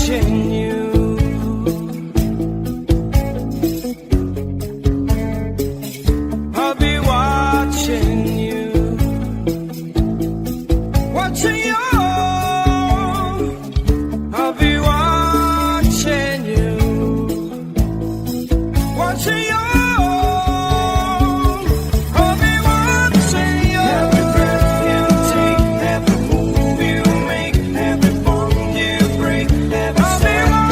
watching you. I'll be watching you. Watching you. I'll be watching you. Watching you. I'll be watching you. Every breath you take, every move you make, every bond you break, every step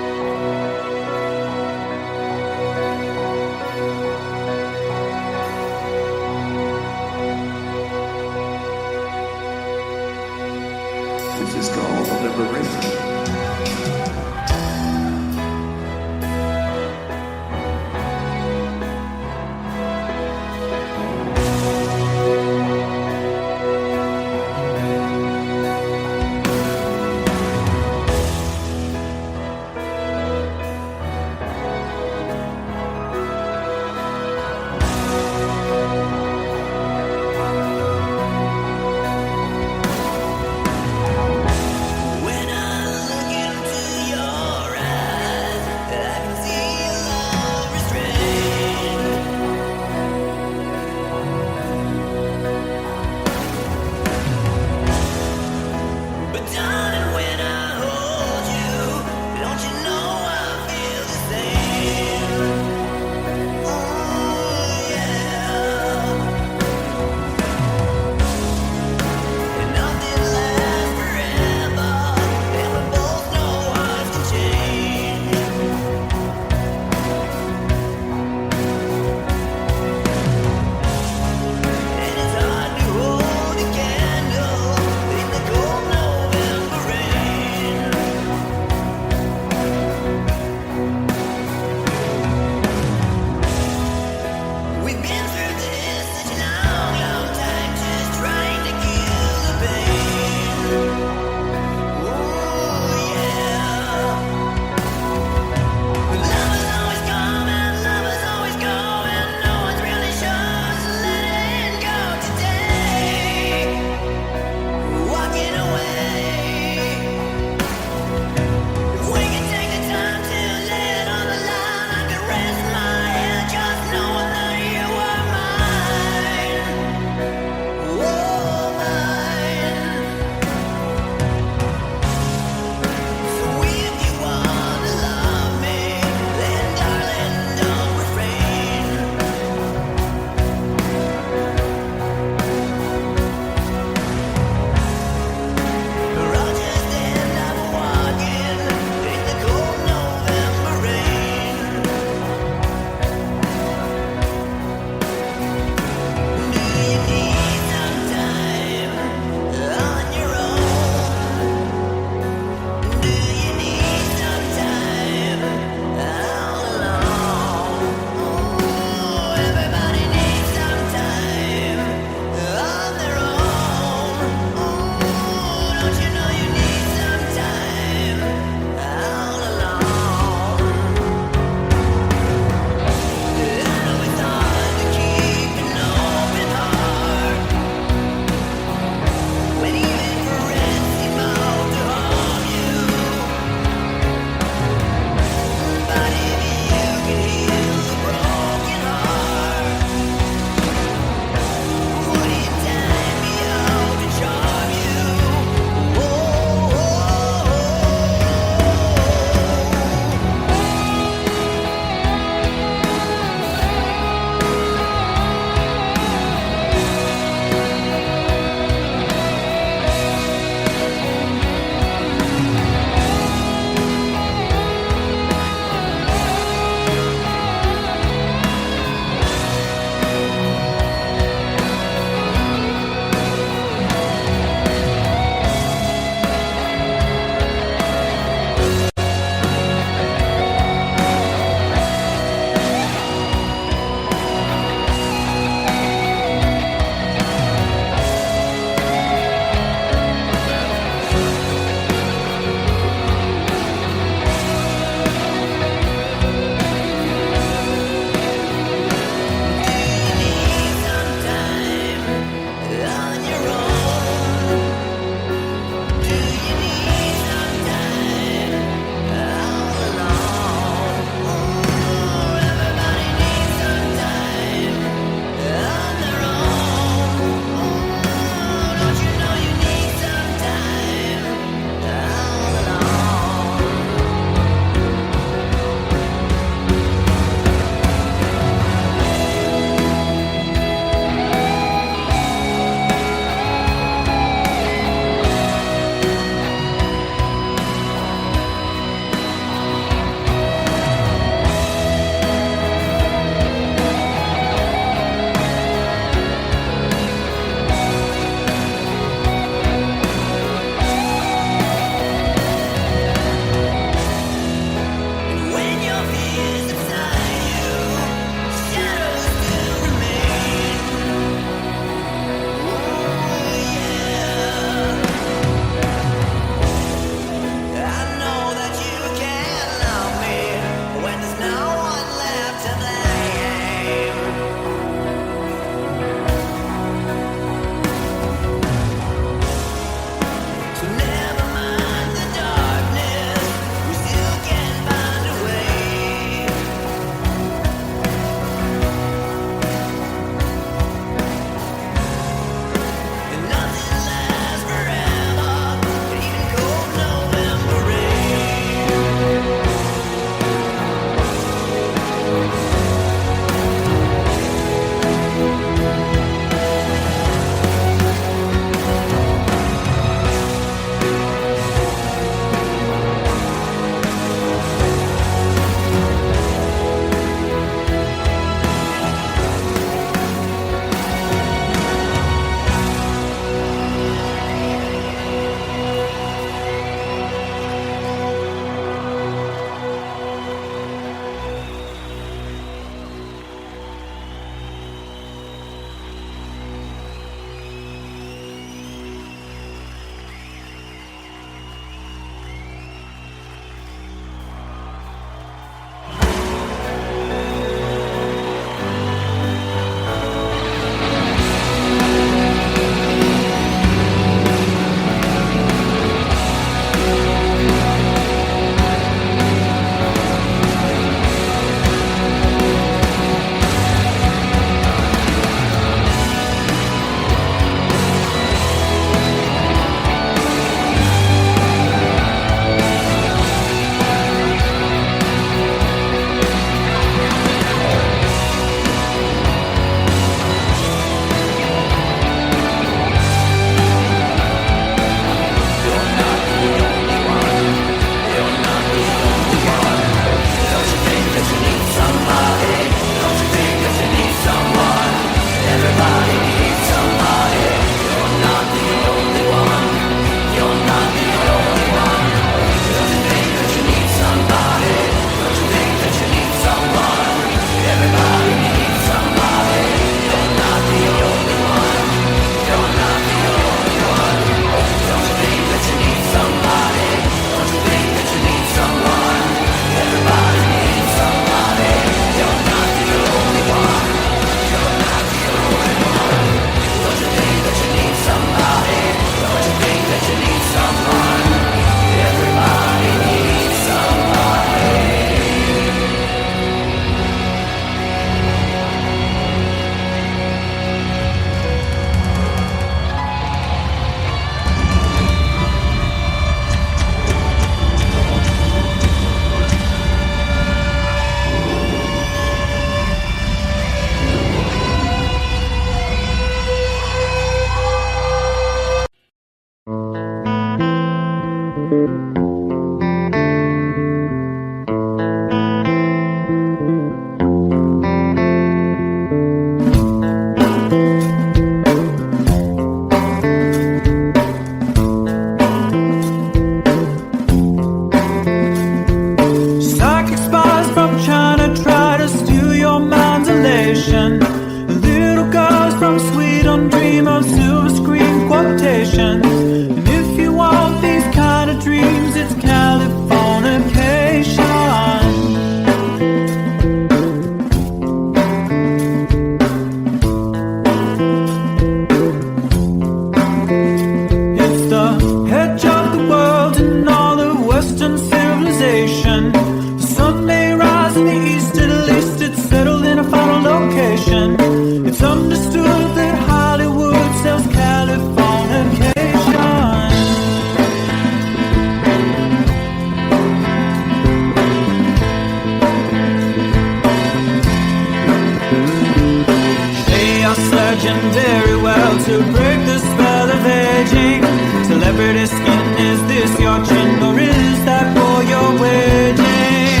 They are surgeon very well to break the spell of aging. Celebrity skin, is this your chin or is that for your wedding?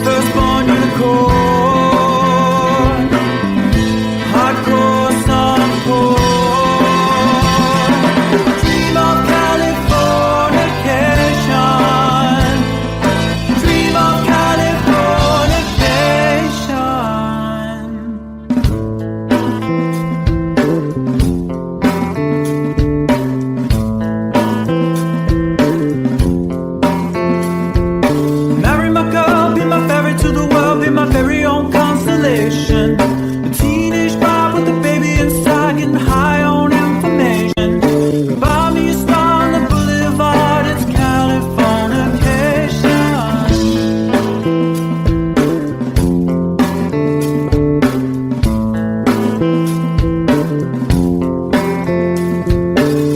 Firstborn unicorn, hardcore softcore. Dream of Californication. Dream of Californication. Marry my girl, be my ferry to the world, be my very own constellation. A teenage bride with a baby inside, getting high on information. Buy me a star on the boulevard, it's Californication.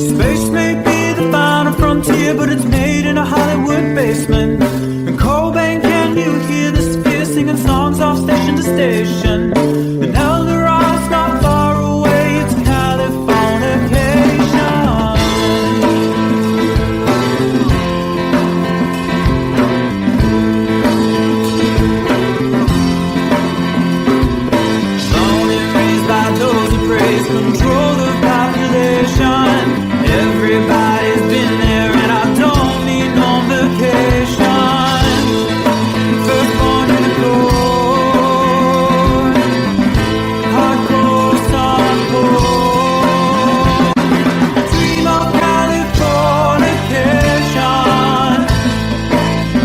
Space may be the final frontier, but it's made in a Hollywood basement. And Cobain, can you hear the sphere singing songs off station to station? And Eldorad's not far away, it's Californication. Born and raised by those who praise control the population. Everybody's been there and I don't need no vacation. Firstborn unicorn, hardcore softcore. Dream of Californication.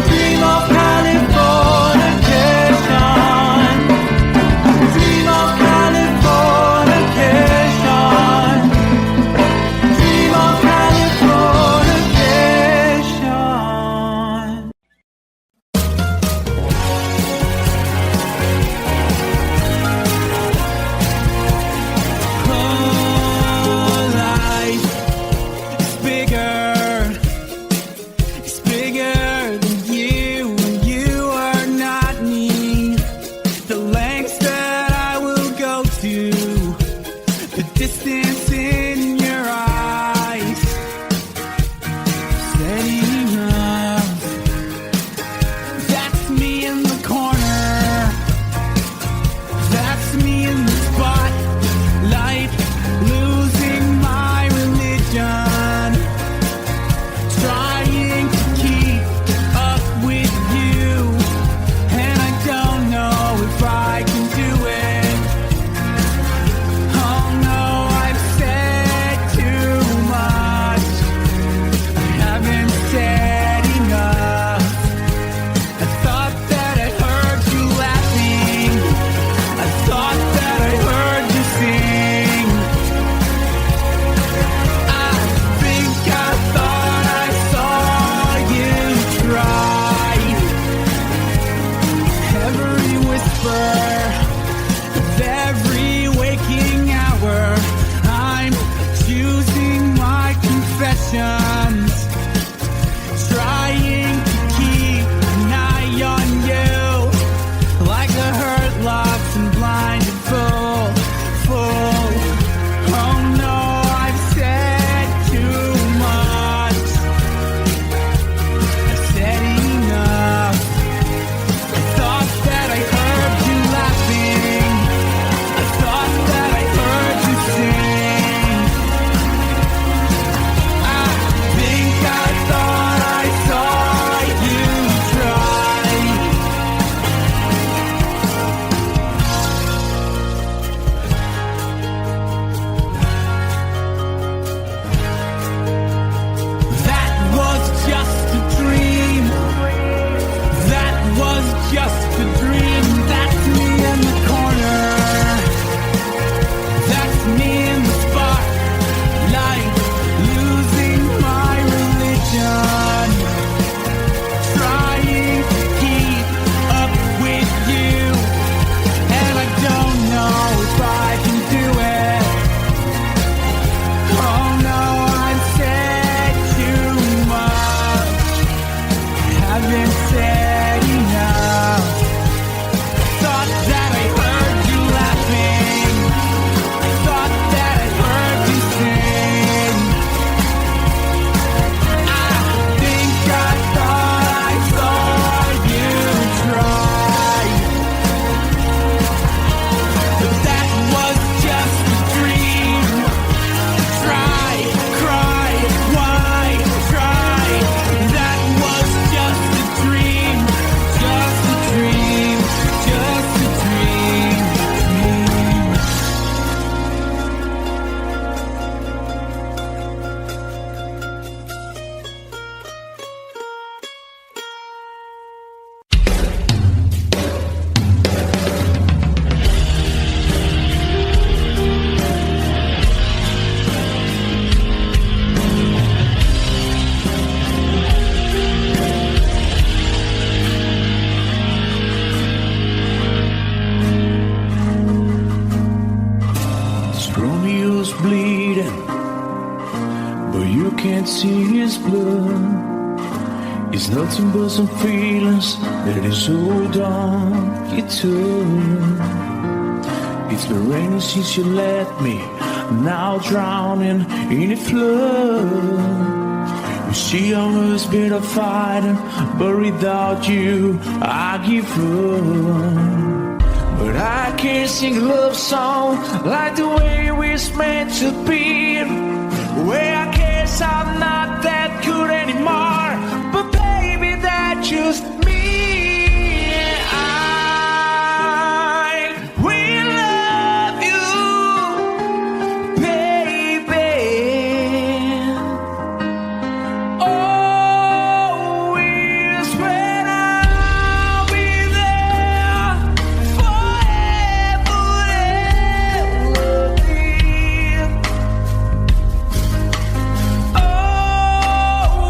Dream of Californication. Dream of Californication. Dream of Californication. Oh, life is bigger. It's bigger than you. You are not me. The lengths that I will go to, the distance in your eyes. Steady enough. That's me in the corner. That's me in the spotlight, losing my religion, trying to keep up with you, and I don't know if I can do it. Oh no, I've said bleeding, but you can't see his blood. It's nothing but some feelings that is hold on you to. It's been raining since you left me, now drowning in a flood. You see, I was been a fighter, but without you, I give up. But I can't sing a love song like the way we're meant to be. Where I guess I'm not that good anymore, but baby, that's just me. I will love you, baby. Always when I'll be there forever, ever be.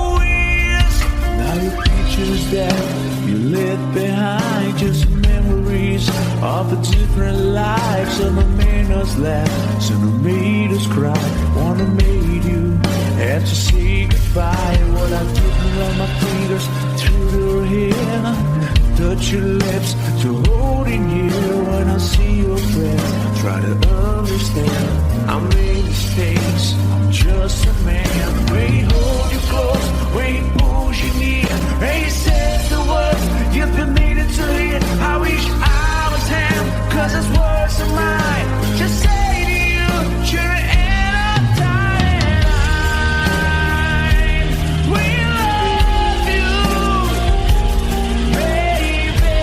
Always. Now your pictures that you left behind, just memories of the different lives. Some have made us laugh, some have made us cry. One have made you have to say goodbye. What I took around my fingers through your hair, touch your lips to holding you. When I see your face, try to understand. I made mistakes, I'm just a man. When he hold you close, when he pulls you near, and he says the words you've been needing to hear. I wish I was him, 'cause his words are mine. Just say to you, you're in a time. We love you, baby.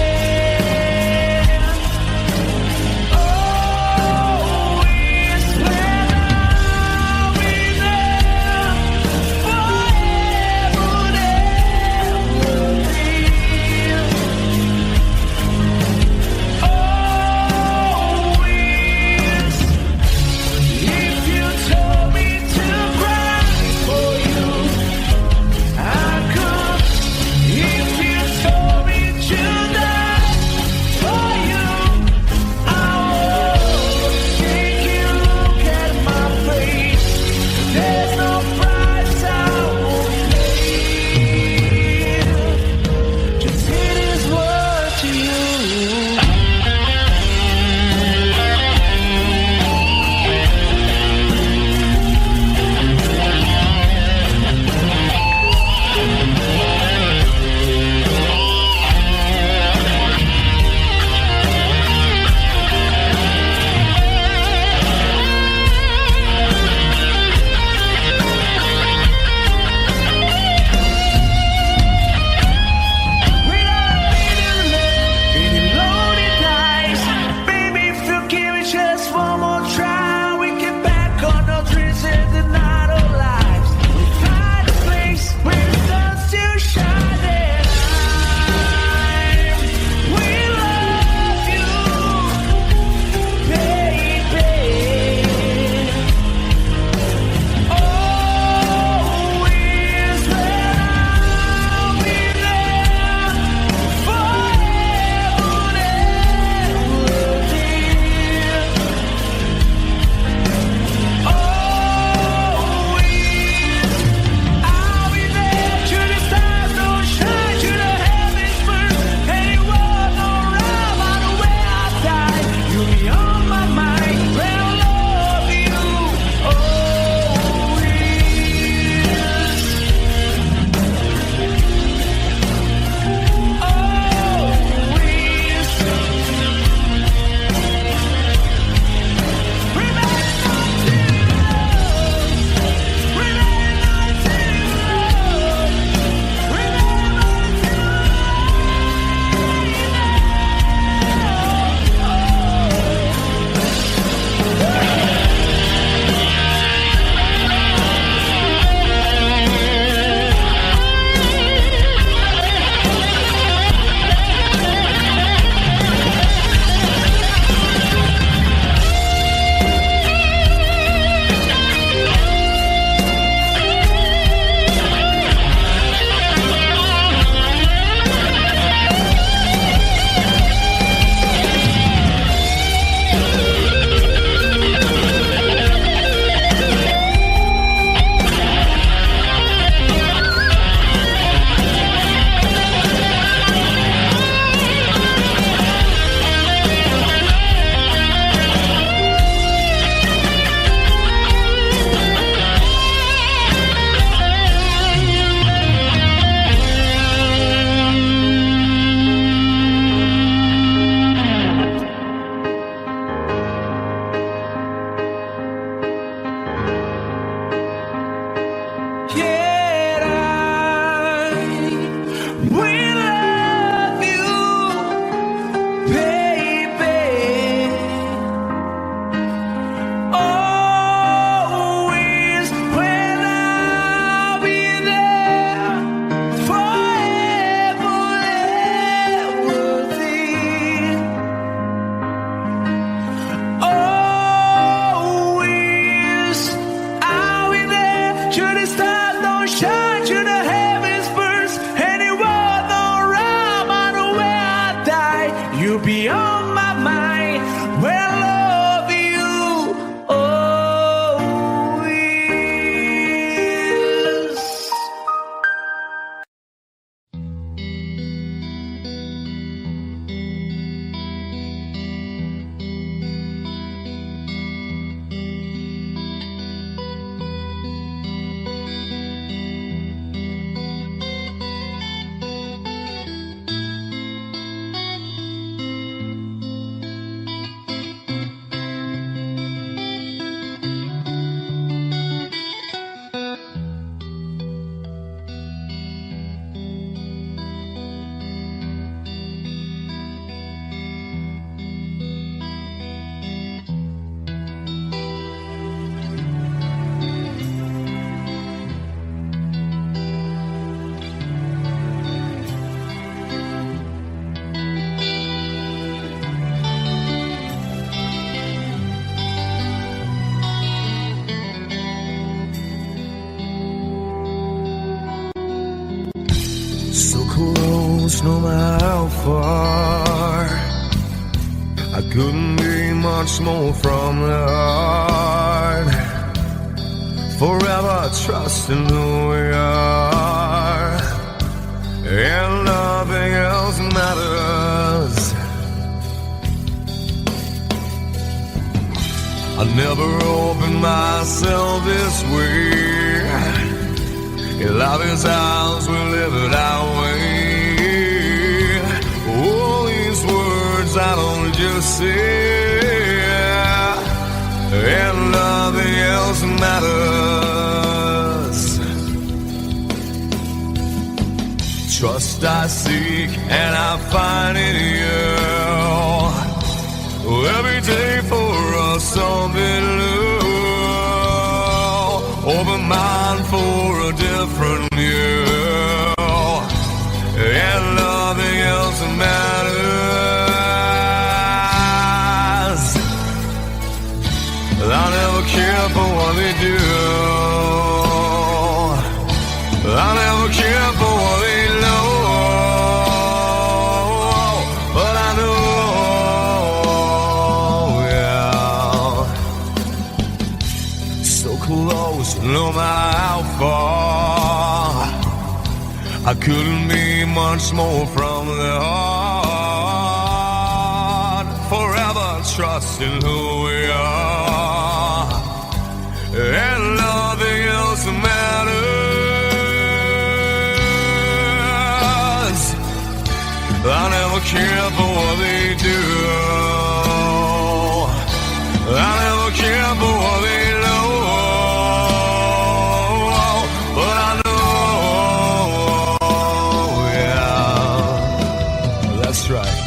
close no matter how far. I couldn't be much more from the heart. Forever trusting who we are, and nothing else matters. I never opened myself this way. In love is ours, we live it our way. All these words I don't just say, and nothing else matters. Trust I seek and I find in you. Every day for us something new. Open mind for a different view, and nothing else matters. I never care for what they do. I never care for what they know. But I know, yeah, so close, no matter how far. I couldn't be much more from the heart. Forever trusting who we are, and nothing else matters. I never care for what they do. I never care for what they know. But I know, yeah, that's right.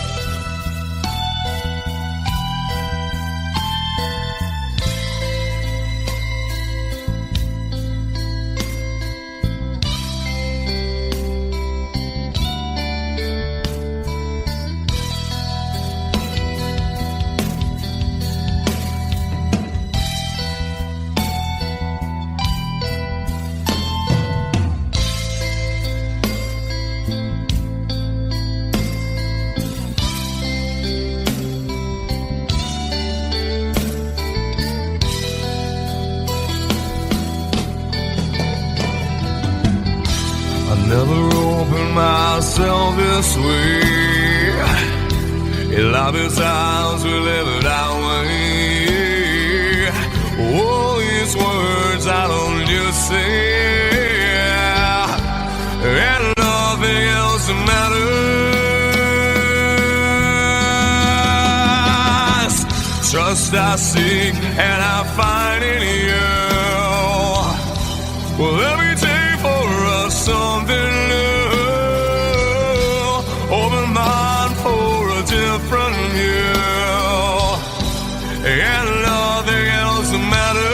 Never opened myself this way. In love is ours, we live it our way. All these words I don't just say, and nothing else matters. Trust I seek and I find in you. Well, every day for us something new. Open mind for a different view, and nothing else matters.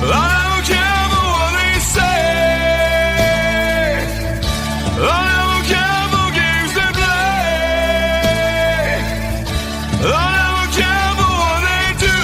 I don't care for what they say. I don't care for games they play. I don't care for what they do.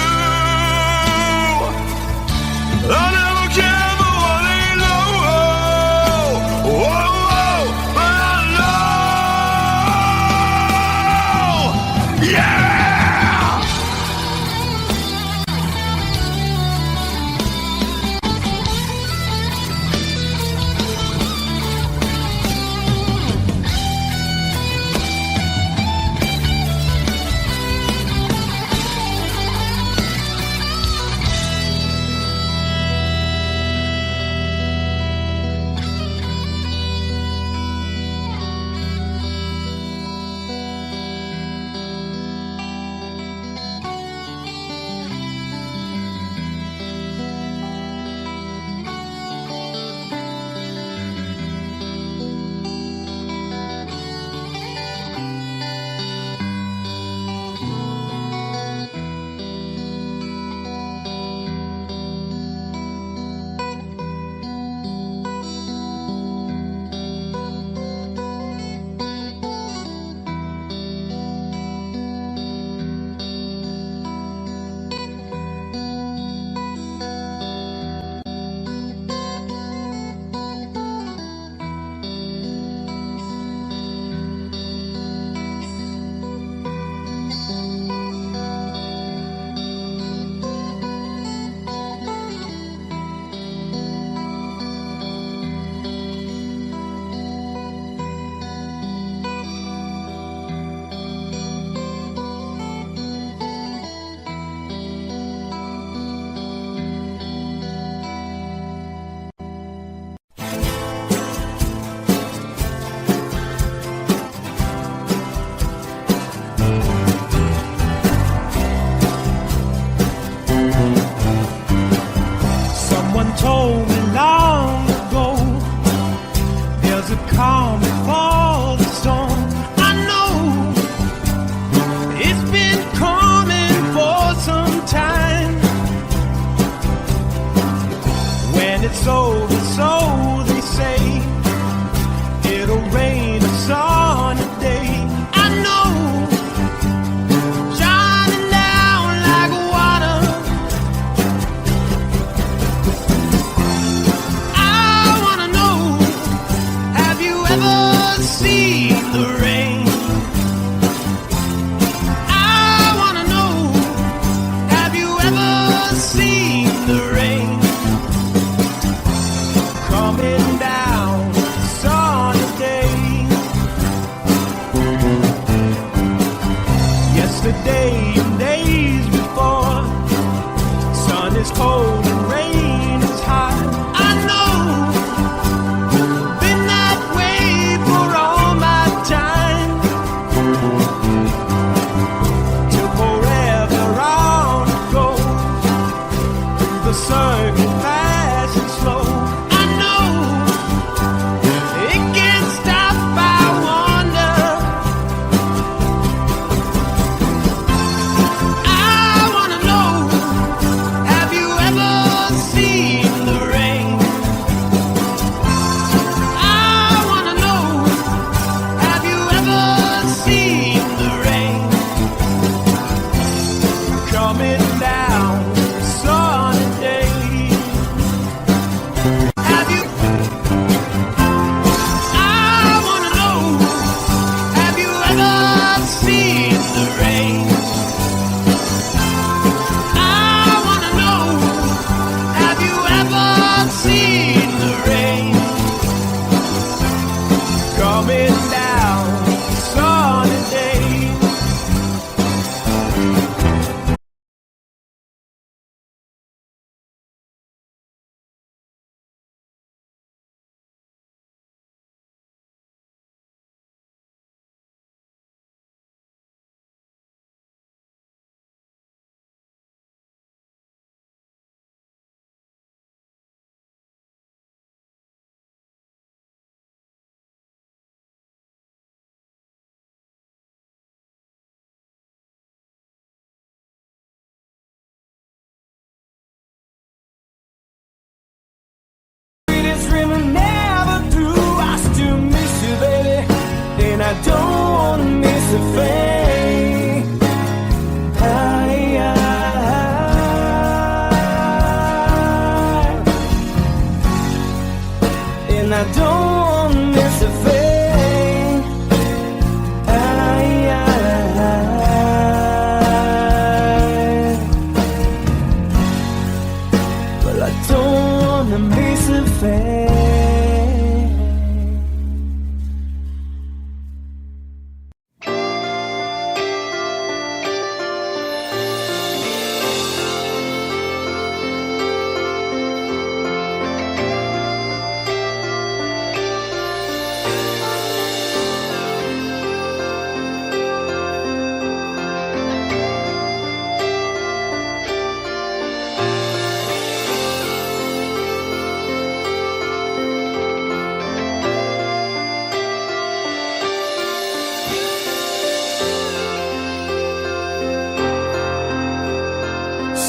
I wanna know, have you ever seen the rain coming down sunny day? Yesterday and days before, sun is cold and rain is hot. I know, been that way for all my time. Till forever on it goes, through the circuit fast and slow. I know, it can't stop, I wonder. I wanna know, have you ever seen the rain? I wanna know, have you ever seen the rain coming down sunny day? Have you? I wanna know, have you ever seen the rain? I wanna know, have you ever seen the rain coming down sunny day? Sweetest dream I never through. I still miss you, baby, and I don't wanna miss a thing. And I don't wanna miss a thing. Well, I don't wanna miss a thing.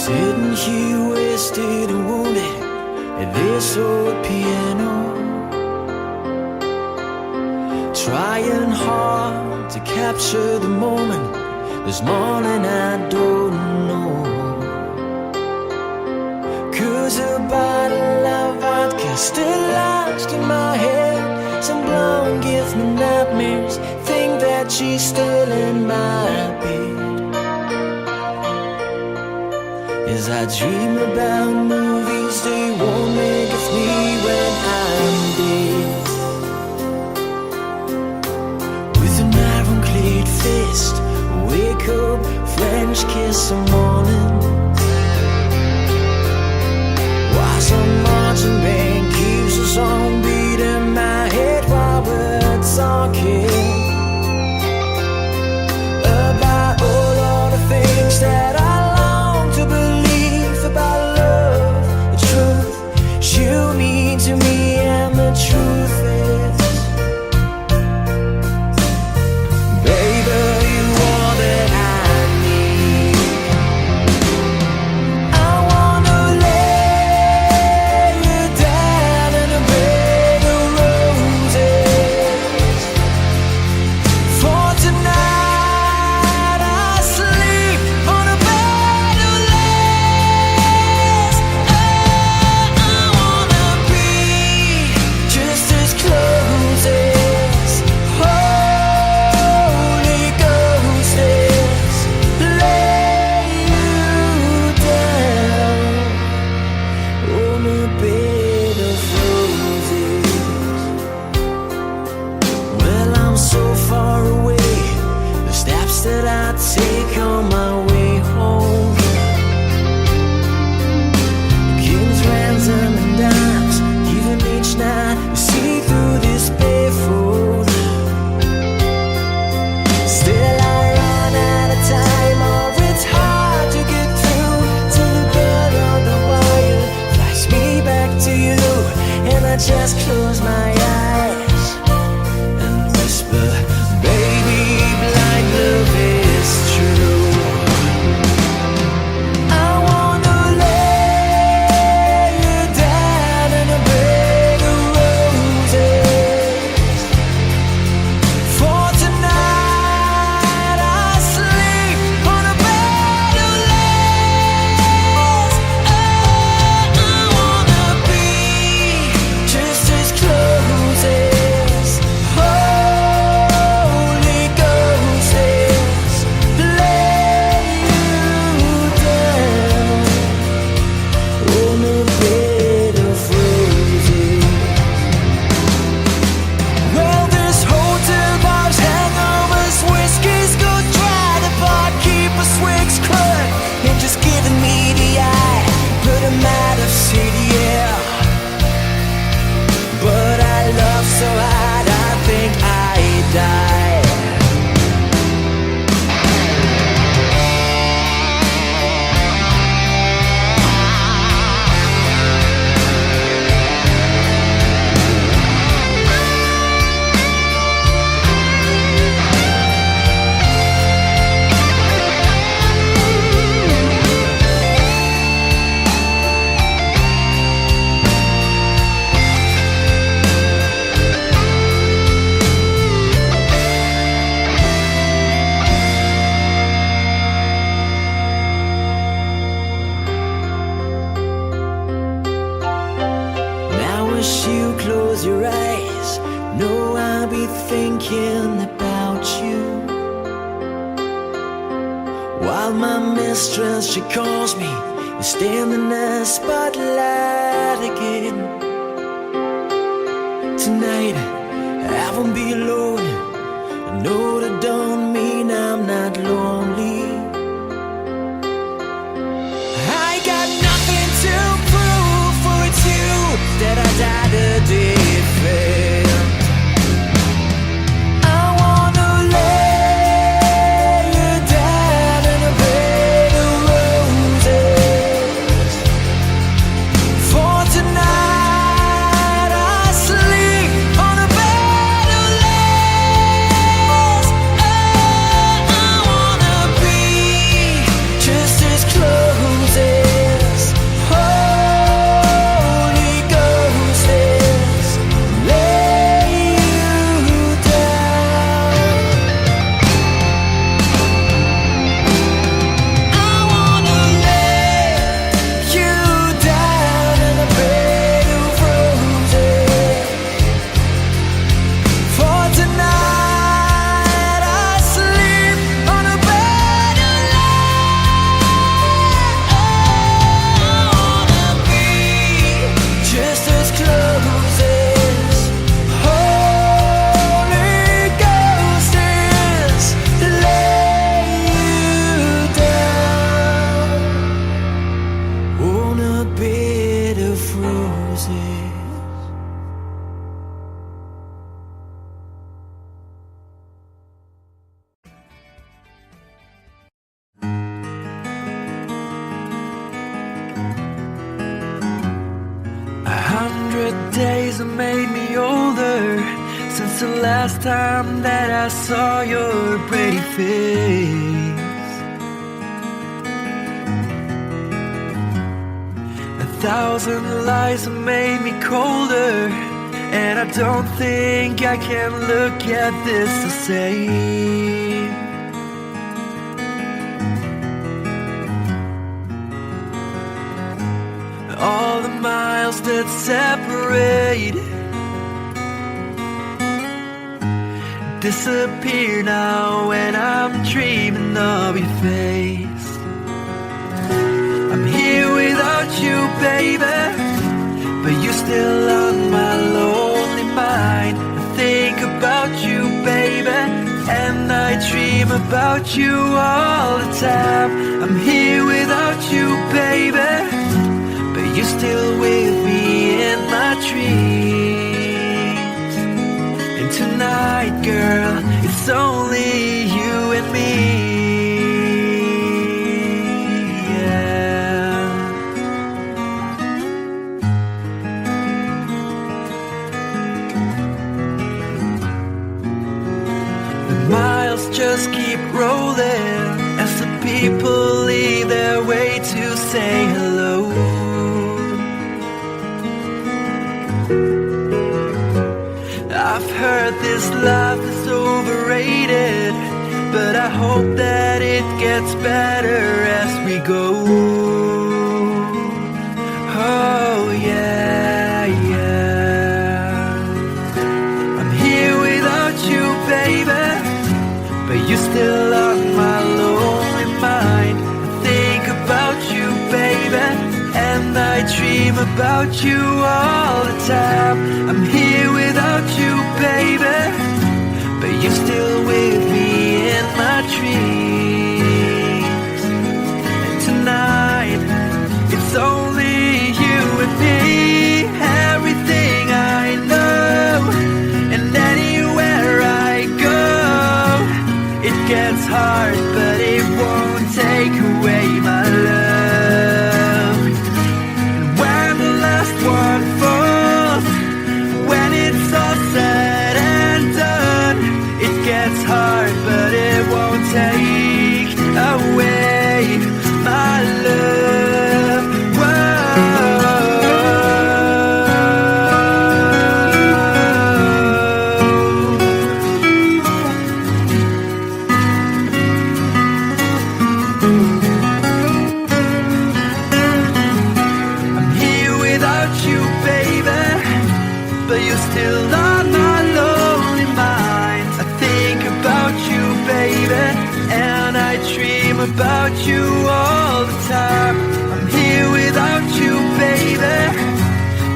Sitting here wasted and wounded at this old piano, trying hard to capture the moment. This morning I don't know, 'cause a bottle of vodka still lodged in my head. Some blonde gives me nightmares, think that she's still in my bed. As I dream about movies, they won't make of me when I'm dead. With an ironclad fist, wake up, French kiss the morning. While some marching band keeps us on beat in my head while we're talking about all of the things that I long to believe about love, the truth you mean to me, and the truth is, baby, you are that I need. I wanna let take on my way home. Kings, ransom, and dimes given each night. You see through this barefoot. Still I run out of time, or it's hard to get through till the bird on the wire flies me back to you. And I just close my eyes and whisper, baby, blind love is true. I wanna lay you down in a bed of roses. For tonight I sleep on a bed of lace. Oh, I wanna be just as close as Holy Ghost is. Lay you down on a bed of roses. Well, this hotel bar's hangovers, whiskey's go dry. The barkeeper swigs crud and just giving me the eye. But I'm out of city, yeah. But I love so hard, I think I die. Now as you close your eyes, know I'll be thinking about you. While my mistress, she calls me and stand in the spotlight again. Tonight I won't be alone. I know that don't mean I'm not lonely. I got nothing to prove, for it's you that I died a defend. I wanna lay you down in a bed of roses. For tonight I sleep on a bed of lace. Oh, I wanna be just as close as Holy Ghost is. Lay you down. I wanna lay you down in a bed of roses. For tonight I sleep on a bed of lace. I wanna be just as close as Holy Ghost is. Lay you down on a bed of roses. A 100 days have made me older since the last time that I saw your pretty face. 1,000 lies have made me colder, and I don't think I can look at this the same. All the miles that separate disappear now when I'm dreaming of your face. I'm here without you, baby, but you're still on my lonely mind. I think about you, baby, and I dream dream about you all the time. I'm here without you, baby, but you're still with me in my dreams. And tonight, girl, it's only you and me. Miles just keep rolling as the people leave their way to say hello. I've heard this life is overrated, but I hope that it gets better as we go. Oh yeah, yeah. I'm here without you, baby, but you're still on my lonely mind. I think about you, baby, and I dream about you all the time. I'm here without you, baby, but you're still with me in my dreams. And tonight, it's only you and me. Everything I know, and anywhere I go, it gets hard, but it won't take away my love. And when the last one falls, when it's all said and done, it gets hard, but it won't take away my love. But you're still on my lonely mind. I think about you, baby, and I dream about you all the time. I'm here without you, baby,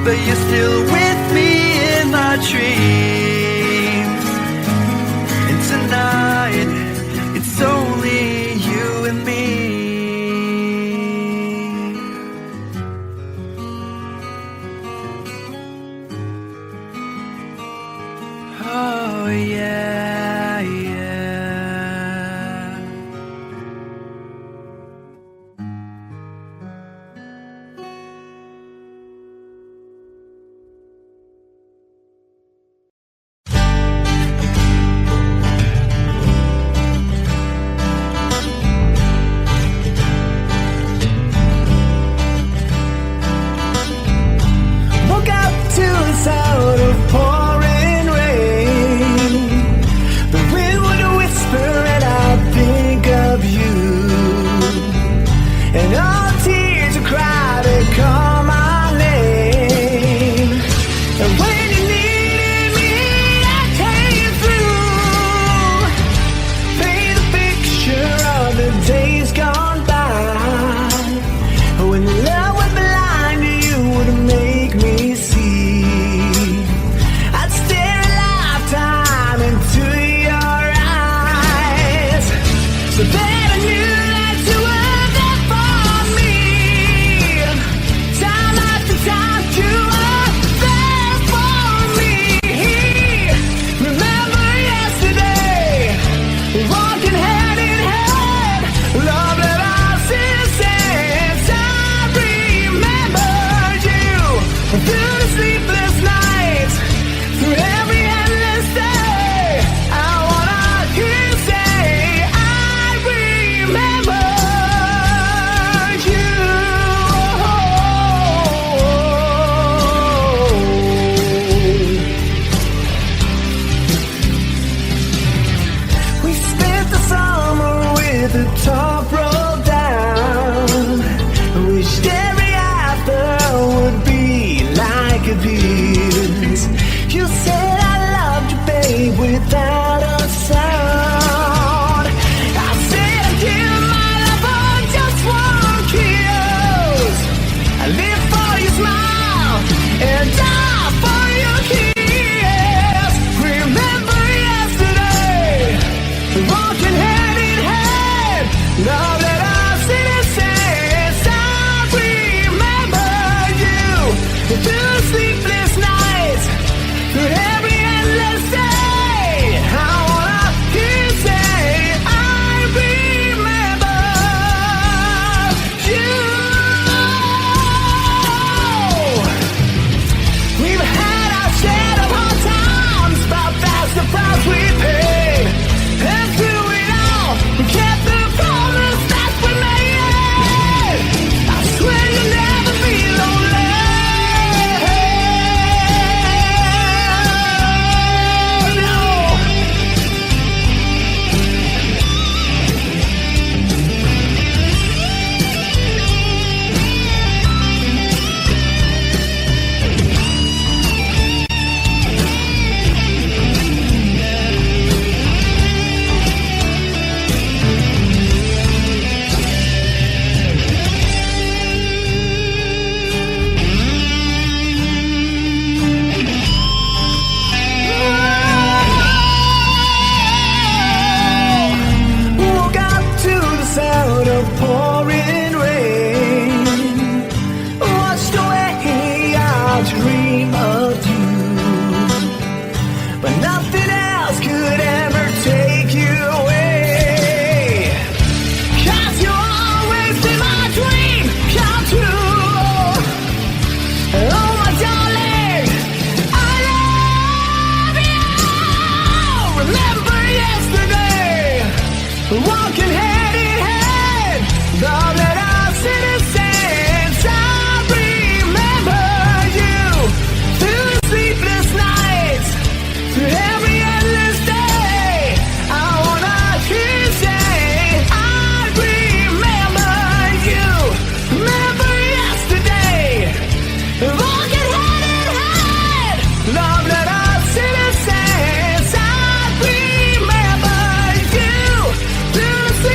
but you're still with me in my dreams. And tonight, it's only you and me. Oh yeah, yeah. walking hand in hand. Love that our citizens, I remember you through the sleepless nights, through every endless day. I wanna hear you say, I remember you. Remember yesterday, walking hand in hand. Love that our citizens, I remember you through the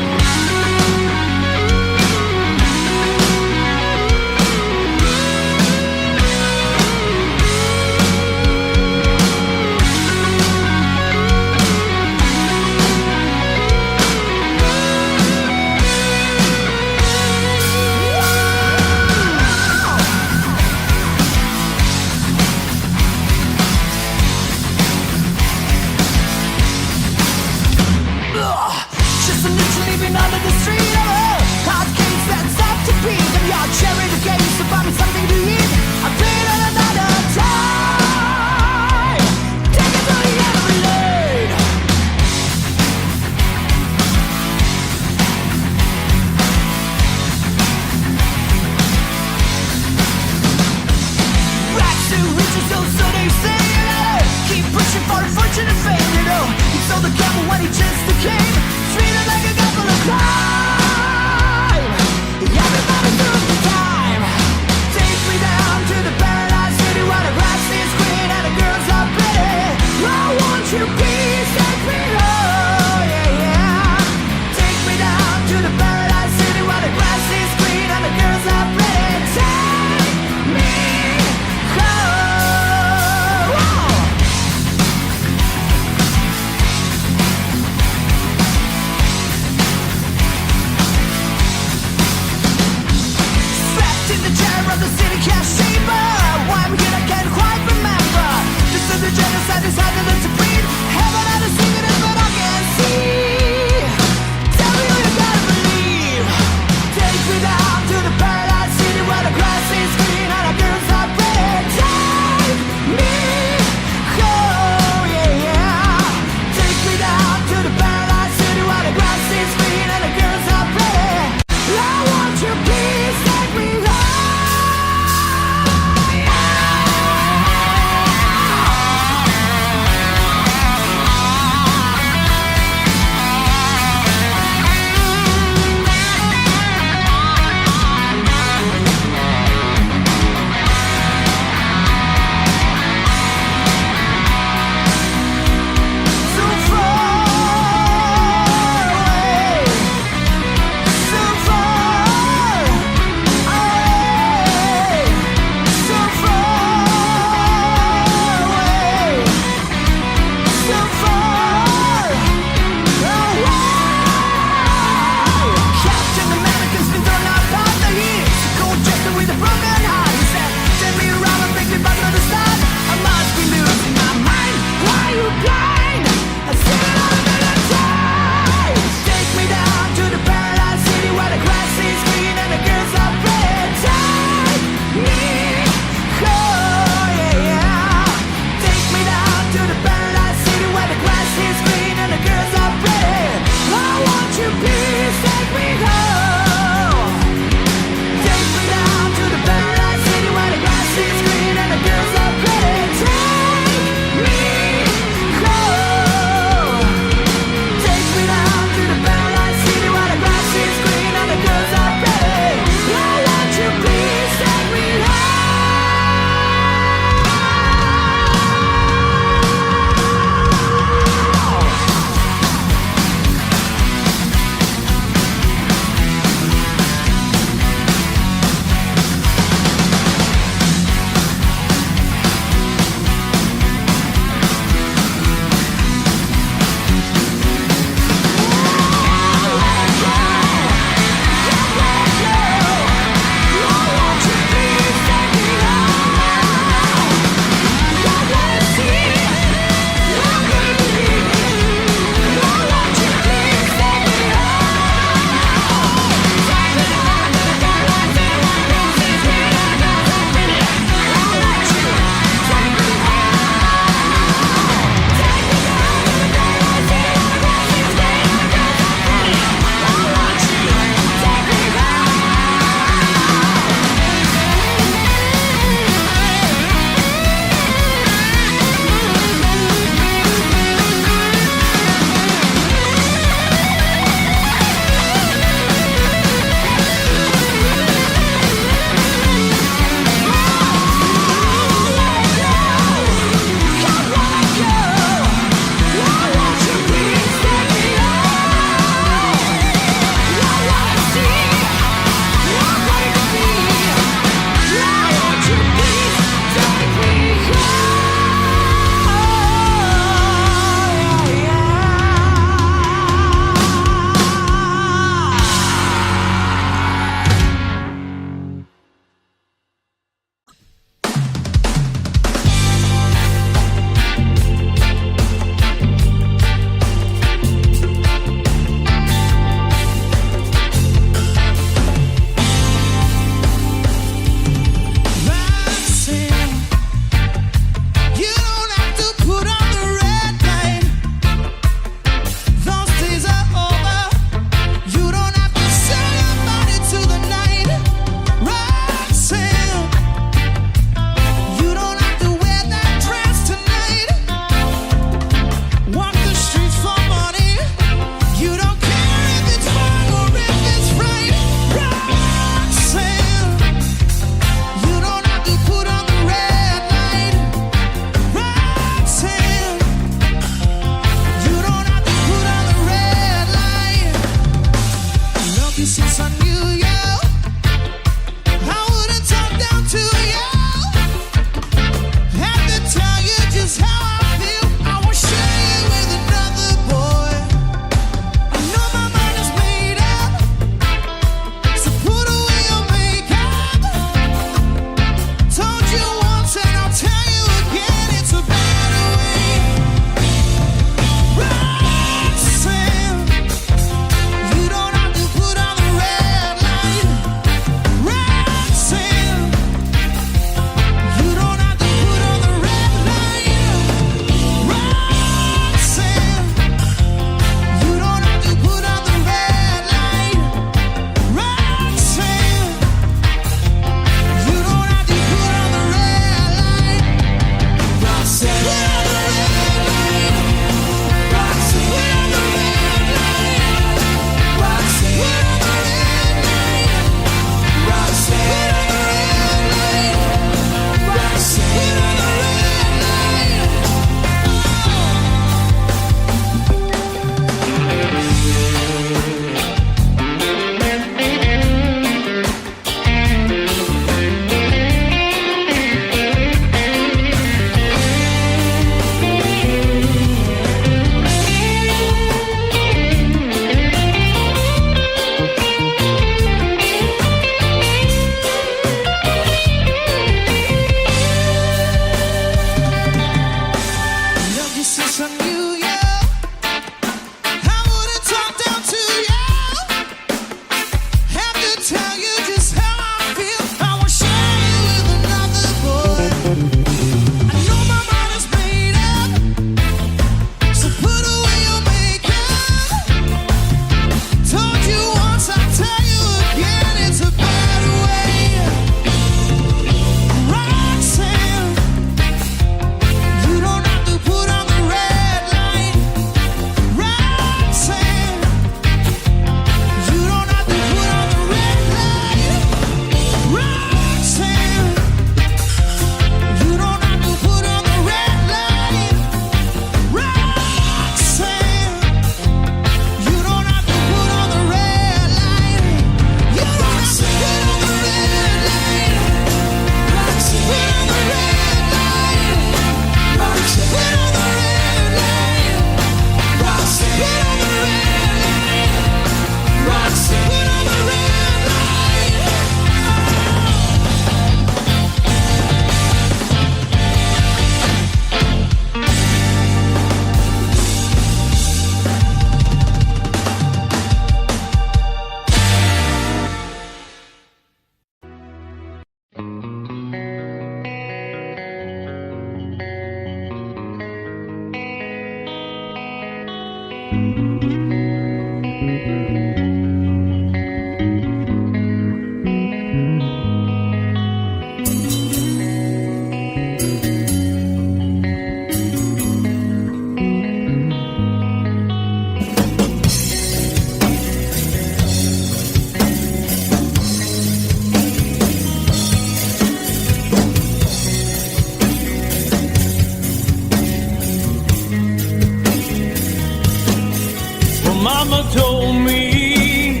Mama told me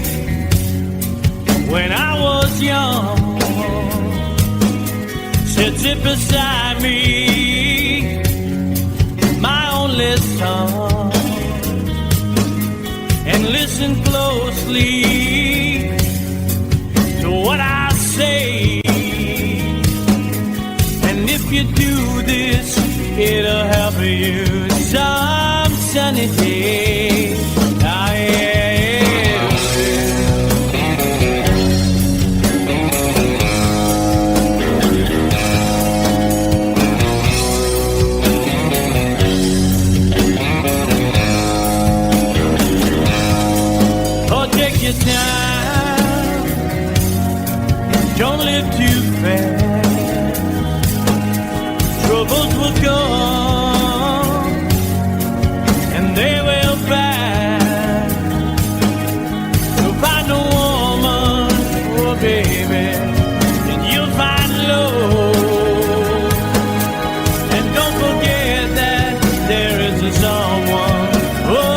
when I was young, said sit beside me, my only son, and listen closely to what I say. And if you do this, it'll help you some sunny day. Ah, yeah. Your time, don't live too fast. Troubles will come and they will pass. So find a woman, oh baby, and you'll find love. And don't forget that there is a someone. Oh,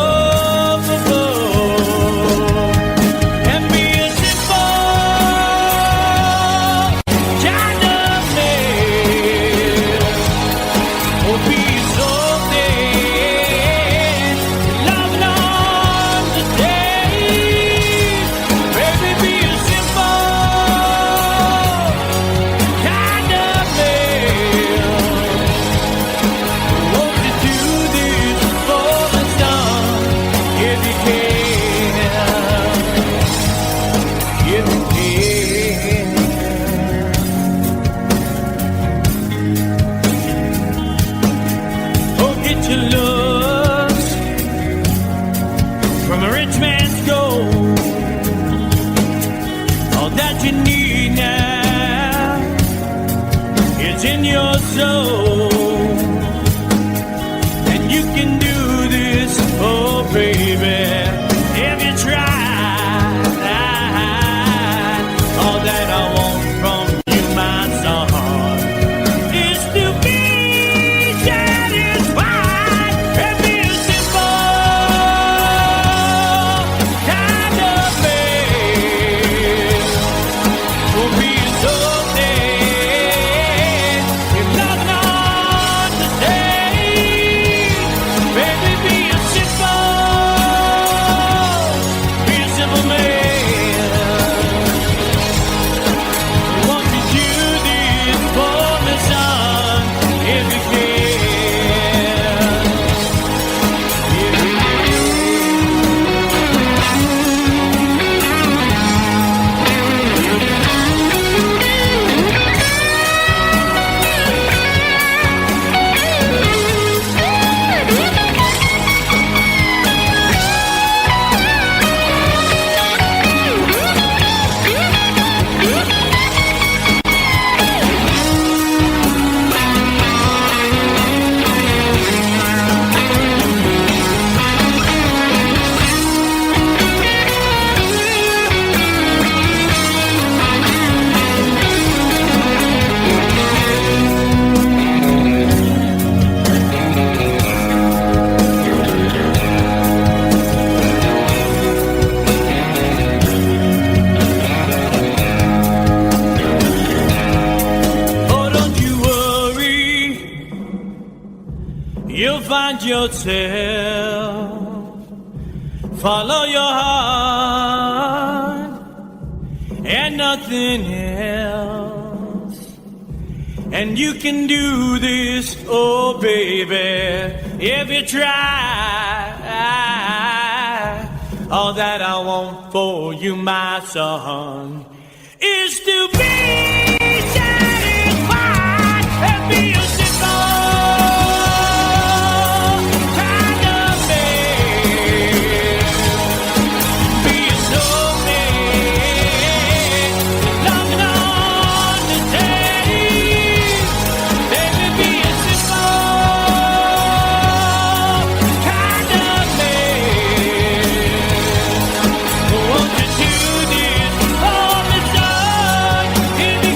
yourself, follow your heart and nothing else, and you can do this, oh baby, if you try. All that I want for you, my son, is to be satisfied and be a If you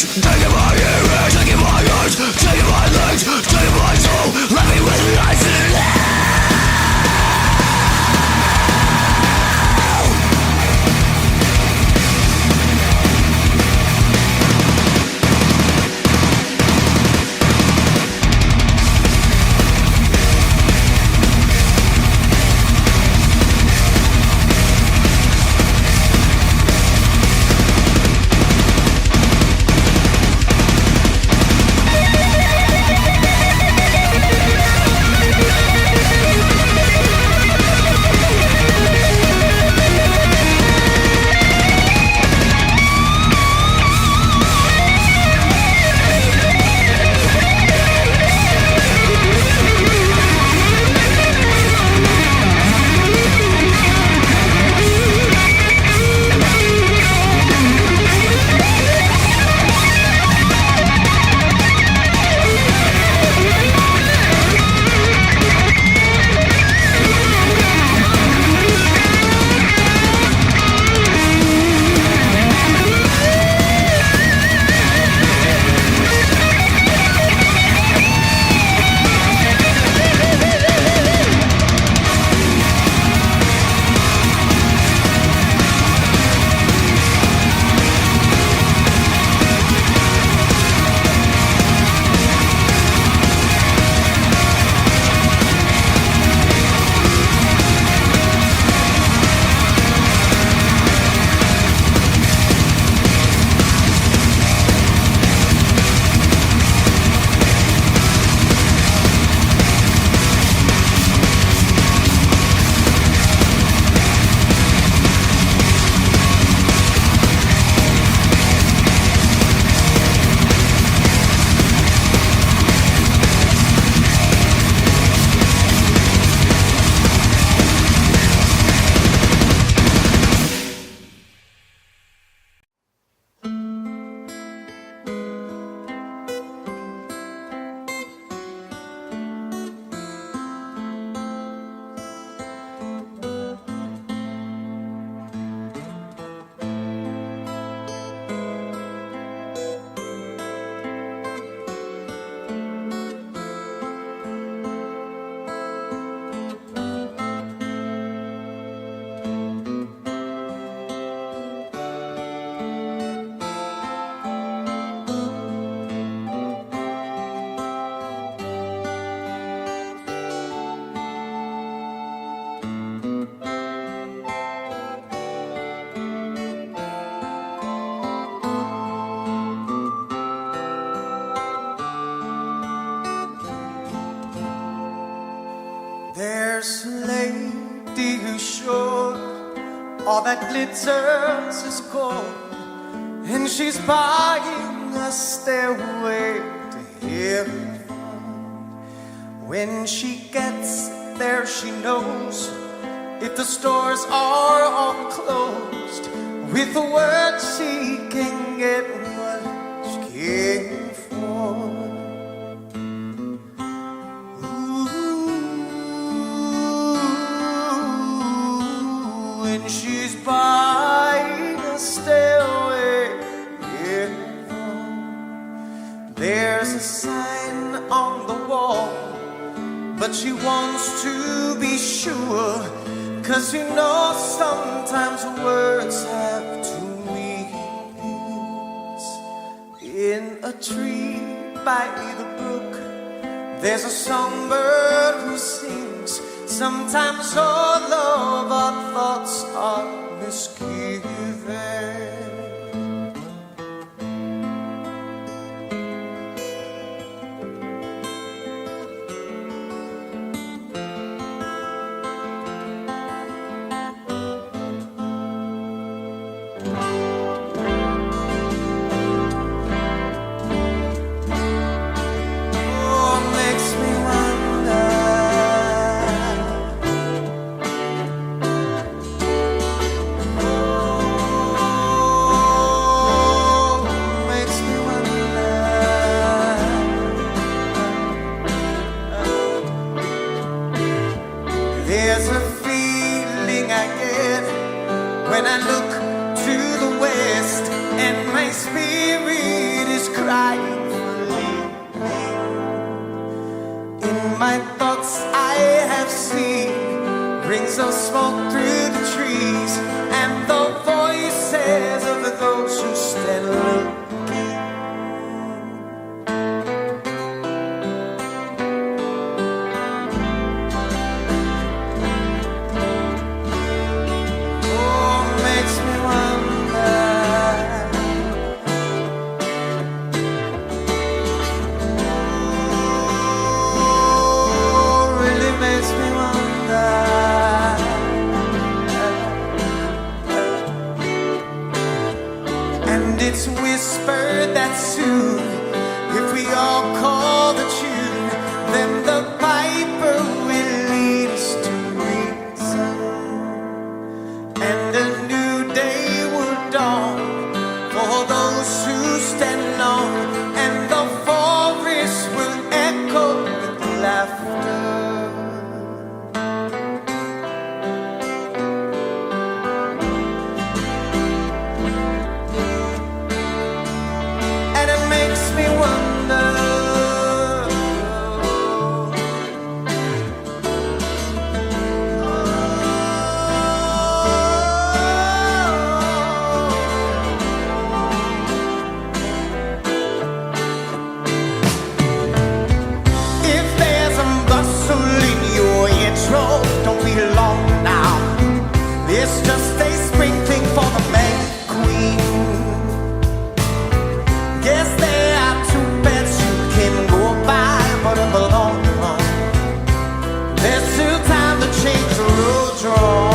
feet, taking my ears, taking my ears, taking my legs, taking my soul, let me with life in it. There's a lady who's sure all that glitters is gold, and she's buying a stairway to heaven. When she gets there, she knows if the stores are all closed, with a word she can get what she came for. She's buying a stairway here. There's a sign on the wall, but she wants to be sure, 'cause you know sometimes words have two meanings. In a tree by the brook, there's a songbird who sings. Sometimes all of our thoughts are misgiven. rings of smoke through the trees, and the voices of those who stand looking. It's whispered that soon, if we all call the tune, then the piper will lead us to reason, and a new day will dawn for those who stand alone, and the forest will echo with laughter. Don't be long now. It's just a spring thing for the May Queen. Guess there are two beds you can go by, but in the long run, there's still time to change the road you're on.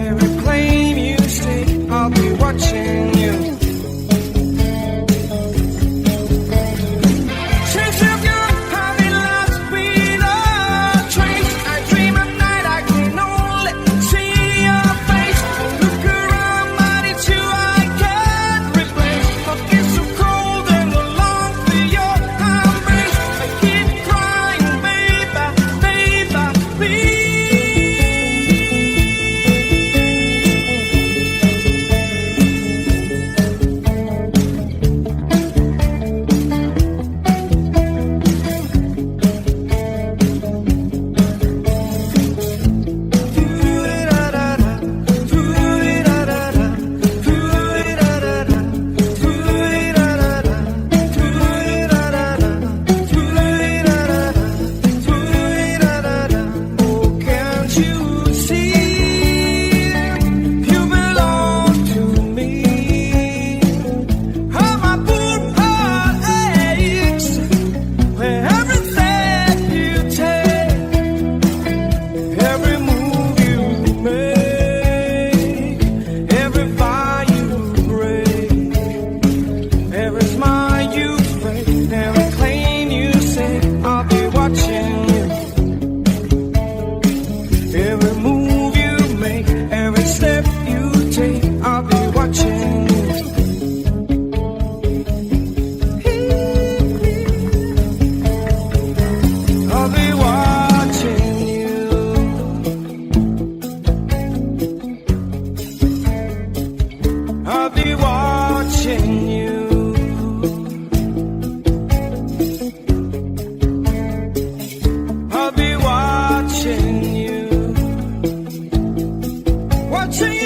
Every claim you stay step you take, I'll be watching you. I'll be watching you. I'll be watching you. I'll be watching you. Watching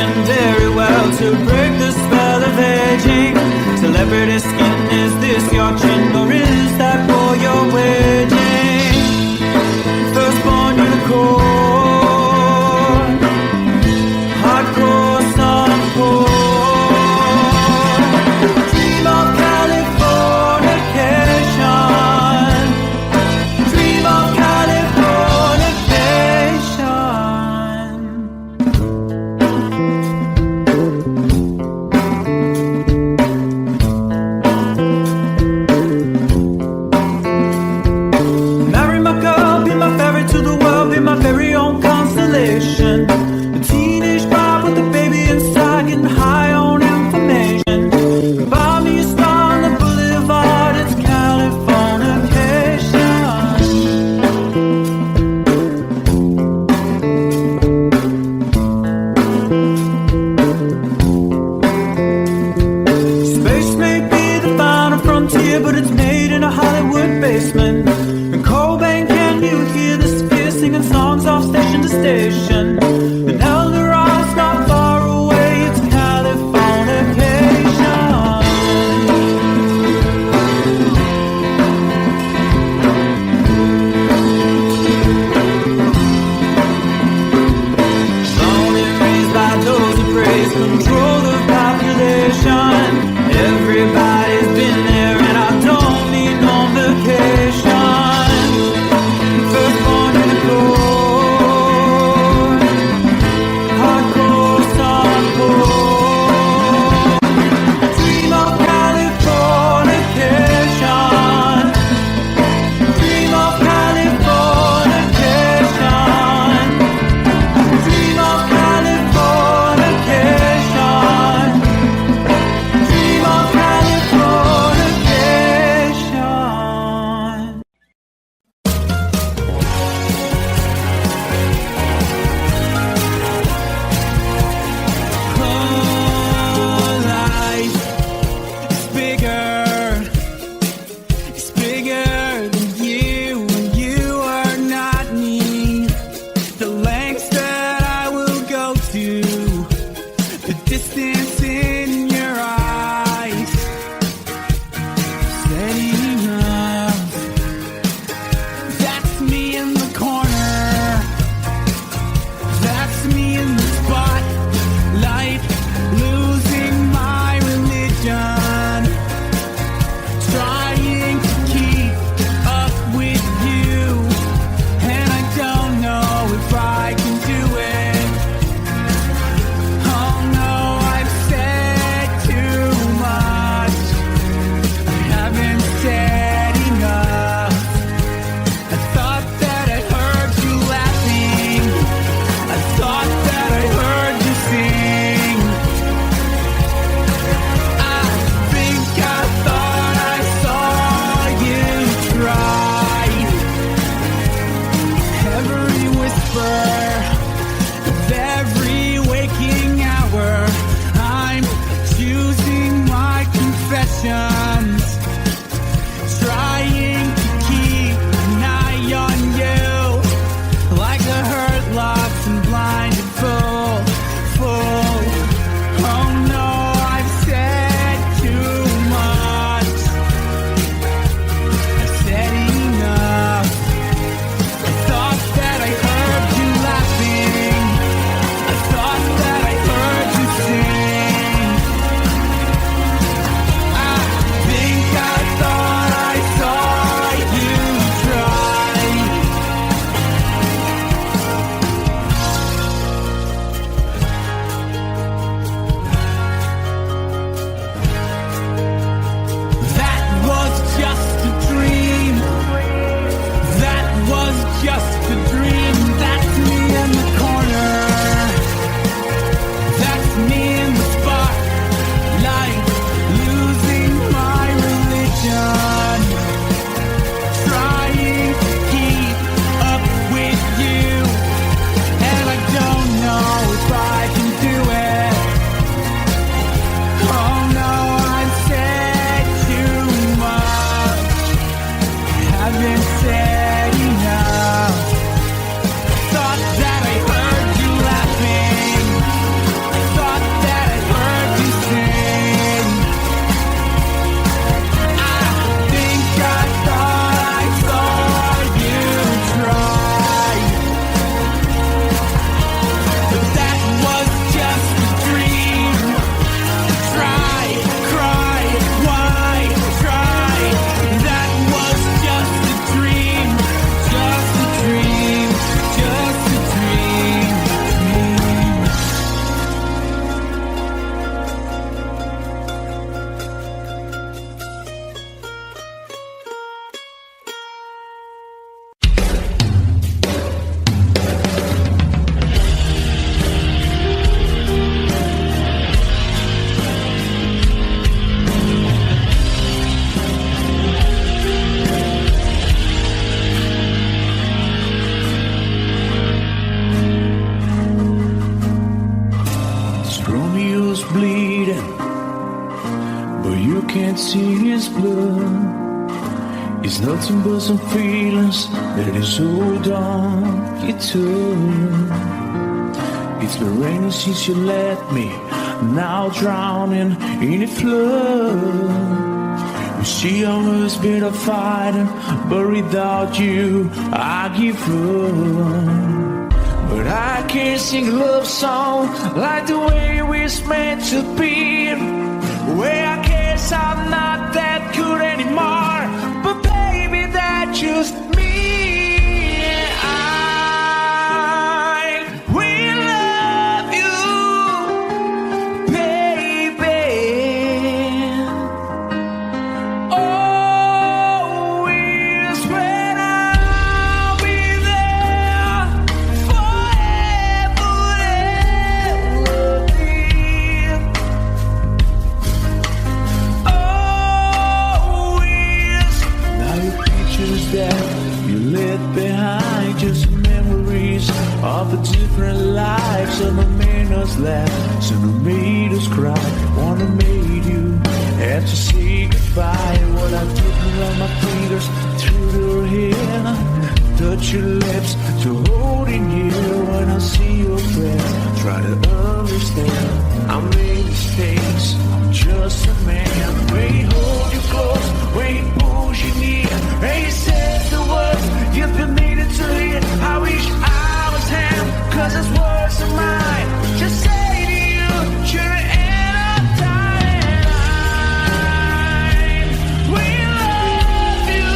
position very well to break the spell of aging. Celebrity skin, is this your chin or is that for your waging? Firstborn unicorn, hardcore softcore. Dream of Californication, dream of Californication. Marry my girl, be my ferry to the world, be my very own constellation. A teenage bride with a baby inside, getting high on information. Buy me a star on the boulevard, it's Californication. Space may be the final frontier, but it's made in a Hollywood basement. And Cobain, can you hear the sphere singing songs off station to station? And Eldorad's not far away, it's Californication. Born and raised by those who praise control the population. Everybody's been there and I don't need no vacation. Firstborn unicorn, hardcore softcore. Dream of Californication, dream of Californication, dream of Californication, dream of Californication. Life is bigger. It's bigger than you, and you are not me. The lengths that I will go to, the distance in your eyes, said enough. That's me in the corner. That's me in the spotlight, losing my religion, trying to keep up with you, and I don't know if I can do it. Oh no, I've said too much. I haven't said enough. I thought that I heard you laughing. I thought that I heard you sing. I think I thought I saw you try. Every whisper of every waking hour, I'm choosing my confessions, trying to keep an eye on you, like a hurt, lost and blinded fool. Oh no, I've said too much. I've said enough. I thought that I heard you laugh. it's in his blood. It's nothing but some feelings that is hold on you to. It's been raining since you left me, now drowning in a flood. You see, I must be a fighter, but without you, I give up. But I can't sing a love song like the way we're meant to be. Where I guess I'm not that good anymore, but baby, that's just me. Of a different life, some have made us laugh, some have made us cry. One have made you have to say goodbye. What I took around my fingers through your hair, touch your lips to holding you. When I see your face, try to understand. I made mistakes, I'm just a man. When he hold you close, when he pulls you near, and he says the words you've been needed to hear. I wish I was him, 'cause his words are mine. Just say to you, you're the end of time. We love you,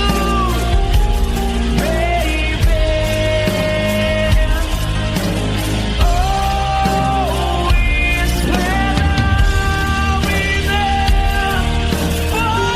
baby. Always when I'll be there for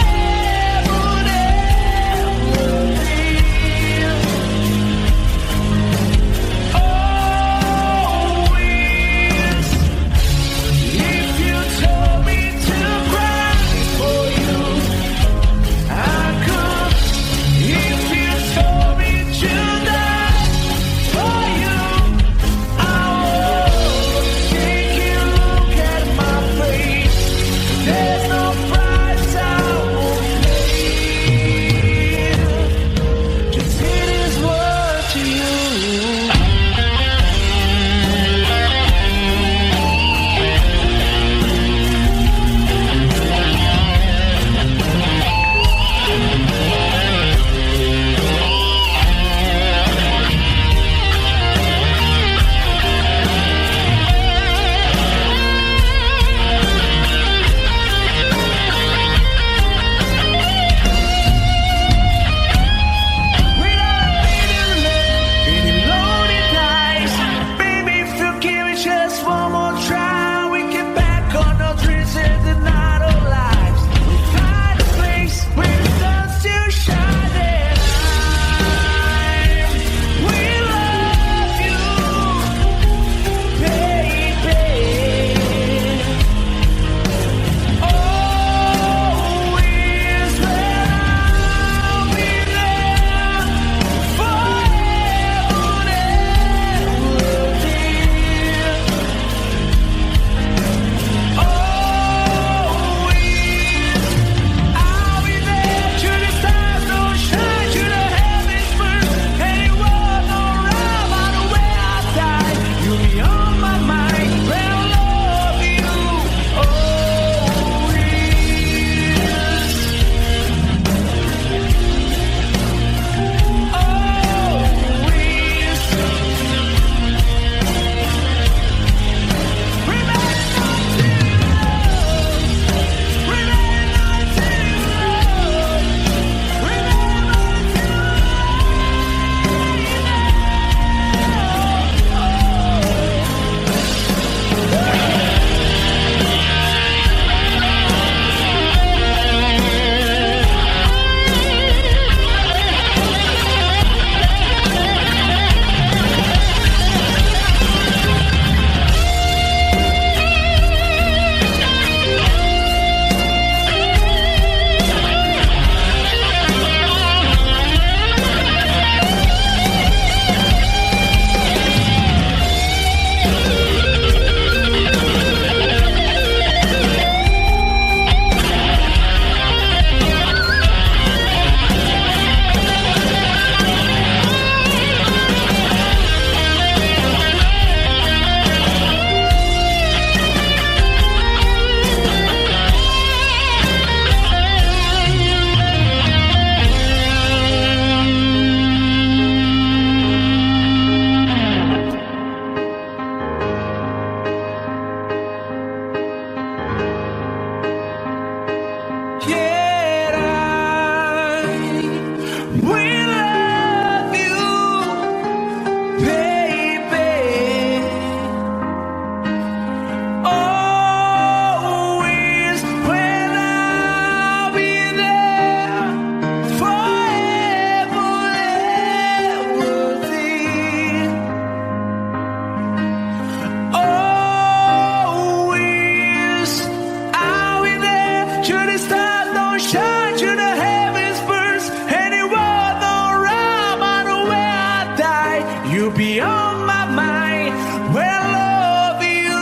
you'll be on my mind. Well, I love you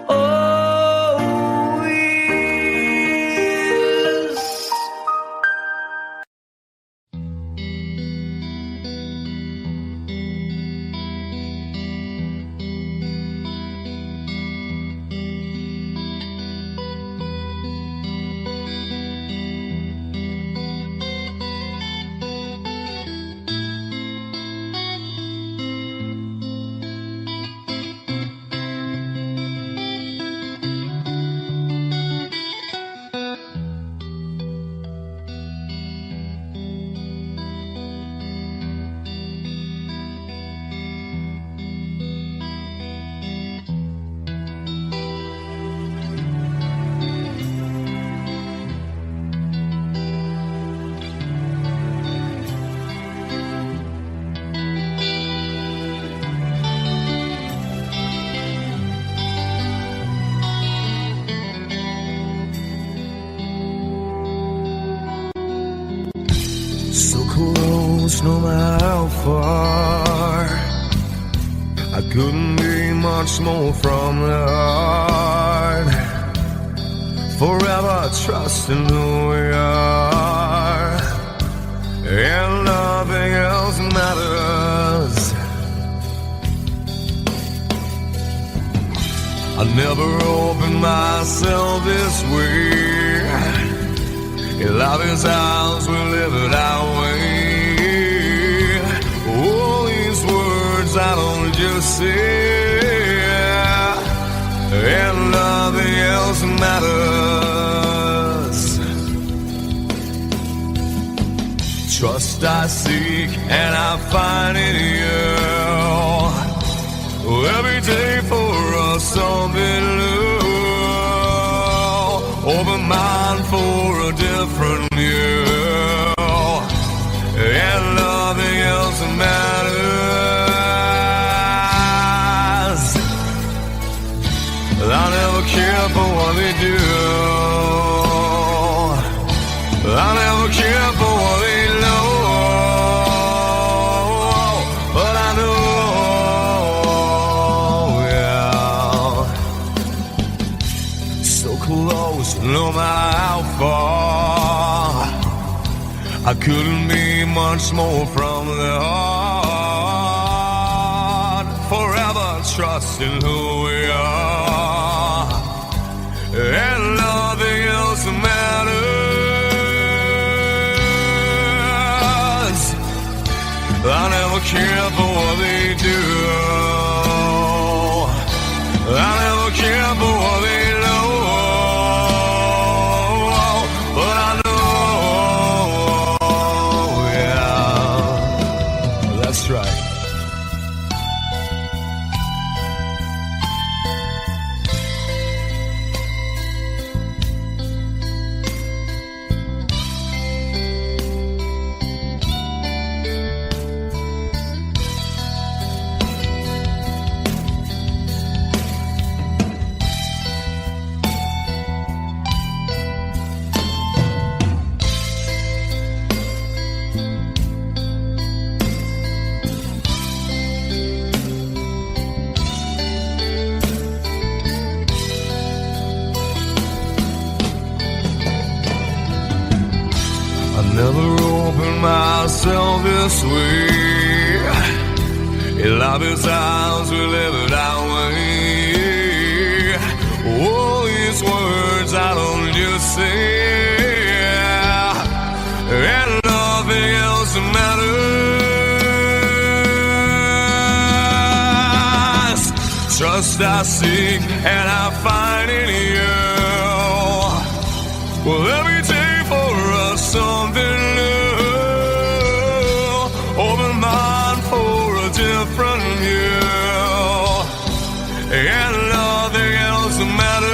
always. So close, no matter how far. I couldn't be much more from the heart. Forever trusting who we are, and nothing else matters. I never opened myself this way. In love is ours, we live it our way. All these words I don't just say, and nothing else matters. Trust I seek and I find in you. Every day for us something new. Open mind for a different view, and nothing else matters. I never care for what they do. I never care for what they know. But I know, yeah, so close, no matter how far. I couldn't be much more from the heart. Forever trusting who we are, and nothing else matters. I never care for what they do. I never care for what they know. But I know, yeah, that's right. Never opened myself this way. In love is ours, we live it our way. All these words I don't just say, and nothing else matters. Trust I seek and I find in you. Well, every day for us something new. Open mind for a different view, and nothing else matters.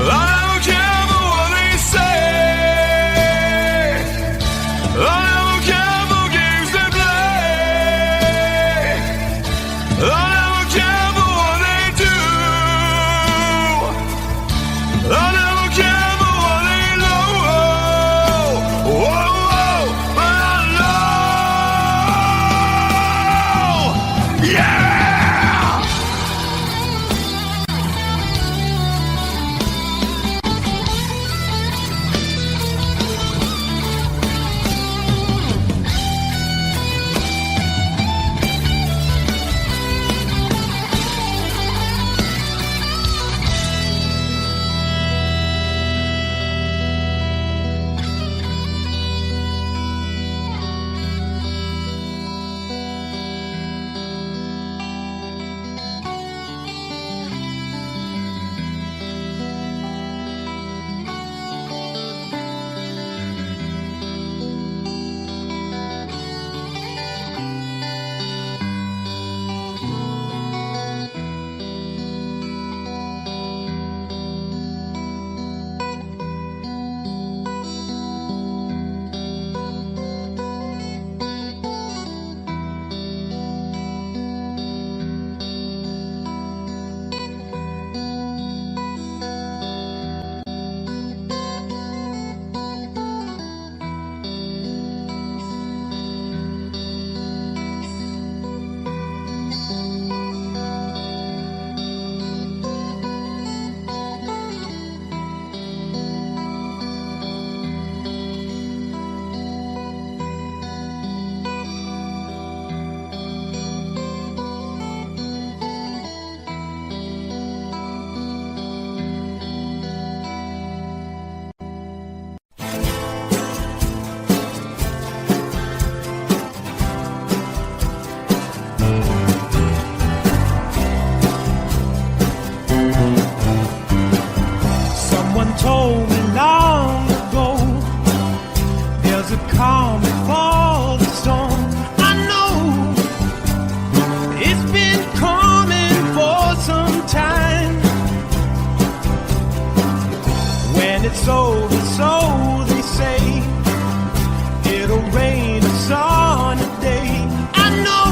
I don't care for what they say. I don't care for games they play. I never care for what they do. I never care for what they know. Whoa, whoa. calm before the storm. I know it's been coming for some time. When it's over, so they say, it'll rain a sunny day. I know,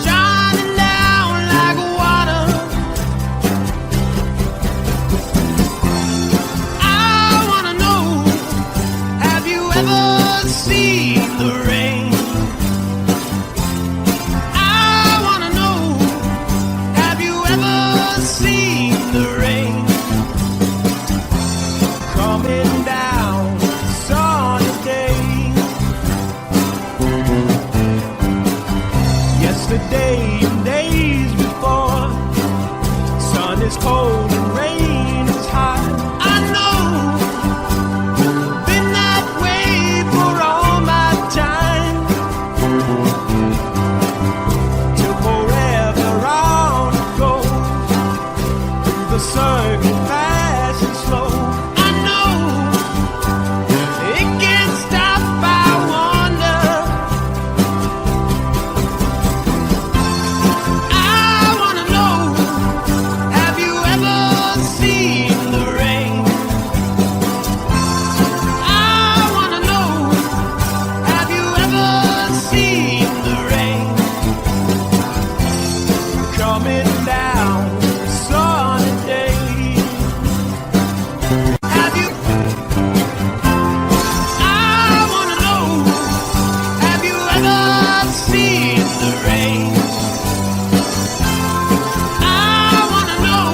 shining down like water. I wanna know, have you ever seen the rain? I wanna know, have you ever seen the rain? Coming down sunny day. Yesterday and days before, sun is cold and rain is hot. I know, been that way for all my time. Till forever on it goes, through the circle fast and slow. I know, it can't stop, I wonder. I wanna know, have you ever seen the rain? I wanna know, have you ever seen the rain? Coming down sunny day. Have you? I wanna know, have you ever seen the rain? I wanna know,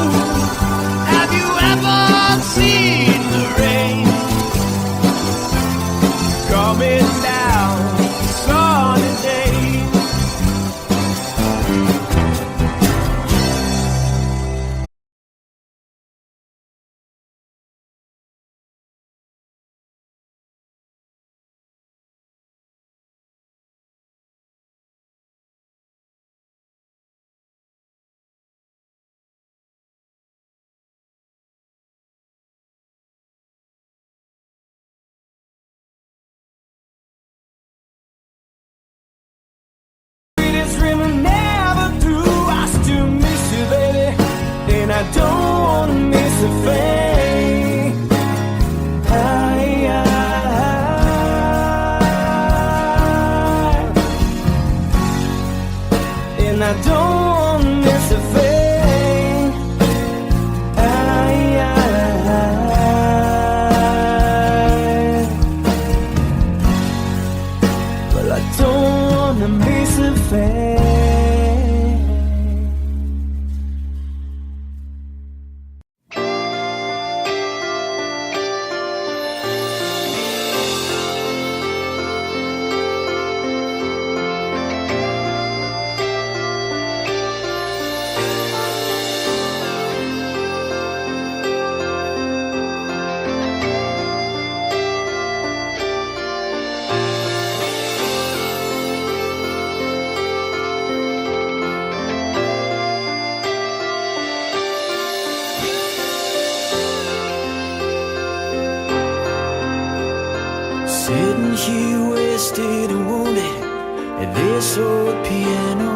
have you ever seen the rain? Coming down sunny day. Sweetest dream I never threw. I still miss you, baby, and I don't wanna miss a thing. And I don't wanna miss a thing. Well, I don't wanna miss a thing. Sitting here wasted and wounded at this old piano,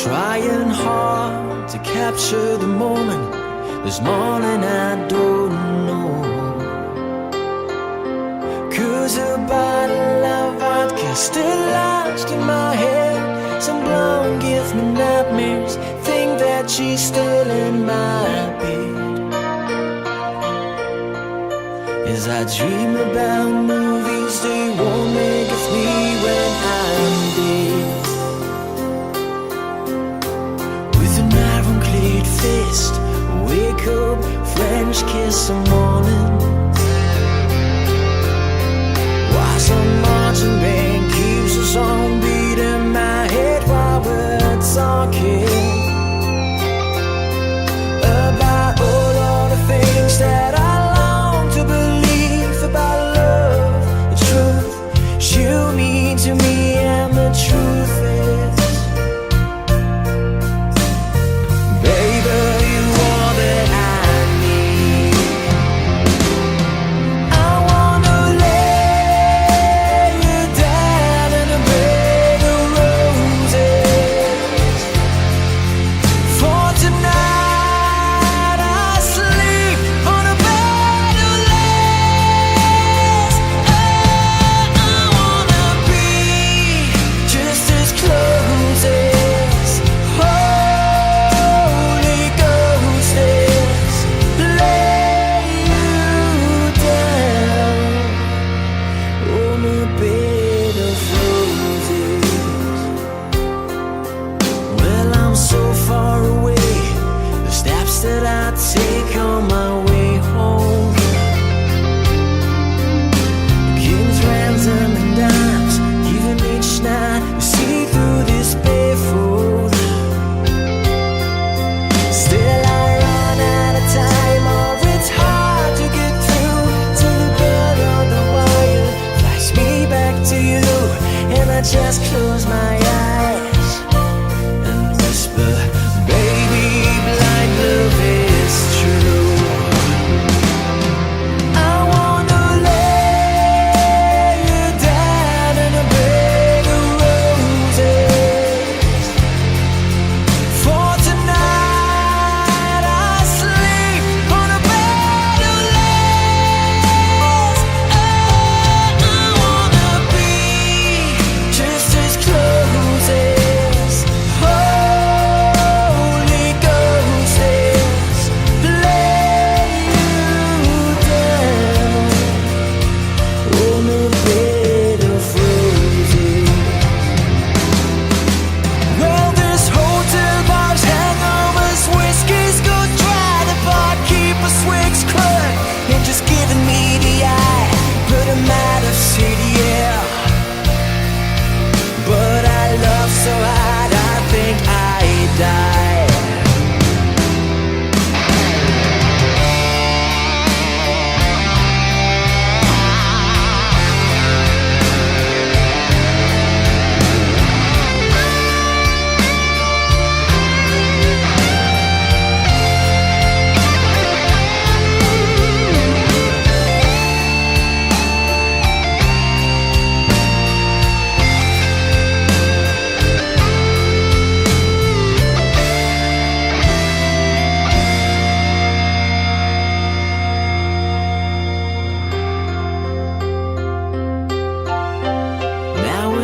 trying hard to capture the moment. This morning I don't know, 'cause a bottle of vodka still lodged in my head. Some blonde gives me nightmares, think that she's still in my bed. As I dream about movies they won't make of me when I'm dead. With an ironclad fist, wake up, French kiss some morning. While some marching band keeps a song beat in my head while we're talking about all of the things that I long to believe about love, the truth you mean to me, and the truth is, baby, you are that I need.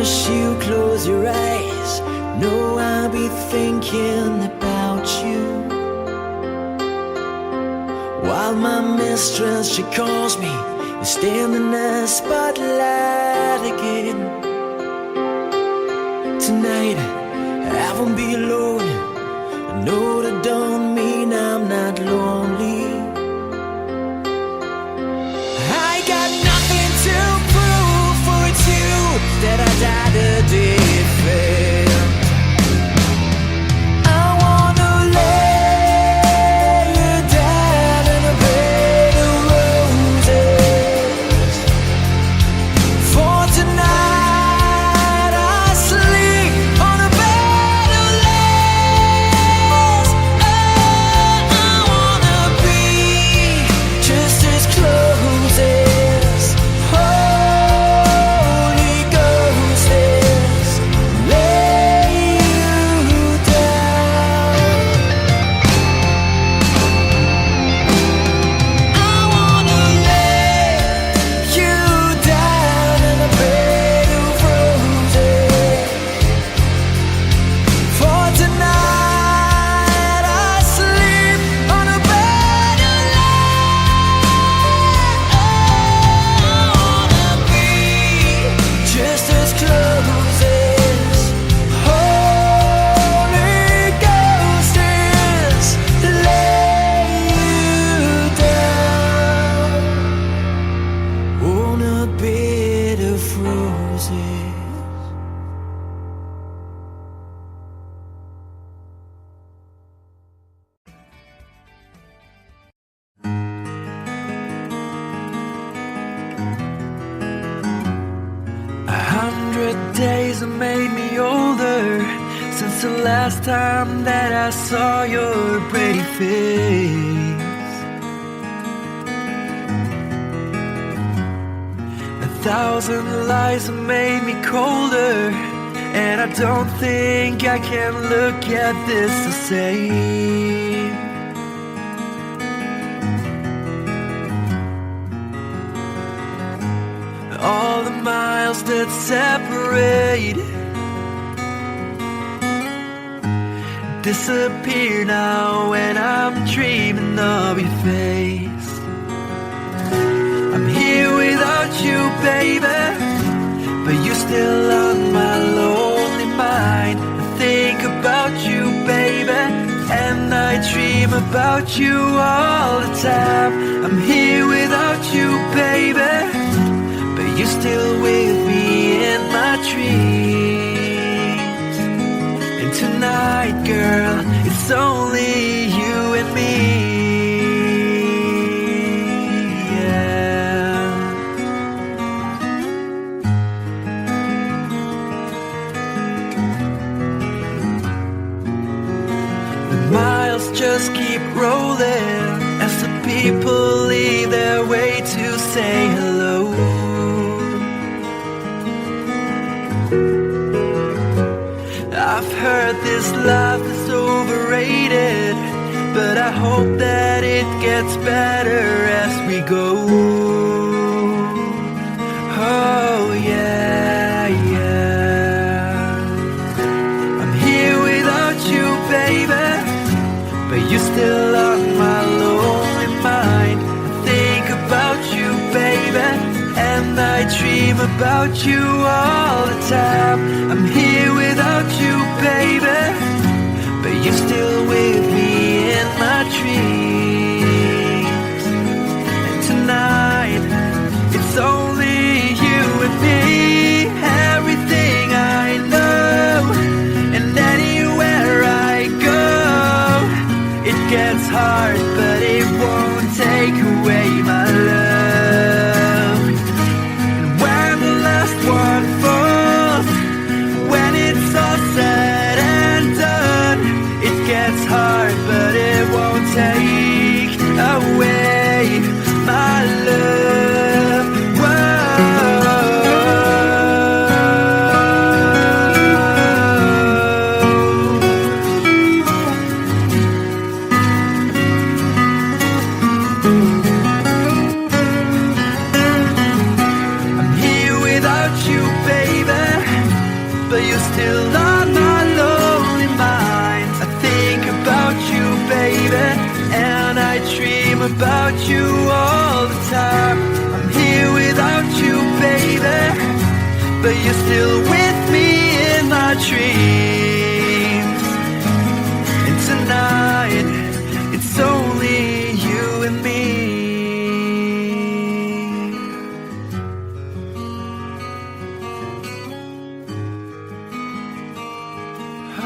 Wish you close your eyes. Know I'll be thinking about you. While my mistress, she calls me, you stand in the spotlight again. Tonight, I won't be alone. I know that don't mean I'm not lonely. I got nothing to prove, for it's you that I died the day it failed. I wanna lay you down in a bed of roses. For tonight I sleep on a bed of lace. Oh, I wanna be just as close as Holy Ghost is. Lay you down. I wanna lay you down in a bed of roses. For tonight I sleep on a bed of lace. I wanna be just as close as Holy Ghost is. Lay you down on a bed of roses. A 100 days have made me older since the last time that I saw your pretty face. 1,000 lies have made me colder, and I don't think I can look at this the same. All the miles that separate disappear now when I'm dreaming of your face. I'm here without you, baby, but you're still on my lonely mind. I think about you, baby, and I dream about you all the time. I'm here without you, baby, but you're still with me in my dreams. And tonight, girl, it's only you and me. Yeah. The miles just keep rolling as the people leave their way to say hello. I've heard this life is overrated, but I hope that it gets better as we go. Oh yeah, yeah. I'm here without you, baby, but you're still on my lonely mind. I think about you, baby, and I dream about you all the time. I'm here without you, baby, but you're still with me in my dreams. And tonight, it's only you and me. Everything I know, and anywhere I go, it gets hard, but it won't take away my love. And when the last one falls, when it's all said and done, it gets still on my lonely mind. I think about you, baby, and I dream about you all the time. I'm here without you, baby, but you're still with me in my dreams. And tonight, it's only you and me.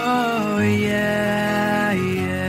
Oh yeah, yeah.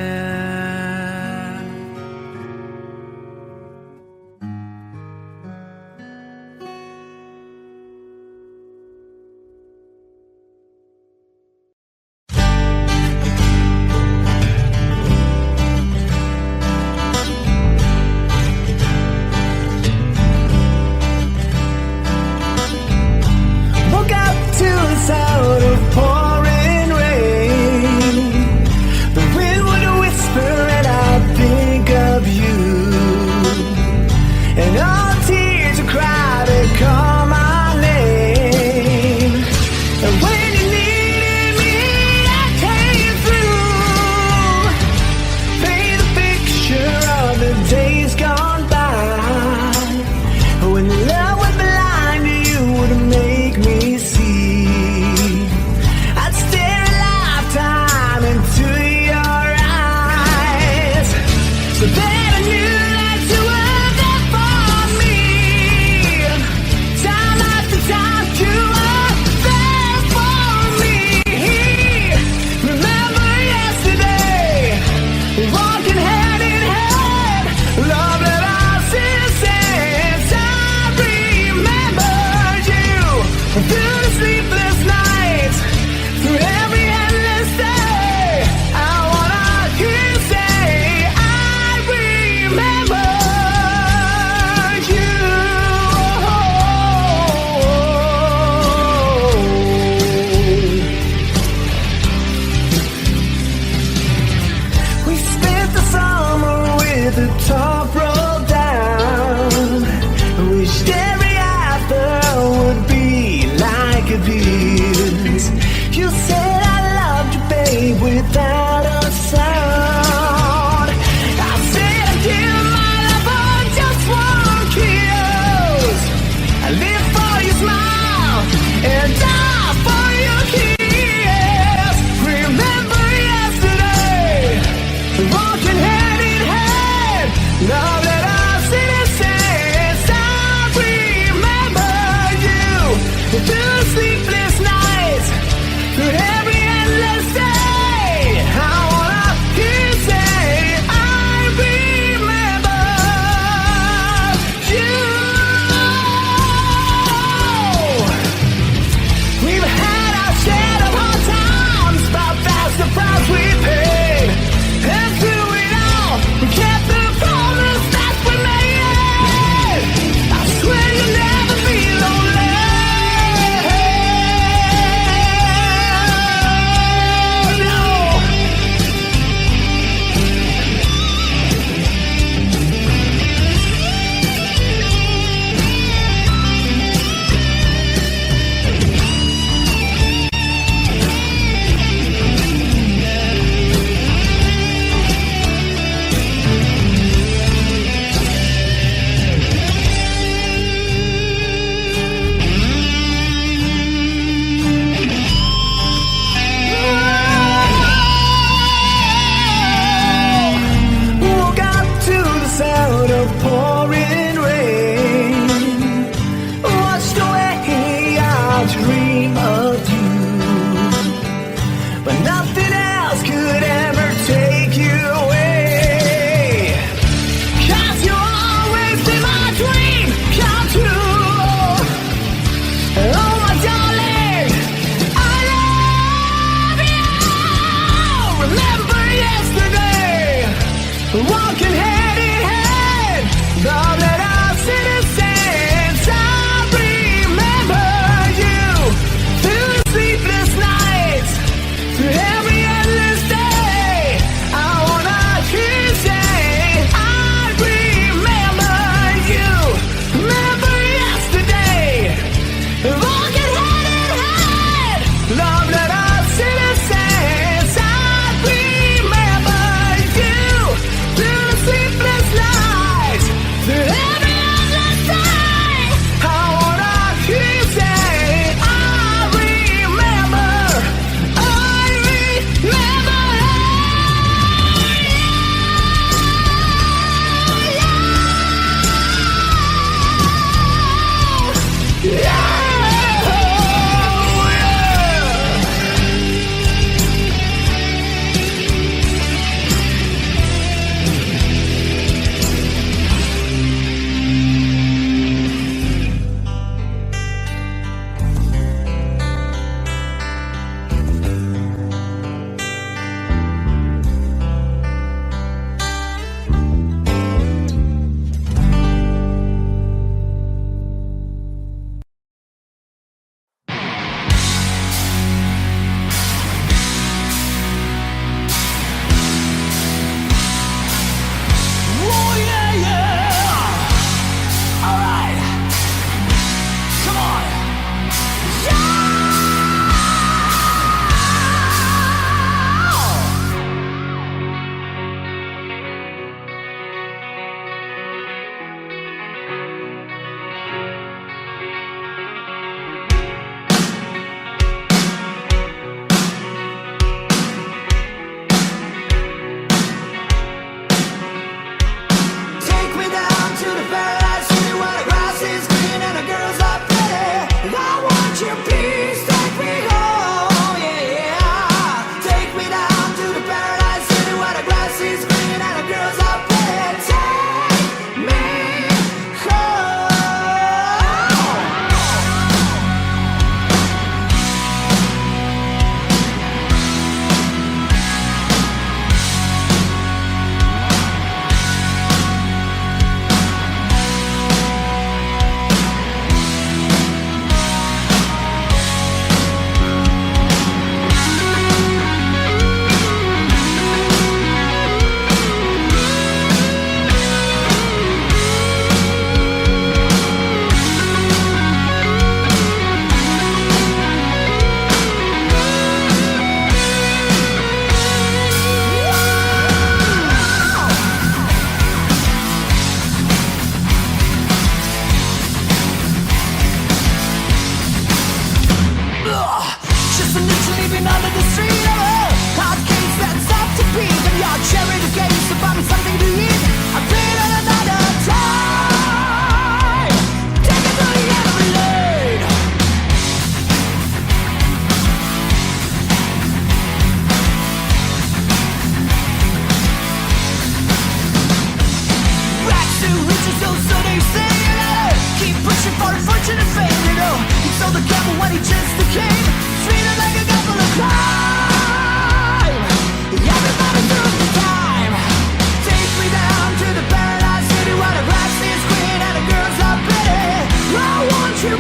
to be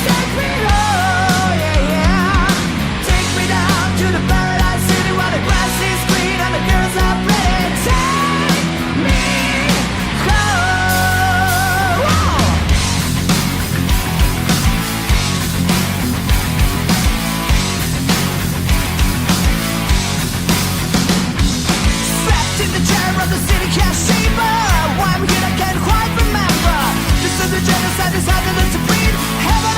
set below, yeah, yeah. Take me down to the paradise city where the grass is green and the girls are pretty. Take me home. Whoa. Trapped in the chair of the city cashier. Why I'm here I can't quite remember. This is the genocide is harder than to breathe. Heaven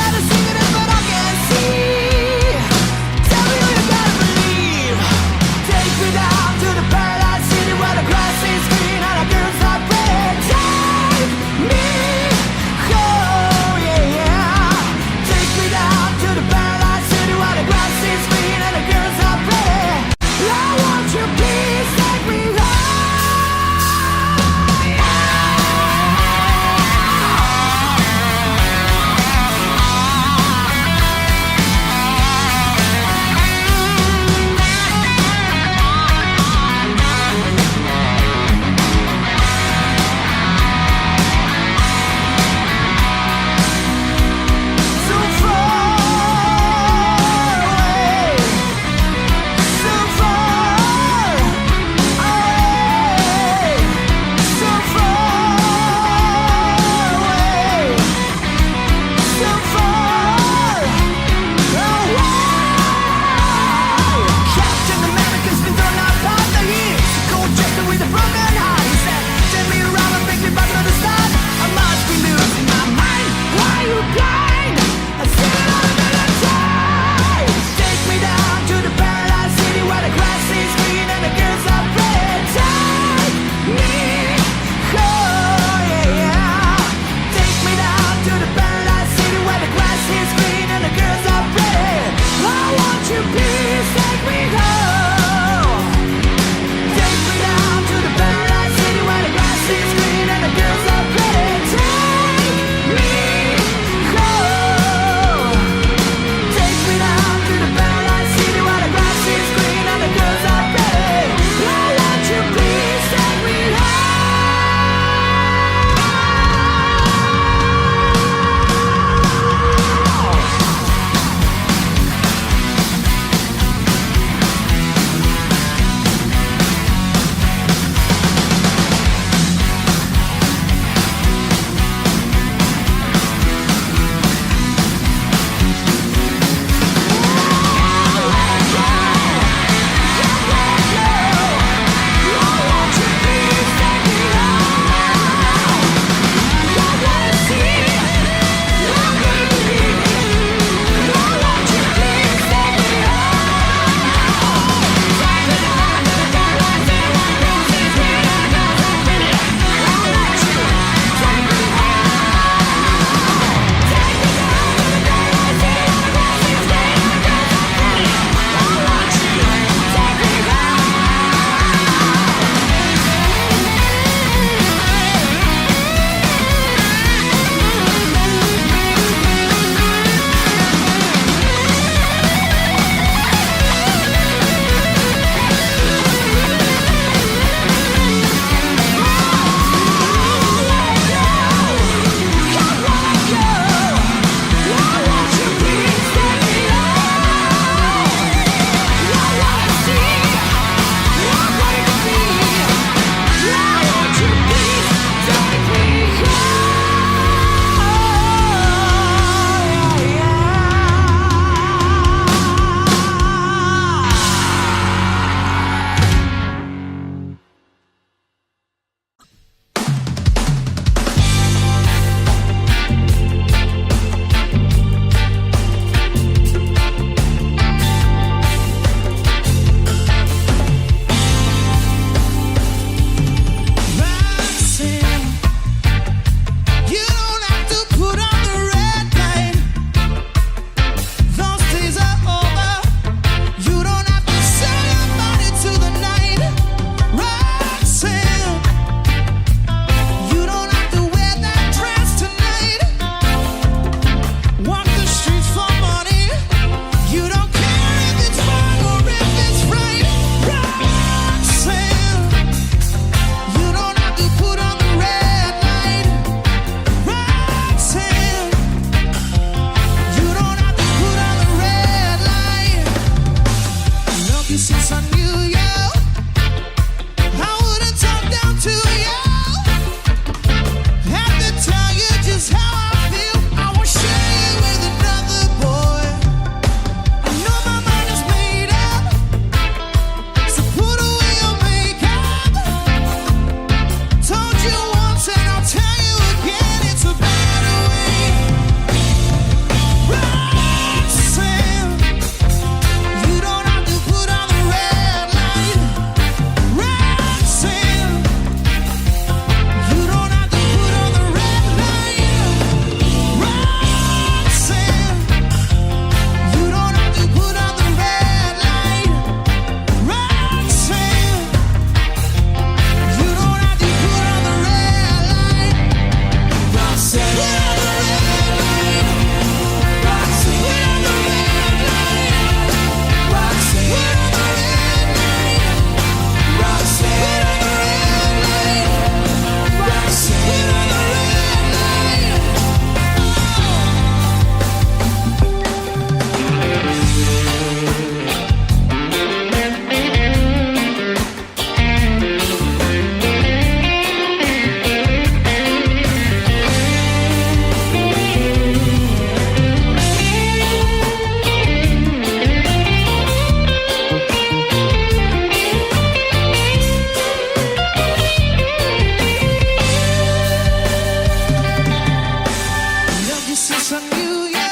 I knew you,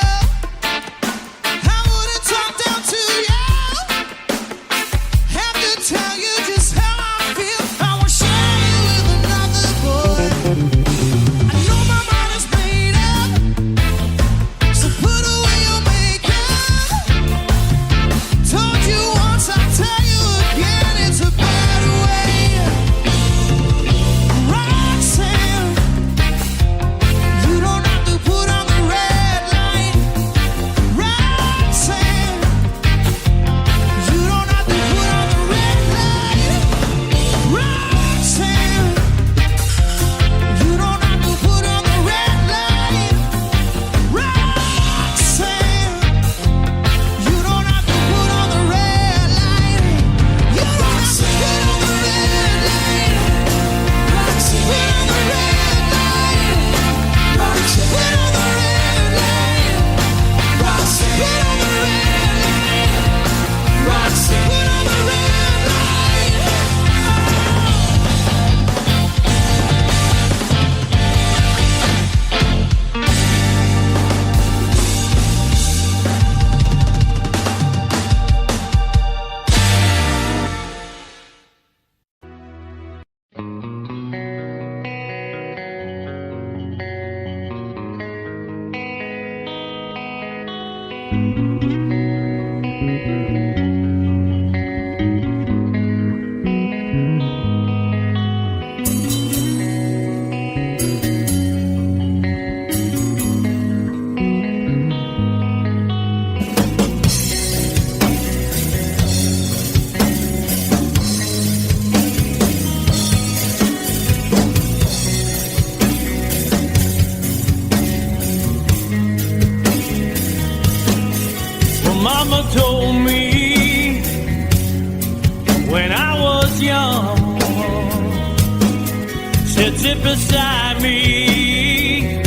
I wouldn't talk down to you. Have to tell you just how I feel. I will share you with another boy. I know my mind is made up, so put away your makeup. Told you once, I'll tell you again, it's a better way. Roxanne, you don't have to put on the red light. Roxanne, you don't have to put on the red light. Roxanne, you don't have to put on the red light. Roxanne, you don't have to put on the red light. You don't have to put on the red light. Roxanne, put on the red light. Roxanne, put on the red light. Roxanne, put on the red light. Roxanne, put on the red light. Well, Mama told me when I was young, said sit beside me,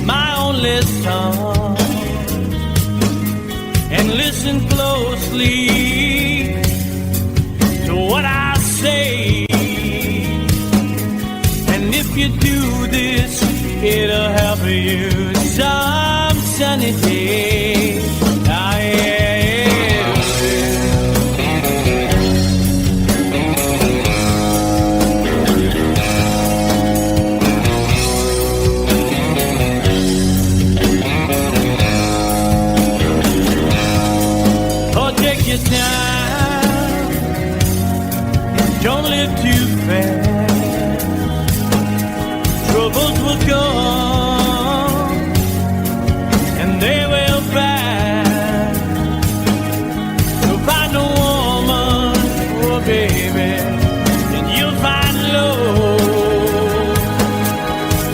my only son, and listen closely to what I say. And if you do this, it'll help you some sunny day. Ah, yeah. Oh, take your time, don't live too fast. Troubles will come and they will pass. So find a woman, oh baby, and you'll find love.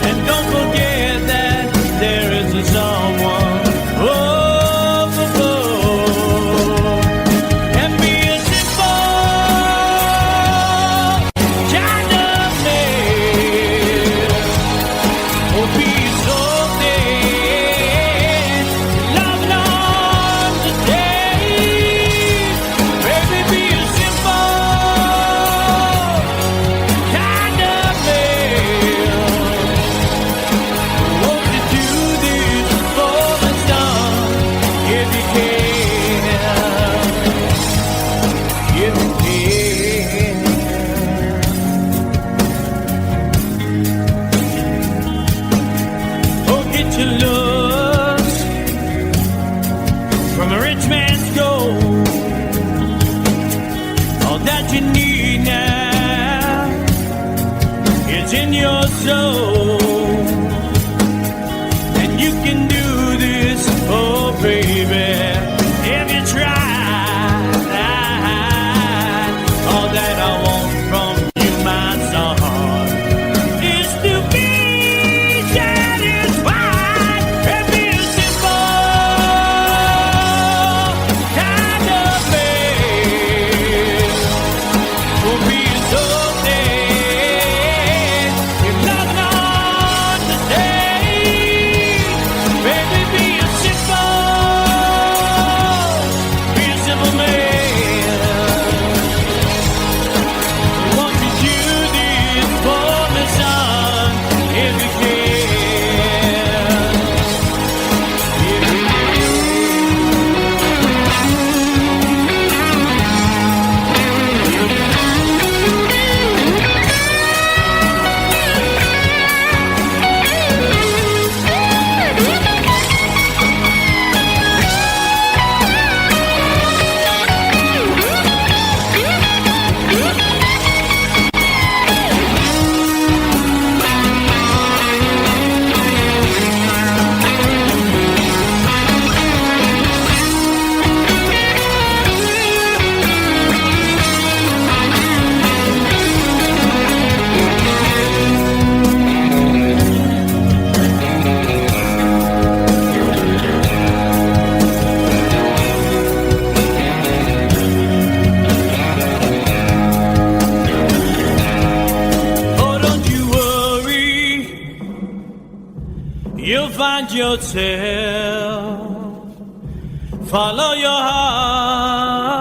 And don't forget that there is a someone overboard. And be a simple kind of man. Oh, be so dead. Love long today. Baby, be a simple kind of man. Won't you do this for the sun if you can? If you can. Oh, get your looks from a rich man's gold. All that you need now is in your soul. And you can do this, oh baby, if you try. All that I want from you, my son, is to be satisfied and be a simple kind of man. Will be so dead if love not find yourself. Follow your heart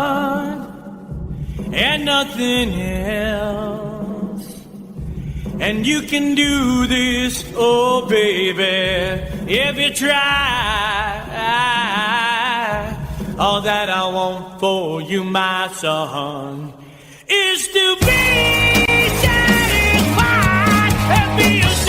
and nothing else. And you can do this, oh baby, if you try. All that I want for you, my son, is to be satisfied and be a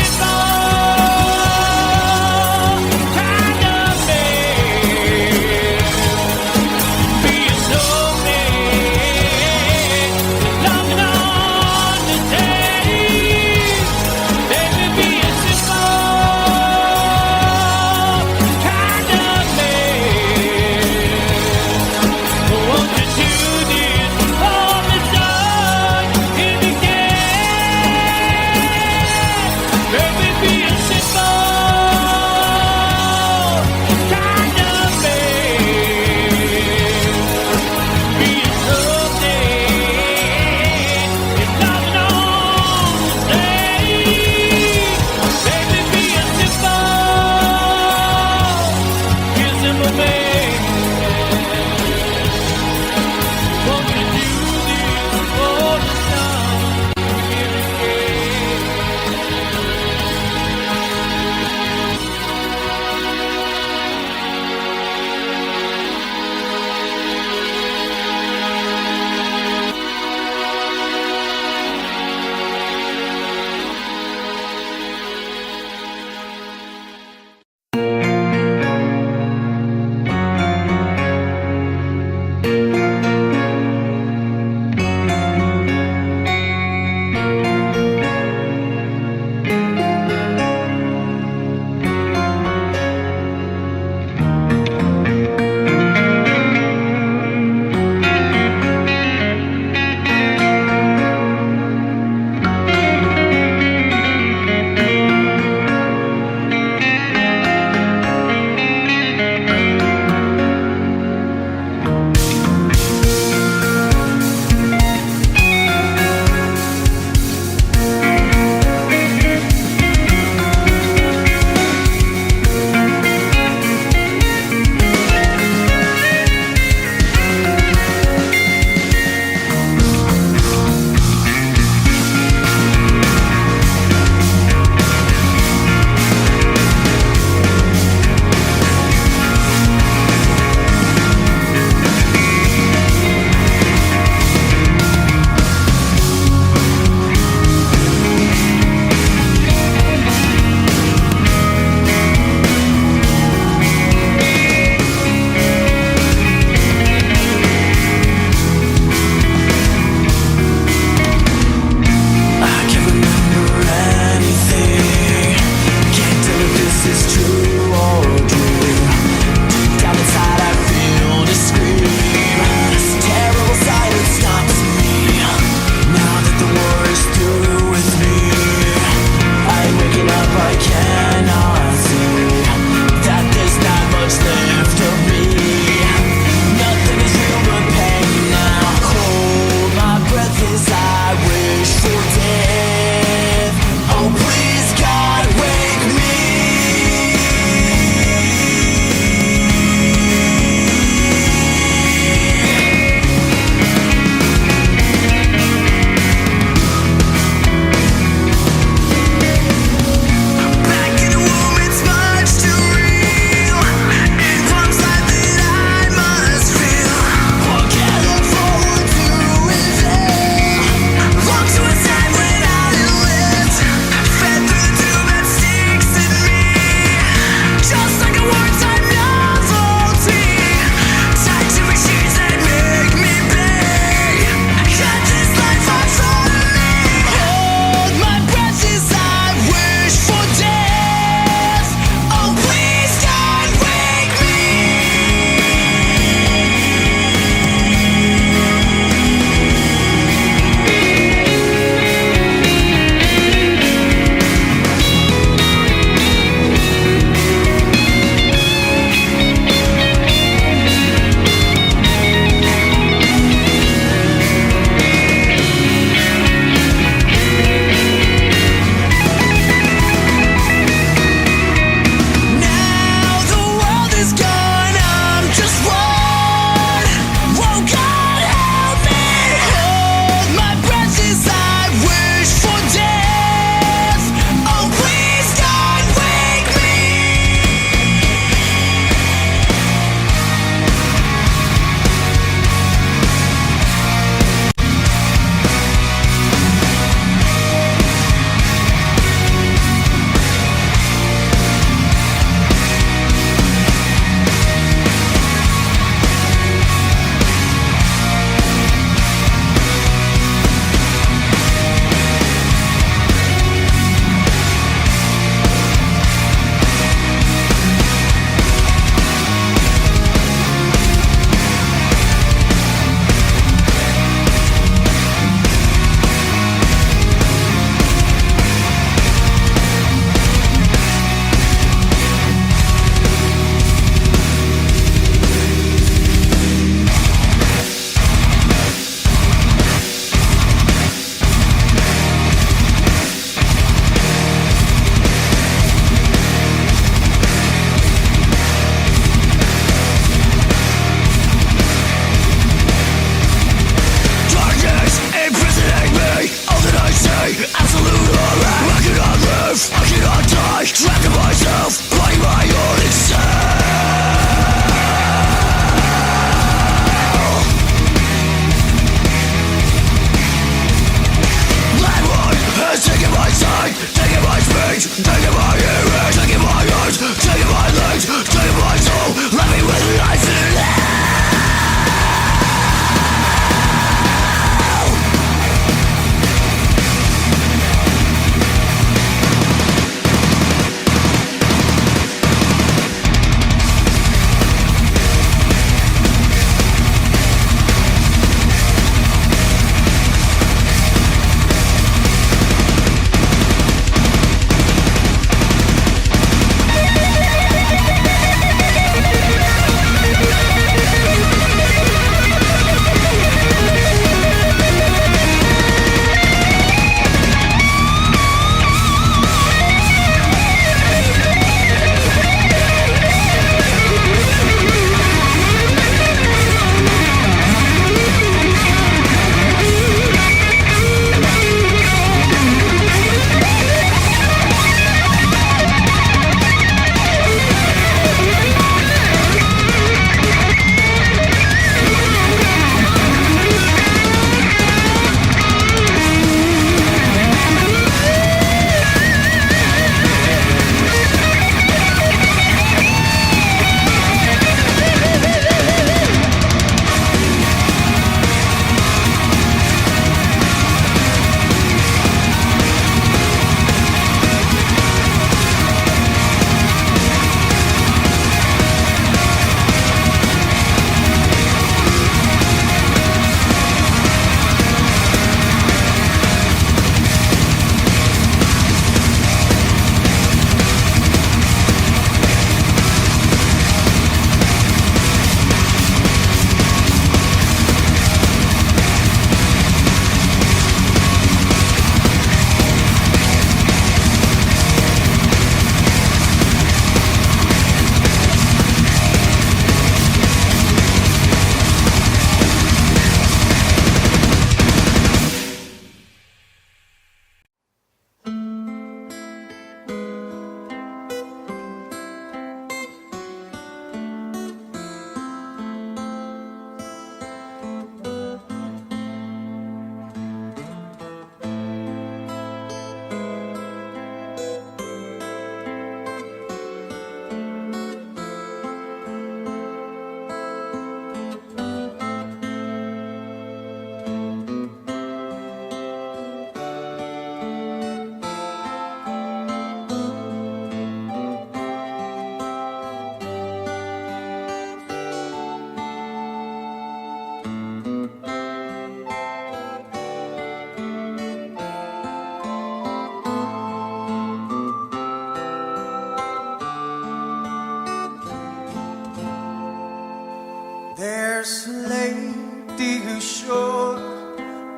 There's a lady who's sure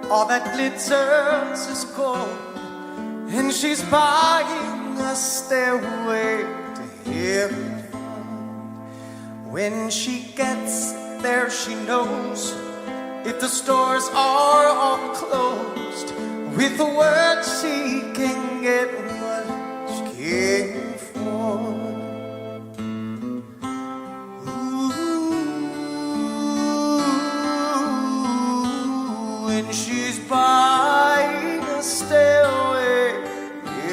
all that glitters is gold, and she's buying a stairway to heaven. When she gets there, she knows if the stores are all closed, with the word she can get what she came for. Ooh, when she's buying a stairway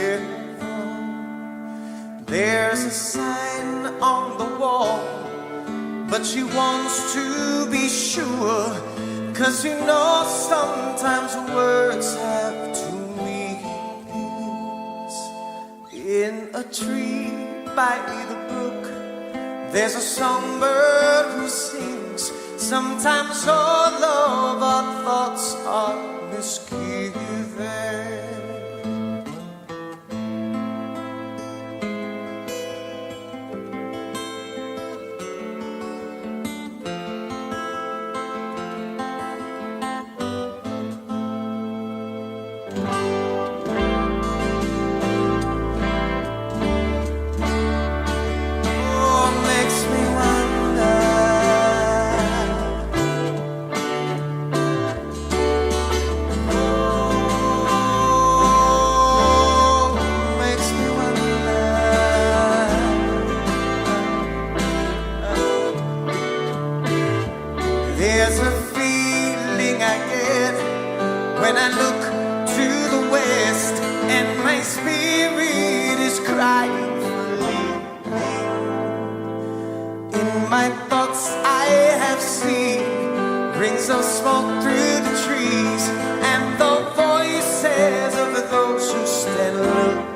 in front, there's a sign on the wall, but she wants to be sure, 'cause you know sometimes words have two meanings. In a tree by the brook, there's a songbird who sings. Sometimes all of our thoughts are misgiven. There's a feeling I get when I look to the west, and my spirit is crying for leaving. In my thoughts I have seen rings of smoke through the trees, and the voices of those who stand looking.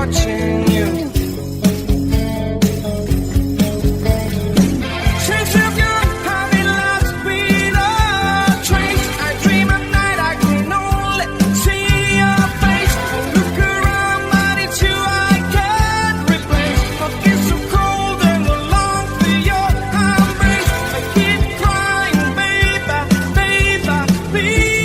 watching you. Since you're young, having lost without trace. I dream at night, I can only see your face. I look around, but it's you I can't replace. My kiss so cold and I long for your embrace. I keep crying, baby, baby, please.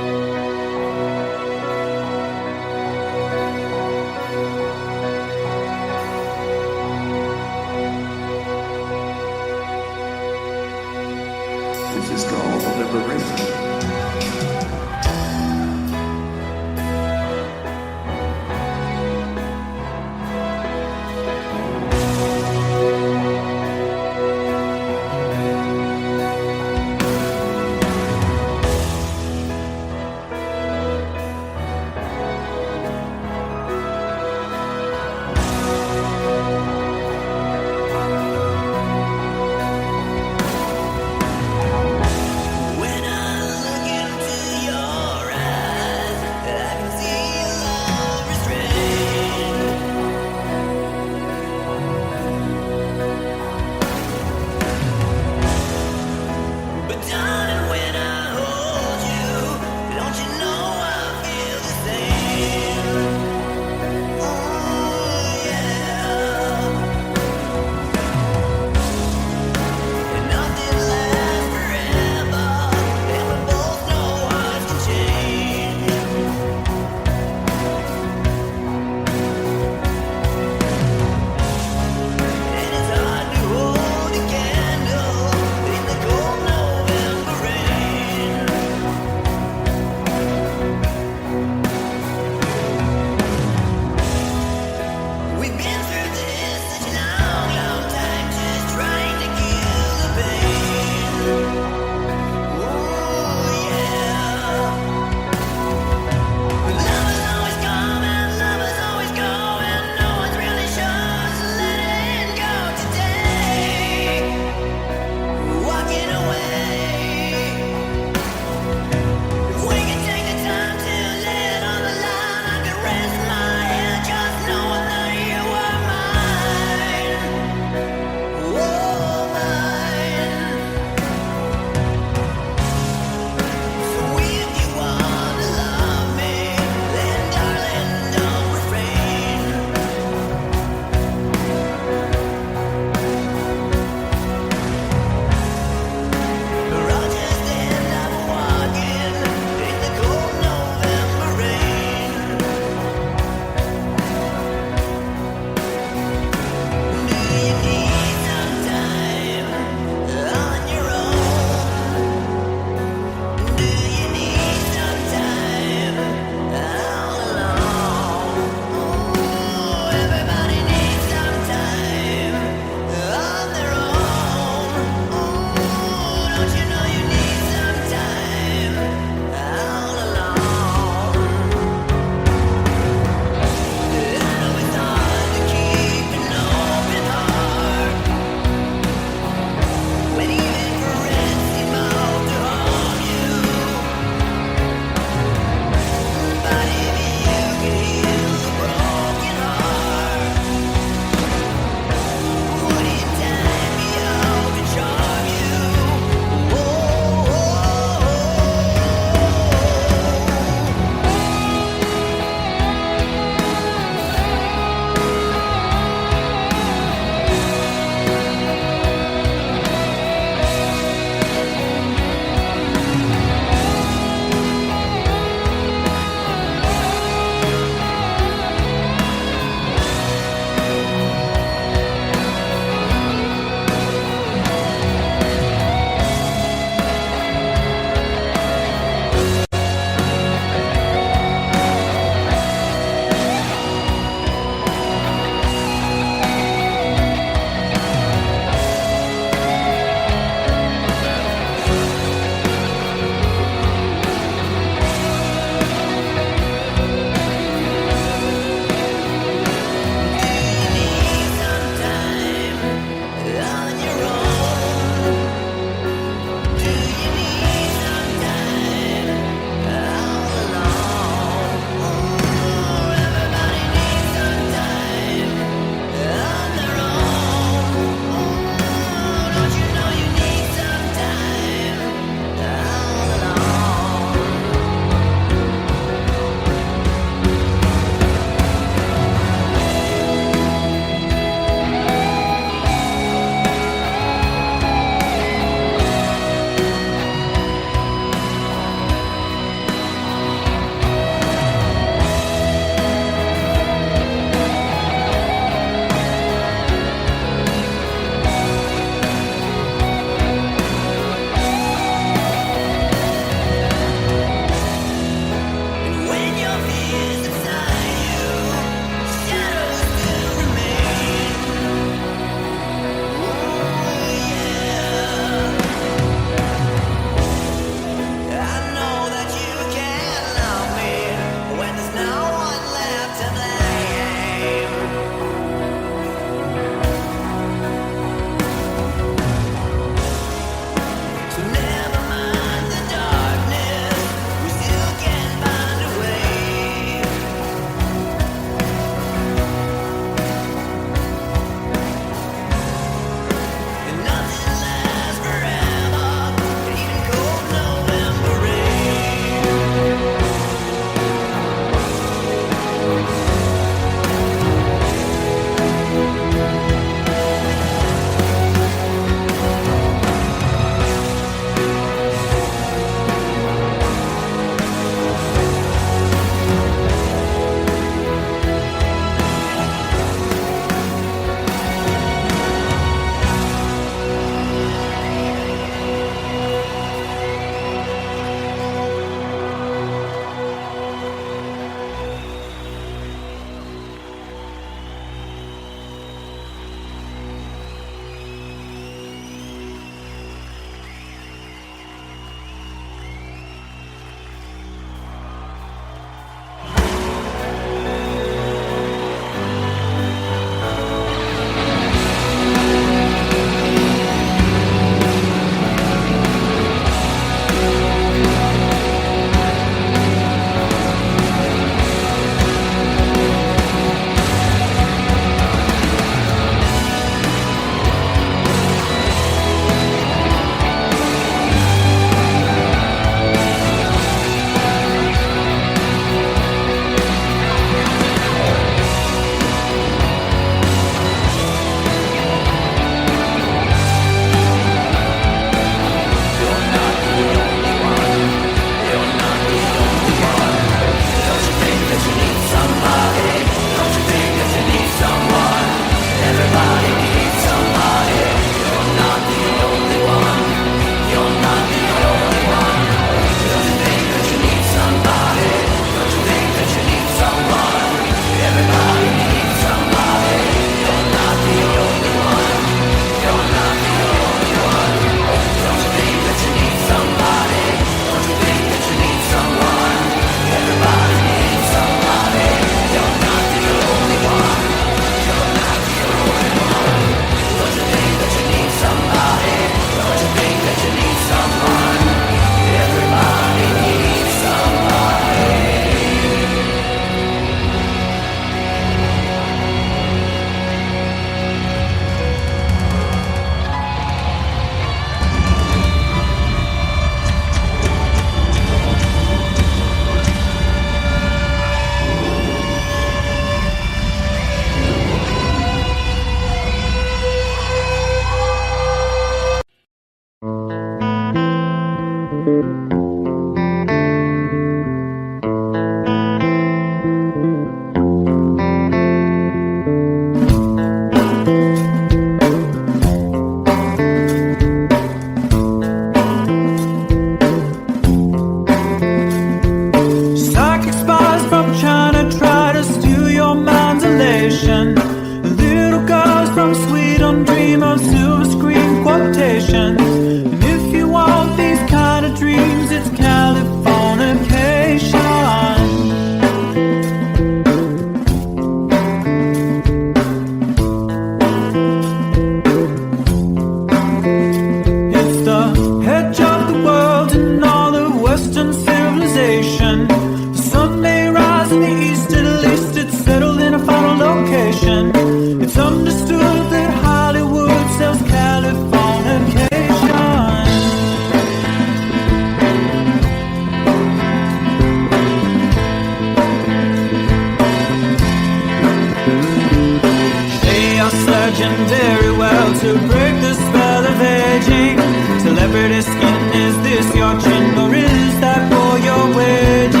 virgin very well to break the spell of aging. Celebrity skin, is this your chin or is that for your wedding?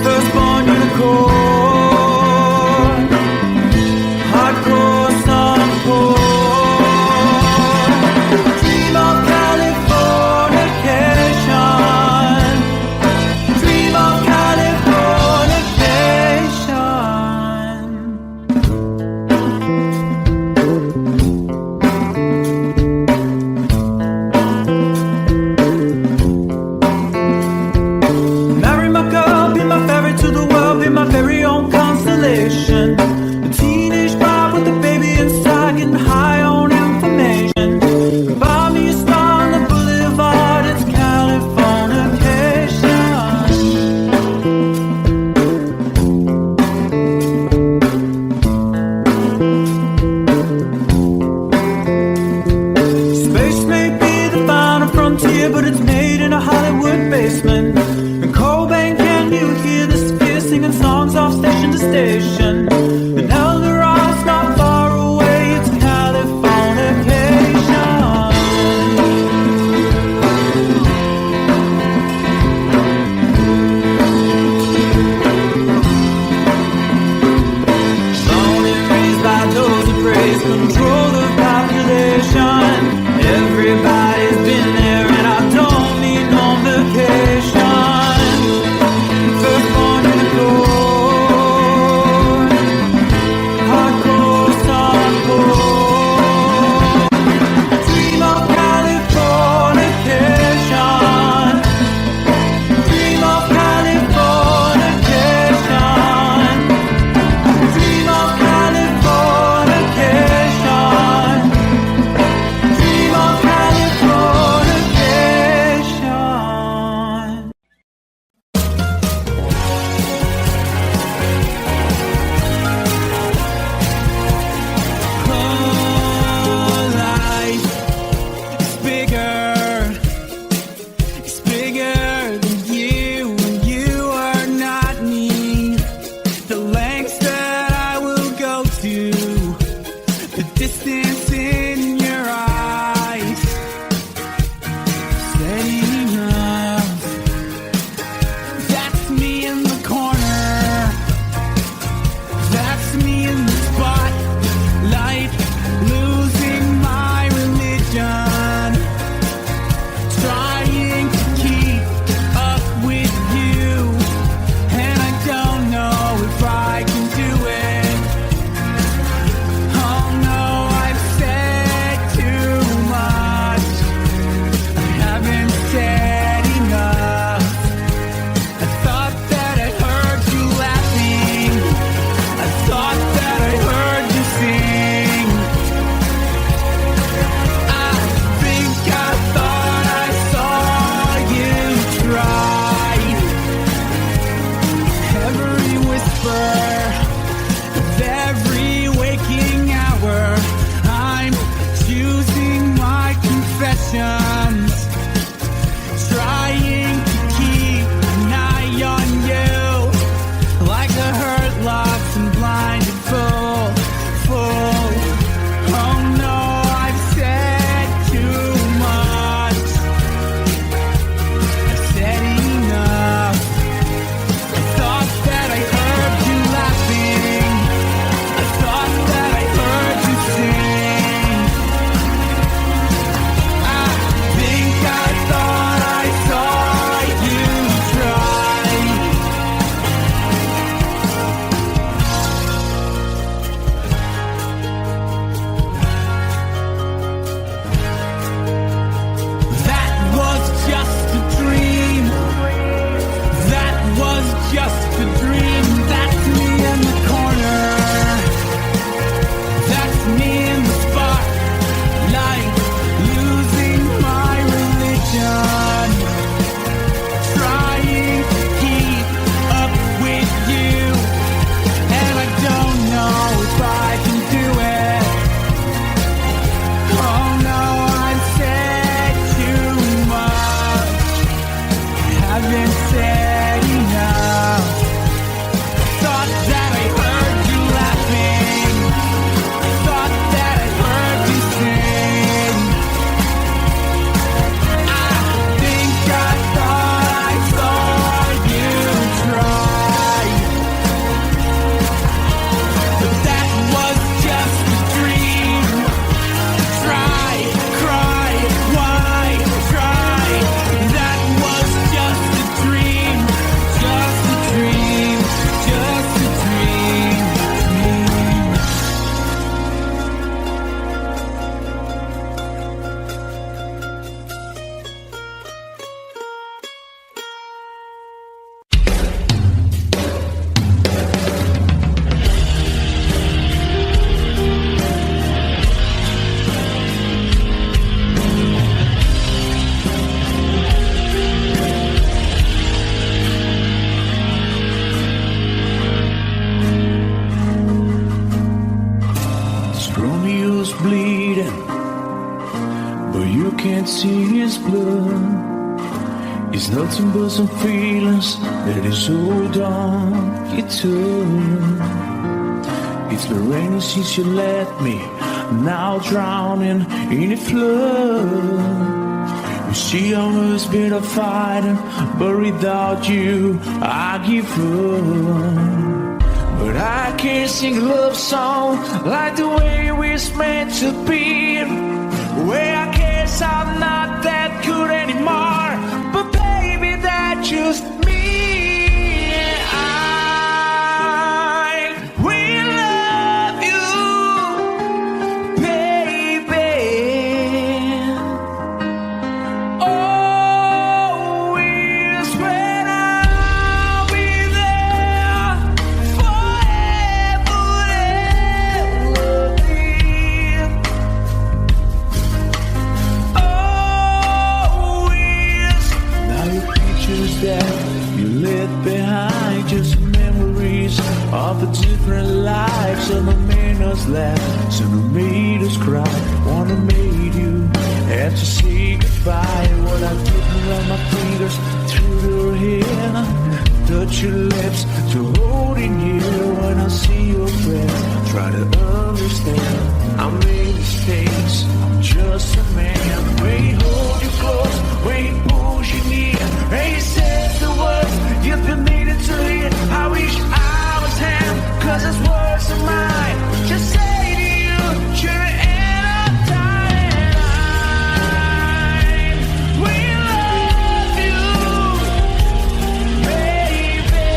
Firstborn unicorn, hardcore some poor. Dream of Californication, dream of Californication. Marry my girl, be my ferry to the world, be my very own constellation. A teenage bride with a baby inside, getting high on information. Buy me a star on the boulevard, it's Californication. Space may be the final frontier, but it's made in a Hollywood basement. In Cobain, can you hear the sphere singing songs off station to station? In El Dorado's not far away, it's Californication. Born and raised by those who praise control the population. Everybody's been there and I don't need no vacation. Firstborn unicorn, hardcore softcore. Dream of Californication, dream of Californication, dream of Californication, dream of Californication. Life is bigger. It's bigger than you, and you are not me. The lengths that I will go to, the distance in your eyes, steady enough. That's me in the corner. That's me in the spotlight, losing my religion, trying to keep up with you, and I don't know if I can do it. Oh no, I've bleeding, but you can't see his blood. It's nothing but some feelings that is hold on you took. It's the rainy since you left me, now drowning in a flood. You see, I was better fighting, but without you, I give up. But I can't sing a love song like the way we're meant to be. Well, I guess I'm not that good anymore, but baby, that's just me. I will love you, baby. Always when I'll be there forever and ever. Always. Now your pictures that you left behind, just memories of the different lives. Some have made us laugh, some have made us cry. One have made you have to say goodbye. What I did around my fingers through your hair, touch your lips to holding you. When I see your breath, try to understand. I made mistakes, I'm just a man. When he hold you close, when he pulls you near, and he says the words you've been needing to hear. I wish I was him, 'cause his words are mine. Just say to you, you're the end of time. We love you, baby.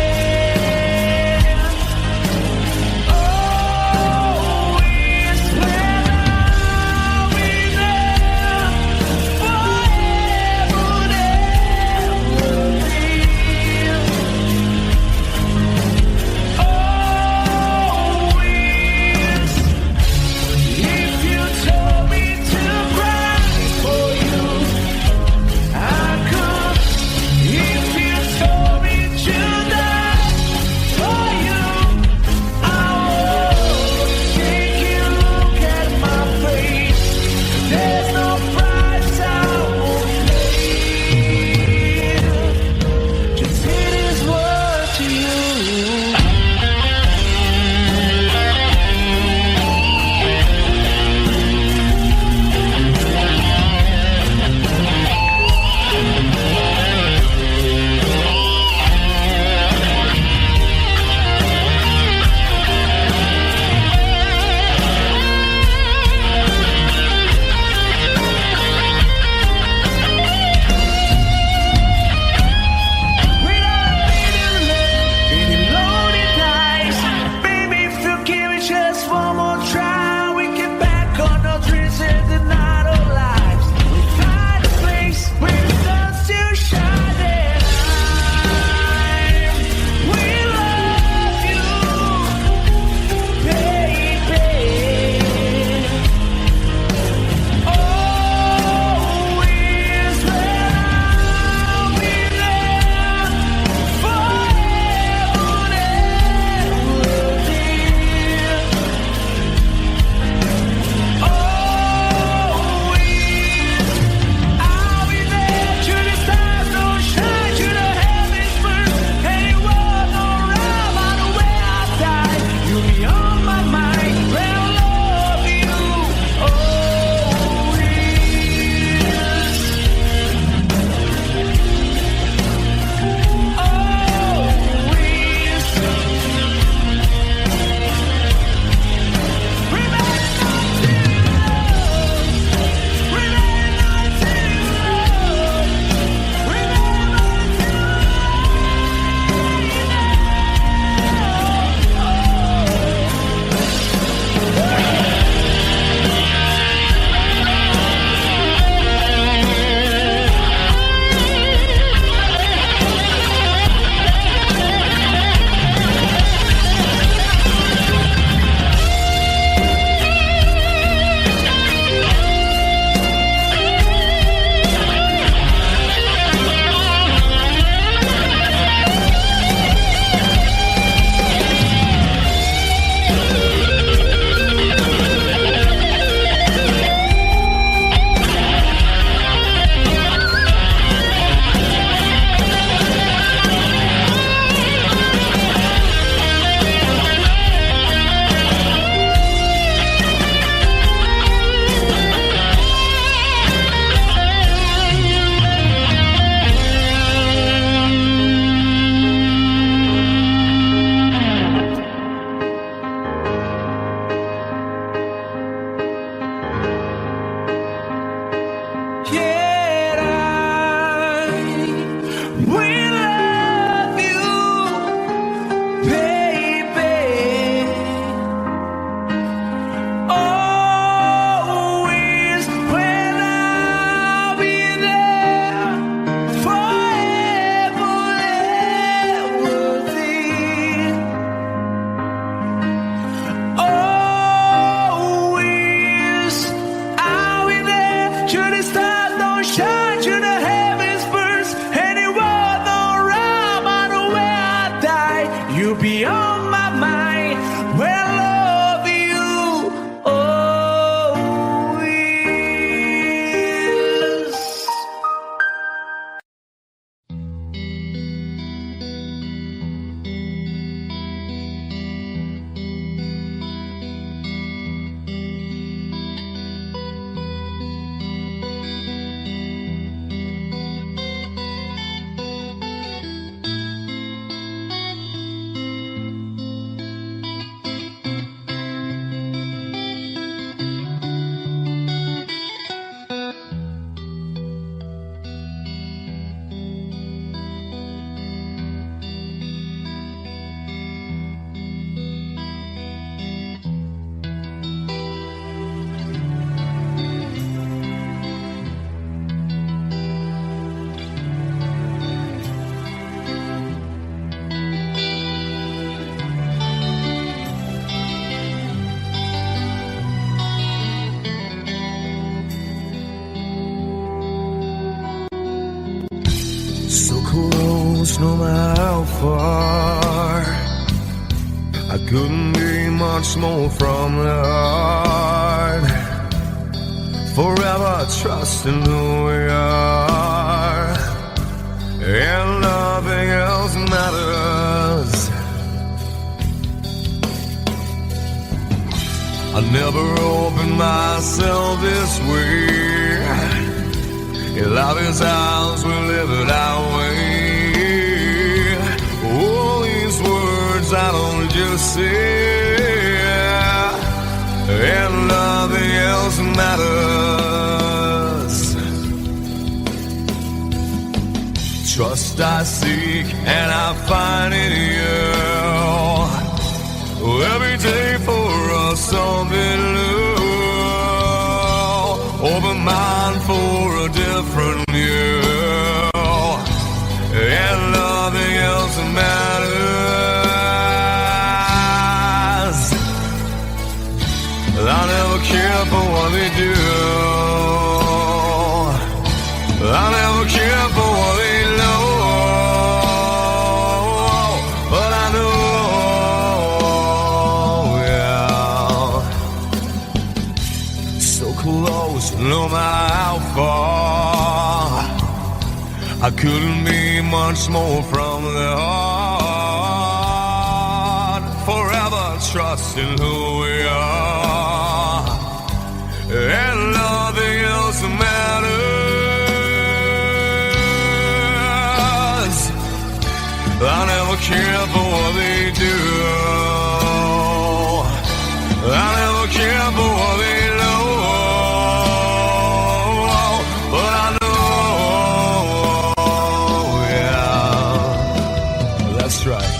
no matter how far, I couldn't be much more from the heart. Forever trusting who we are, and nothing else matters. I never opened myself this way. Love is ours, we live it our way. All these words I don't just say, and nothing else matters. Trust I seek and I find in you. Every day for us something new. Open mind for a different view, and nothing else matters. I never care for what they do. I never care for what they know. But I know, yeah, so close, no matter how far, I couldn't be much more from the heart. Forever trusting who we are, and nothing else matters. I never care for what they do. I never care for what they know. But I know, yeah, that's right.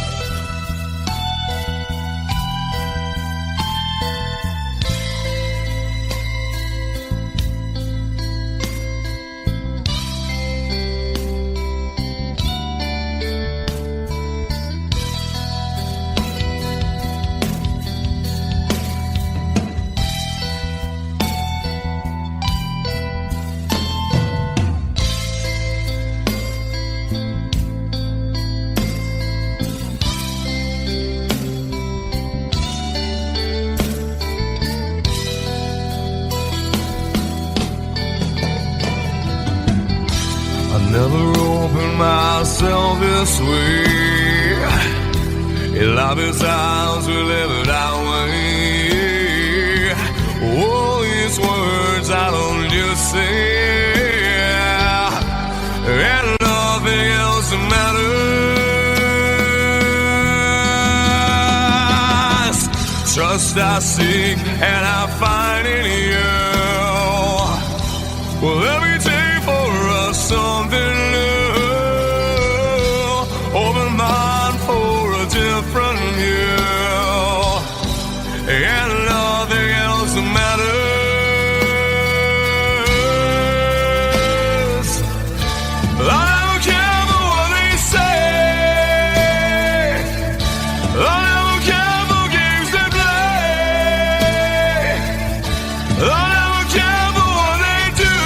Never opened myself this way. Love is ours, we live it our way. All these words I don't just say, and nothing else matters. Trust I seek and I find in you. Well, every day for us something new. Open mind for a different view, and nothing else matters. I don't care for what they say. I don't care for games they play. I don't care for what they do.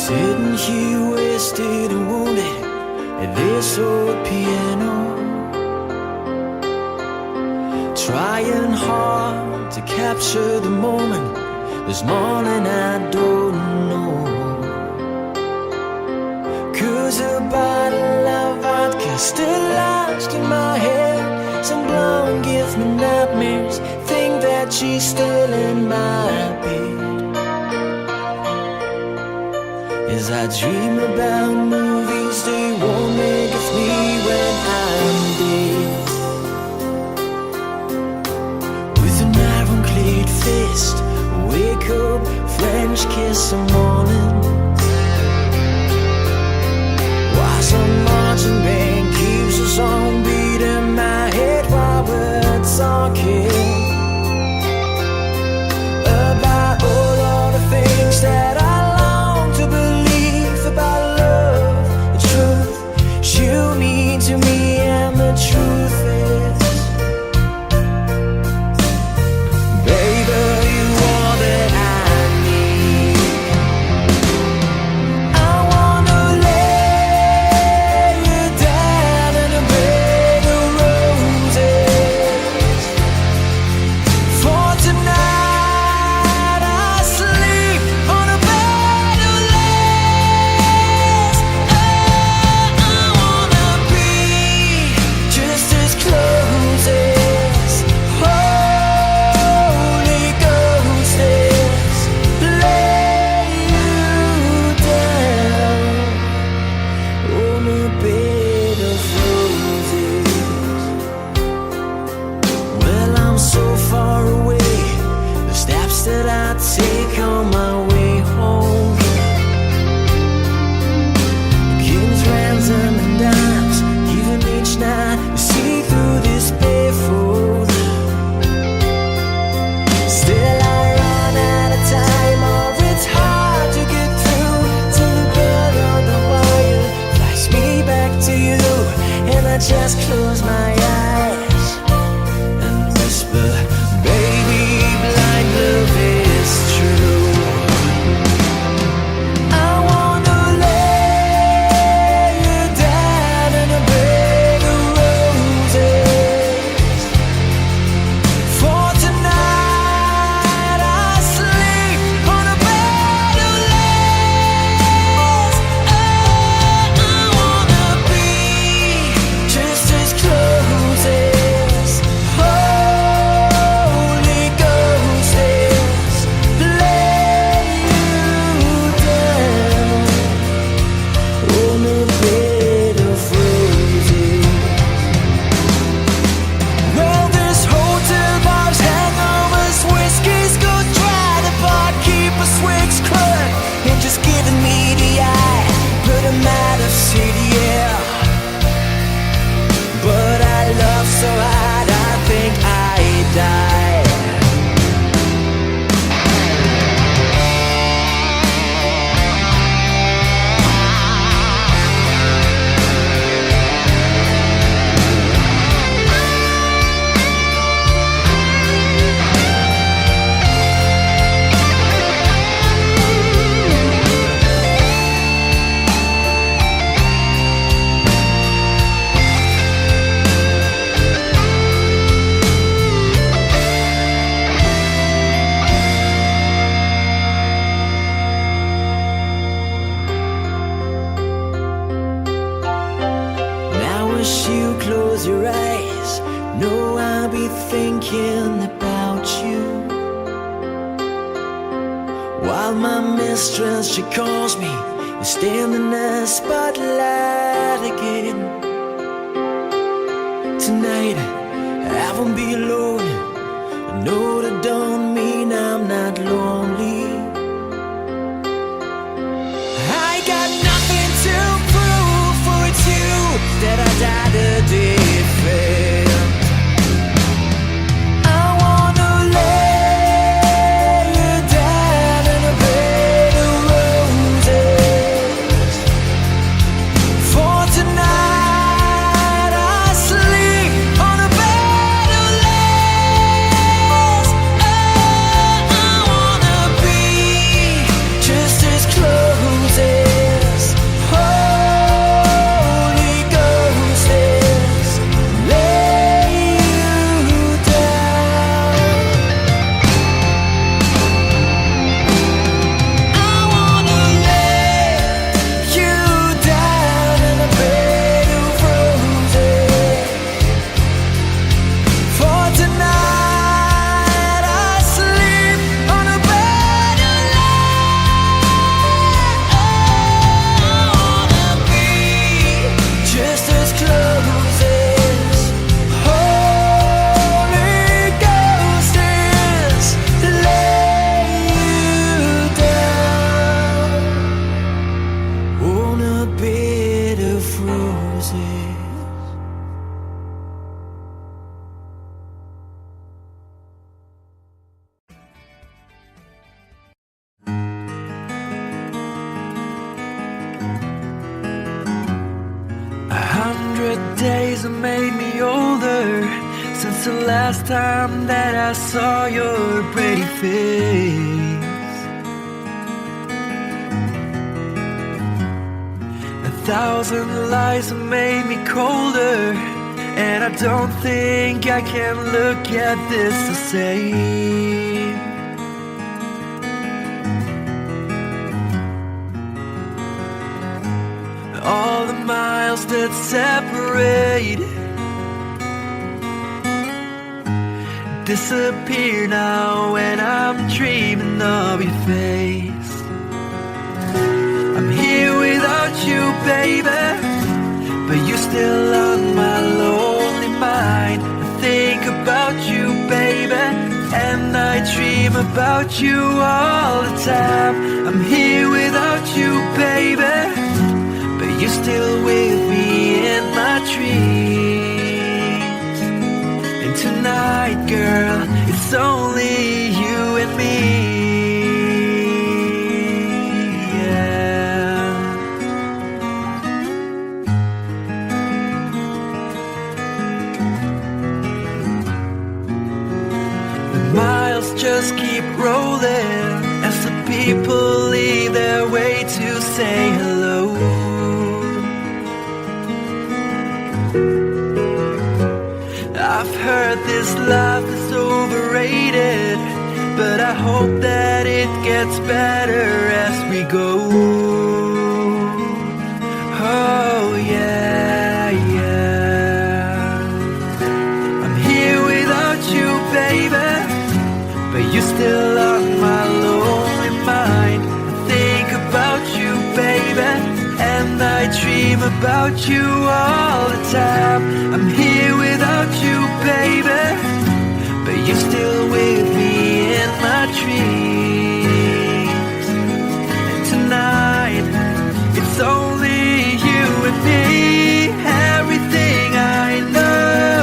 Sitting here wasted and wounded at this old piano, trying hard to capture the moment. This morning I don't know, 'cause a bottle of vodka still lodged in my head. Some blonde gives me nightmares, think that she's still in my bed. As I dream about movies they won't make of me when I'm dead. With an ironclad fist, wake up, French kiss some morning. While some marching band keeps us on beat in my head while we're talking about all the things that I long to believe about love, the truth you mean to me, and the truth is, baby, you are that I need. I wanna lay you down in a bed of roses. For tonight I sleep on a bed of lace. Oh, I wanna be just as close as Holy Ghost is. Lay you down on a bed of roses. Well, I'm so far away, the steps that I take on my way home, kings, ransom, and dimes, even each night you see through this barefoot. Still I run out of time, or it's hard to get through to the bed on the wire. Flies me back to you, and I just close my eyes and whisper, baby, blind love is true. I wanna lay you down in a bed of roses. For tonight I sleep on a bed of lace. Oh, I wanna be just as close as Holy Ghost is. Lay you down on a bed of roses. Well, this hotel bar's hangovers, whiskey's go dry. The barkeeper swigs clerk and just giving me the eye. Put him out of city, yeah. But I love so hard, I think I die. Now wish you close your eyes, know I'll be thinking about you. While my mistress, she calls me, you stand in the spotlight again. Tonight I won't be alone, I know that don't mean I'm not lonely. I got nothing to prove, for it's you that I died a defend. I wanna lay you down in a bed of roses. For tonight I sleep on a bed of lace. Oh, I wanna be just as close as roses. 100 days have made me older since the last time that I saw your pretty face. 1,000 lies have made me colder, and I don't think I can look at this the same. All the miles that separate disappear now when I'm dreaming of your face. I'm here without you, baby, but you're still on my lonely mind. I think about you, baby, and I dream about you all the time. I'm here without you, baby, but you're still with me in my dreams. And tonight, girl, it's only you and me. Yeah. The miles just keep rolling as the people leave their way to say hello. I've heard this life is overrated, but I hope that it gets better as we go. Oh yeah, yeah. I'm here without you, baby, but you're still on my lonely mind. I think about you, baby, and I dream about you all the time. I'm here without you, baby, but you're still with me in my dreams. And tonight, it's only you and me. Everything I know,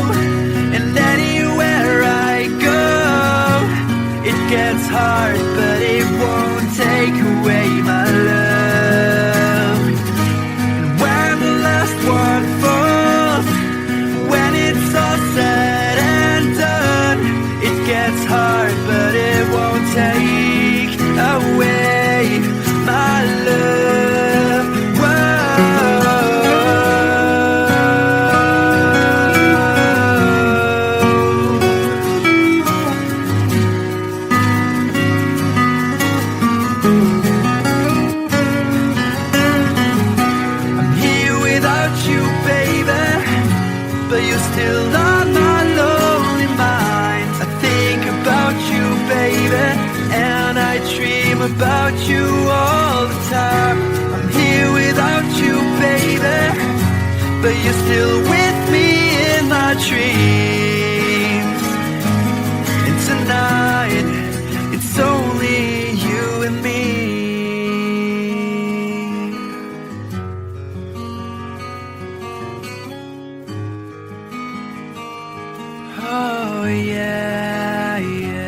and anywhere I go, it gets hard, but it won't take away my love. And when the last one falls, when it's all said and done, it gets hard, but it won't take away my love. I'm here without you, baby, but you're still on my lonely mind. I think about you, baby, and I dream about you all the time. I'm here without you, baby, but you're still with me in my dreams. And tonight, it's only you and me. Oh yeah, yeah.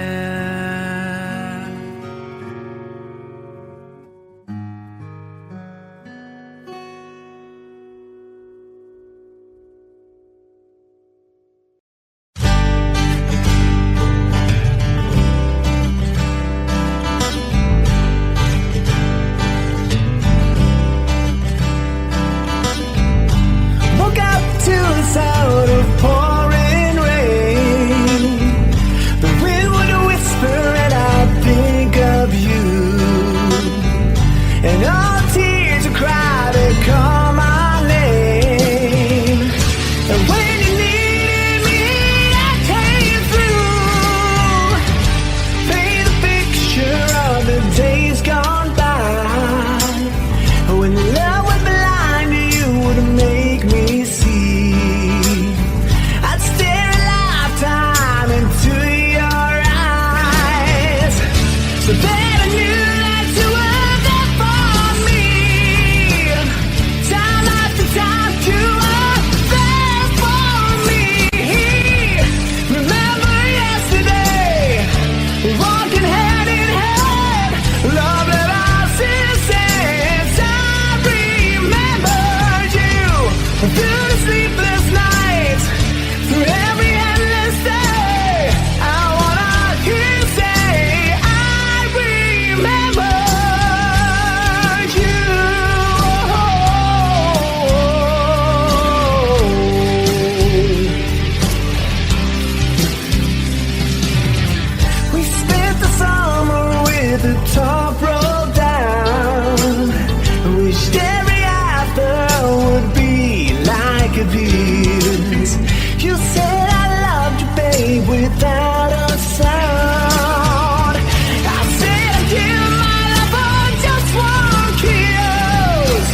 disappears. You said I loved you, babe, without a sound. I said I'd give my love for just one kiss.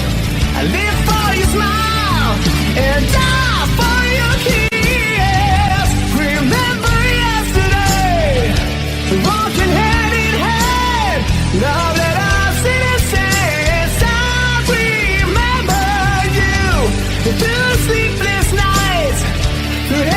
I live for your smile and die for your kiss. Remember yesterday, walking hand in hand, love that us innocence. I remember you through sleepless nights, through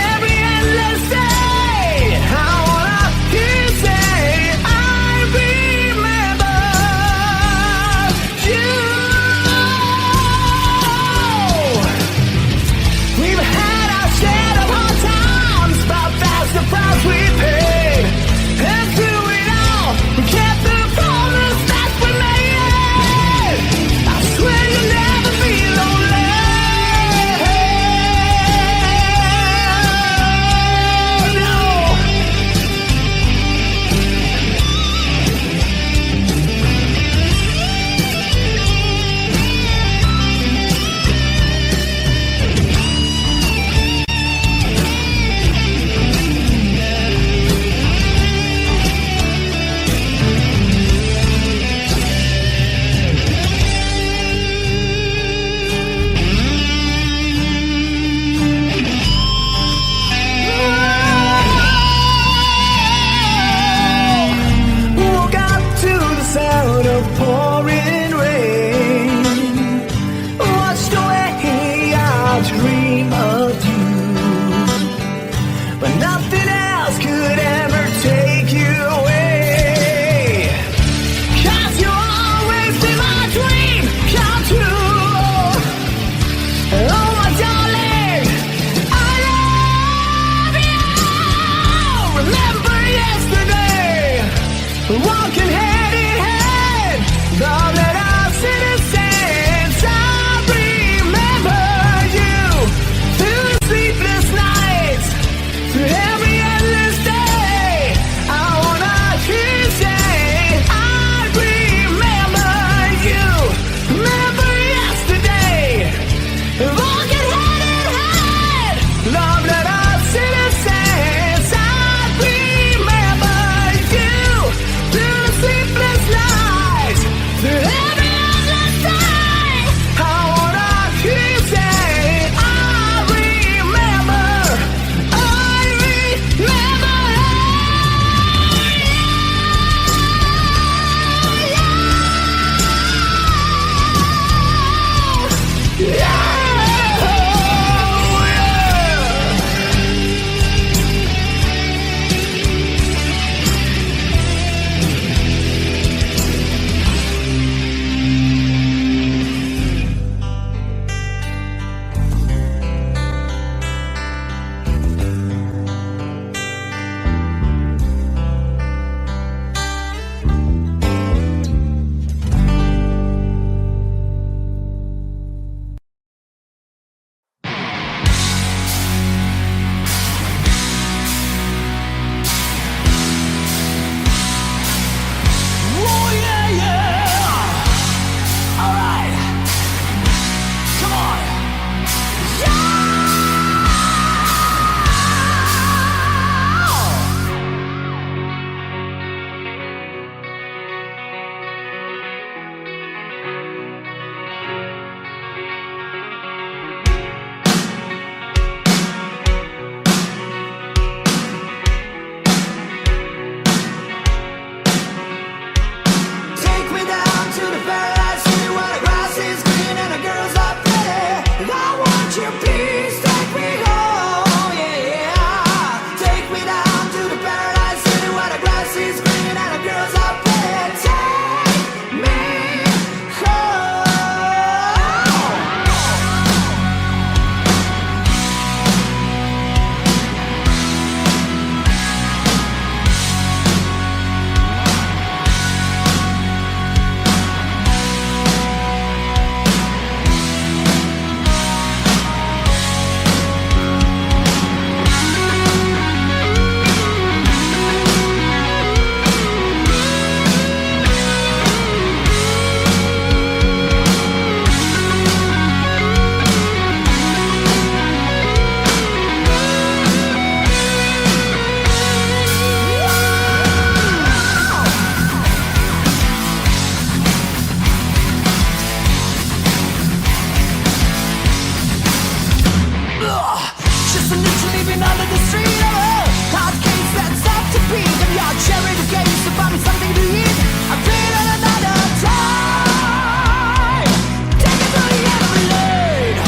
sleeping under the street. Oh, hot cake that's up to beat. And your cherry games to find me something to eat. I've been on another time. Take it to the end of the lane.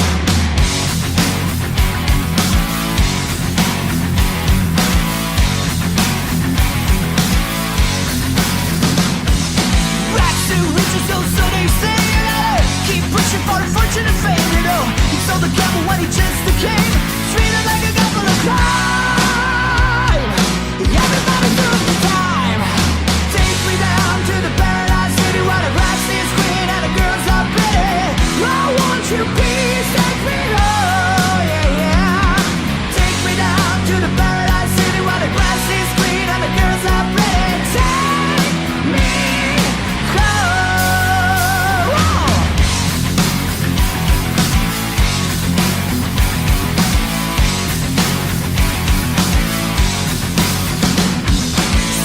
Back to riches, so they say. Keep pushing for a fortune and fame, you know. He sold the gamble when he just became treated like a couple of crime. Everybody knows the time. Take me down to the paradise city where the grass is green and the girls are pretty. I want you to please take me home, yeah, yeah. Take me down to the paradise city where the grass is green and the girls are pretty. Take me home. Whoa.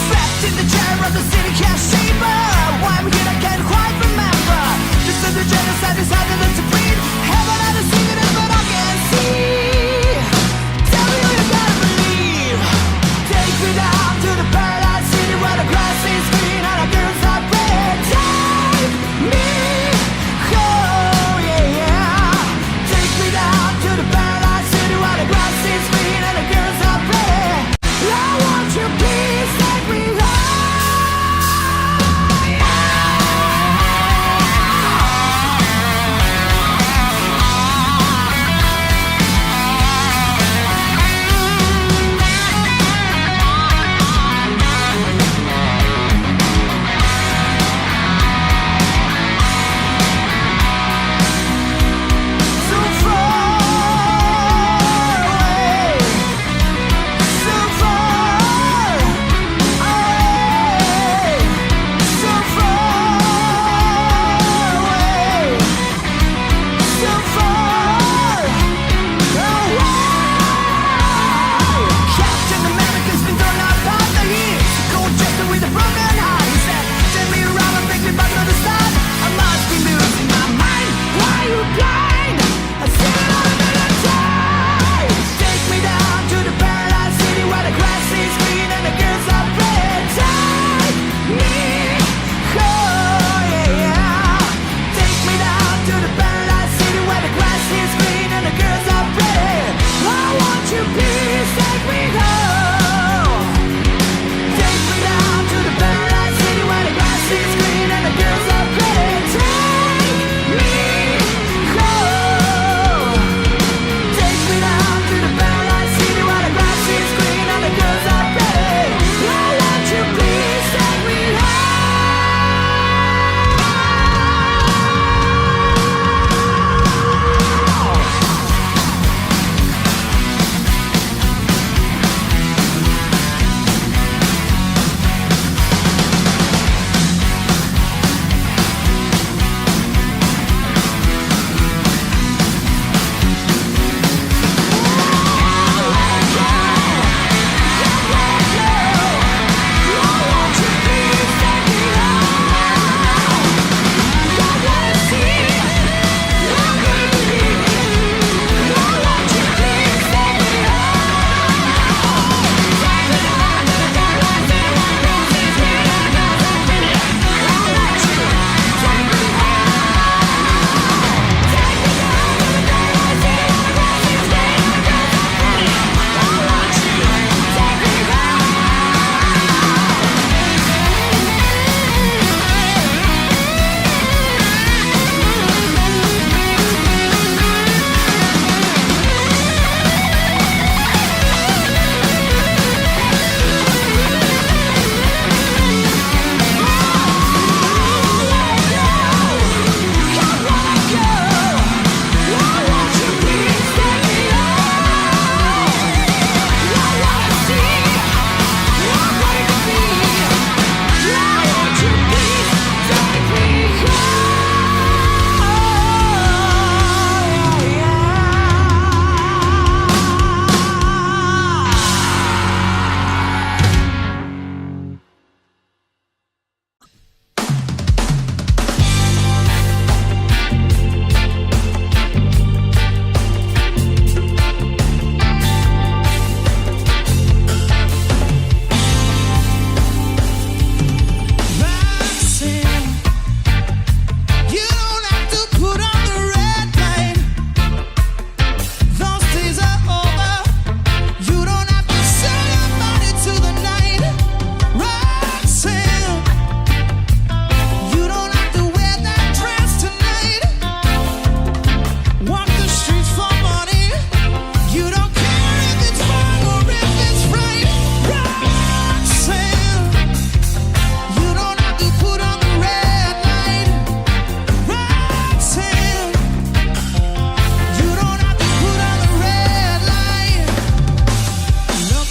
Trapped in the chair of the city cash chamber. Why I'm here I can't quite remember. Just as the genocide decided to breed. Heaven had a secret but I can't see. Tell me who you gotta believe. Take me down to the paradise city where the grass is green and the girls are pretty. Take me home, yeah, yeah. Take me down to the paradise city where the grass is green and the girls are pretty. I want you, please take me home.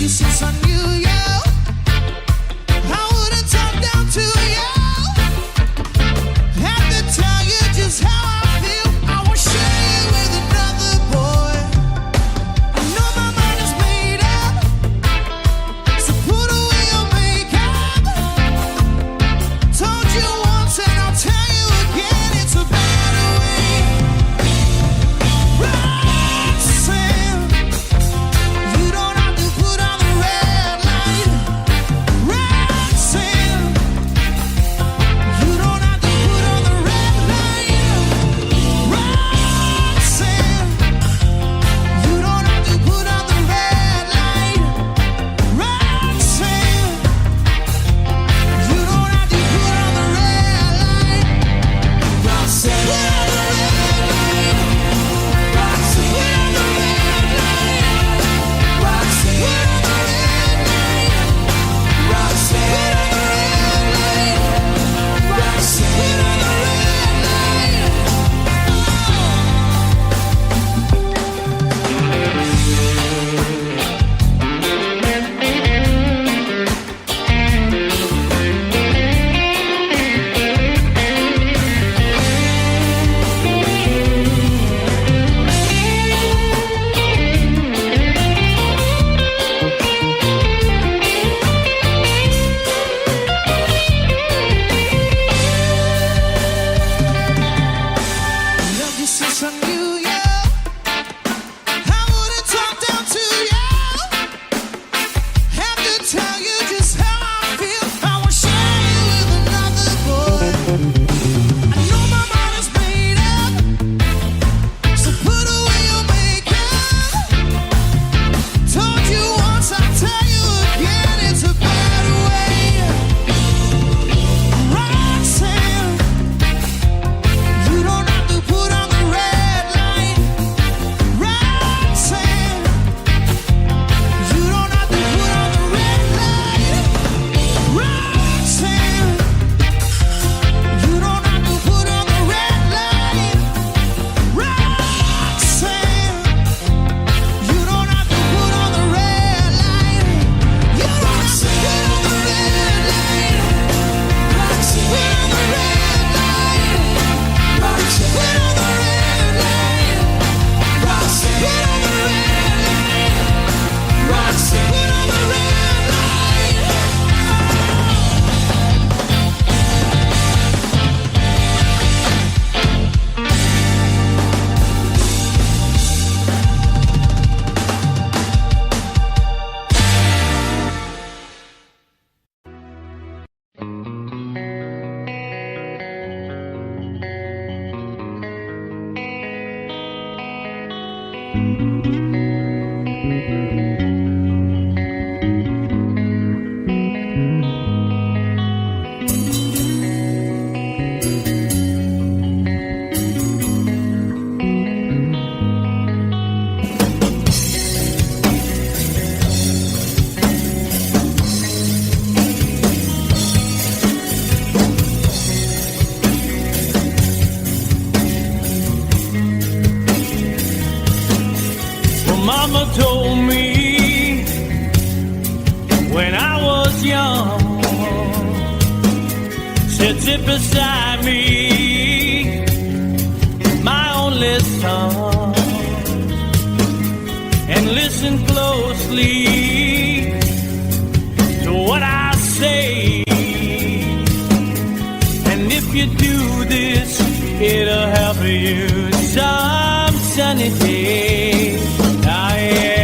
since I knew you. I wouldn't talk down to you. Have to tell you just how I feel. I won't share you with another boy. I know my mind is made up, so put away your makeup. Told you once and I'll tell you again, it's a better way. Roxanne, you don't have to put on the red light. Roxanne, you don't have to put on the red light. Roxanne, you don't have to put on the red light. Roxanne, you don't have to put on the red light. Roxanne, put on the red light. Roxanne, put on the red light. Roxanne, put on the red light. Roxanne, put on the red light. Roxanne, put on the red light. Love you since I knew you. I wouldn't talk down to you. Have to tell you just how I feel. I won't share you with another boy. I know my mind is made up, so put away your makeup. Told you once, I'll tell you again, it's a better way. Roxanne, you don't have to put on the red light. Roxanne, you don't have to put on the red light. Roxanne, you don't have to put on the red light. Roxanne, you don't have to put on the red light. You don't have to put on the red light. Roxanne, put on the red light. Roxanne, put on the red light. Roxanne, put on the red light. Roxanne, put on the red light. Well, Mama told me when I was young, said sit beside me, my only son, and listen closely to what I say. And if you do this, it'll help you some sunny day. Ah, yeah.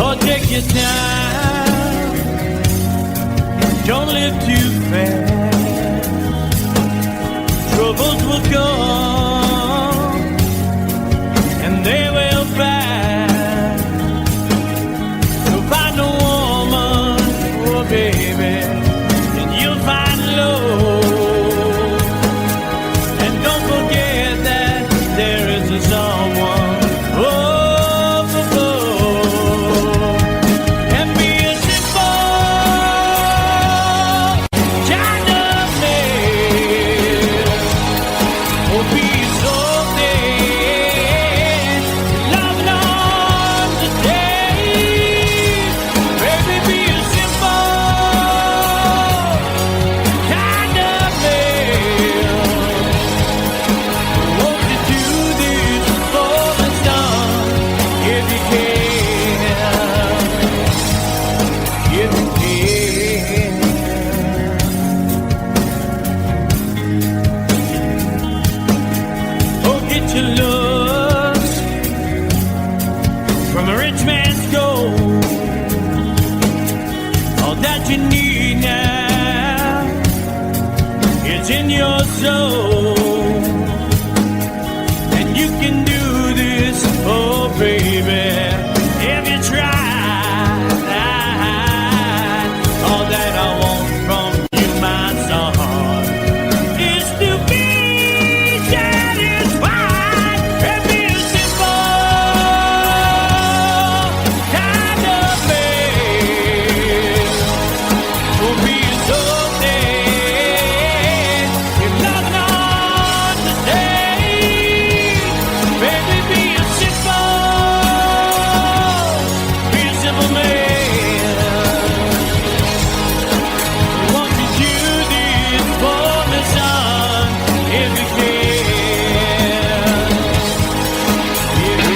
Oh, take your time. Don't live too fast. Troubles will come soul. And you can do this, oh baby, if you try. All that I want from you, my son, is to be satisfied and be a simple kind of man. Will be so dead if nothing on the day. Baby, be a simple man. Won't you do this for me, son, if you can? If you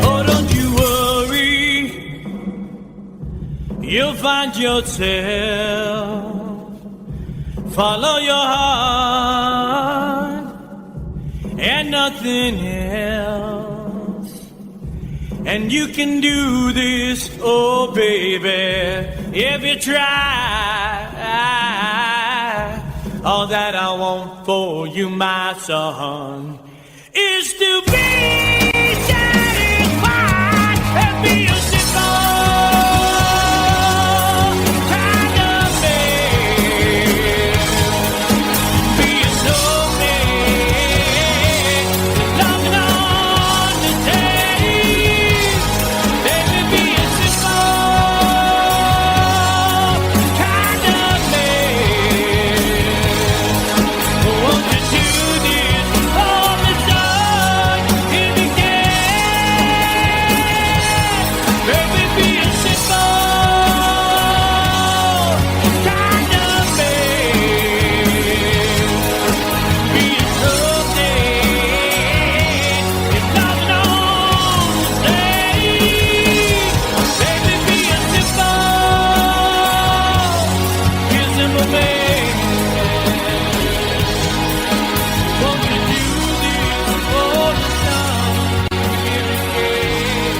Oh, don't you worry, you'll find yourself. Follow your heart and nothing else. And you can do this, oh baby, if you try. All that I want for you, my son, is to be satisfied and be a simple kind of man. Be a snowman, nothing on the day. Baby, be a simple kind of man. Won't you do this for me, son, if you can? Baby, be a simple kind of man. Be a snowman, if nothing on the day. Baby, be a simple man. Won't you do this for the sun, if you can?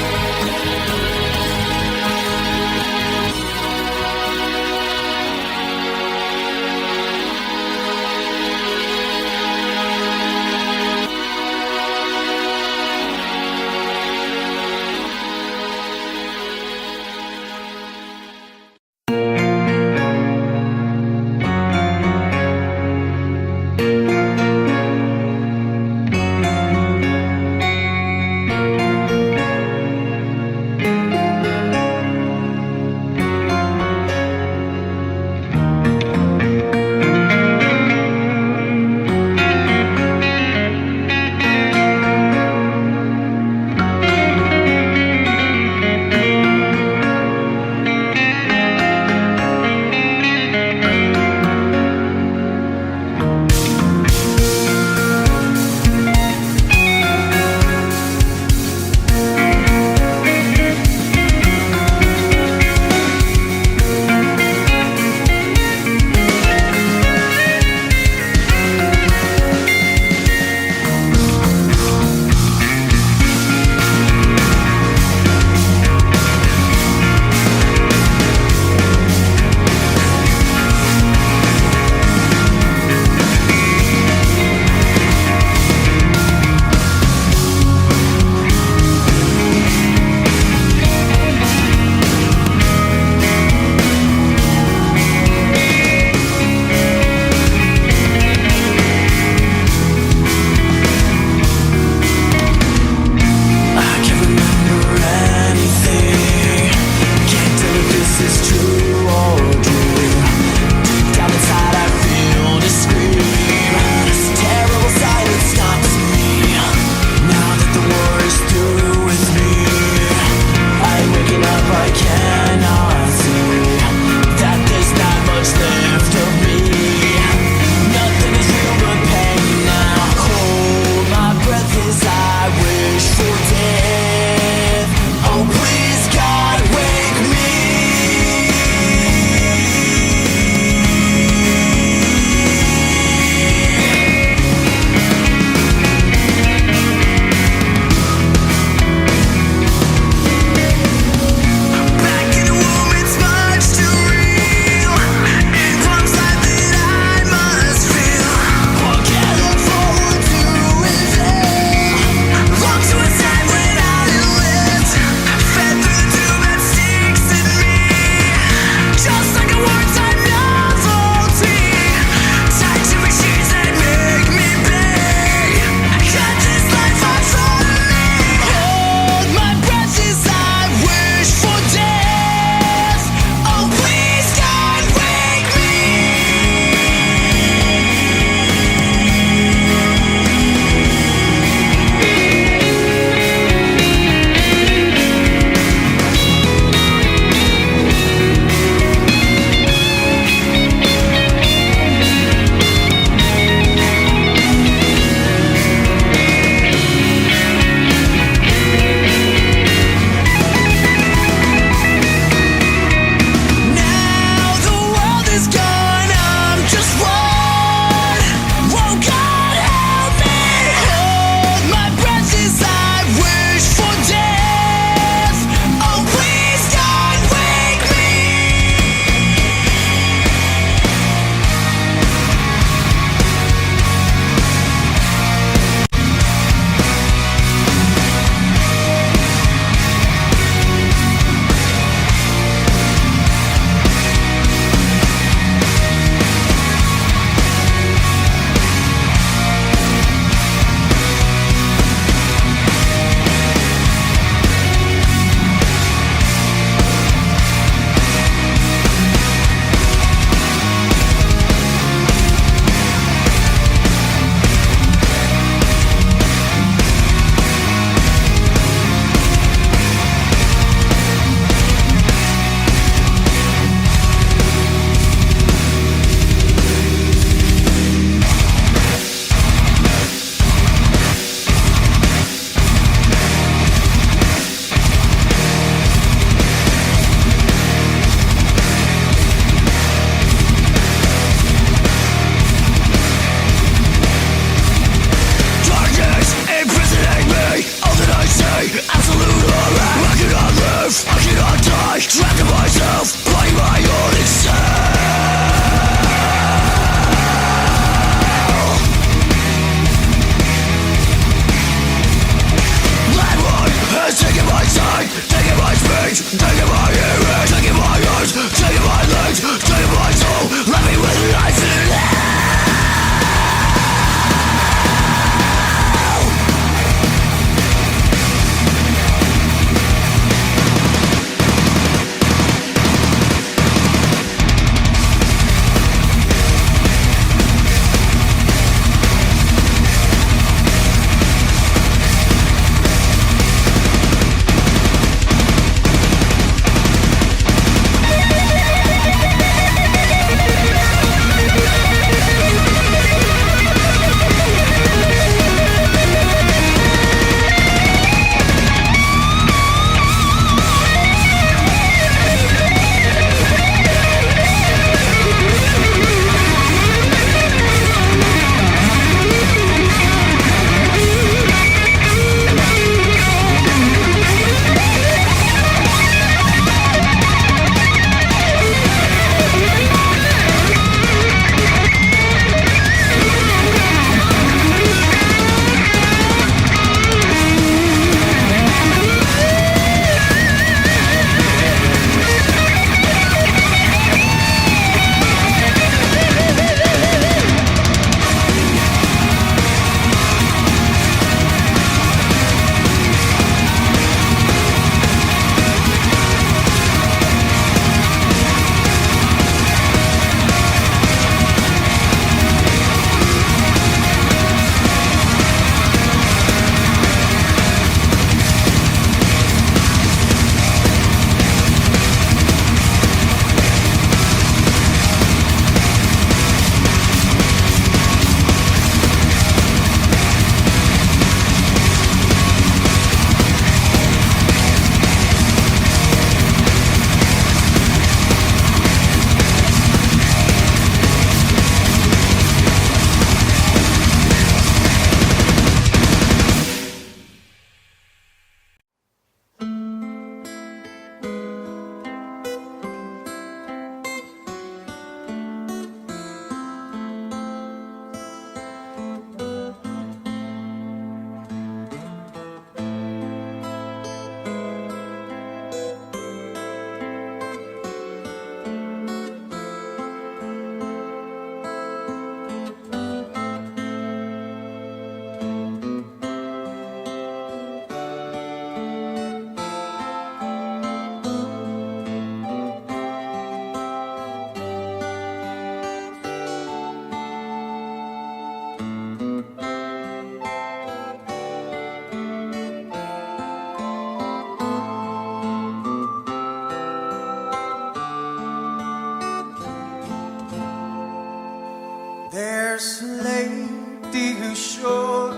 There's a lady who's sure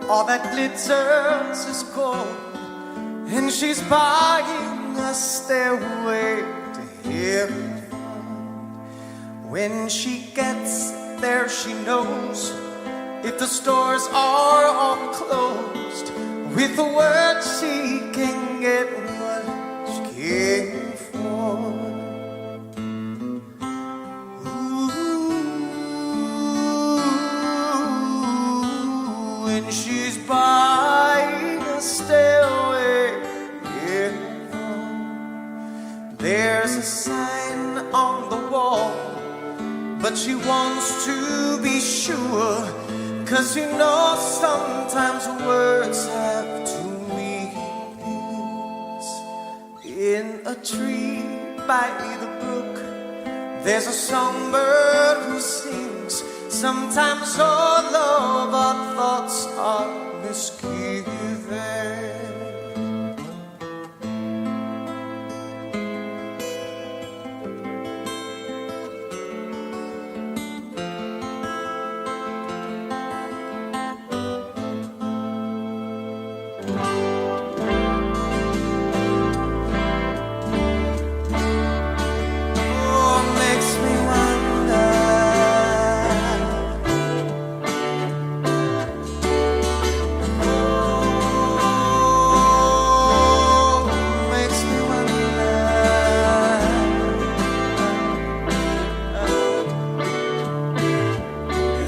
all that glitters is gold, and she's buying a stairway to heaven. When she gets there, she knows if the stores are all closed, with the word she can get what she came for. Ooh, when she's buying a stairway, yeah. There's a sign on the wall, but she wants to be sure, 'cause you know sometimes words have two meanings. In a tree by the brook, there's a songbird who sings. Sometimes all of our thoughts are misgiven.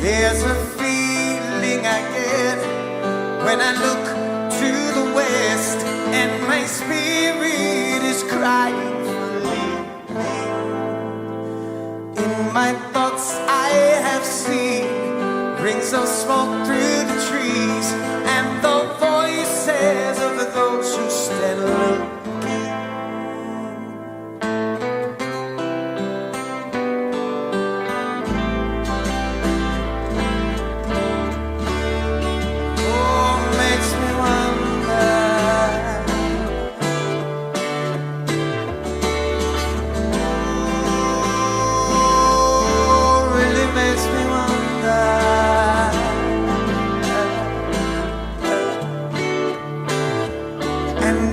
There's a feeling I get when I look to the west, and my spirit is crying for leaving. In my thoughts I have seen rings of smoke through the trees, and the voices of those who stand looking.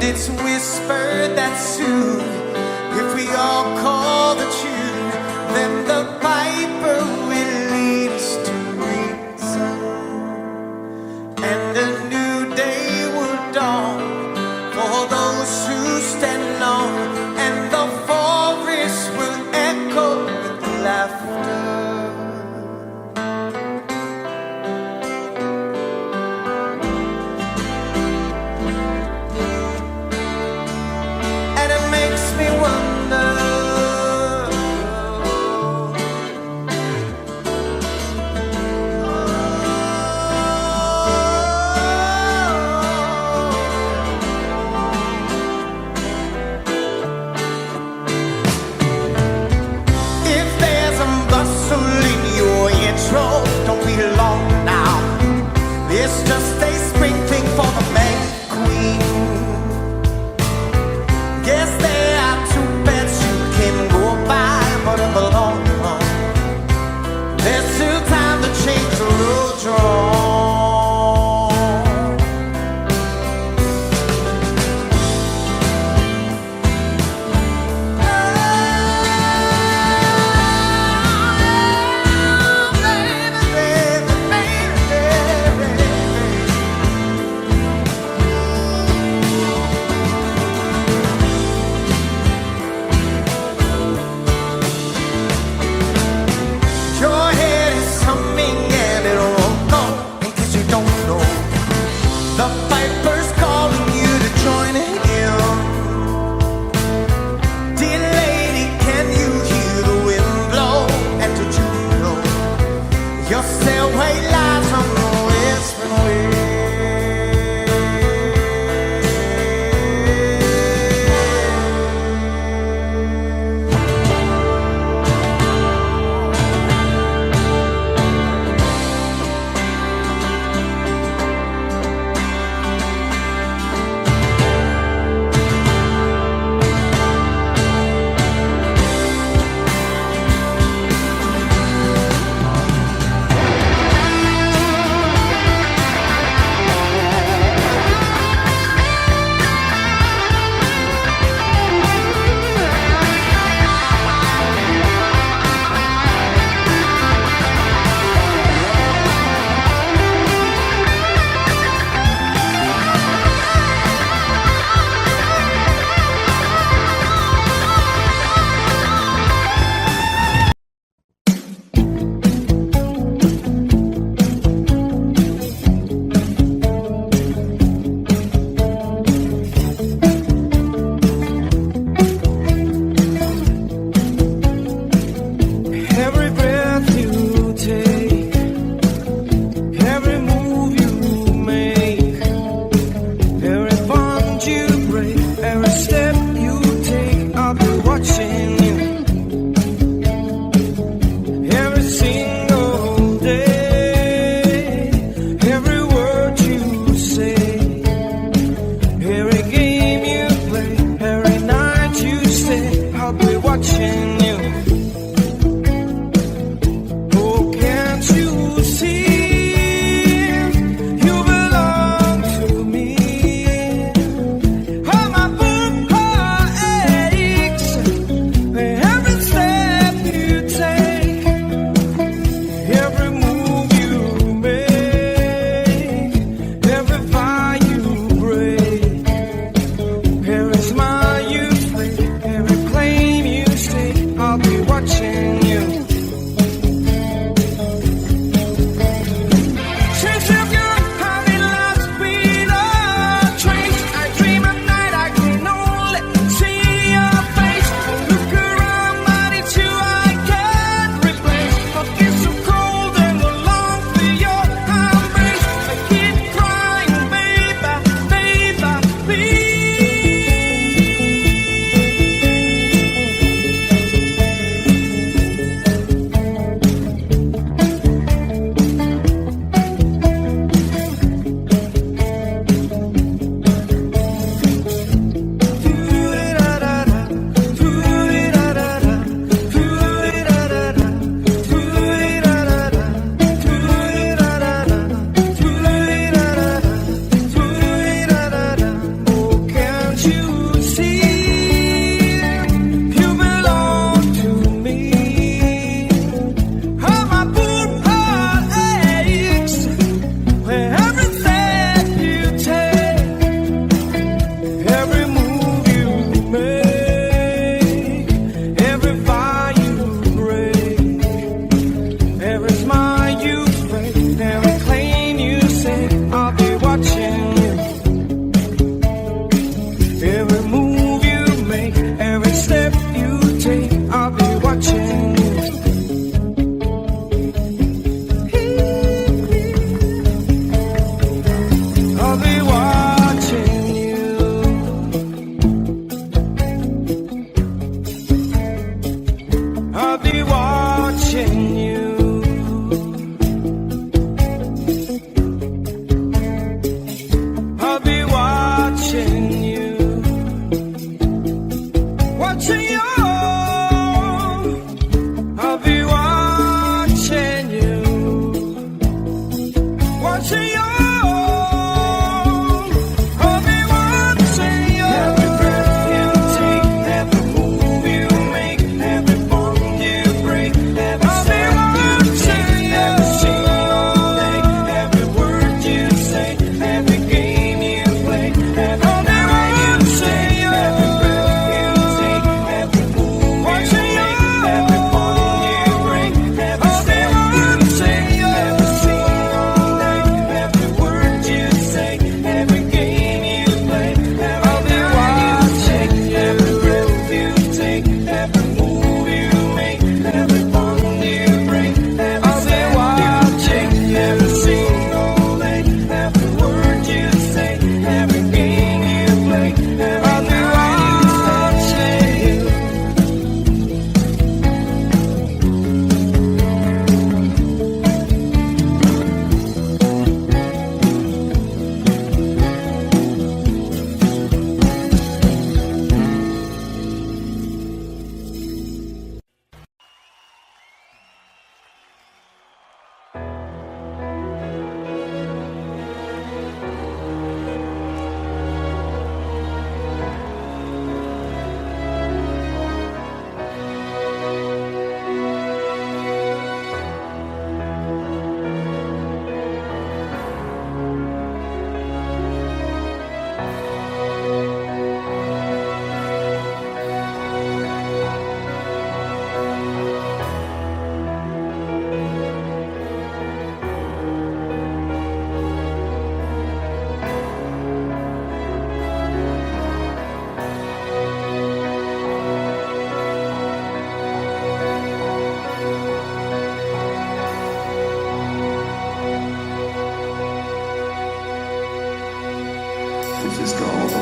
It's whispered that soon, if we all call the tune, then the piper will lead us to reason, and a new day will dawn for those who stand alone, and the forest will echo with laughter.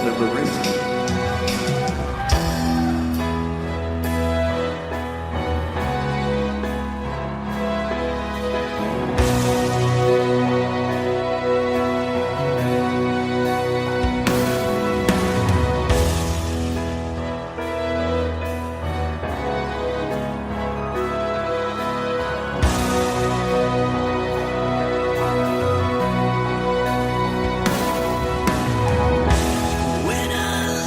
liberation. When I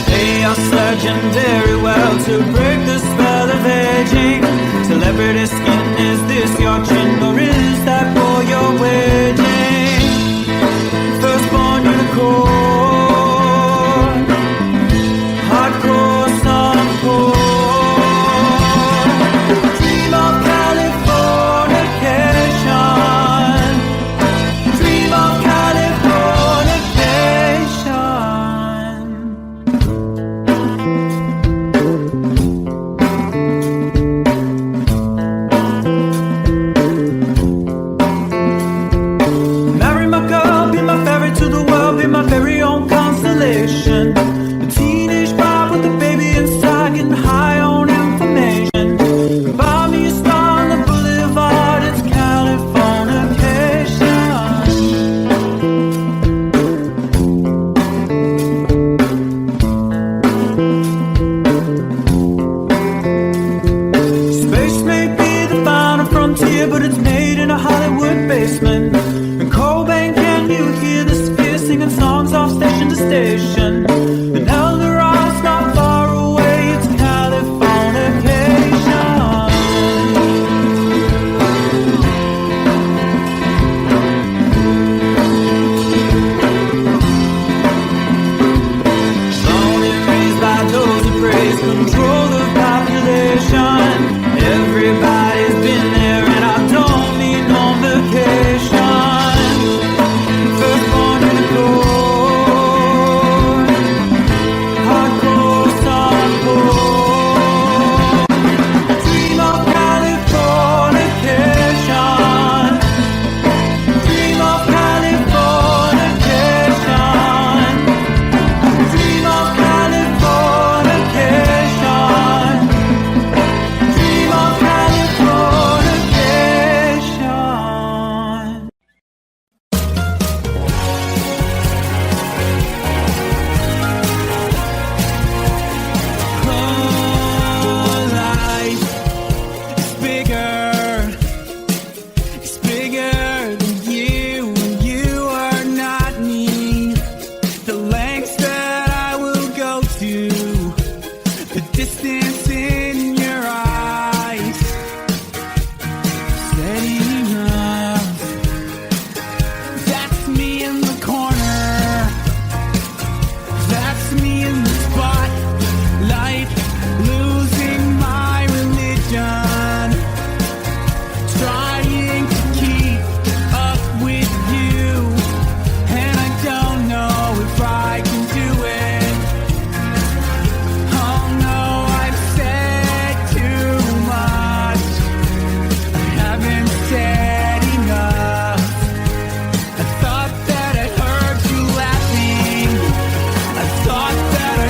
They are surgeon very well to break the spell of aging. Celebrity skin, is this your chin or is that for your wedding? Firstborn unicorn, hardcore softcore. Dream of Californication. Dream of Californication. Marry my girl, be my ferry to the world, be my very own constellation. A teenage bride with a baby inside, getting high on information. Buy me a star on the boulevard, it's Californication. Space may be the final frontier, but it's made in a Hollywood basement. And Cobain, can you hear the sphere singing songs off station to station? And Eldorad's not far away, it's Californication. Born and raised by those who praise control the population. Everybody's been there and I don't need no vacation. Firstborn unicorn, hardcore softcore. Dream of Californication. Dream of Californication. Dream of Californication. Dream of Californication. Life is bigger. It's bigger than you. You are not me. The lengths that I will go to, the distance in your eyes. Steady enough. That's me in the corner. That's me in the spotlight, losing my religion, trying to keep up with you, and I don't know if I can do it. Oh no, I've said too much. I haven't said enough. I thought that I heard you laughing. I thought that I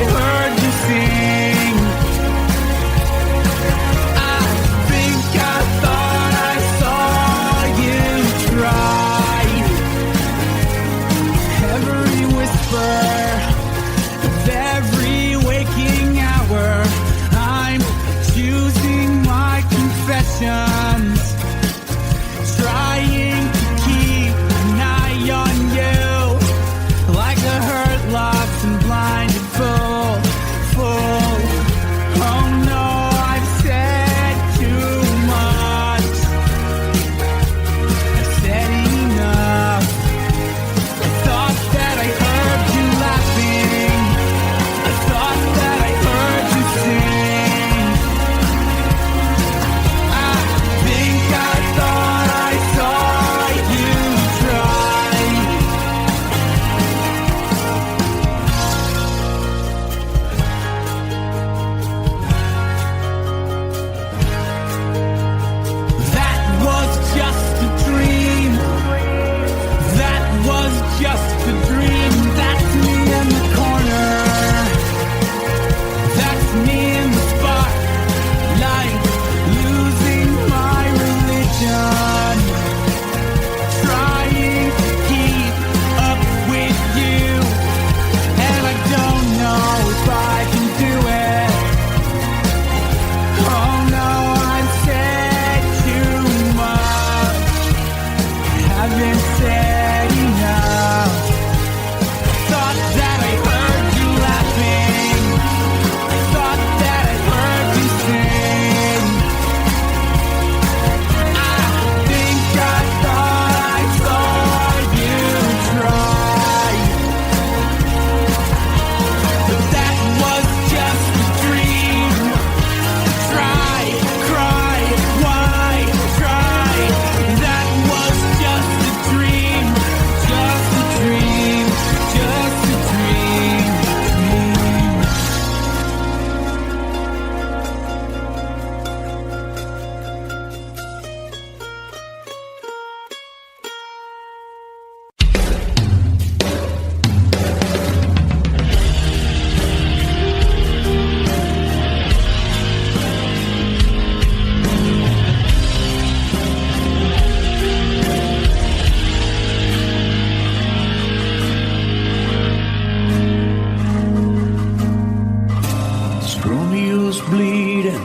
bleeding,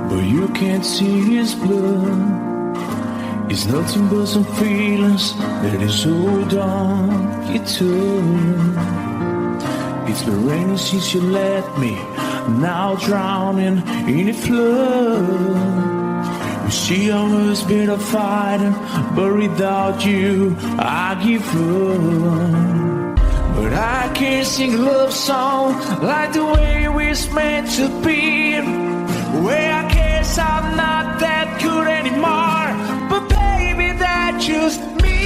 but you can't see his blood. It's nothing but some feelings that is hold on you to. It's been raining since you left me, now drowning in a flood. You see, I was been a fighter, but without you, I give up. But I can't sing a love song like the way we're meant to be. Where I guess I'm not that good anymore, but baby, that's just me.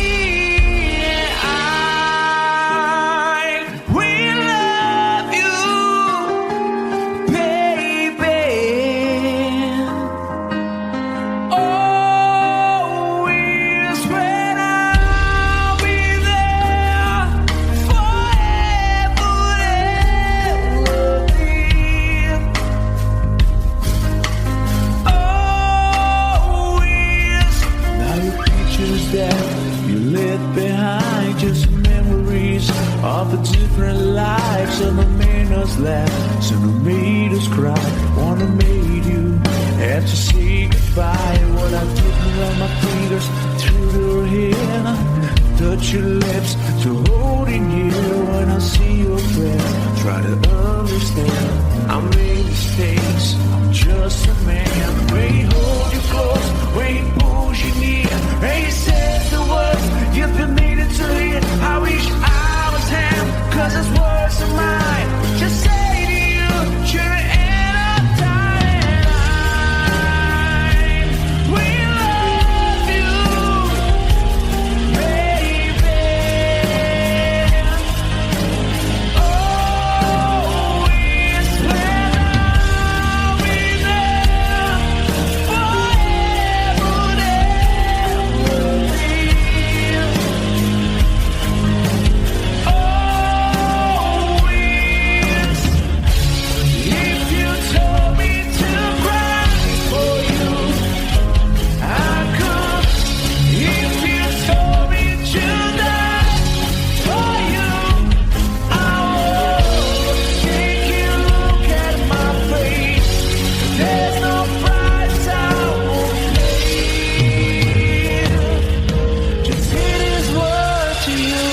I will love you, baby. Always when I'll be there forever and loving. Always. Now your pictures that you left behind, just memories of a different life. Some have made us laugh, some have made us cry. One have made you have to say goodbye. What I took around my fingers through your hair, touch your lips to holding you. When I see your face, try to understand. I made mistakes, I'm just a man. When he hold you close, when he pulls you near, and he says the words you've been needed to hear. I wish I was him, 'cause his words are mine. Just say to you, you're the end of time. We love you, baby. Always when I'll be there forever and loving. Always. If you told me to cry for you, I could. If you told me to die for you, I would. Take a look at my face. There's no price I won't pay. Just say this word to you.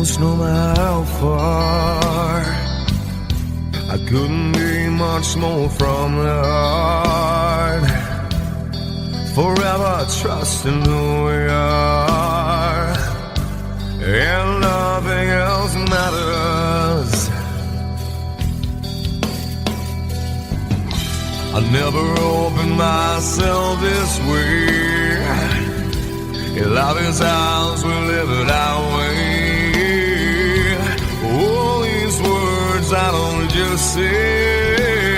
close, no matter how far. I couldn't be much more from the heart. Forever trusting who we are, and nothing else matters. I never opened myself this way. Life is ours, we live it our way. All these words I don't just say,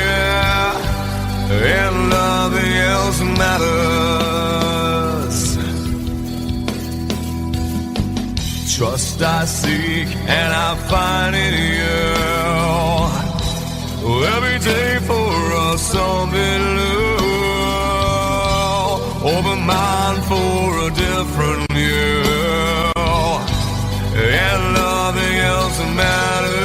and nothing else matters. Trust I seek and I find in you. Every day for us something new. Open mind for a different view, and nothing else matters.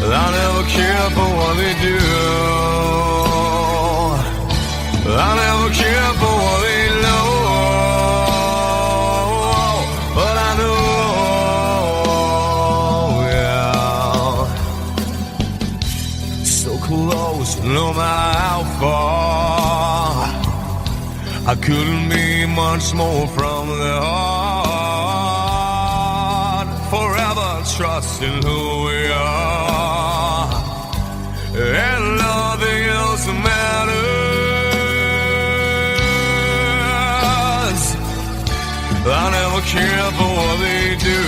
I never care for what they do. I never care for what they know. But I know, yeah, so close, no matter how far. I couldn't be much more from the heart. Forever trusting who we are, and nothing else matters. I never care for what they do.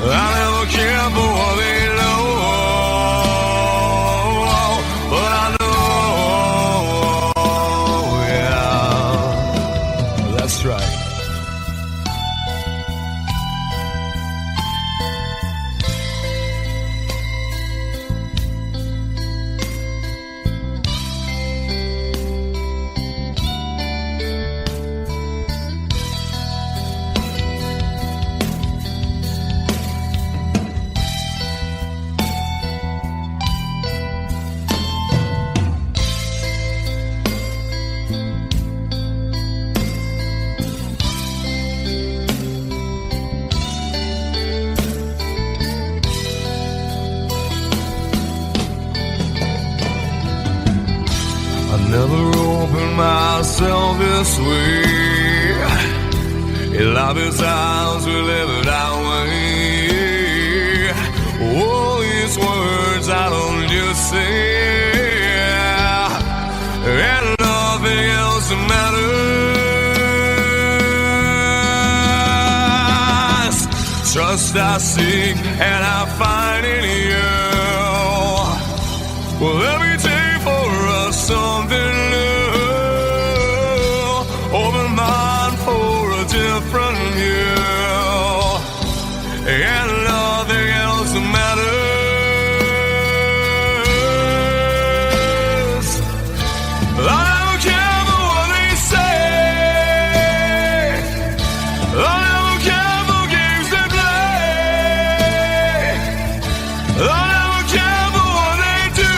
I never care for what they know. But I know, yeah, that's right. Never opened myself this way. Life is ours, we live it our way. All these words I don't just say, and nothing else matters. Trust I seek and I find in you. Well, every day for us something new. Open mind for a different view, and nothing else matters. I don't care for what they say. I don't care for games they play. I don't care for what they do.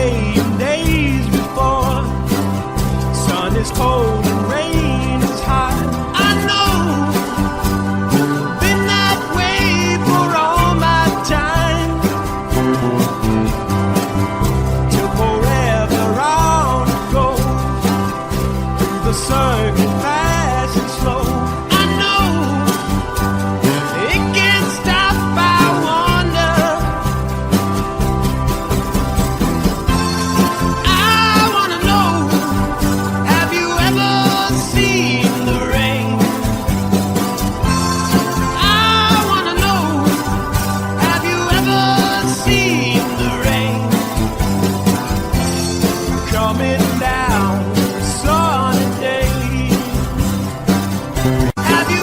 way in days before. Sun is cold and rain is hot. I know, been that way for all my time. Till forever on it goes, through the circuit fast and slow. I know, it can't stop, I wonder. I wanna know, have you ever seen the rain? I wanna know, have you ever seen the rain? Coming down sunny day. Have you?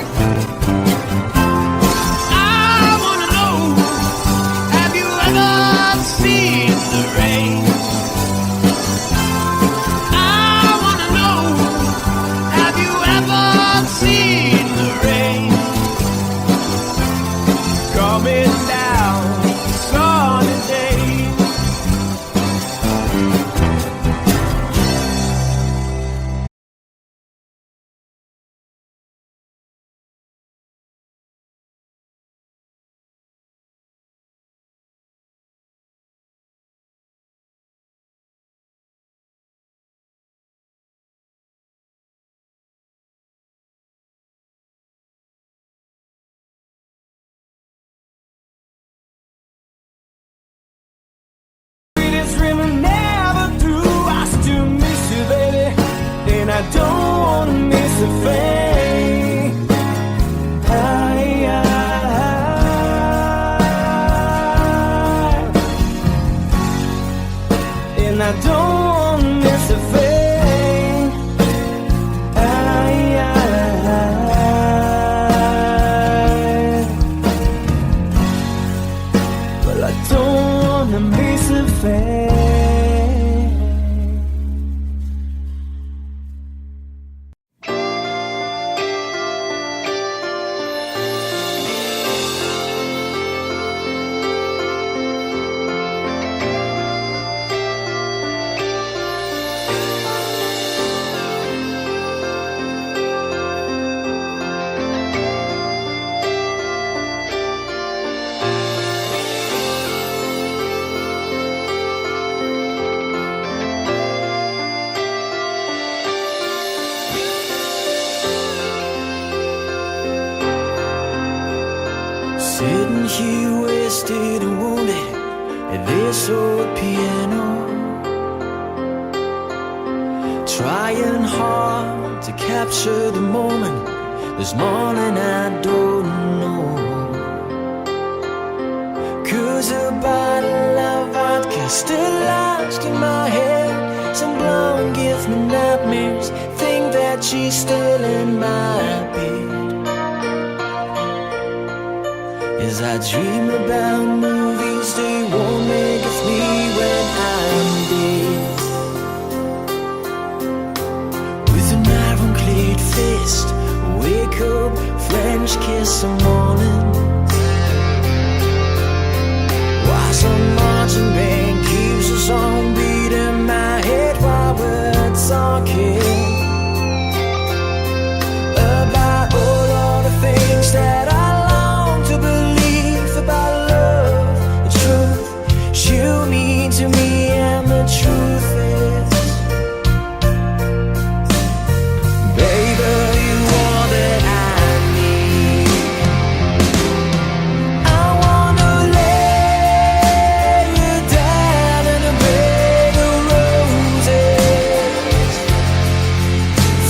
I wanna know, have you ever seen the rain? I wanna know, have you ever seen the rain? Coming down sunny day. Sweetest river never through. I still miss you, baby, and I don't wanna miss a thing. And I don't wanna miss a thing. Well, I don't wanna miss a thing. Sitting here wasted and wounded at this old piano, trying hard to capture the moment. This morning I don't know, 'cause a bottle of vodka still lodged in my head. Some blonde gives me nightmares, think that she's still in my bed. As I dream about movies, they won't make of me when I'm dead. With an ironclad fist, wake up, French kiss some morning. While some marching band keeps us on beat in my head while we're talking about all the things that I long to believe about love, the truth you mean to me, and the truth is, baby, you are that I need. I wanna lay you down in a bed of roses.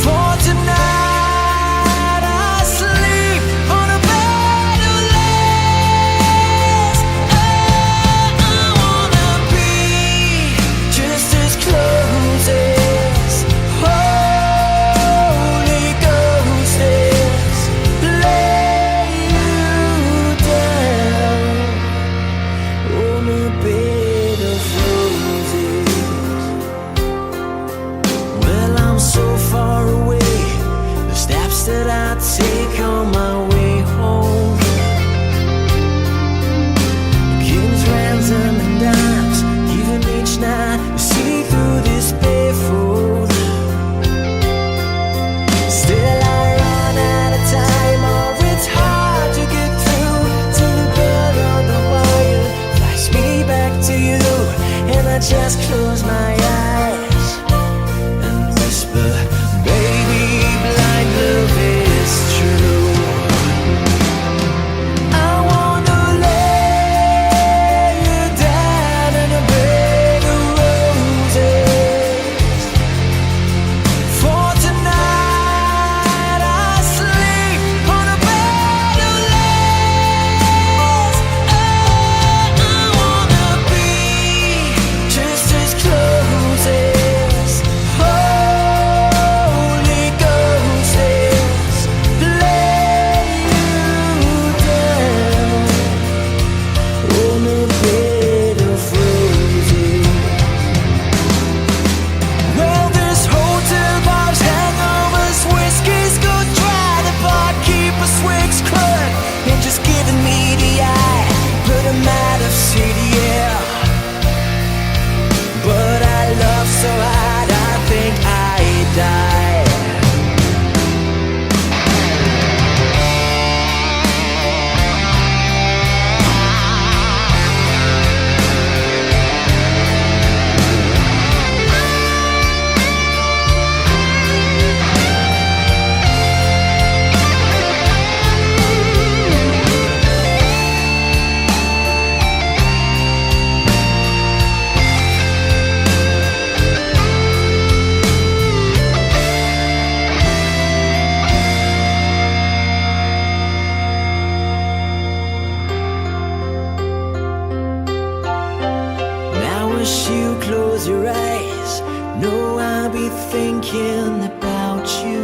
For tonight I sleep on a bed of lace. I wanna be just as close as Holy Ghost is. Lay you down on a bed of roses. Well, I'm so far away, the steps that I take on my way home, kings, ransom, and dimes, even each night. just close my eyes and whisper, baby, blind love is true. I wanna lay you down in a bed of roses. For tonight I sleep on a bed of lace. Oh, I wanna be just as close as Holy Ghost is. Lay you down on a bed of roses. Well, this hotel bar's hangovers, whiskey's go dry. The barkeeper swigs crud and just giving me the eye. Put him out of city, yeah. But I love so hard, I think I die. Now as you close your eyes, know I'll be thinking about you.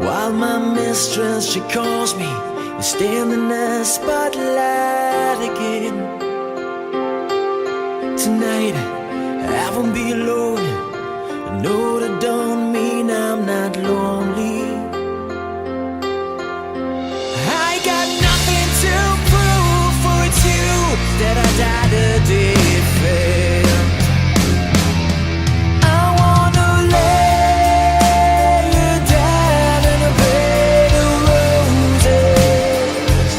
While my mistress, she calls me, you stand in the spotlight again. Tonight, I won't be alone. I know that don't mean I'm not lonely. I got nothing to prove, for it's you that I died a defend. I wanna lay you down in a bed of roses.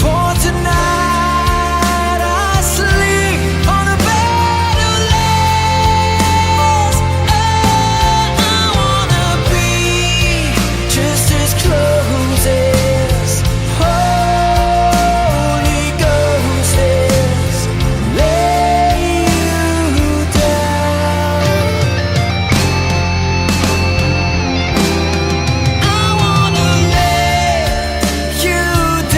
For tonight I sleep on a bed of lace. Oh, I wanna be just as close as Holy Ghost is. Lay you down. I wanna lay you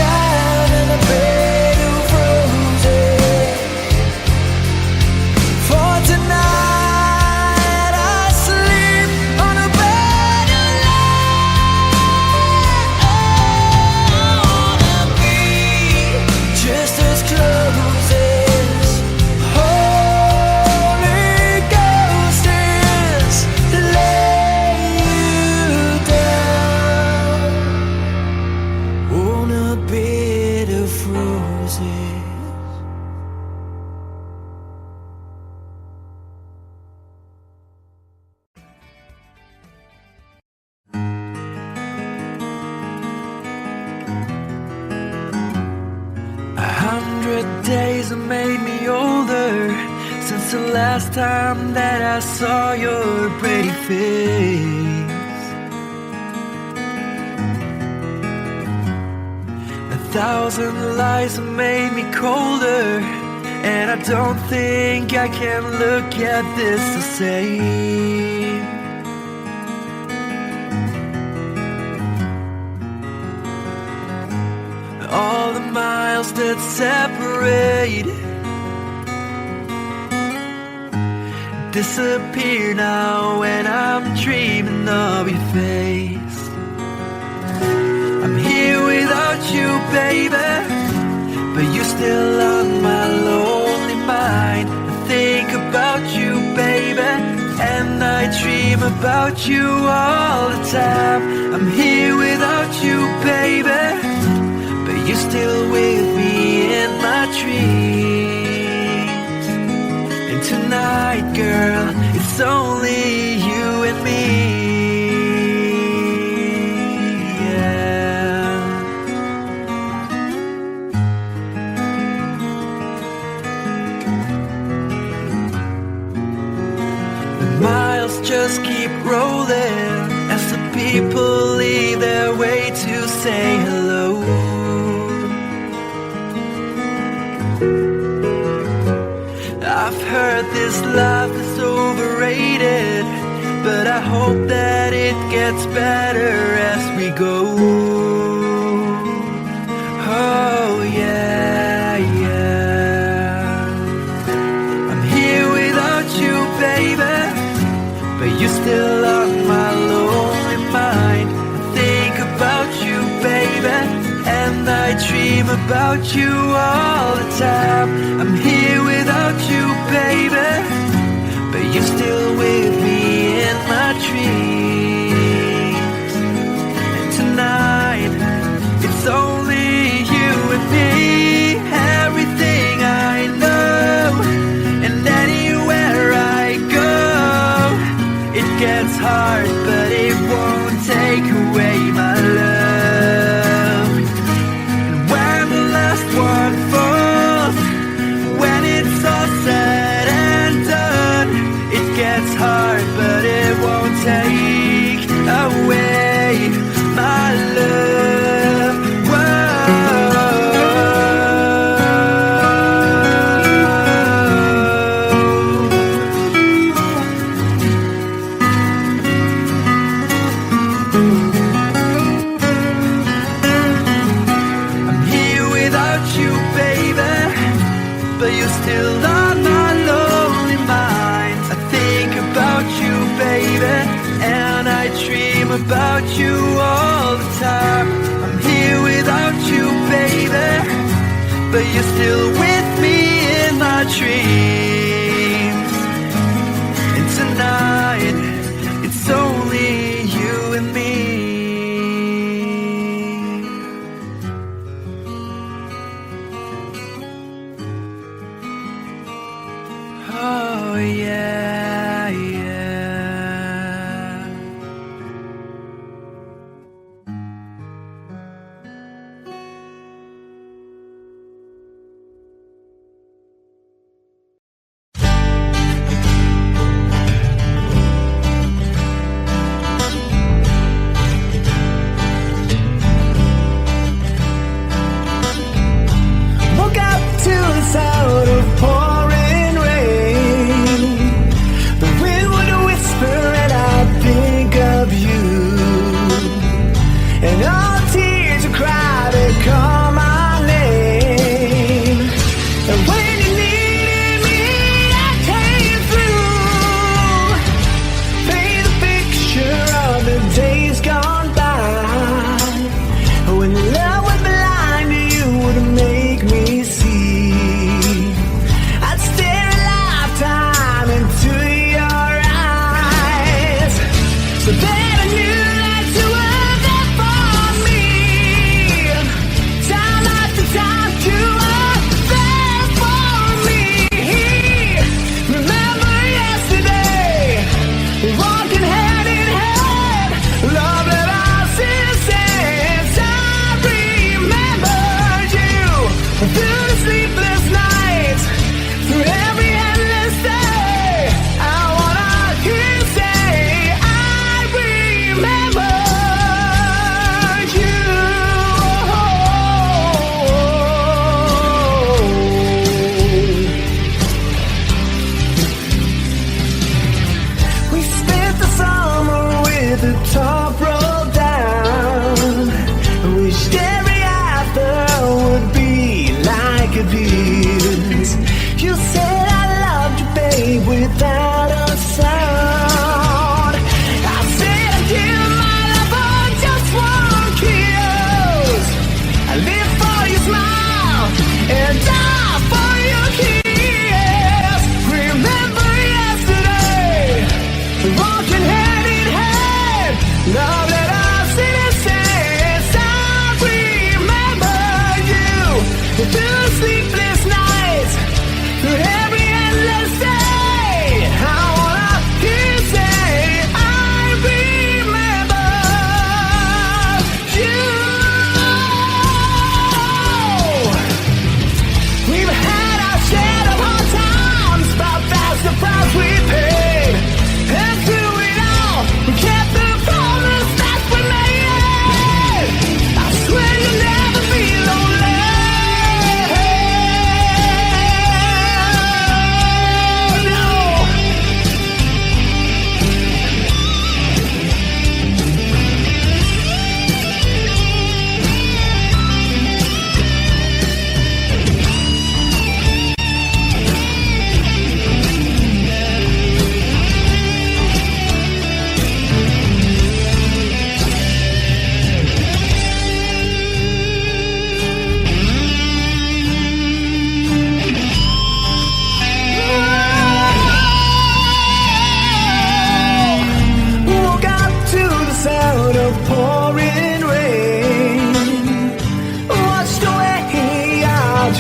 down in a bed of roses. For tonight I sleep on a bed of lace. I wanna be just as close as Holy Ghost is. Lay you down on a bed of roses. A 100 days have made me older since the last time that I saw your pretty face. 1,000 lies have made me colder, and I don't think I can look at this the same. All the miles that separate disappear now when I'm dreaming of your face. I'm here without you, baby, but you're still on my lonely mind. I think about you, baby, and I dream about you all the time. I'm here without you, baby, but you're still with me in my dreams. And tonight, girl, it's only you and me. Yeah. just keep rolling as the people leave their way to say hello. I've heard this life is overrated, but I hope that it gets better as we go. Oh yeah, yeah. I'm here without you, baby, but you're still on my lonely mind. I think about you, baby, and I dream about you all the time. I'm here without you, baby, but you're still with me in my dreams. And tonight, it's only you and me. Everything I know, and anywhere I go, it gets hard, but it won't take away my love. And when the last one falls, when it's all said and done, it gets hard, but it won't take away my love. I'm here without you, baby, but you're still on my lonely mind. I think about you, baby, and I dream about you all the time. I'm here without you, baby, but you're still with me in my dreams. And tonight, it's only you and me. Oh yeah, yeah. Woke up to the sound of pouring rain.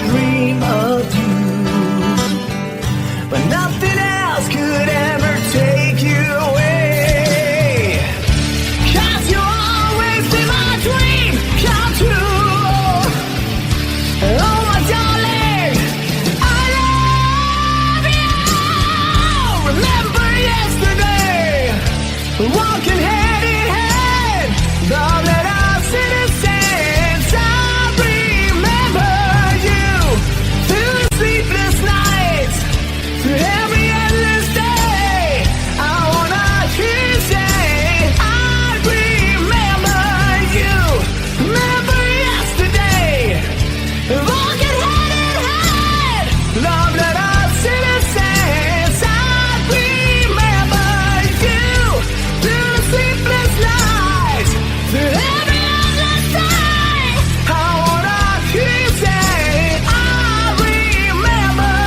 dream of you, but nothing else could ever take you away. 'Cause you always be my dream come true. Oh my darling, I love you. Remember yesterday, walking hand in hand, love that our citizens. I remember you through the sleepless nights, through every endless day. I wanna hear you say, I remember you. Remember yesterday, walking hand in hand, love that our citizens. I remember you through the sleepless nights, through every endless day. I wanna hear you say, I remember,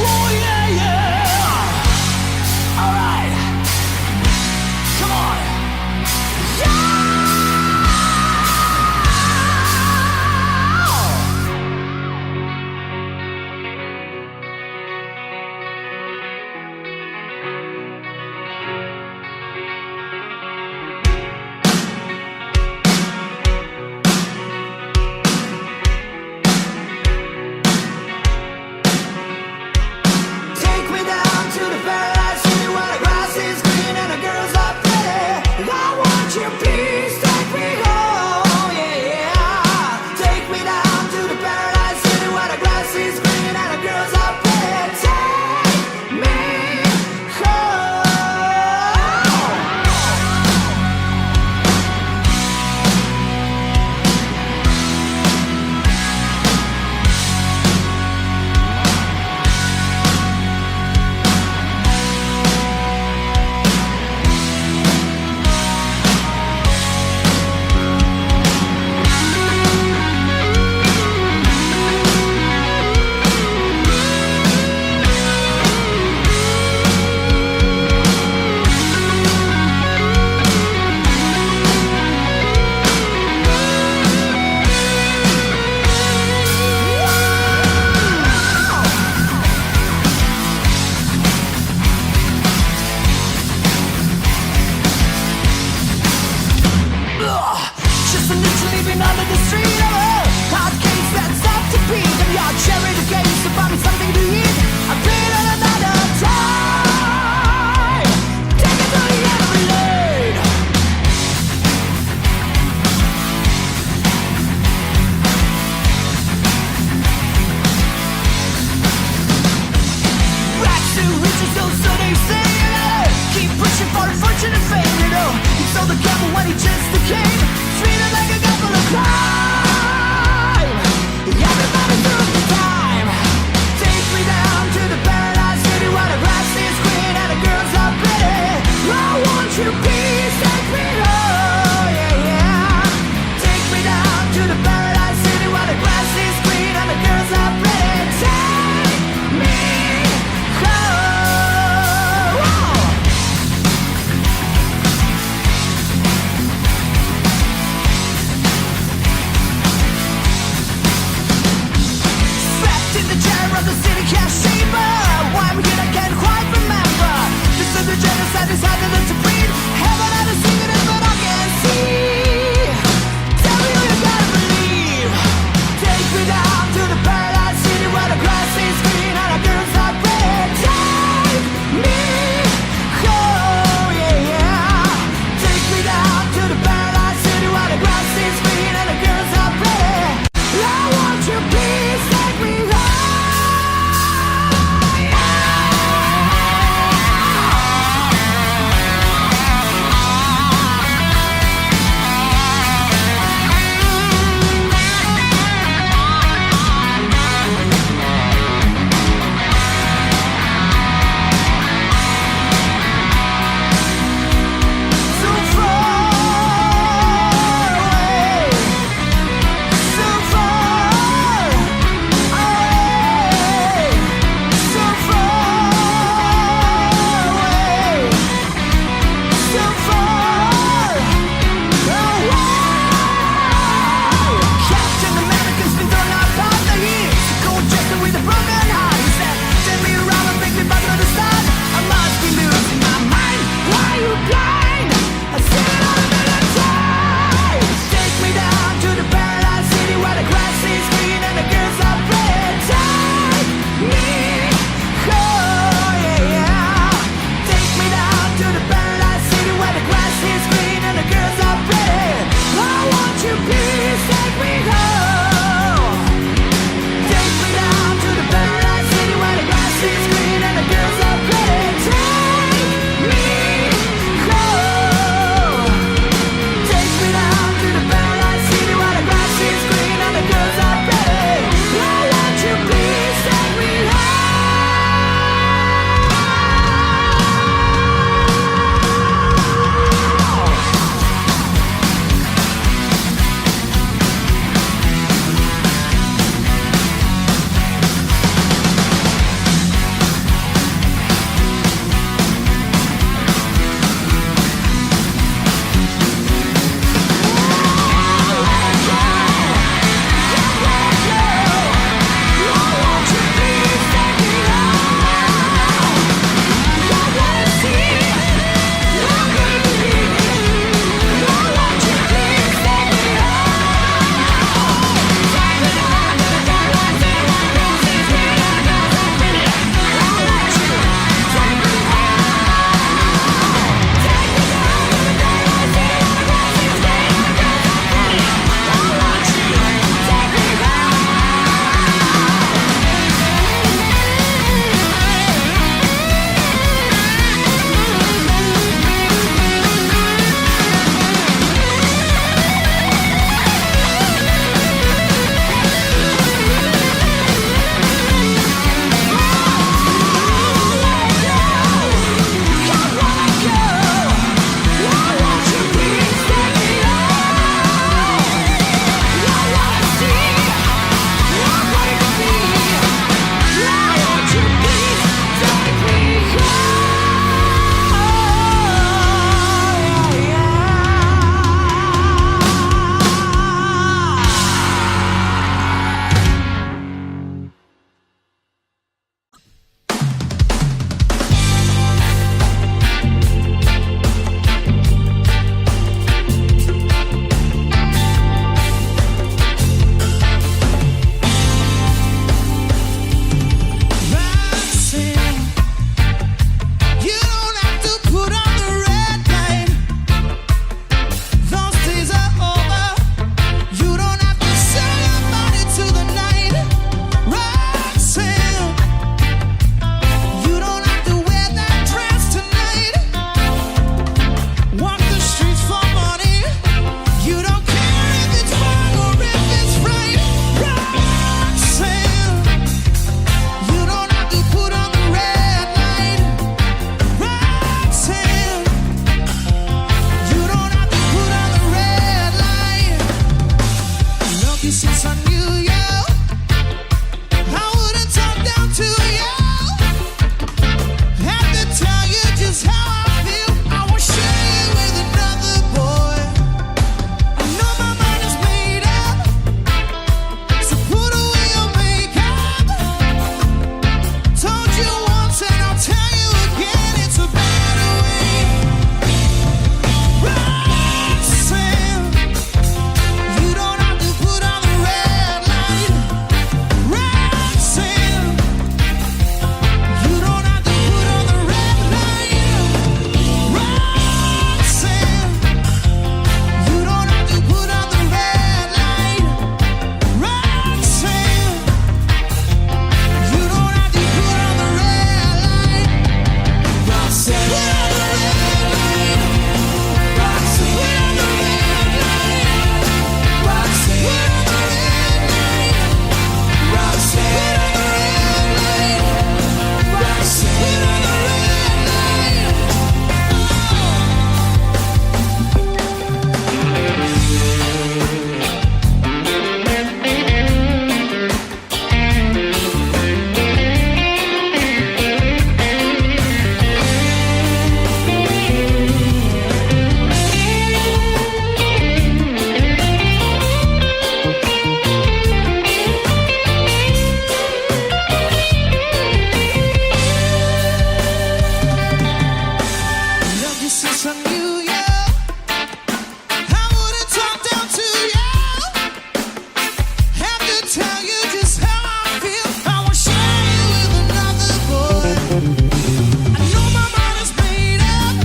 oh yeah, yeah. All right, come on. Take me down to the paradise city where the grass is green and the girls are pretty. I want your peace, take me home, yeah, yeah. Take me down to the paradise city where the grass is green and the girls are pretty. Take me home. Just a little leaving under the street of a hot case that's up to beat. And your cherry the case to find me something to eat. I played it another time. Take it to the end of the lane. Rags to riches, so they say, keep pushing for a fortune and fame, you know. He sold the gamble when he just became treated like a couple of crime. Everybody took the time. Take me down to the paradise city where the grass is green and the girls are pretty. I want your peace, take me home, yeah, yeah. Take me down to the paradise city where the grass is green and the girls are pretty. Take me home. since I knew you, I wouldn't talk down to you. Have to tell you just how I feel. I won't share you with another boy. I know my mind is made up, so put away your makeup. Told you once and I'll tell you again, it's a better way. Roxanne, you don't have to put on the red light. Roxanne, you don't have to put on the red light. Roxanne, you don't have to put on the red light. Roxanne, you don't have to put on the red light. Roxanne, put on the red light. Roxanne, put on the red light. Roxanne, put on the red light. Roxanne, put on the red light. Roxanne, put on the red light. Love you since I knew you. I wouldn't talk down to you. Have to tell you just how I feel. I won't share you with another boy. I know my mind is made up,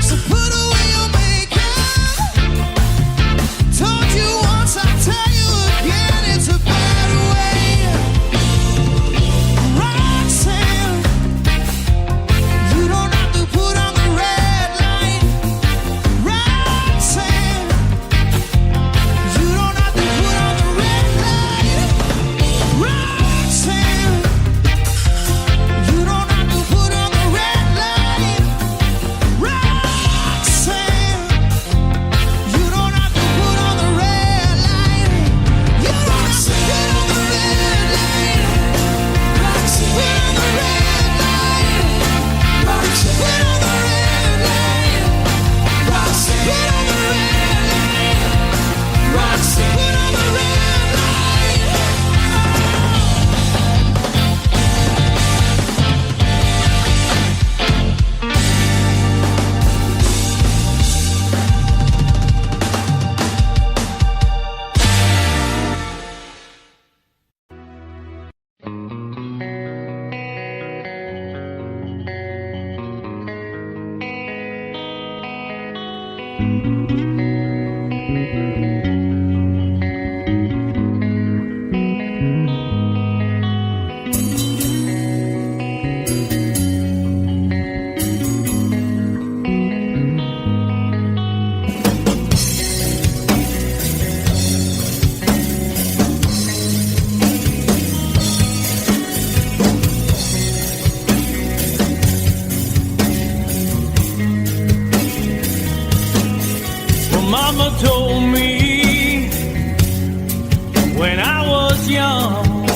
so put away your makeup. Told you once, I'll tell you again, it's a better way. Roxanne, you don't have to put on the red light. Roxanne, you don't have to put on the red light. Roxanne, you don't have to put on the red light. Roxanne, you don't have to put on the red light. You don't have to put on the red light. Roxanne, put on the red light. Roxanne, put on the red light. Roxanne, put on the red light. Roxanne, put on the red light. Well, Mama told me when I was young,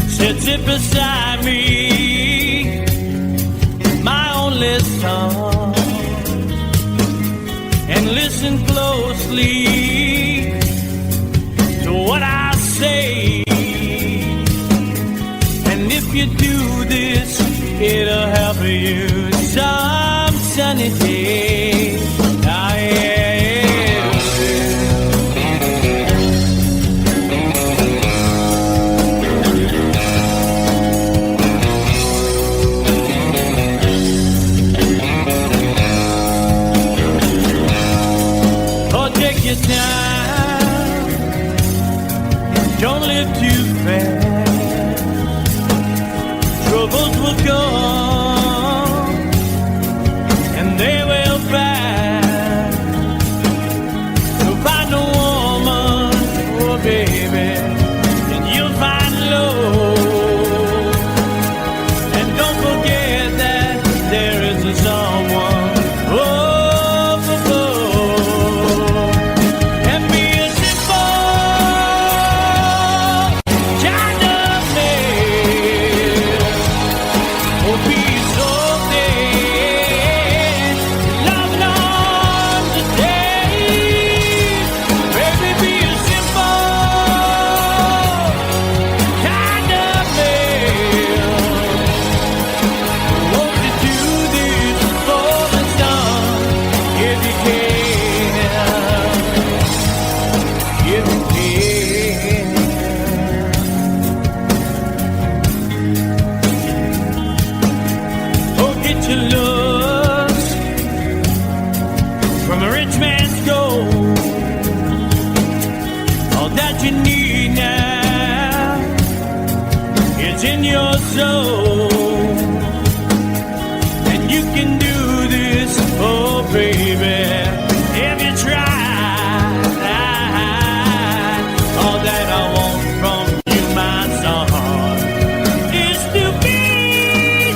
said sit beside me, my only son, and listen closely to what I say. And if you do this, it'll help you some sunny day. Ah, yeah. Oh, take your time. Don't live too fast. Troubles will come, and they will pass. if you can, if you can. Oh, get your looks from a rich man's gold. All that you need now is in your soul. And you can do this, oh baby, if you try. All that I want from you, my son, is to be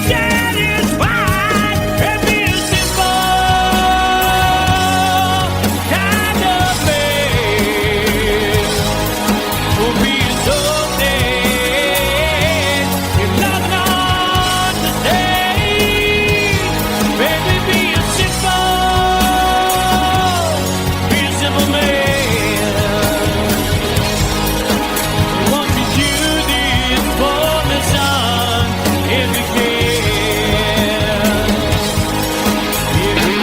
satisfied and be a simple kind of man. Will be so dead if nothing on the day. Baby, be a simple man. Won't you do this for me, son, if you can? If you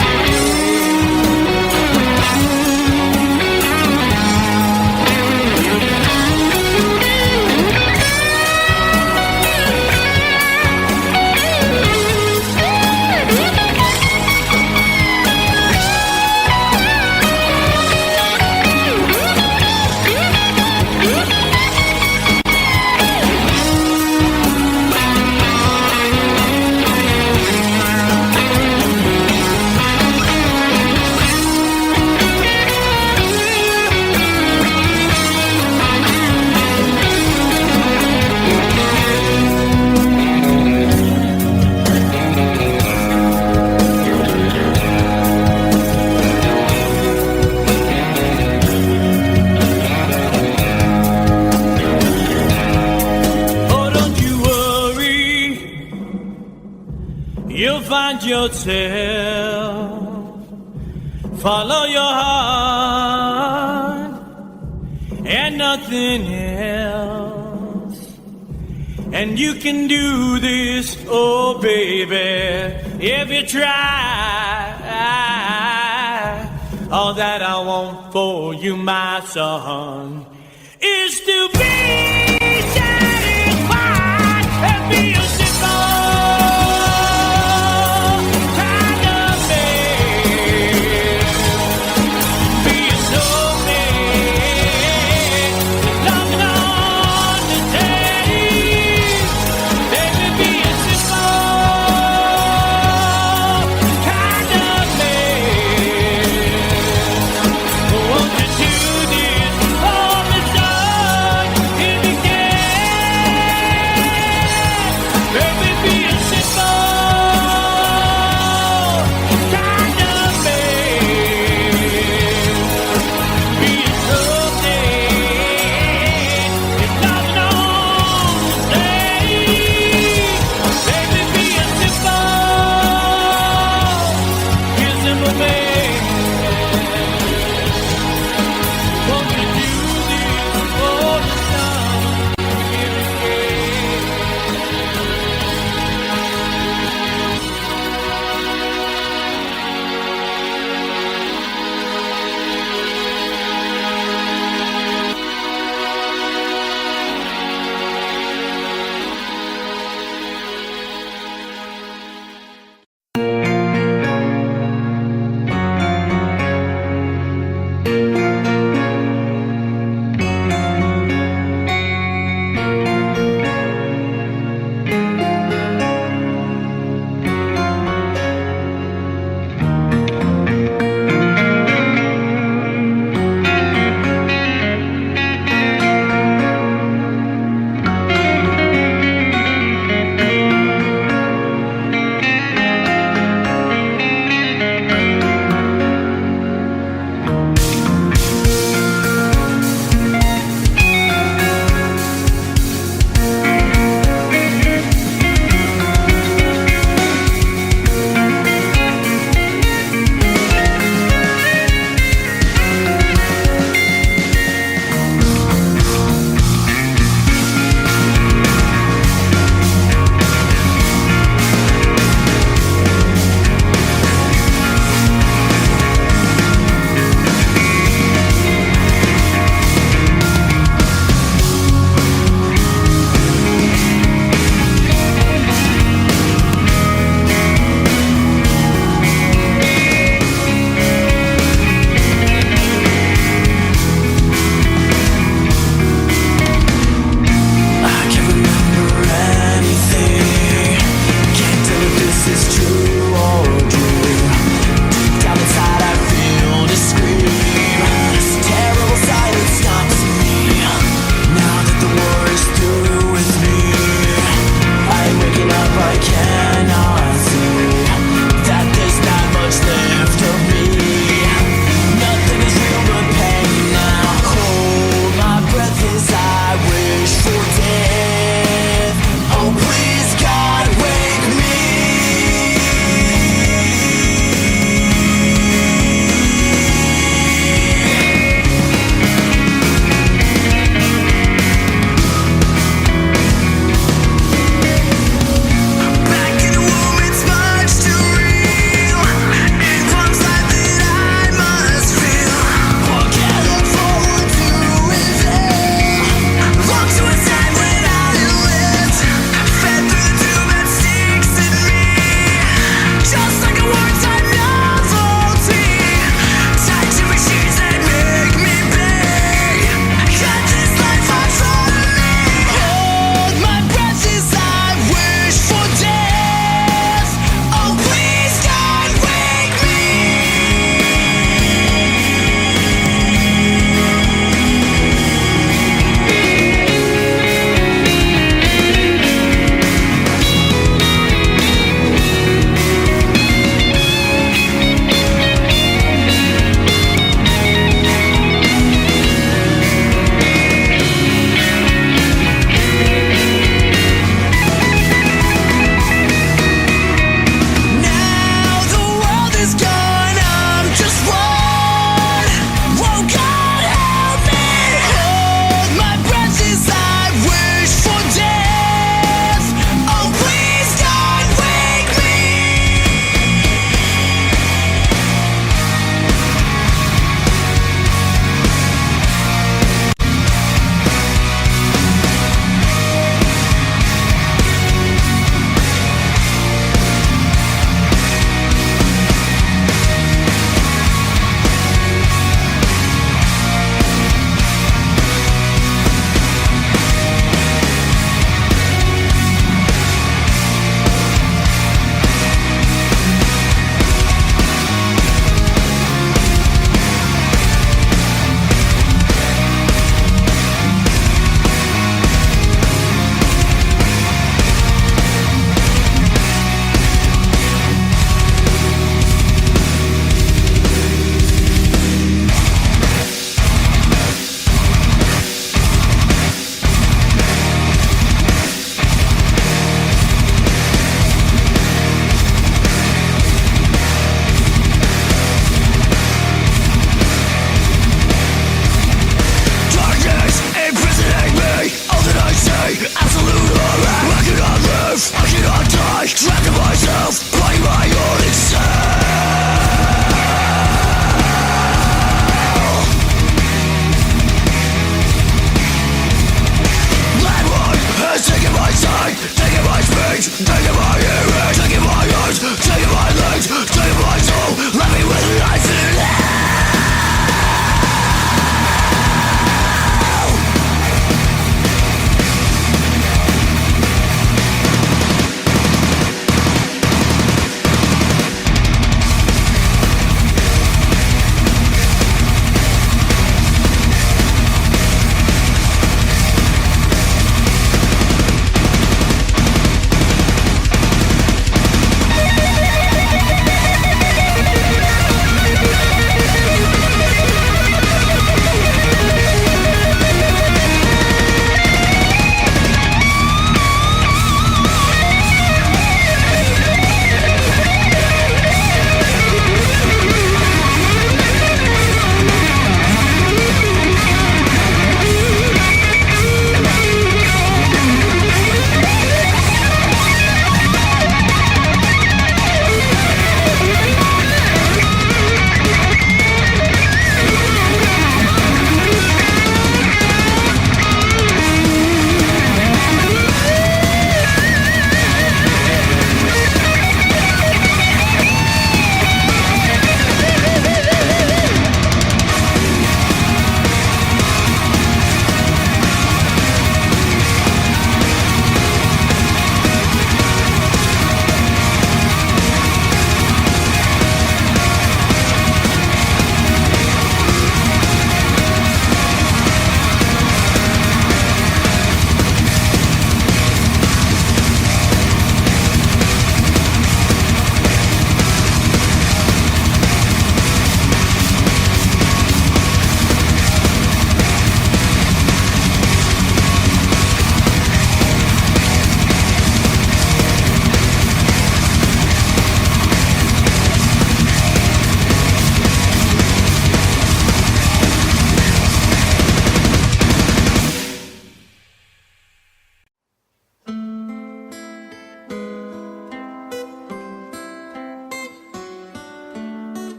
Oh, don't you worry, you'll find yourself. Follow your heart and nothing else. And you can do this, oh baby, if you try. All that I want for you, my son, is to be satisfied and be a simple kind of man. Be a soul man, nothing on the day. Baby, be a simple kind of man. Won't you do this for me, son, if you can? Baby, be a simple kind of man. Be a soul man, if nothing on the day. Baby, be a simple man. Won't you do this for the sun, if you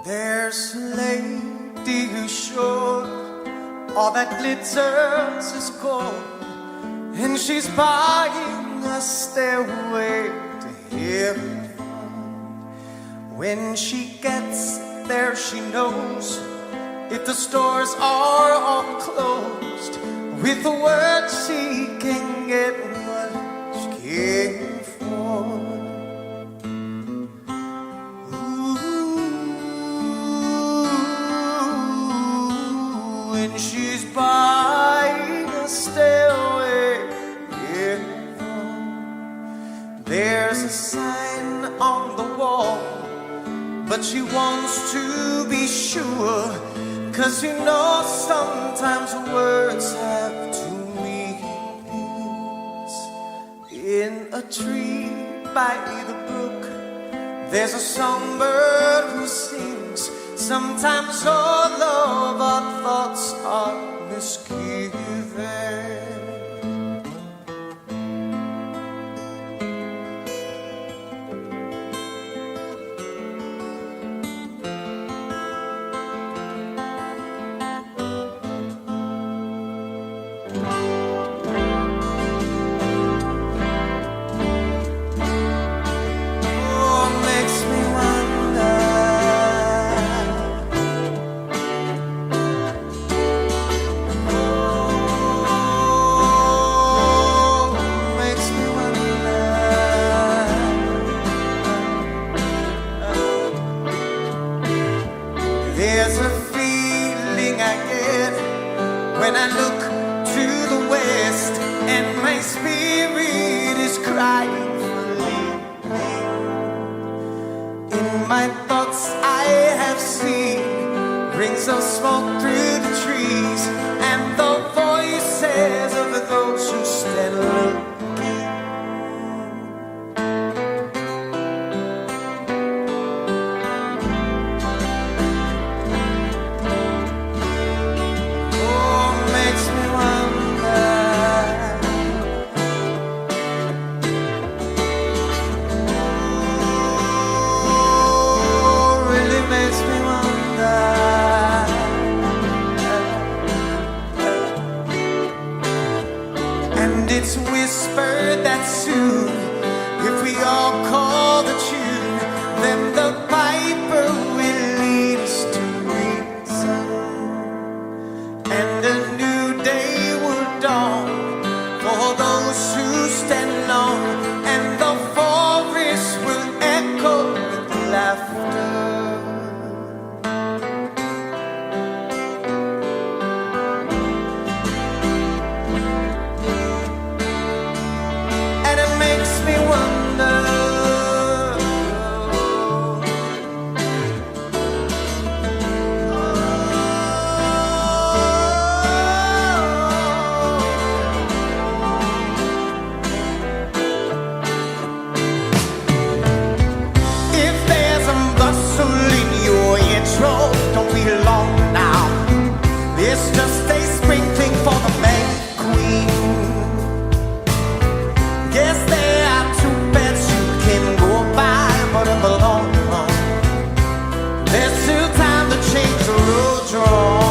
There's a lady who's sure all that glitters is gold, and she's buying a stairway to heaven. When she gets there, she knows if the stores are all closed, with a word she can get what she came for. When she's buying a stairway, yeah. There's a sign on the wall, but she wants to be sure, 'cause you know sometimes words have two meanings. In a tree by the brook, there's a songbird who sings. Sometimes all of our thoughts are misgiven. There's a feeling I get when I look to the west, and my spirit is crying for leaving. In my thoughts I have seen rings of smoke through the trees, and the voices of those who stand looking. It's whispered that soon, if we all call the tune, then the piper will lead us to reason, and a new day will dawn for those who stand long, and the forest will echo with laughter. Don't be long now. It's just a sprinkling for the May Queen. Guess there are two beds you can go by, but in the long run, there's still time to change the road you're on.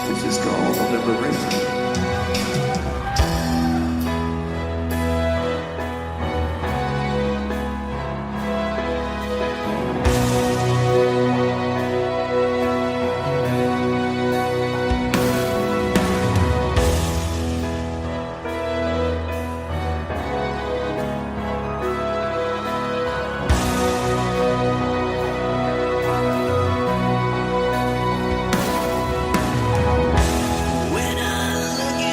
This is called Liberation. When I look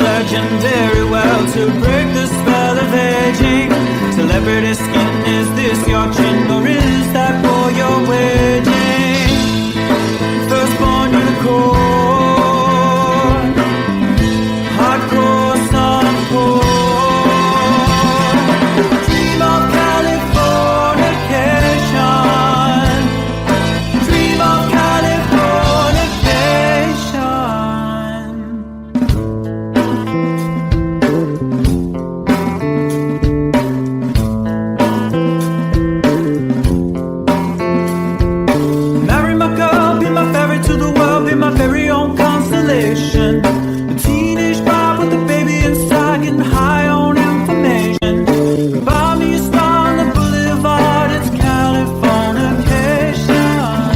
searching very well to break the spell of aging. Celebrity skin, is this your chin or is that for your waging? Firstborn unicorn, hardcore suncore. Dream of Californication, dream of Californication. Marry my girl, be my ferry to the world, be my very own constellation. A teenage bride with a baby inside, getting high on information. Buy me a star on the boulevard, it's Californication.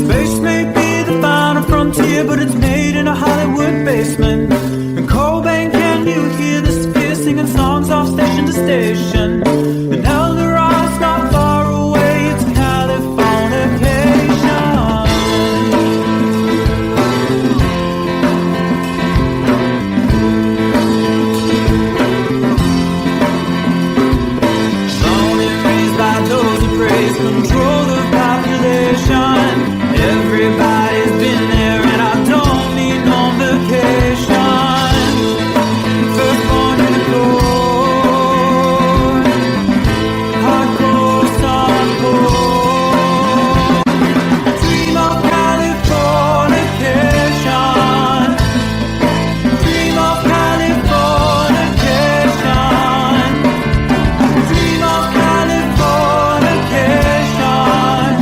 Space may be the final frontier, but it's made in a Hollywood basement. And Cobain, can you hear the sphere singing songs off station to station? And Eldorad's not far away, it's Californication. Born and raised by those who praise control the population. Everybody's been there and I don't need no vacation. Firstborn unicorn, hardcore suncore. Dream of Californication, dream of Californication, dream of Californication,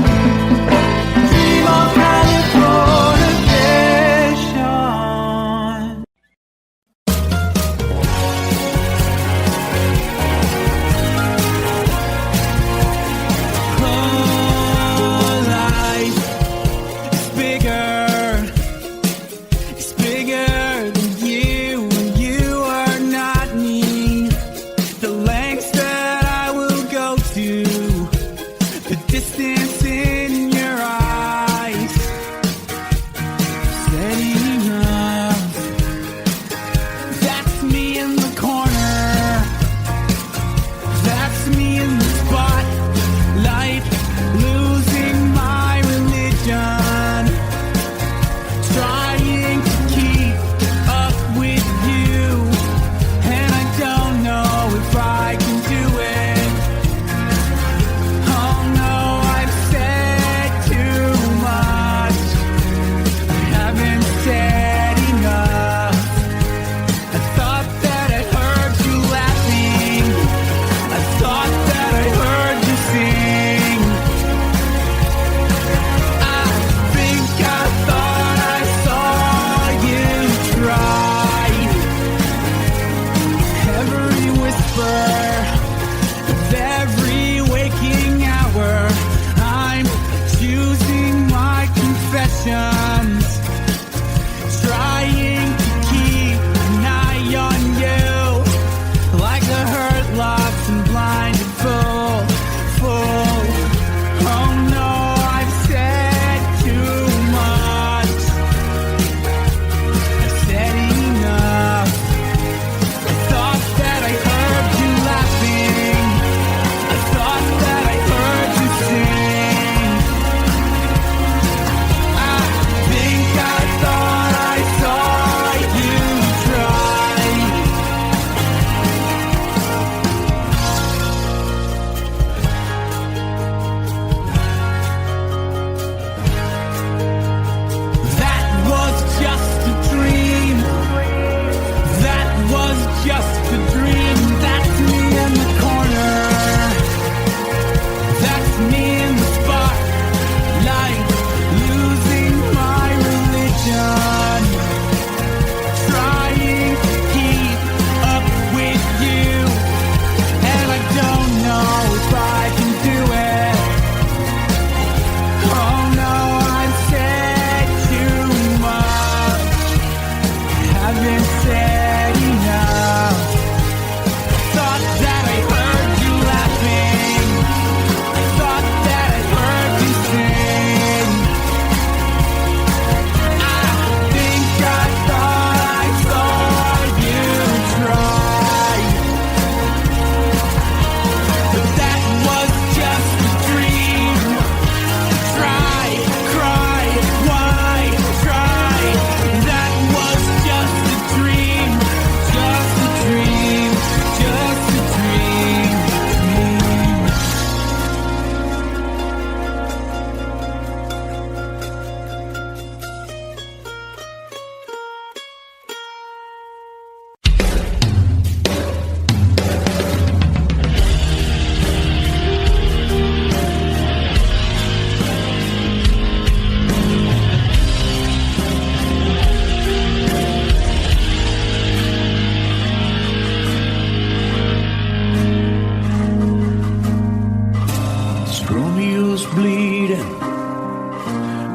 Romeo's bleeding,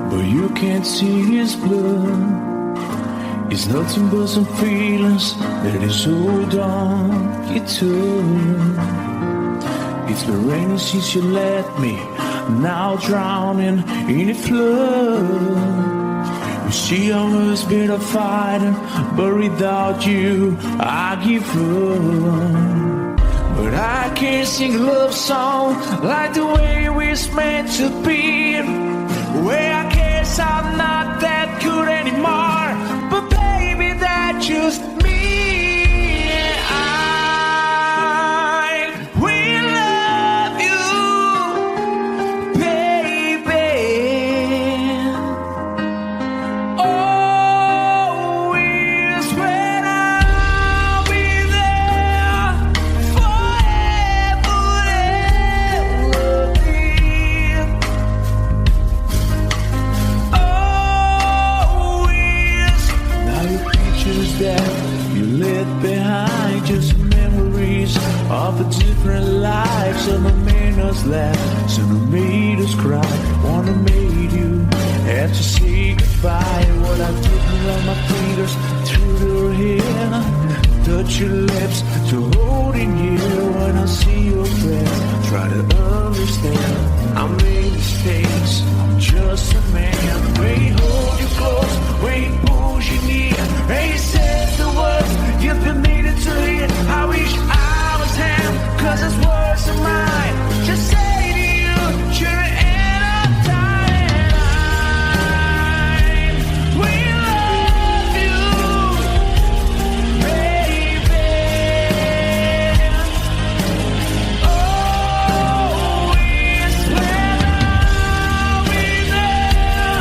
but you can't see his blood. It's nothing but some feelings that is hold on you took. It's been raining since you left me, now drowning in a flood. You see, I was better fighting, but without you, I give up. But I can't sing a love song like the way we're meant to be. Where I guess I'm not that good anymore, but baby, that's just me. I will love you, baby. Always when I'll be there forever and ever. Always. Now your pictures that you left behind, just memories of a different life. Some have made us laugh, some have made us cry. One have made you have to say goodbye. What I did around my fingers through your hair, touch your lips to holding you. When I see your face, try to understand. I made mistakes, I'm just a man. When he hold you close, when he pulls you near, and he says the words you've been needing to hear. I wish I was him, 'cause his words are mine. Just say to you, you're the end of time. We love you, baby. Always when I'll be there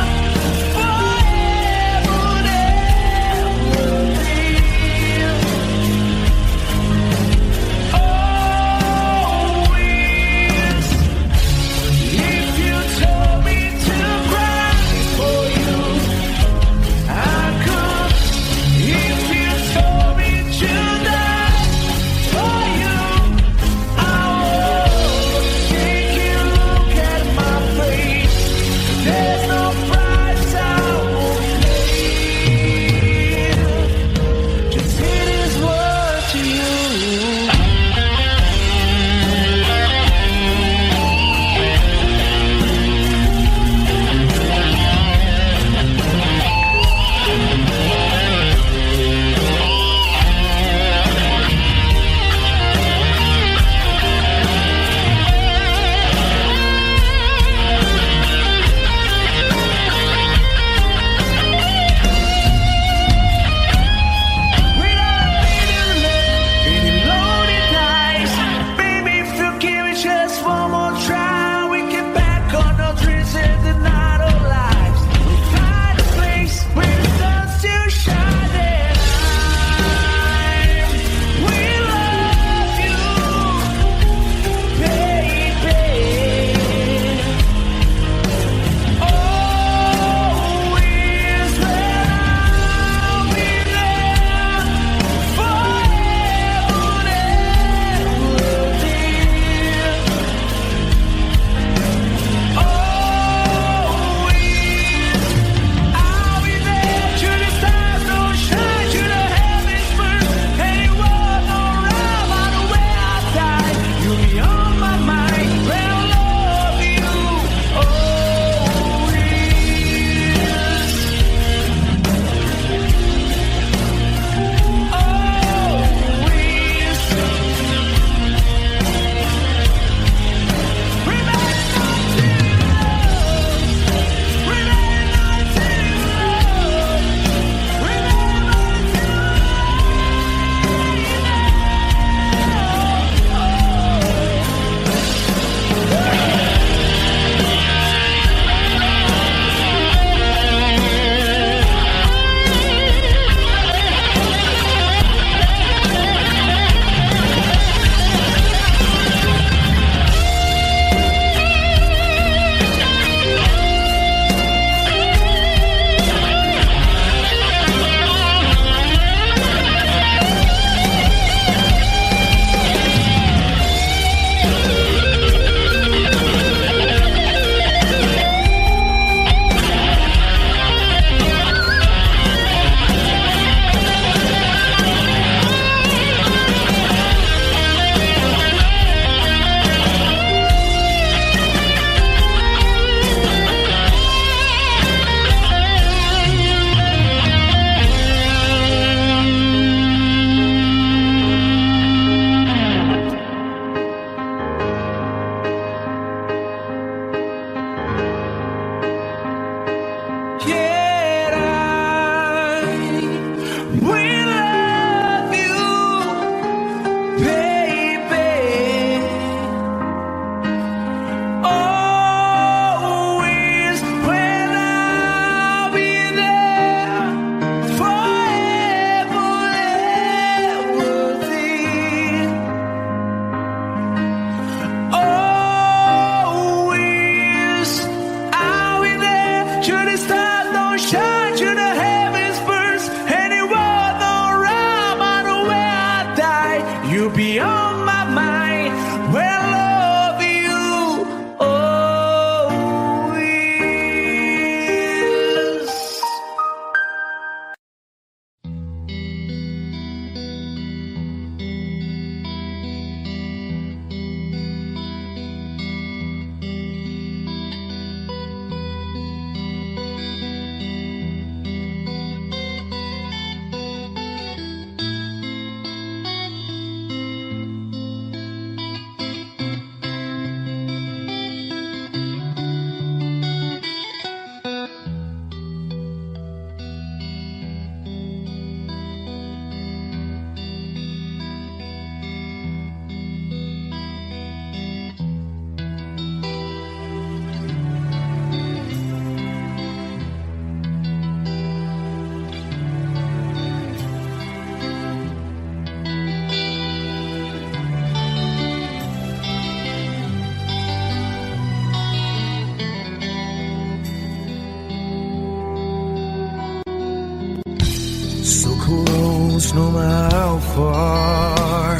close no matter how far.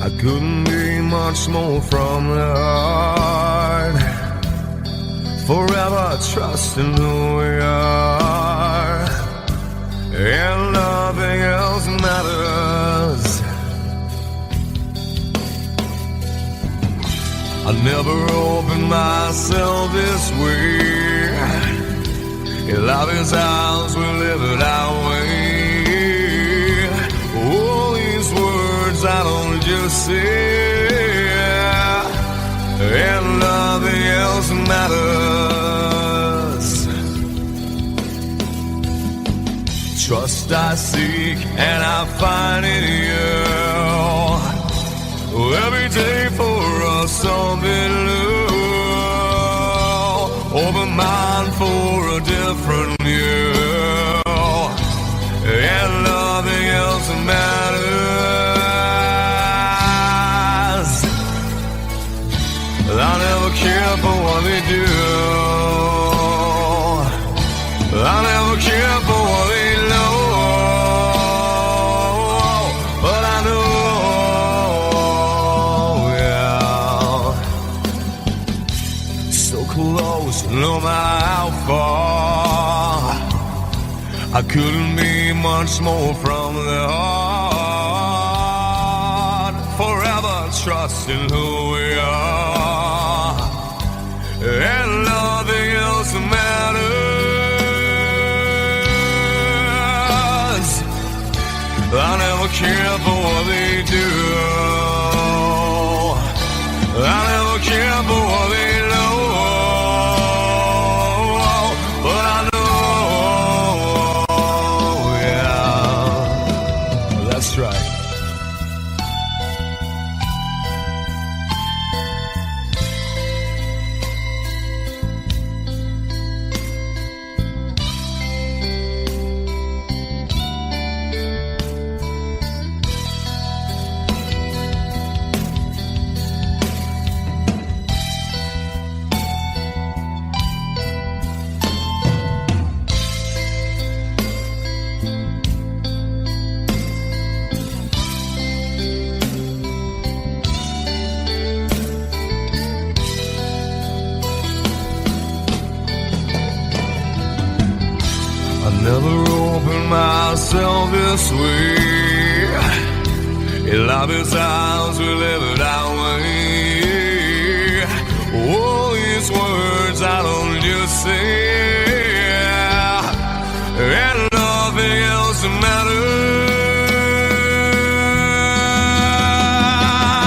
I couldn't be much more from the heart. Forever trusting who we are, and nothing else matters. I never opened myself this way. In love is ours, we live it our way. All these words I don't just say, and nothing else matters. Trust I seek and I find in you. Every day for us something new. Open mind for a different view, and nothing else matters. I never care for what they do. I never care for what they know. But I know, yeah, so close, no matter how far. I couldn't be much more from the heart. Forever trusting who we are, and nothing else matters. I never care for what they do. I never care for what they know. But I know, yeah, that's right. Never opened myself this way. In love is ours, we live it our way. All these words I don't just say, and nothing else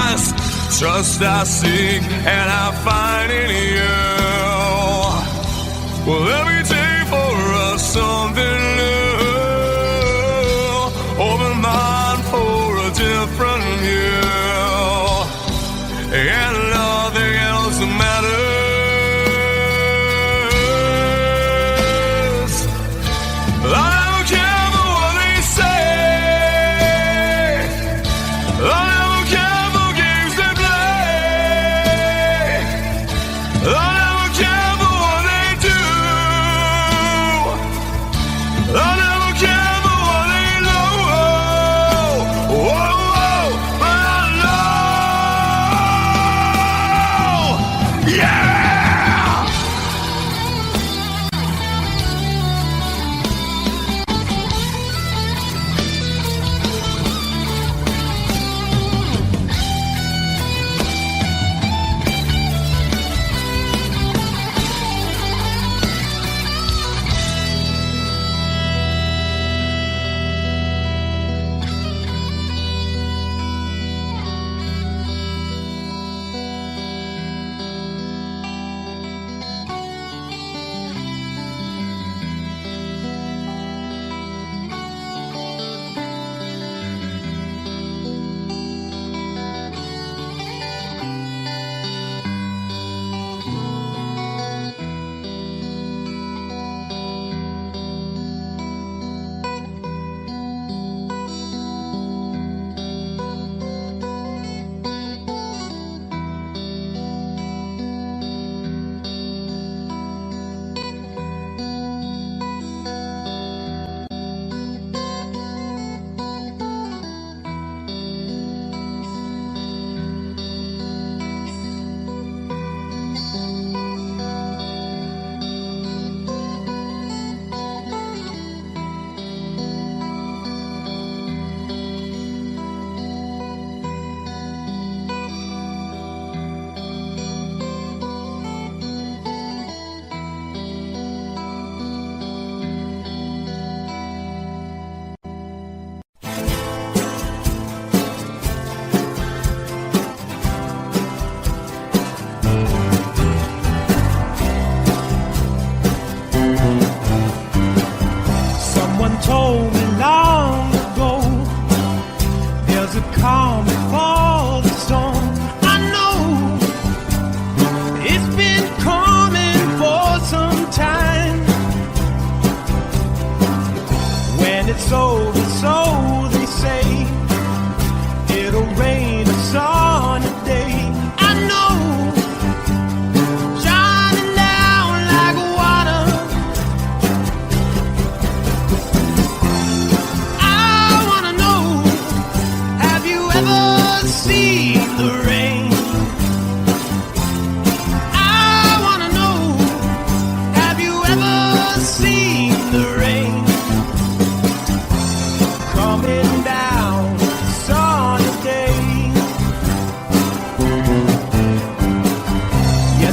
matters. Trust I seek and I find in you. Well, every day for us something new. Open mind for a different view, and nothing else matters. I don't care for what they say. I don't care for games they play.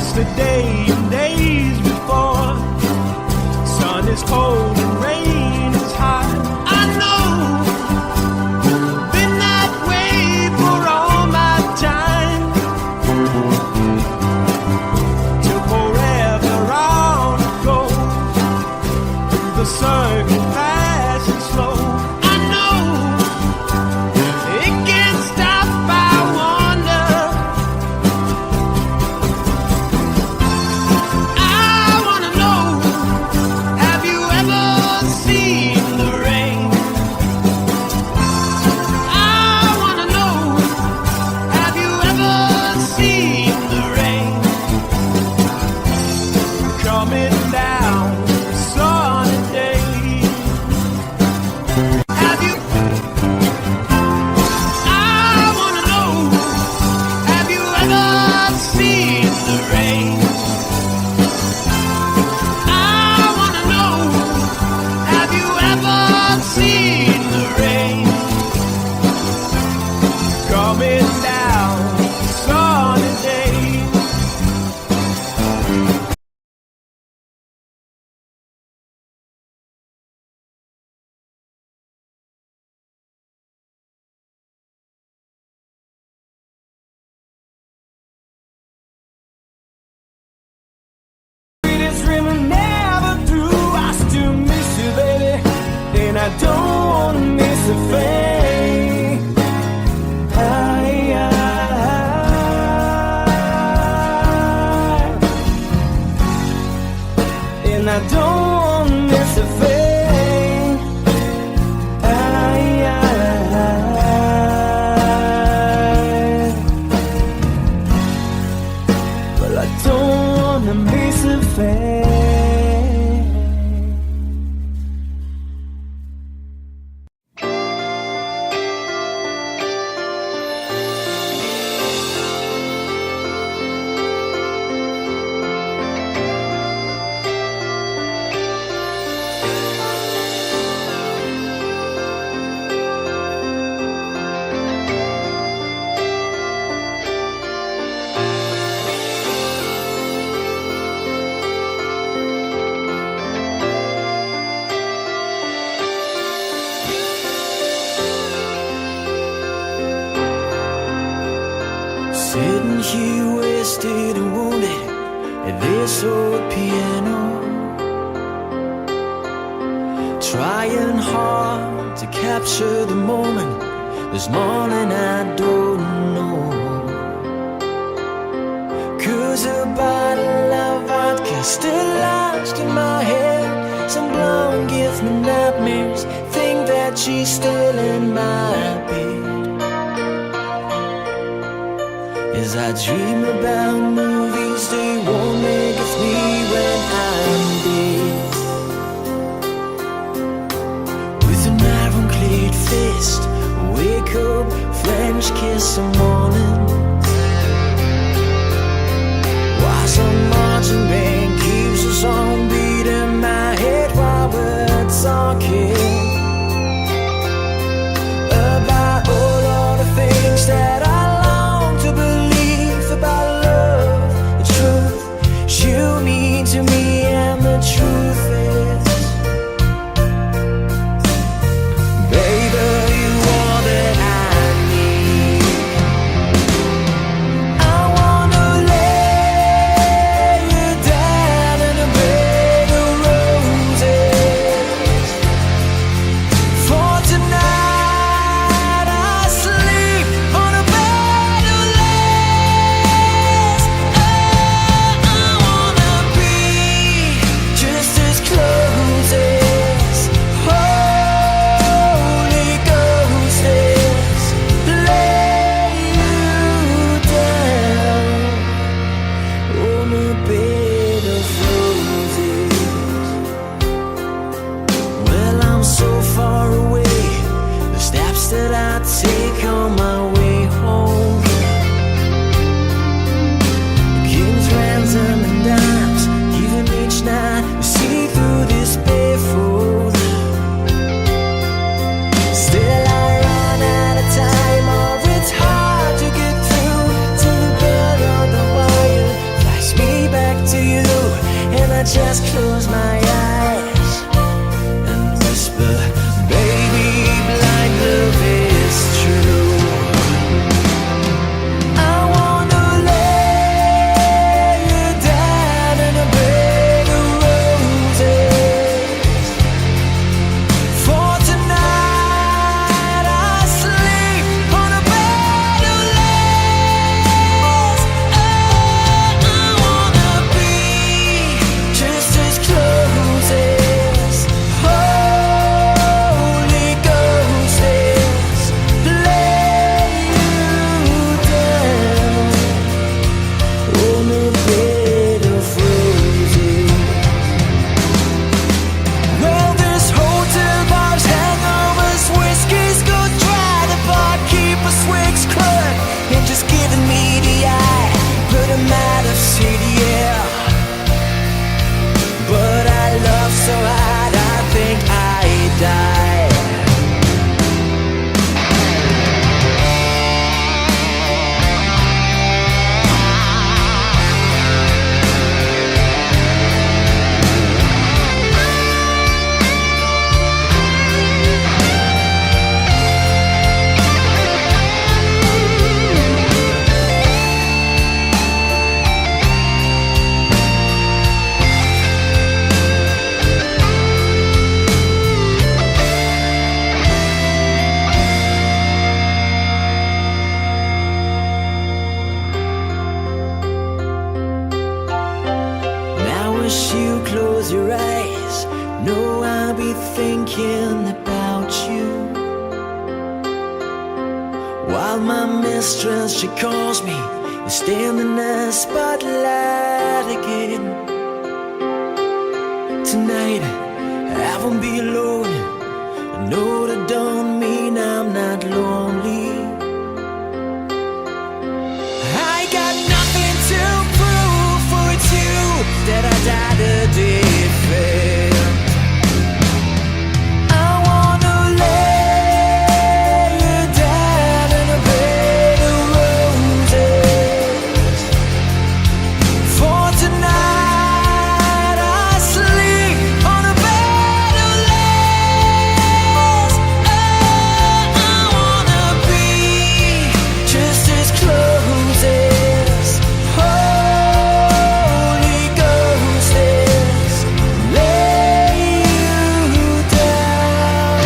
yesterday and days before. Sun is cold and rain is hot. I know, been that way for all my time. Till forever on it goes, through the circle fast and slow. I know, it can't stop, I wonder. I wanna know, have you ever seen the rain? I wanna know, have you ever seen the rain? Coming down a sunny day. Have you? I wanna know, have you ever seen the rain? I wanna know, have you ever seen the rain? Coming down a sunny day. Sweetest dream I never through. I still miss you, baby, and I don't wanna miss a thing. And I don't wanna miss a thing. Well, I don't wanna miss a thing. Sitting here wasted and wounded at this old piano, trying hard to capture the moment. This morning I don't know, 'cause a bottle of vodka still lodged in my head. Some blonde gives me nightmares, think that she's still in my bed. As I dream about movies, they won't make it me when I'm dead. With an ironclad fist, wake up, French kiss some morning. While some marching band keeps us on beat in my head while we're talking about all of the things that I long to believe about love, the truth you mean to me, and the truth is, baby, you are that I need. I wanna lay you down in a bed of roses. For tonight I sleep on a bed of lace. I wanna be I just close my eyes and whisper, baby, blind love is true. I wanna lay you down in a bed of roses. For tonight I sleep on a bed of lace. Oh, I wanna be just as close as Holy Ghost is. Lay you down on a bed of roses. Well, this hotel bar's hangovers, whiskey's go dry. The barkeeper swigs clerk and just giving me the eye. Put him out of city, yeah. But I love so hard, I think I die. Now as you close your eyes, know I'll be thinking about you. While my mistress, she calls me, you stand in the spotlight again. Tonight, I won't be alone. I know that don't mean I'm not lonely. I got nothing to prove, for it's you that I died a defend. I wanna lay you down in a bed of roses. For tonight I sleep on a bed of lace. Oh, I wanna be just as close as Holy Ghost is. Lay you down.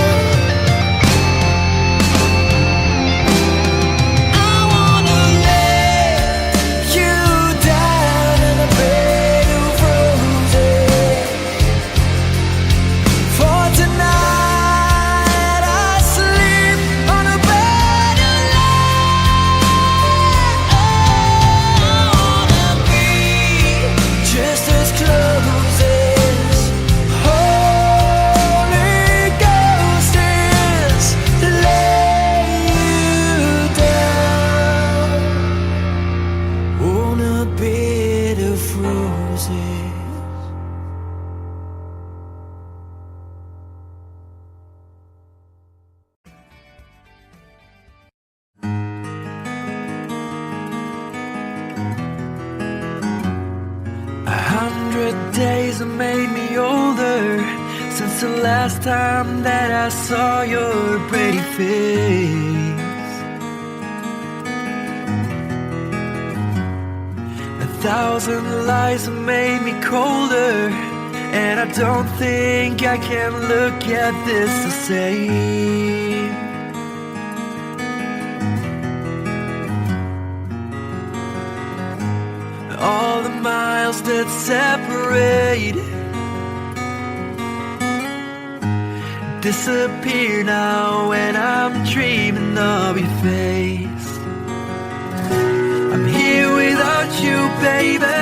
I wanna lay you down in a bed of roses. For tonight I sleep on a bed of lace. I wanna be just as close as Holy Ghost is. Lay you down on a bed of roses. A 100 days have made me older since the last time that I saw your pretty face. 1,000 lies have made me colder, and I don't think I can look at this the same. All the miles that separate disappear now when I'm dreaming of your face. I'm here without you, baby,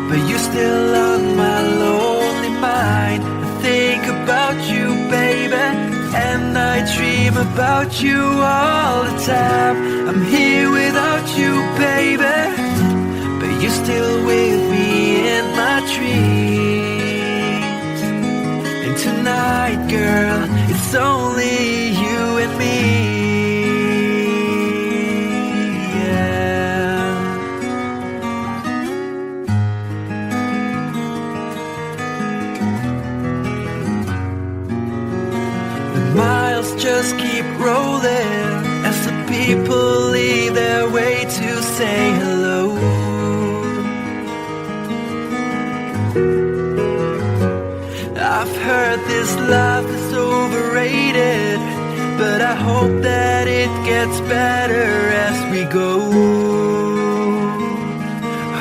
but you're still on my lonely mind. I think about you, baby, and I dream about you all the time. I'm here without you, baby, but you're still with me in my dreams. And tonight, girl, it's only you and me. Yeah. just keep rolling as the people leave their way to say hello. I've heard this life is overrated, but I hope that it gets better as we go.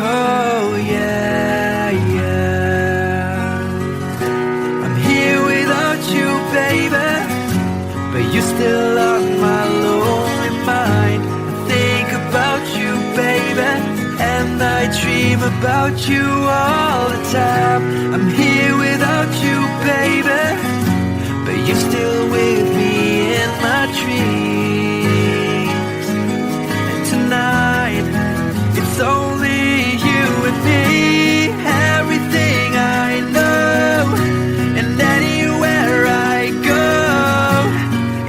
Oh yeah, yeah. I'm here without you, baby, but you're still on my lonely mind. I think about you, baby, and I dream about you all the time. I'm here without you, baby, but you're still with me in my dreams. And tonight, it's only you and me. Everything I know, and anywhere I go,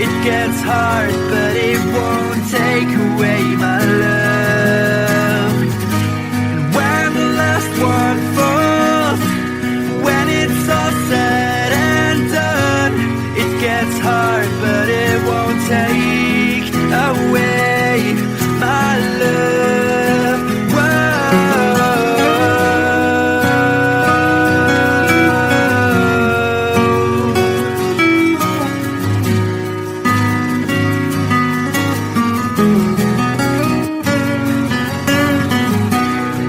it gets hard, but it won't take away my love. And when the last one falls, when it's all said and done, it gets hard, but it won't take away my love.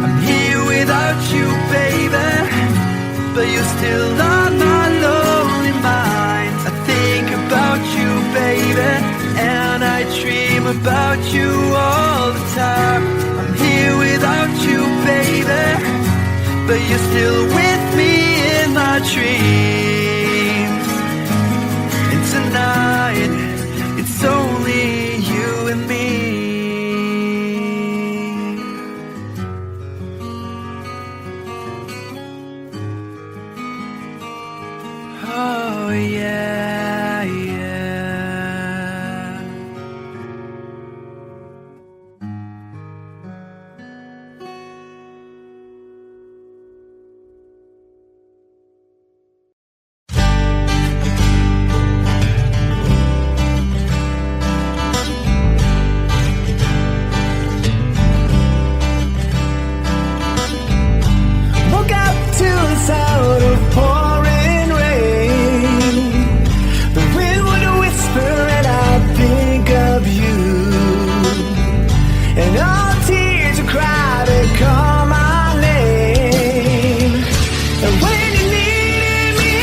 I'm here without you, baby, but you're still on my lonely mind. I think about you, baby, and I dream about you all the time. I'm here without you, baby, but you're still with me in my dreams. And tonight, it's only you and me. Oh yeah, yeah. Woke up to the sound of pouring rain. The wind would whisper and I'd think of you. And all tears would cry to call my name. And when you needed me,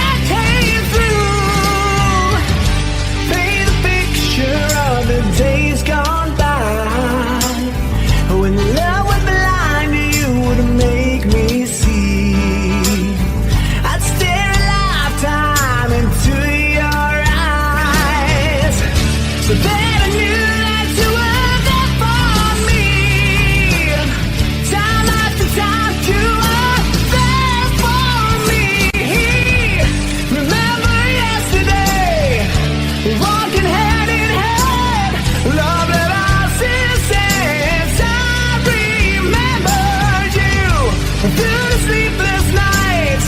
I came through. Paint a picture of the days gone by, when love would blind you to make me see. I'd stare a lifetime into your eyes, so that I knew that you were there for me. Time after time, you were there for me. Remember yesterday, walking hand in hand, love that I see since I remembered you. Through the sleepless nights,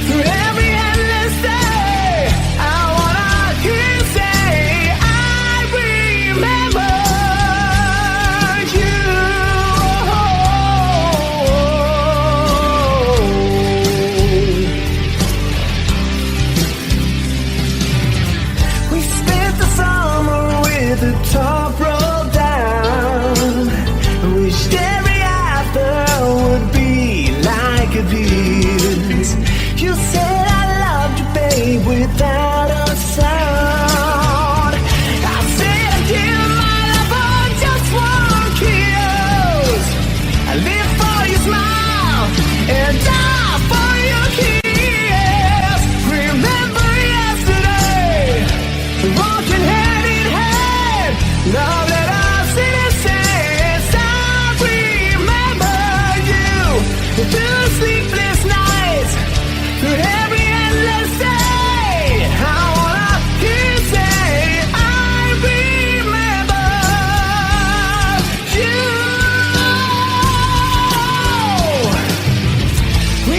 through every endless day, I wanna hear you say, I remember you. We spent the summer with the top rolled down. Wished every after would be like a this. You said I loved you, babe, without a sound. I said I'd give my love for just one kiss. I live for your smile and die for your kiss. Remember yesterday, walking hand in hand, love that I've seen since I remember you. Through the sleepless nights, through every endless day, I wanna hear you say, I remember you. We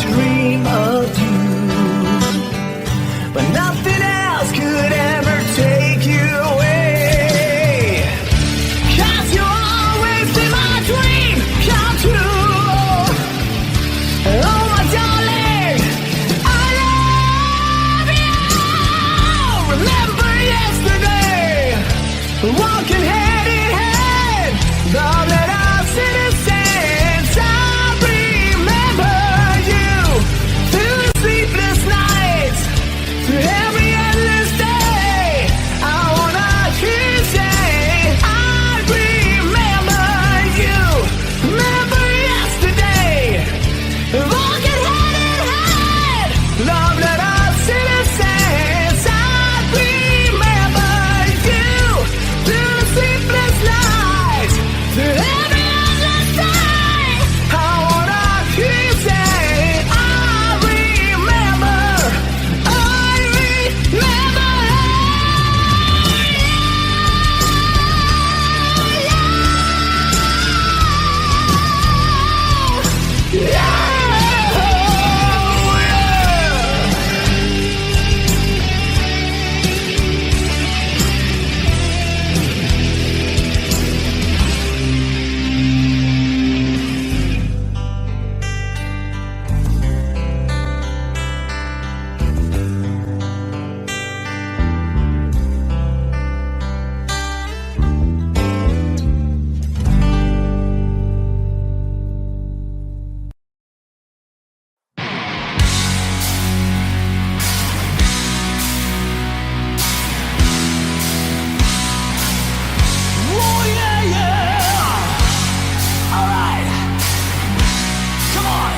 dream of you, but nothing else could ever take you away. 'Cause you always see my dream come true. Oh my darling, I love you. Remember yesterday, walking hand in hand, love that our citizens. I remember you through the sleepless nights, through every endless day. I wanna hear you say, I remember you. Remember yesterday, walking hand in hand, love that our citizens. I remember you through the sleepless nights, through every endless day. I wanna hear you say, I remember, I remember. Oh yeah, yeah. All right, come on.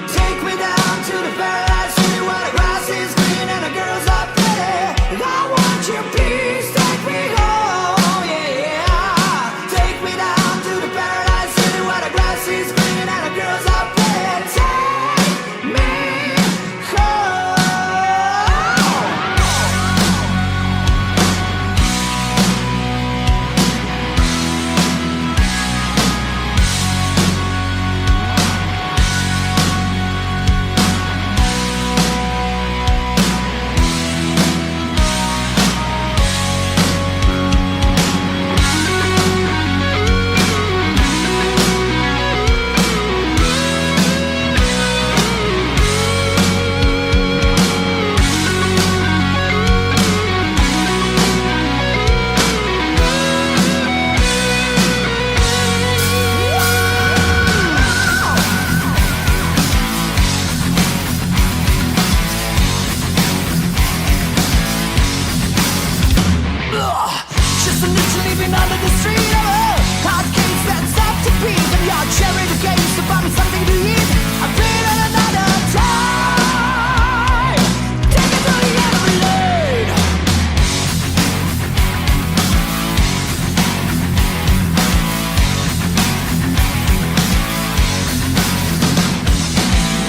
Take me down to the paradise city where the grass is green and the girls are pretty. I want you, please take me home, yeah, yeah. Take me down to the paradise city where the grass is green and the girls are pretty. Take me home. Just literally been under the street of a hard case that's up to beat. And your cherry the gates to buy me something to eat. I've been at another time. Take it to the end of the lane.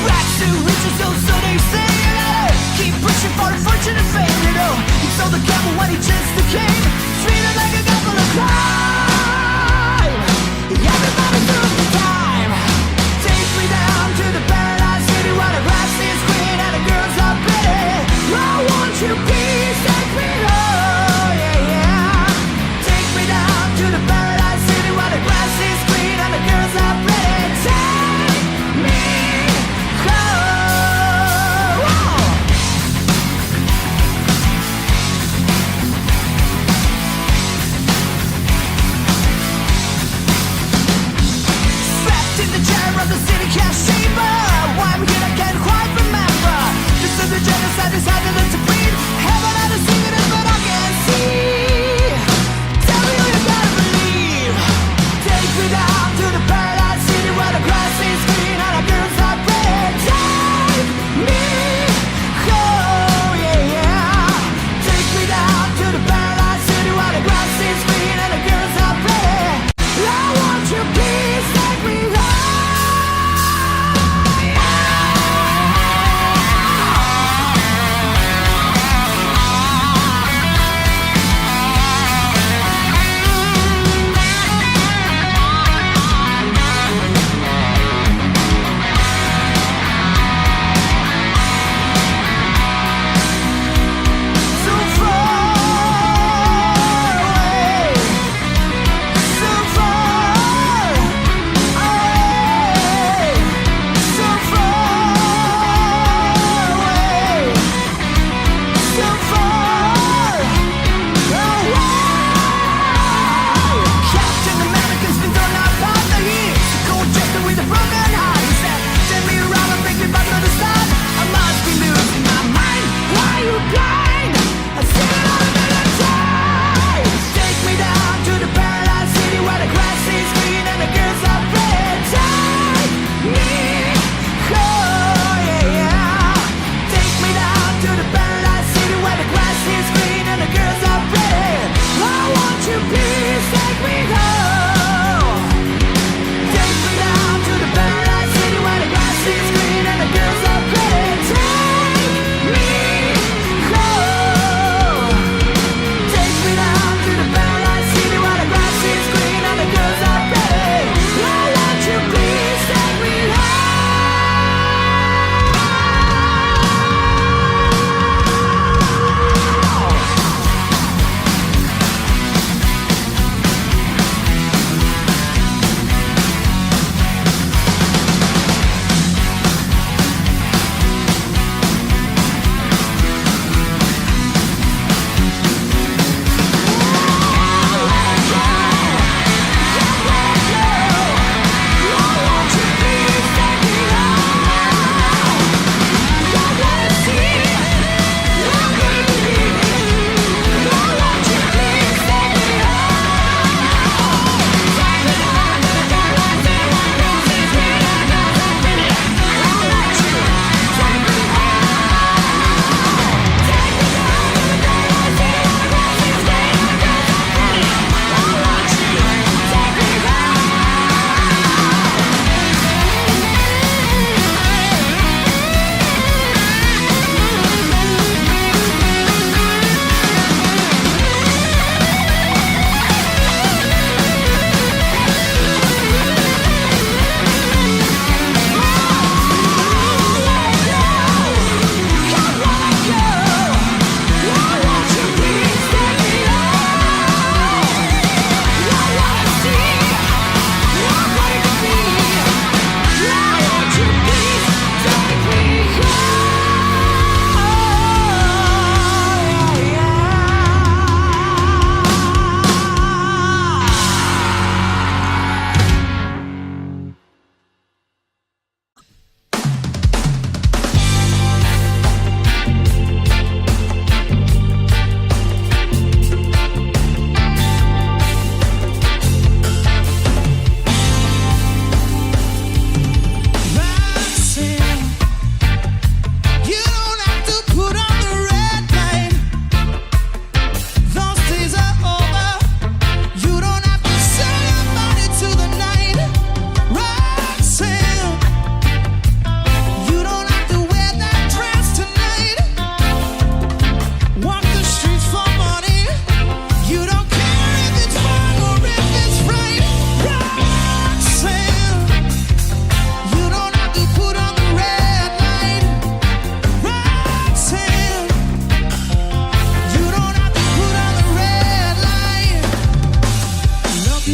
Rags to riches, so they say, you know. Keep pushing for a fortune and fame, you know. He sold the camel when he just came. Treated like a couple of crime. Everybody through the time. Take me down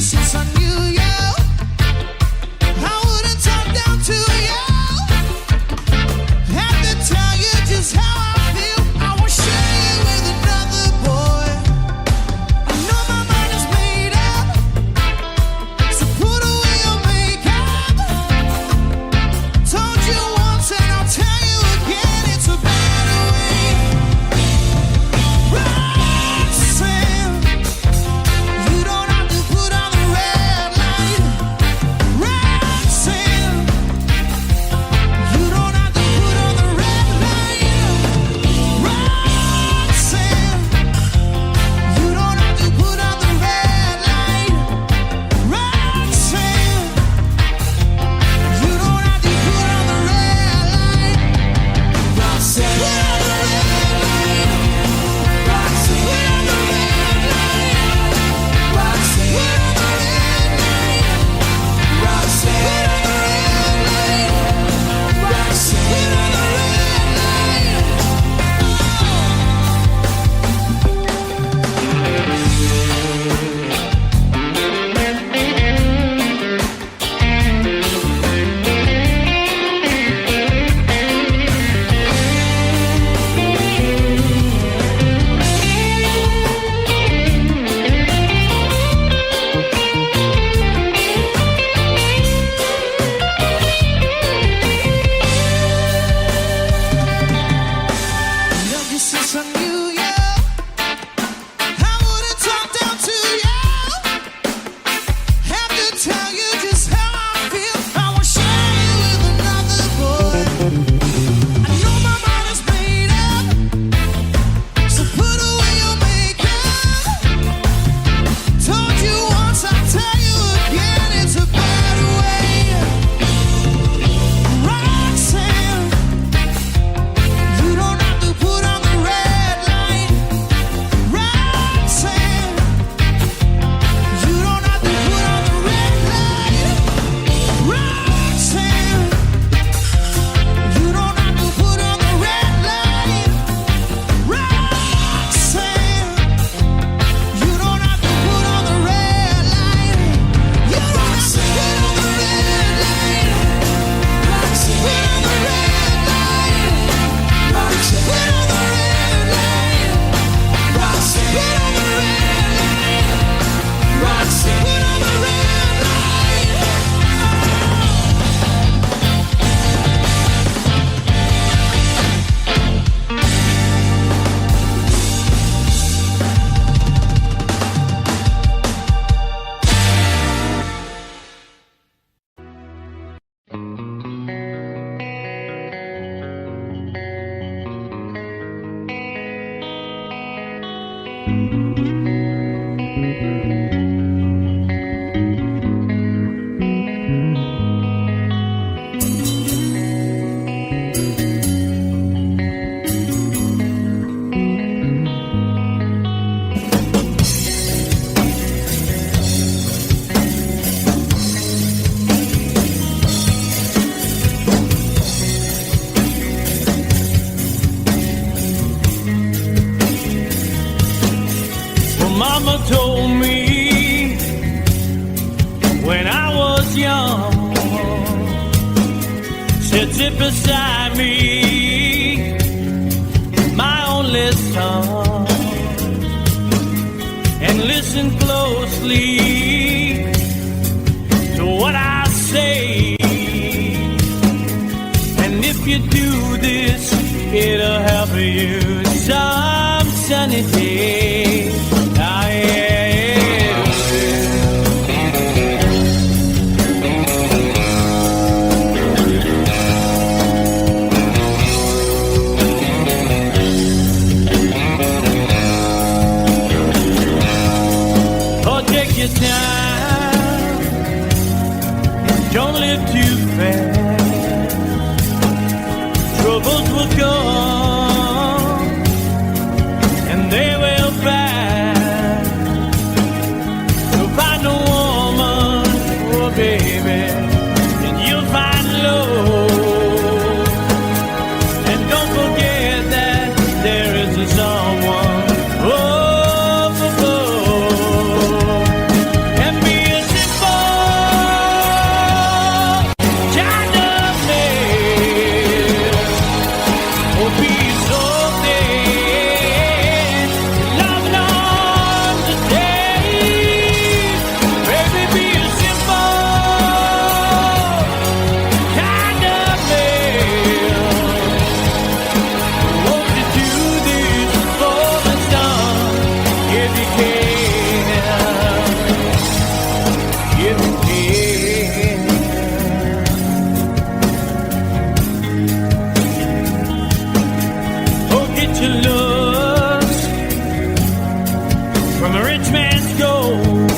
since I knew you. I wouldn't talk down to you. Have to tell you just how I feel. I won't share you with another boy. I know my mind is made up, so put away your makeup. Told you once and I'll tell you again, it's a better way. Roxanne, you don't have to put on the red light. Roxanne, you don't have to put on the red light. Roxanne, you don't have to put on the red light. Roxanne, you don't have to put on the red light. Roxanne, put on the red light. Roxanne, put on the red light. Roxanne, put on the red light. Roxanne, put on the red light. Roxanne, put on the Ever since I knew you, I wouldn't talk down to you. Have to tell you just how I feel. I won't share you with another boy. I know my mind is made up, so put away your makeup. Told you once, I'll tell you again, it's a better way. Roxanne, you don't have to put on the red light. Roxanne, you don't have to put on the red light. Roxanne, you don't have to put on the red light. Roxanne, you don't have to put on the red light. You don't have to put on the red light. Roxanne, put on the red light. Roxanne, put on the red light. Roxanne, put on the red light. Roxanne, put on the red light. Well, Mama told me when I was young, said sit beside me, my only son, and listen closely to what I say. And if you do this, it'll help you some sunny day. Ah, yeah, oh, take your time, don't live too fast. Troubles will come and they will pass. So find a woman, oh baby, and you'll find love. And don't forget that there is a someone, oh, and be a from a rich man's gold.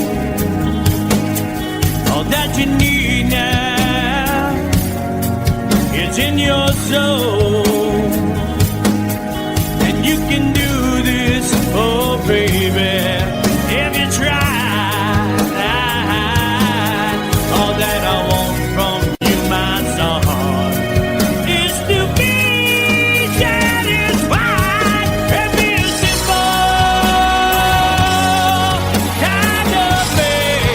All that you need now is in your soul. And you can do this, oh baby, if you try. All that I want from you, my son, is to be satisfied and be a simple kind of man.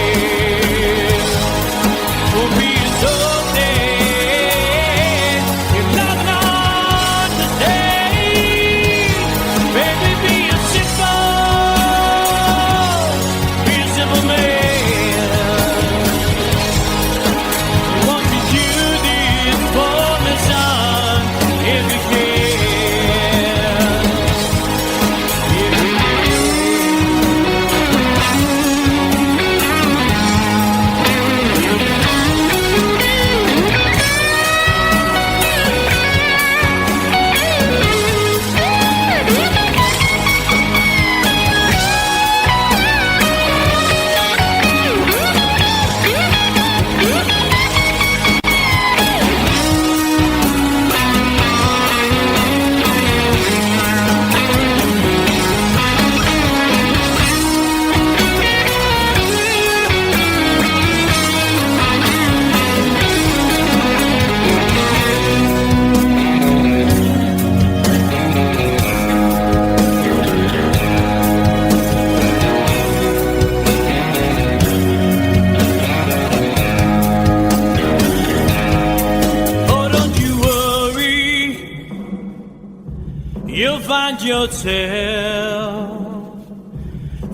Will be so dead if nothing on the day. Baby, be a simple man. Won't you do this for me, son, if you can? Oh, don't you worry, you'll find yourself.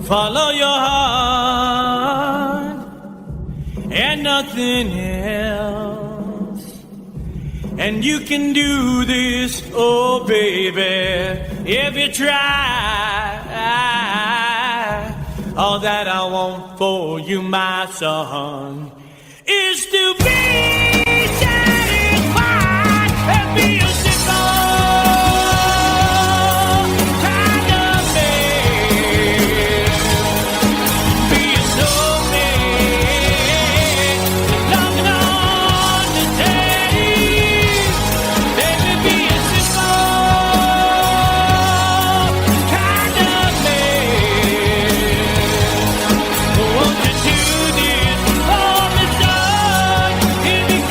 Follow your heart and nothing else. And you can do this, oh baby, if you try. All that I want for you, my son, is to be satisfied and be a simple kind of man. Be a soul man, loving on the day. Baby, be a simple kind of man. Won't you do this for me, son, if you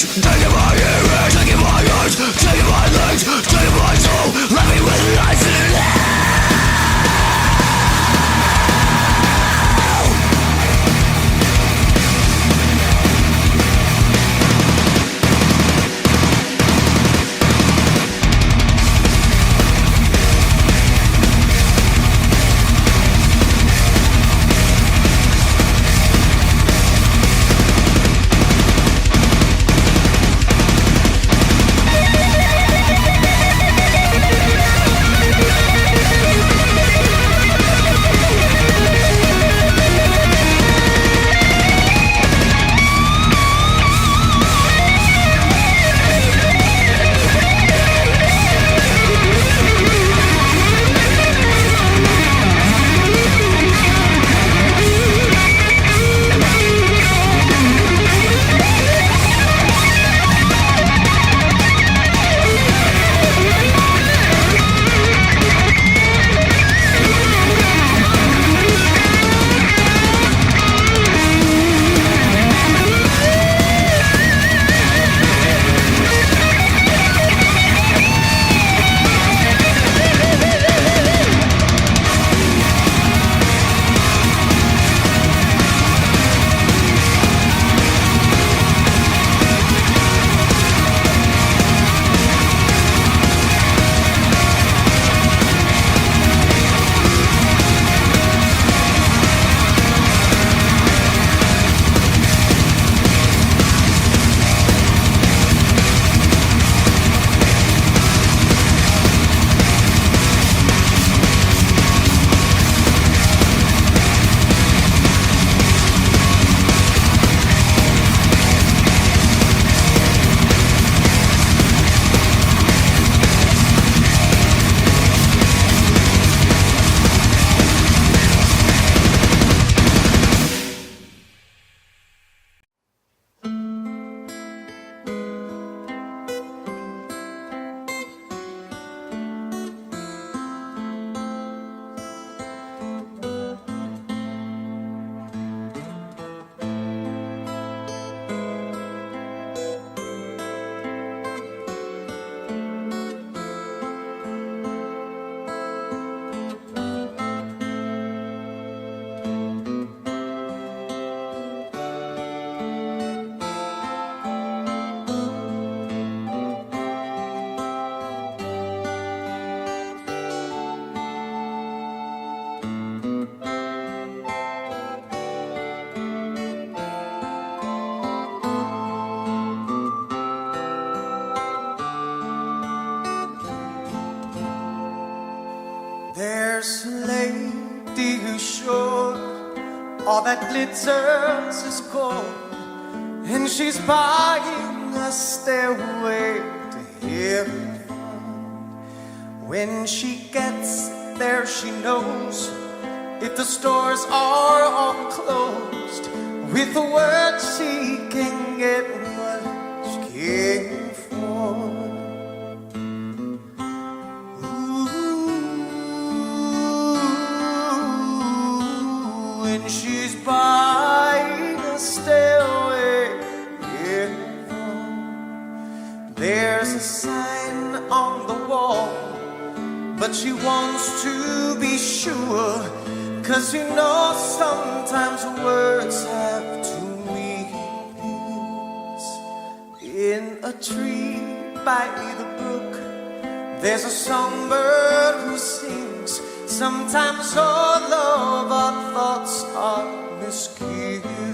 taking my ears, taking my eyes, taking my legs, taking my soul, let me with life in it. There's a lady who's sure all that glitters is gold, and she's buying a stairway to heaven. When she gets there, she knows if the stores are all closed, with the word she can get what she came for. When she's buying a stairway, yeah. There's a sign on the wall, but she wants to be sure, 'cause you know sometimes words have two meanings. In a tree by the brook, there's a songbird who sings. Sometimes all of our thoughts are misgiven.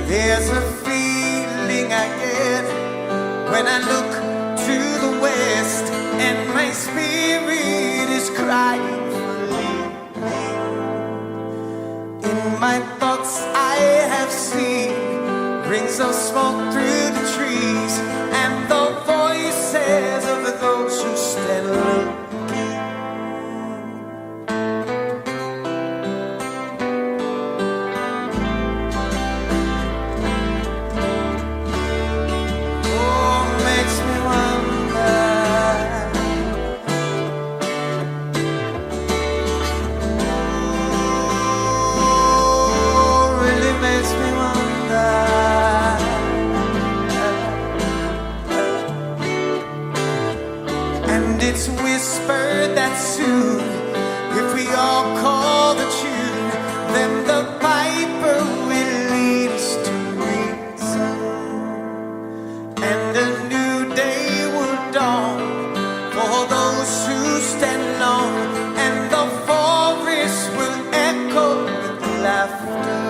There's a feeling I get when I look to the west, and my spirit is is crying for me. In my thoughts I have seen rings of smoke through the trees, and the voices of those who stand looking. It's whispered that soon, if we all call the tune, then the piper will lead us to reason, and a new day will dawn for those who stand long, and the forest will echo with laughter.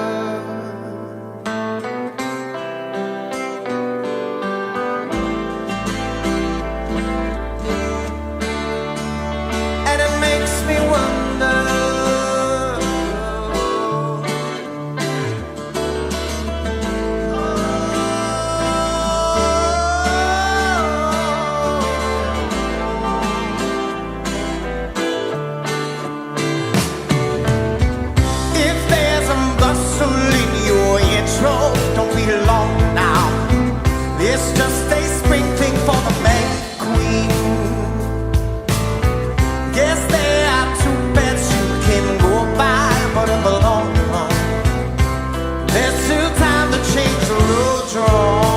Don't be long now. It's just a spring thing for the man queen. Guess there are two beds you can go by, but in the long run, there's still time to change the road you're on.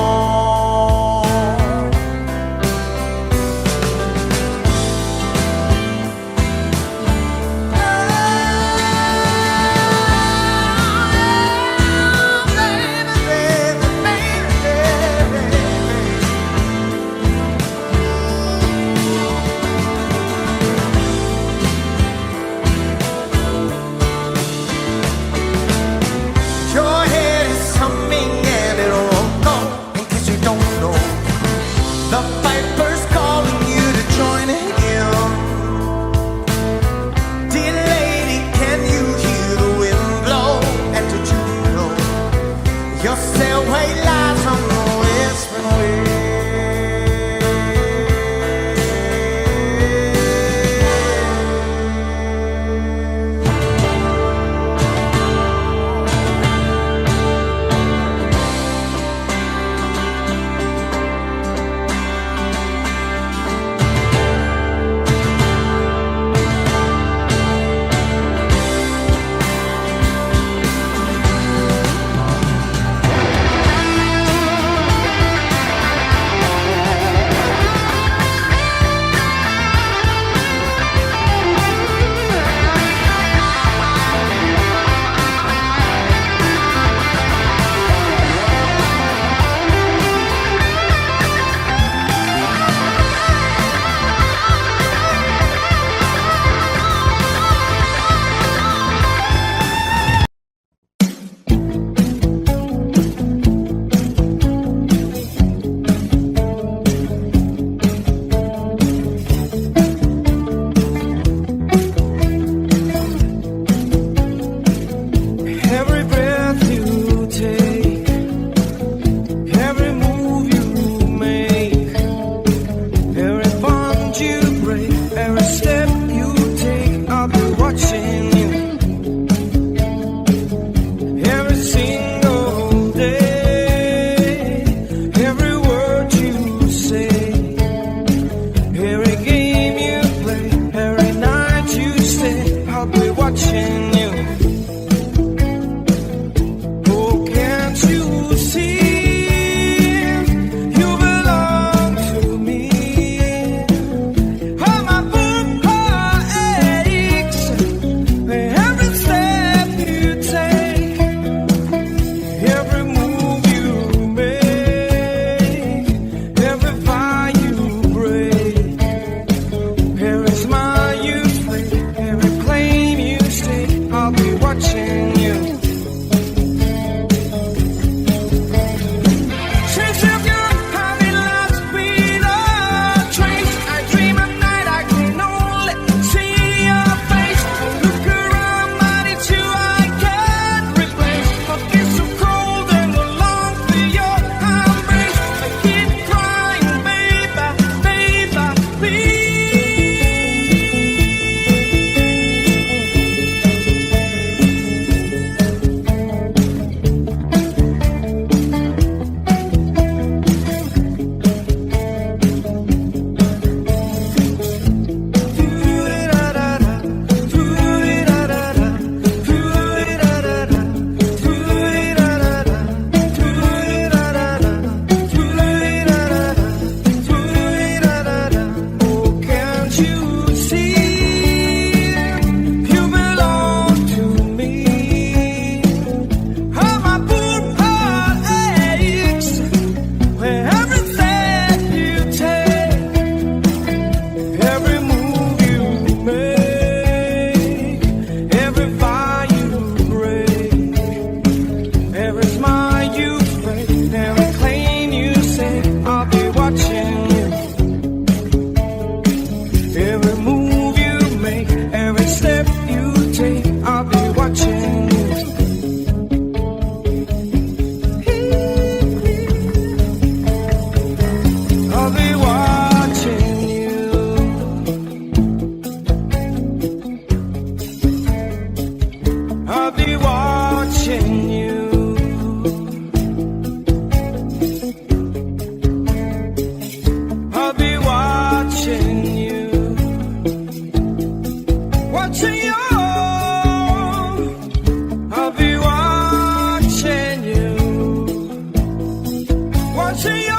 watching you.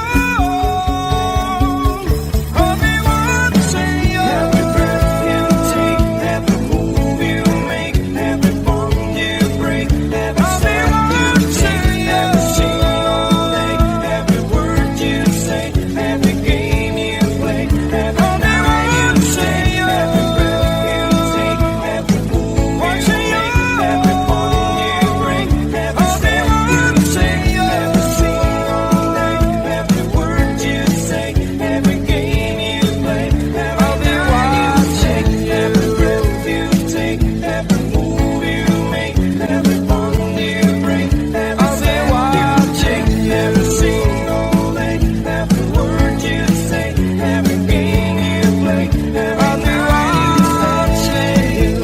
I'll be watching you. Every breath you take, every move you make, every bond you break, every step you take, every single day, every word you say, every game you play, every night you say, every breath you take, every move you make, every bond you break, every step you take, every single day, every word you say, every game you play, every night you take, every breath you take, every move you make, every bond you break, every step you take, every single day, every word you say, every game you play, every night you take.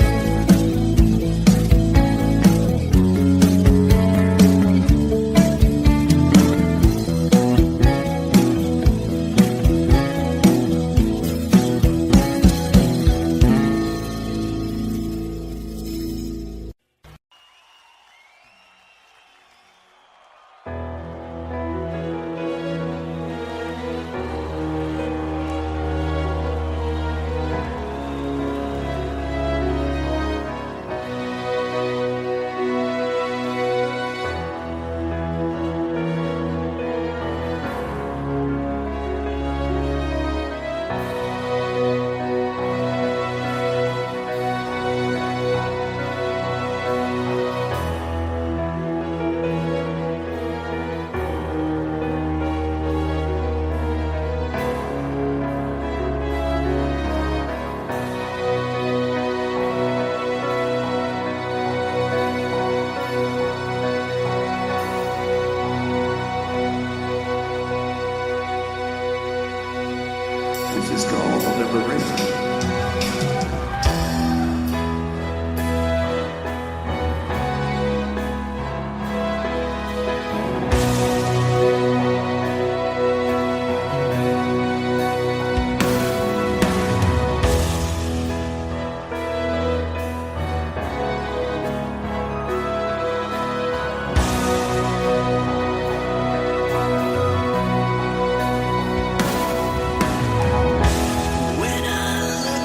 This is called liberation. When I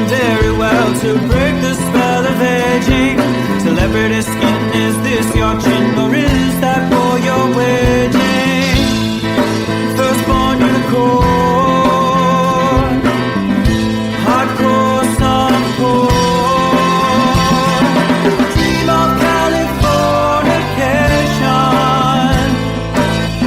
very well to break the spell of aging. Celebrity skin, is this your chin or is that for your waging? Firstborn unicorn, hardcore softcore. Dream of Californication.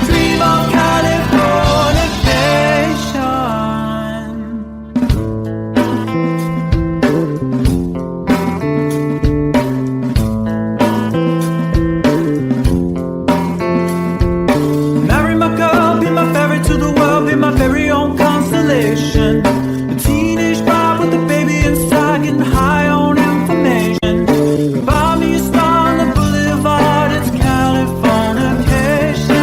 Dream of Californication. Marry my girl, be my ferry to the world, be my very own constellation. A teenage bride with a baby inside, getting high on information. Buy me a star on the boulevard, it's Californication.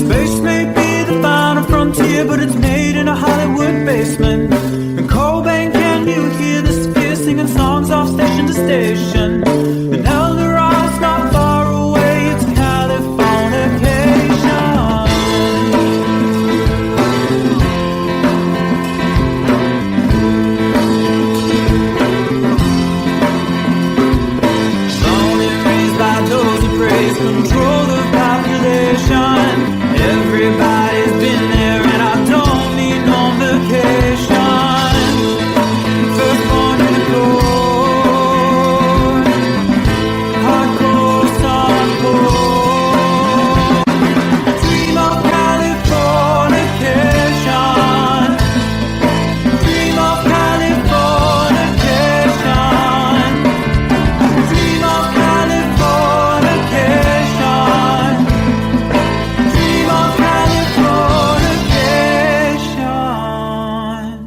Space may be the final frontier, but it's made in a Hollywood basement. And Cobain, can you hear the sphere singing songs off station to station? And Eldorad's not far away, it's Californication. Born and raised by those who praise control the population. Everybody's been there and I don't need no vacation. Firstborn unicorn, hardcore softcore. Dream of Californication. Dream of Californication. Dream of Californication. Dream of Californication.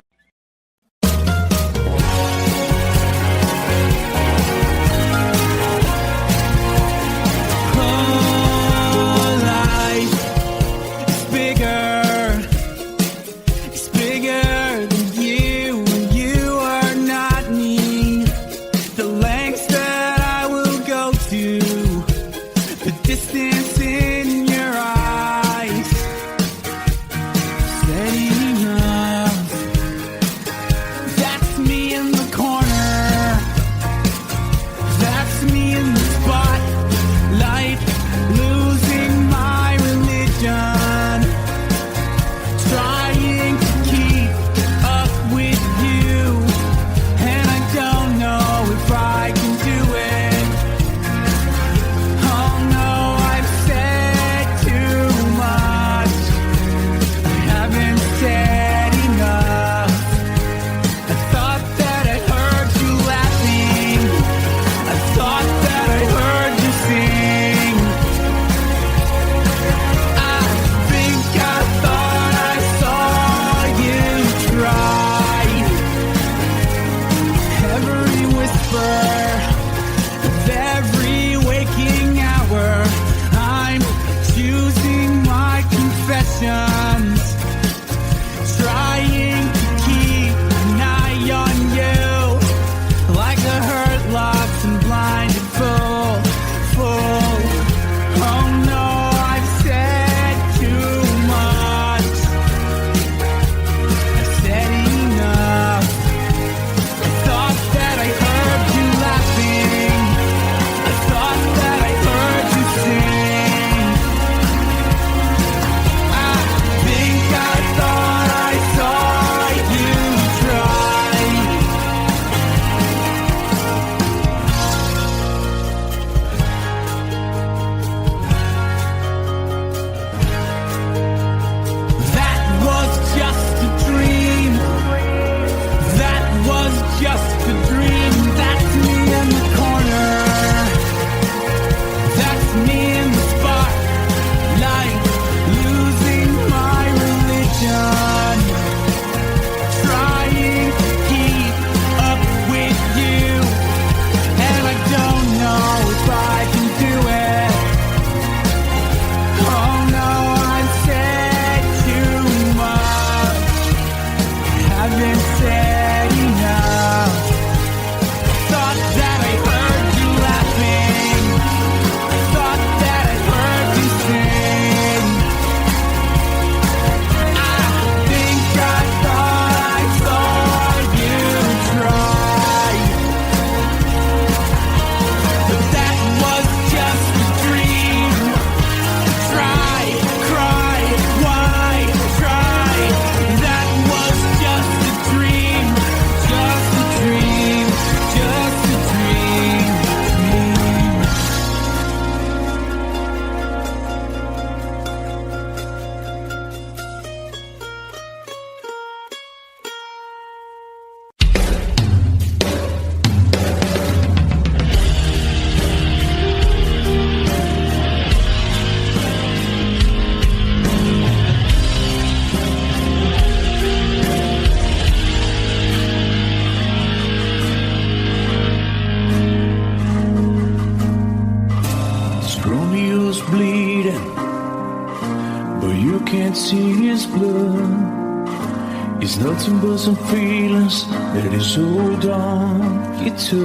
Life is bigger. It's bigger than you. You are not me. The lengths that I will go to, the distance in your eyes, steady enough. That's me in the corner. That's me in the spotlight, losing my religion, trying to keep up with you, and I don't know if I can do it. Oh no, I've said only who's bleeding, but you can't see his blood. It's nothing but some feelings that is hold on you to.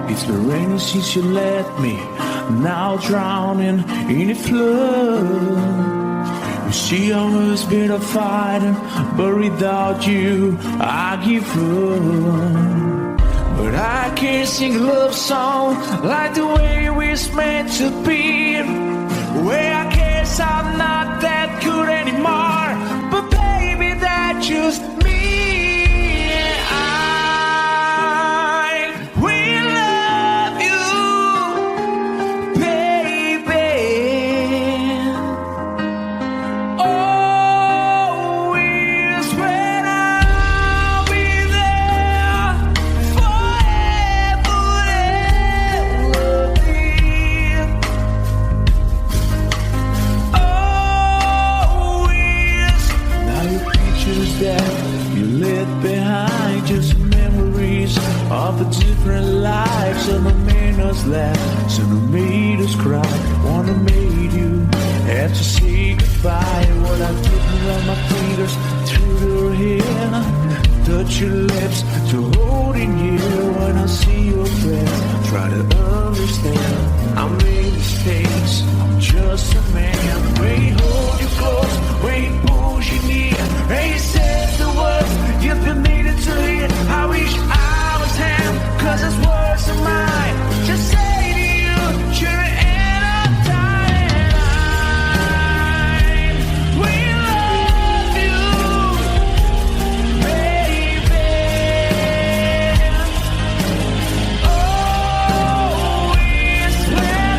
It's been raining since you left me, now drowning in a flood. You see I was better fighting, but without you I give up. But I can't sing a love song like the way we're meant to be. Well, I guess I'm not that good anymore, but baby, that's just me. I will love you, baby. Always when I'll be there forever and ever. Always. Now your pictures that you left behind, just memories of a different life. Some have made us laugh, some have made us cry. One have made you have to say goodbye. What I took around my fingers through your hair, touch your lips to holding you. When I see your face, try to understand. I made mistakes, I'm just a man. When he hold you close, when he pulls you near, and he says the words you've been needing to hear. I wish I was him, 'cause his words are mine. Just say to you, you're in a time. We love you, baby. Always when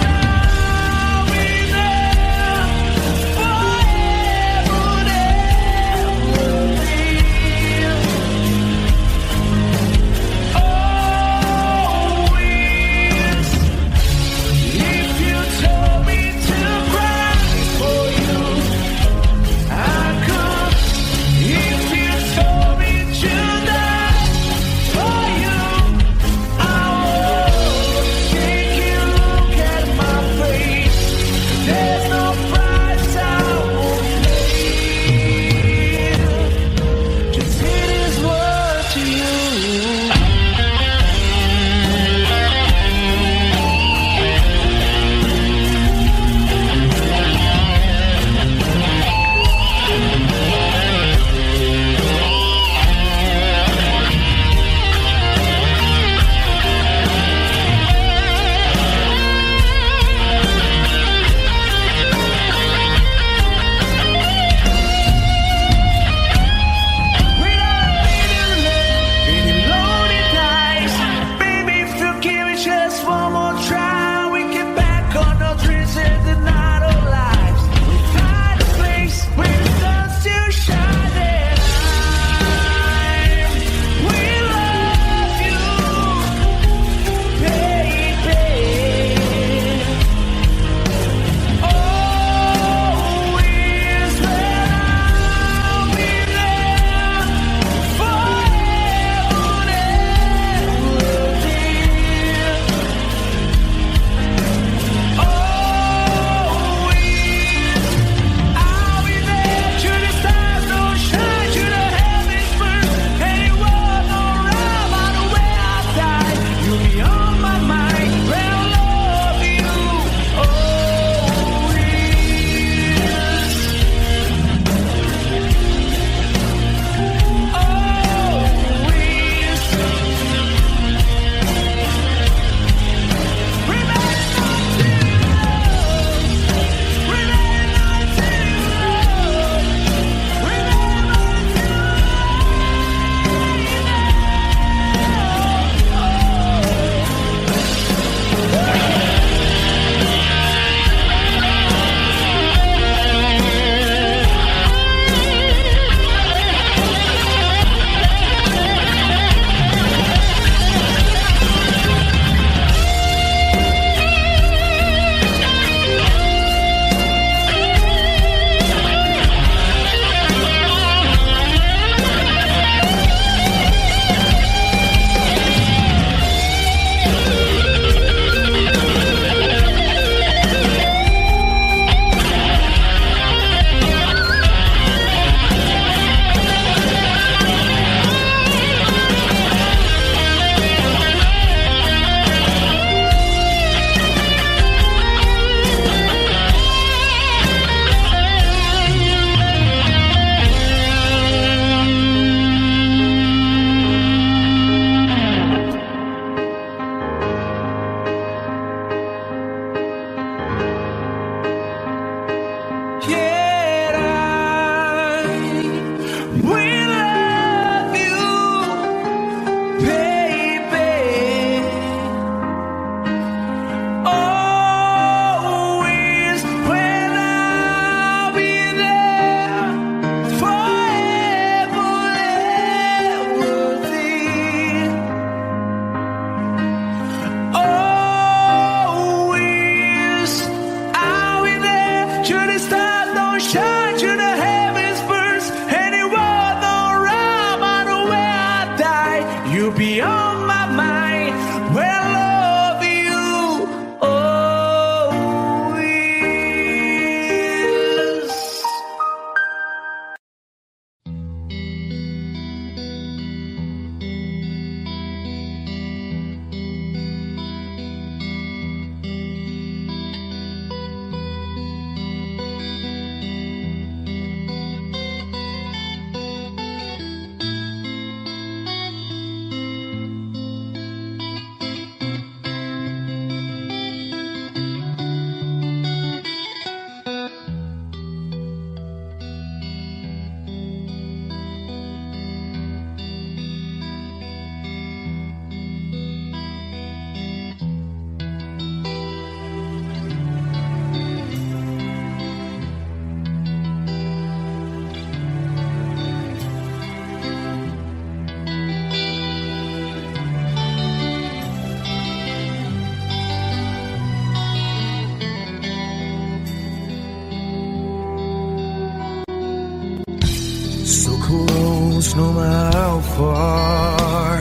close no matter how far.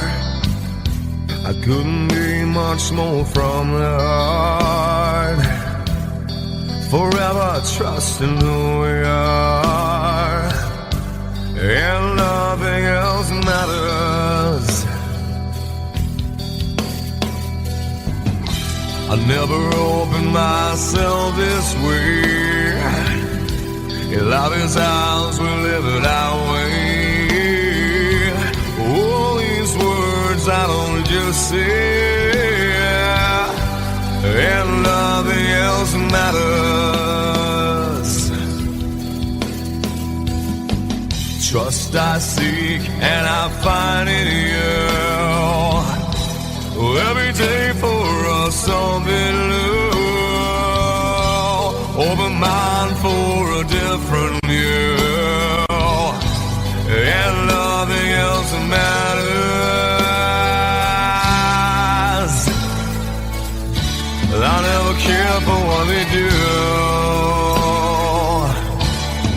I couldn't be much more from the heart. Forever trusting who we are, and nothing else matters. I never opened myself this way. Life is ours, we live it our way. All these words I don't just say, and nothing else matters. Trust I seek and I find in you. Every day for us something new. Open mind for a different view, and nothing else matters. I never care for what they do.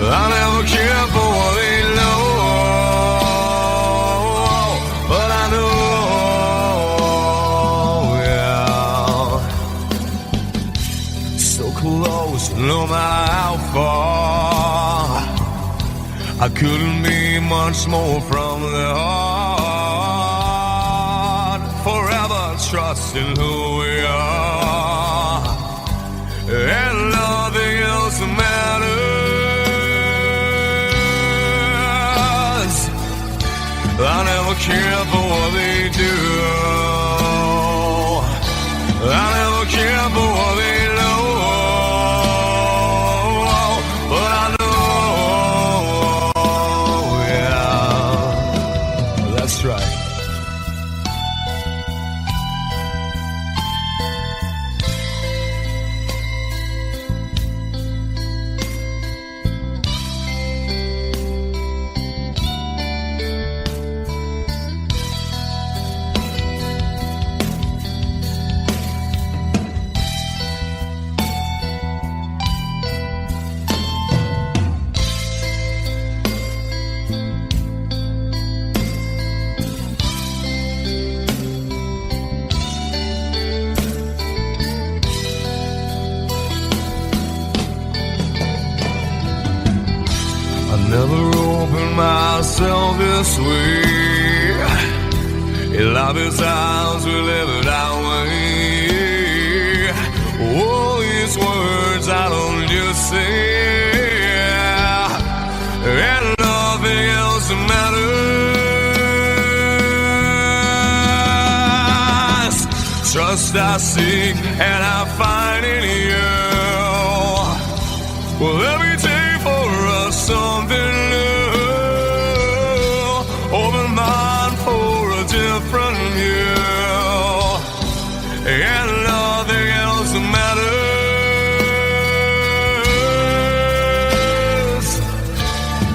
I never care for what they know. But I know, yeah, so close, no matter how far. I couldn't be much more from the heart. Forever trusting who we are, and nothing else matters. I never care for what they do. I never care for what they know. But I know, yeah, that's right. Never opened myself this way. Life is ours, we live it our way. All these words I don't just say, and nothing else matters. Trust I seek and I find in you. Well, every day for us something new. Open mind for a different view, and nothing else matters.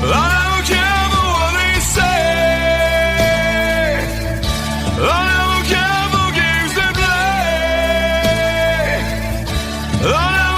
I don't care for what they say. I don't care for games they play. I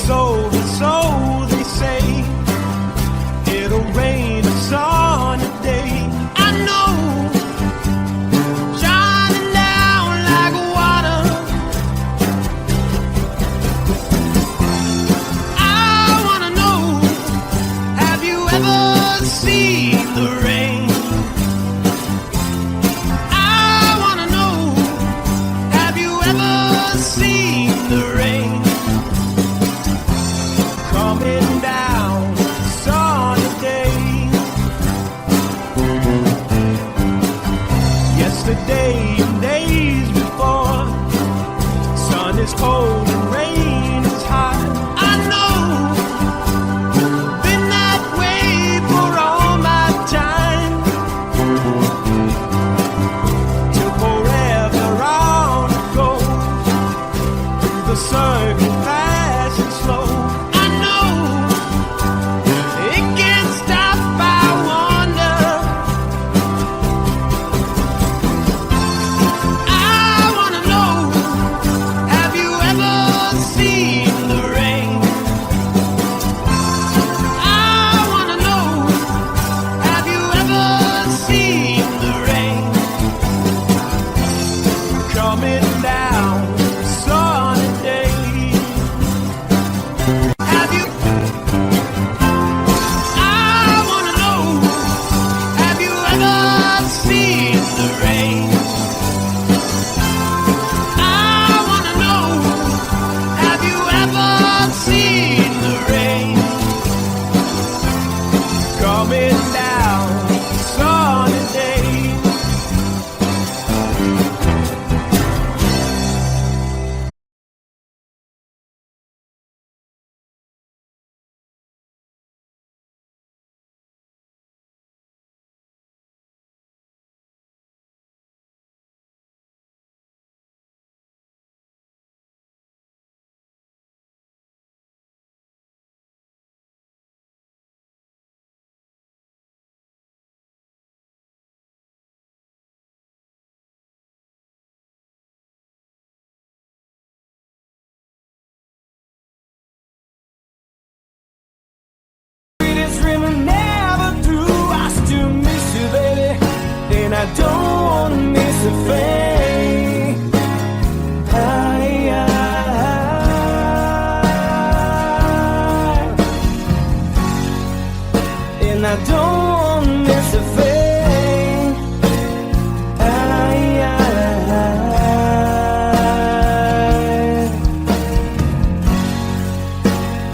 so they say it'll rain a sunny day. I know, shining down like water. I wanna know, have you ever seen the rain? I wanna know, have you ever seen the rain? Coming down sunny day. Yesterday and days before, sun is cold and rain is hot. I know, been that way for all my time. Till forever on it goes, through the circle fast and slow. I know, it can't stop, I wonder. I wanna know, have you ever seen the rain? I wanna know, have you ever seen the rain? Coming down sunny day. Have you? I wanna know, have you ever seen the rain? I wanna know, have you ever seen the rain? Coming down sunny day. This river never through. I still miss you, baby, and I don't wanna miss a thing. And I don't wanna miss a thing.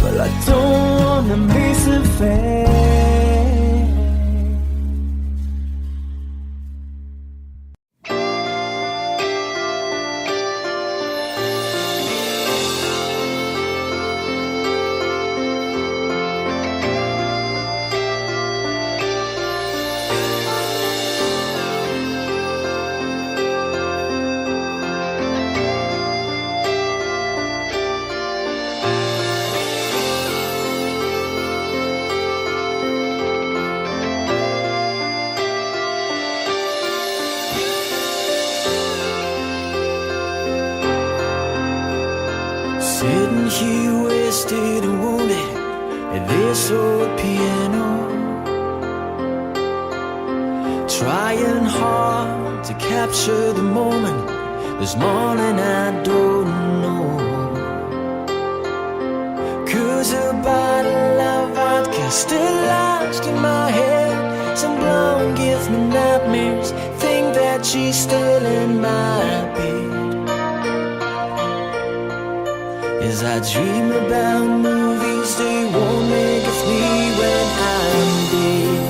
Well, I don't wanna miss a thing. Sitting here wasted and wounded at this old piano, trying hard to capture the moment. This morning I don't know, 'cause a bottle of vodka still lodged in my head. Some blonde gives me nightmares, think that she's still in my bed. As I dream about movies they won't make of me when I'm dead.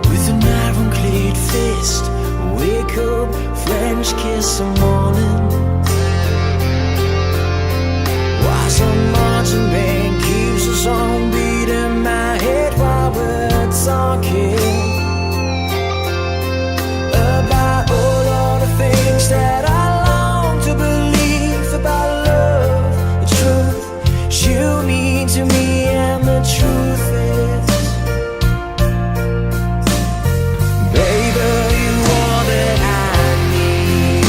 With an ironclad fist, wake up, French kiss some morning. While some marching band keeps a song beat in my head while we're talking about all the things that I long to believe about love, the truth you mean to me, and the truth is, baby, you are that I need.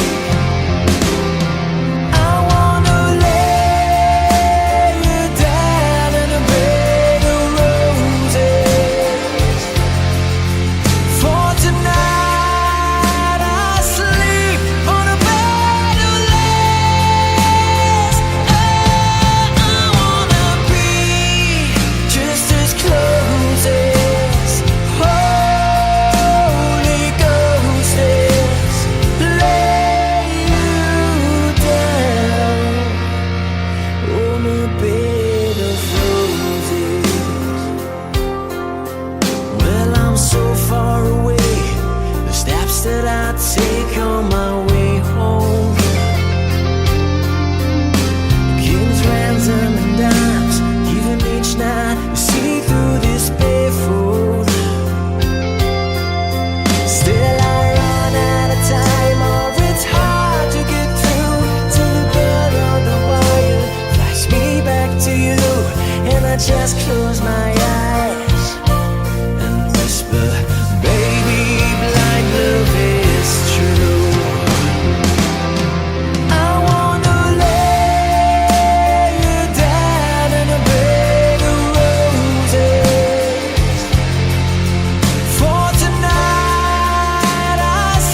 I take on my way home. Kings, ransom, and dimes, even each night you see through this barefoot. Still I run out of time, or it's hard to get through till the bird on the wire flies me back to you, and I just close my eyes and whisper, baby, blind love is true. I wanna lay you down in a bed of roses. For tonight I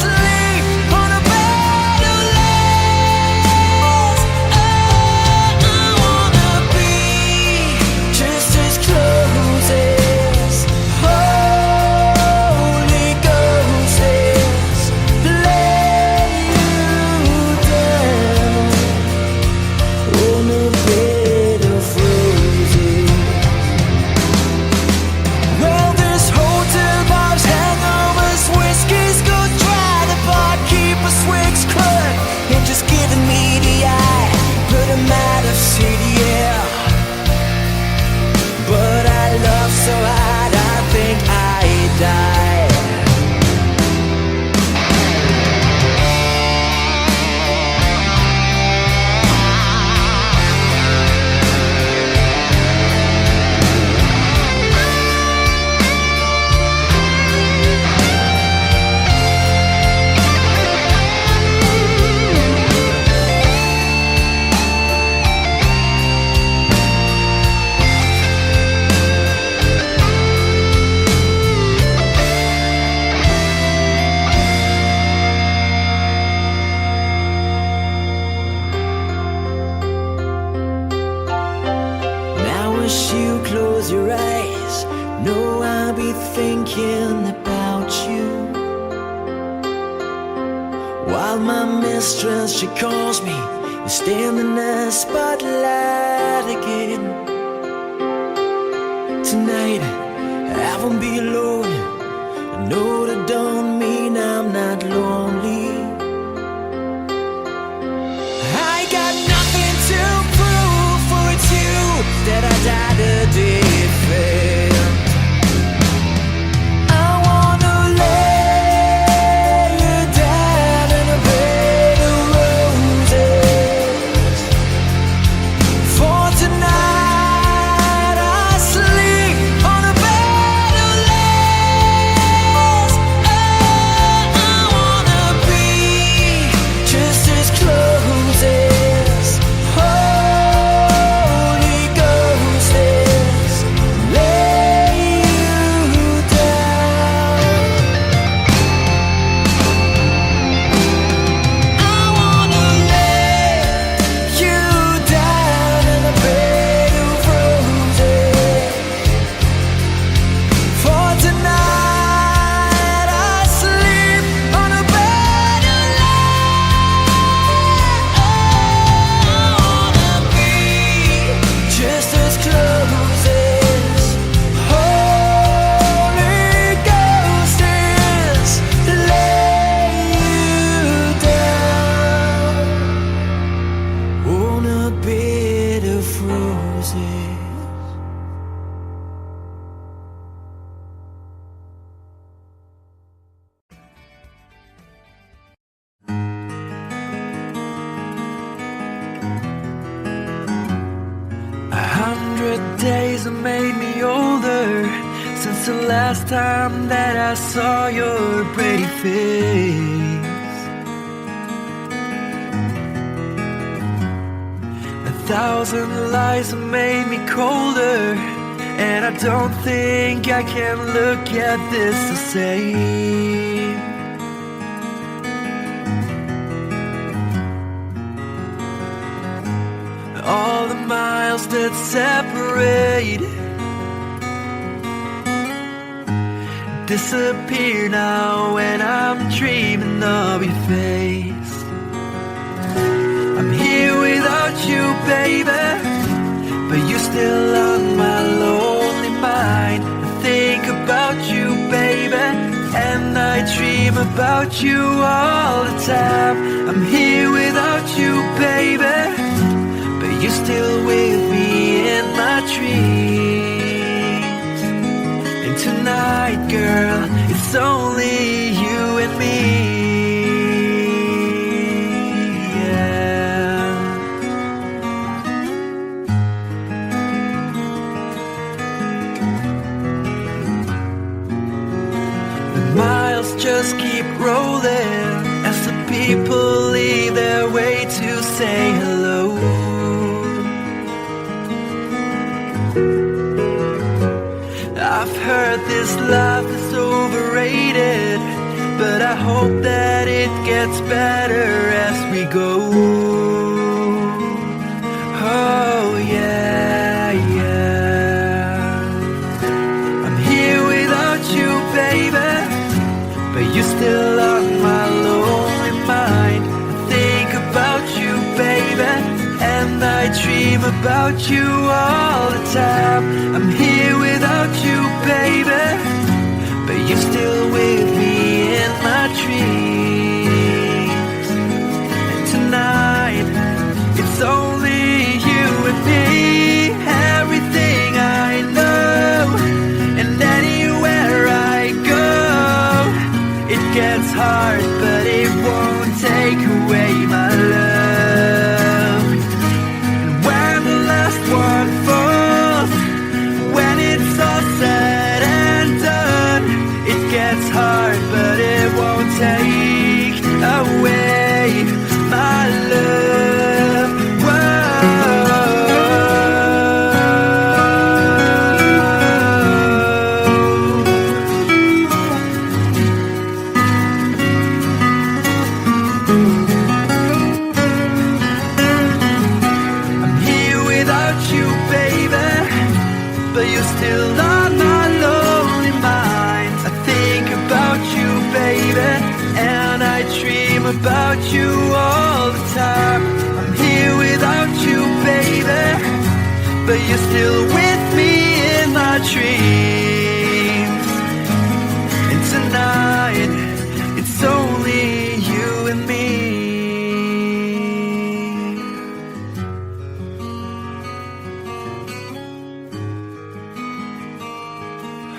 sleep on a bed of lace. Oh, I wanna be just as close as Holy Ghost is. Lay you down on a bed of roses. Well, this hotel bar's hangovers, whiskey's go dry. The barkeeper swigs crud and just giving me the eye. Put him out of city, yeah. But I love so hard, I think I die. Now as you close your eyes, know I'll be thinking about you. While my mistress, she calls me, you stand in the spotlight again. Tonight, I won't be alone. I know that don't mean I'm not lonely. I got nothing to prove, for it's you that I died to defend. I wanna lay you down in a bed of roses. For tonight I sleep on a bed of lace. Oh, I wanna be just as close as Holy Ghost is. Lay you down. I wanna lay you down in a bed of roses. For tonight I sleep on a bed of lace. I wanna be just as close as Holy Ghost is. Lay you down on a bed of roses. A 100 days have made me older since the last time that I saw your pretty face. 1,000 lies have made me colder, and I don't think I can look at this the same. All the miles that separate disappear now when I'm dreaming of your face. I'm here without you, baby, but you're still on my lonely mind. I think about you, baby, and I dream dream about you all the time. I'm here without you, baby, but you're still with me in my dreams. And tonight, girl, it's only you and me. Miles just keep rolling as the people leave their way to say hello. I've heard this life is overrated, but I hope that it gets better as we go. Oh yeah, yeah. I'm here without you, baby, but you're still on my lonely mind. I think about you, baby, and I dream about you all the time. I'm here without you, baby, but you're still with me in my dreams. And tonight, it's only you and me. Everything I know, and anywhere I go, it gets hard, but it won't take away my love. And when the last one falls, when it's all said and done, it gets hard, but it won't take away my love. But you're still on my lonely mind. I think about you, baby, and I dream about you all the time. I'm here without you, baby, but you're still with me in my dreams. And tonight, it's only you and me.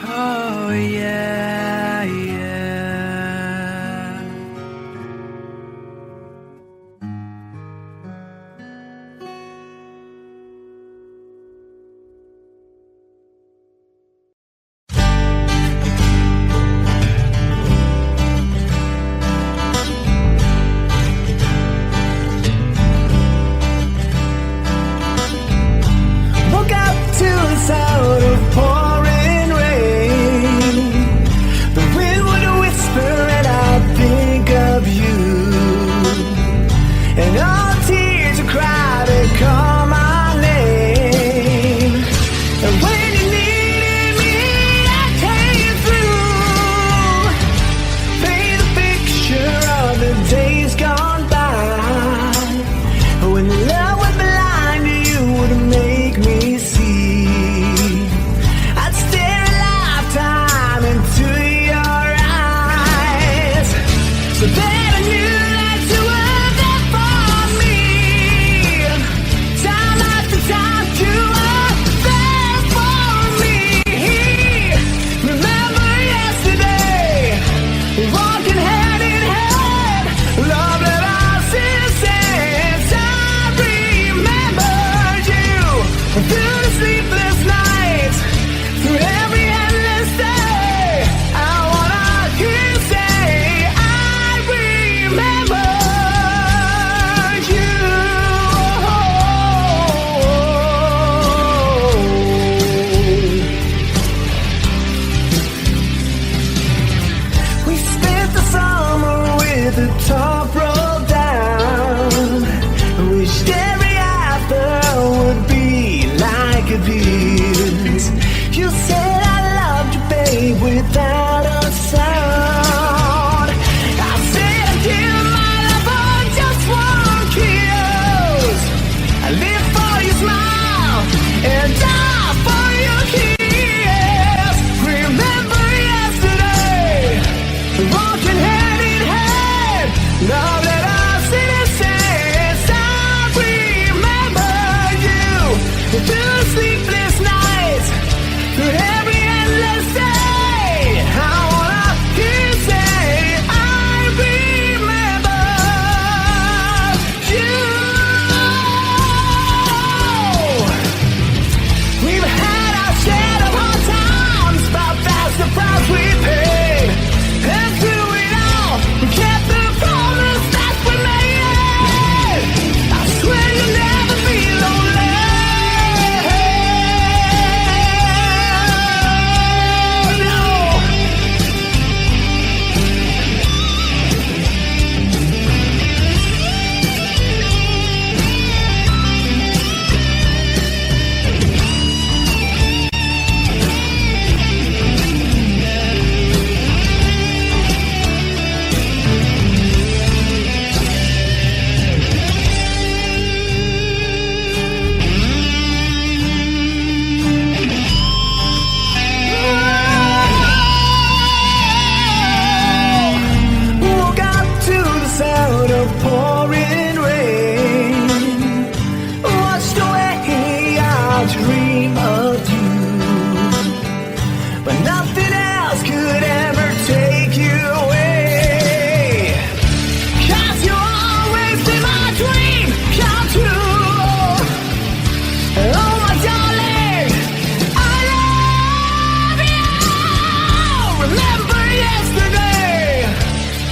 Oh yeah, yeah.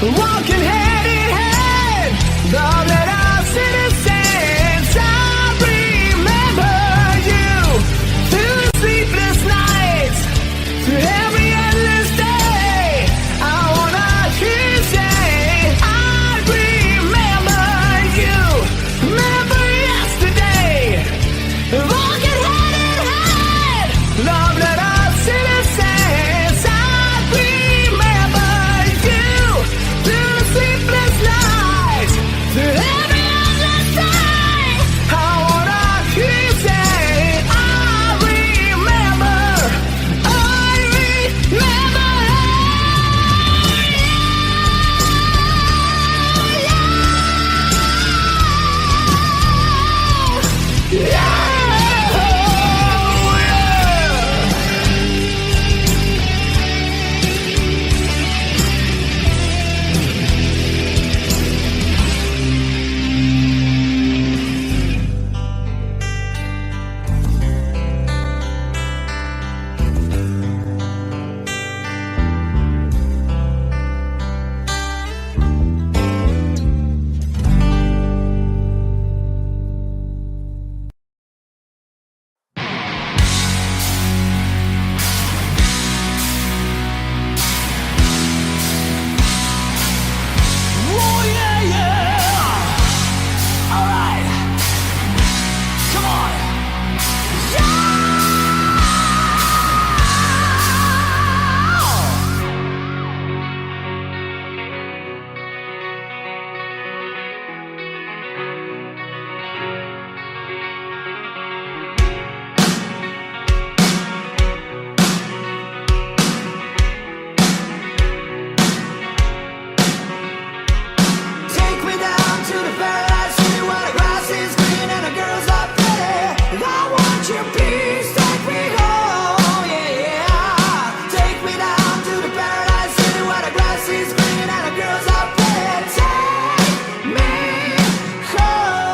walking hand in hand. Love that our citizens. I remember you through the sleepless nights, through every endless day. I wanna hear you say, I remember you. Remember yesterday, walking hand in hand. Love that our citizens. I remember you through the sleepless nights, through every endless day. I wanna hear you say, I remember. I remember. Oh yeah, yeah. All right, come on. Take me down to the paradise city where the grass is green and the girls are pretty. I want your peace, take me home, yeah, yeah. Take me down to the paradise city where the grass is green and the girls are pretty. Take me home.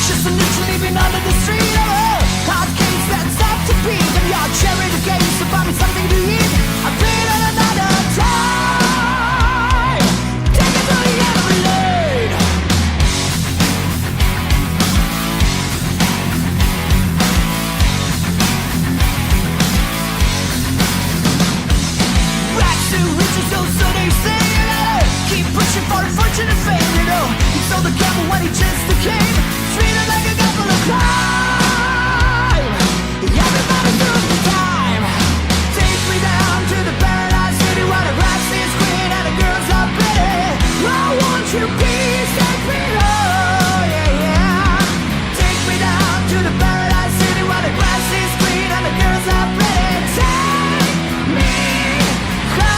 Just a little leaving under the street of a hot case that's up to beat. And your cherry the case to buy me something to eat. I paid it another time. Take it to the end of the lane. Rags to riches, so they say, you know. Keep pushing for the fortune and fame, you know. He sold the gamble when he just came. Treated like a couple of crime. Everybody does the time. Take me down to the paradise city where the grass is green and the girls are pretty. I want your peace, take me home, yeah, yeah. Take me down to the paradise city where the grass is green and the girls are pretty. Take me home.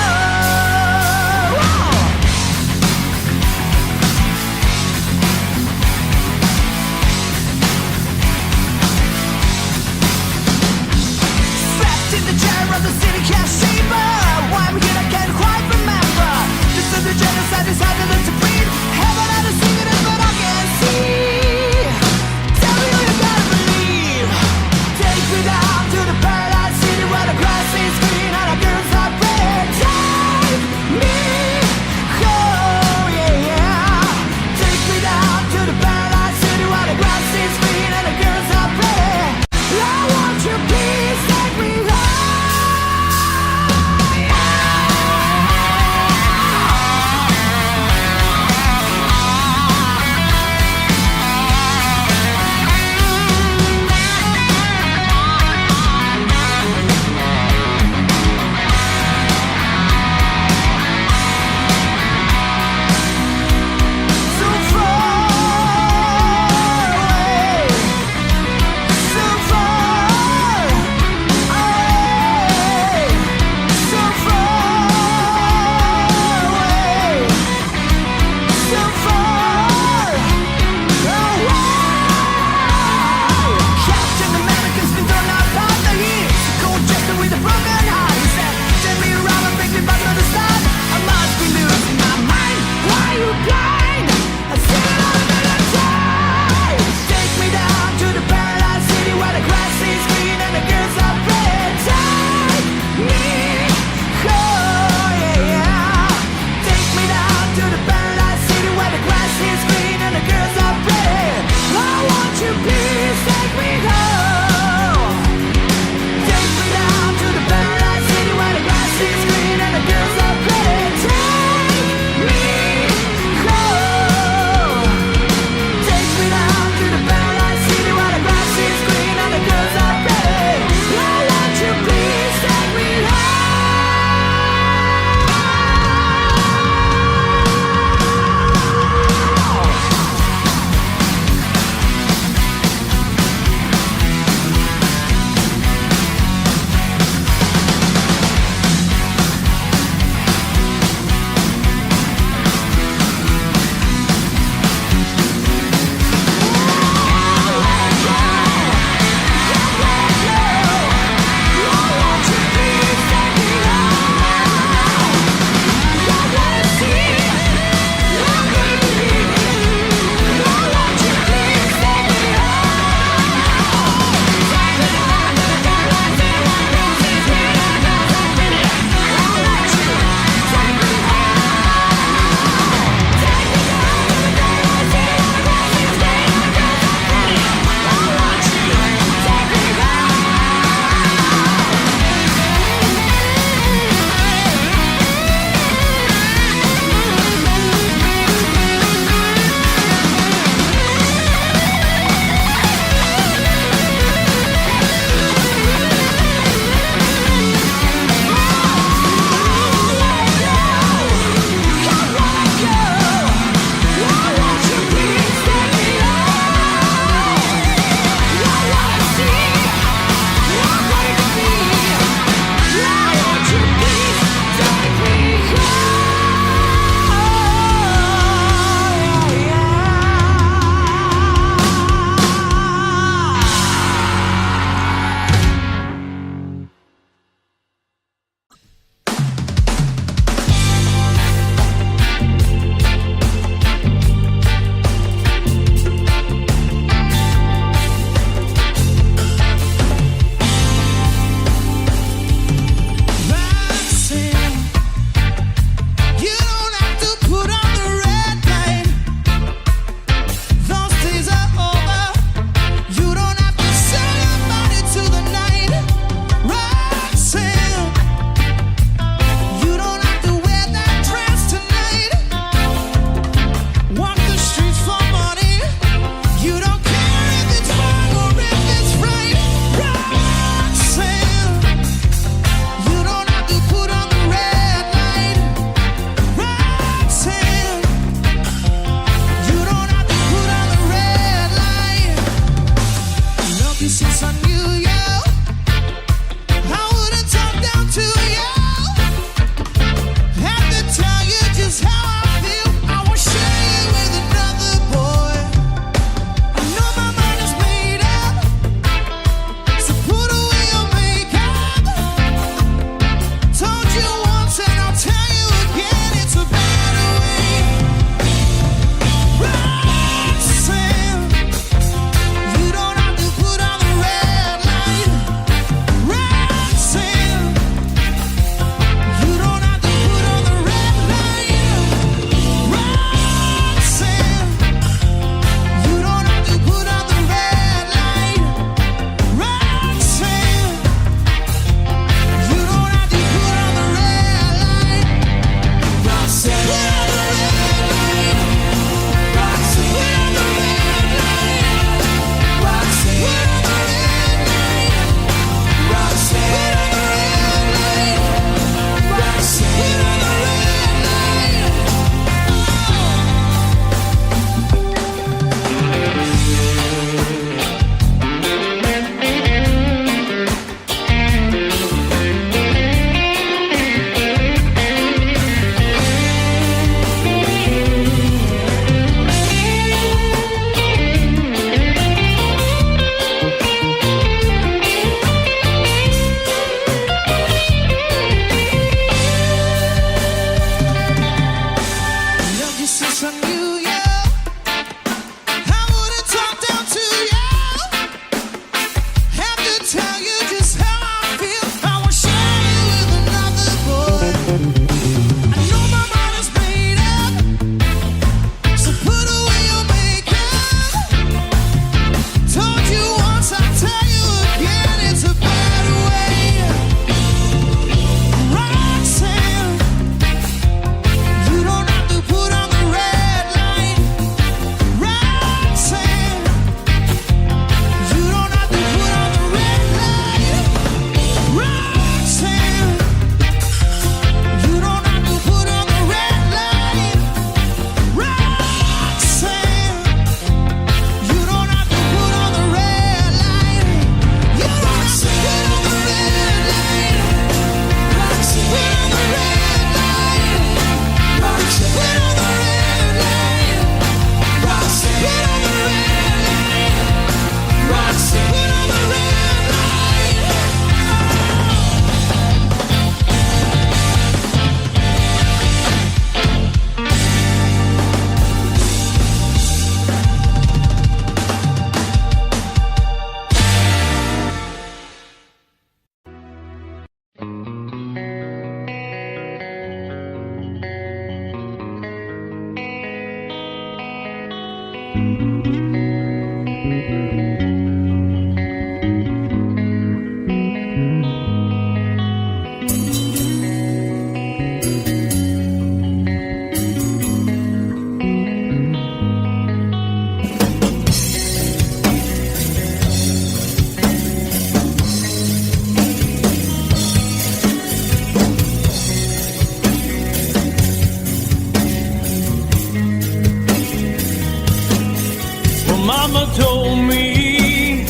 Mama told me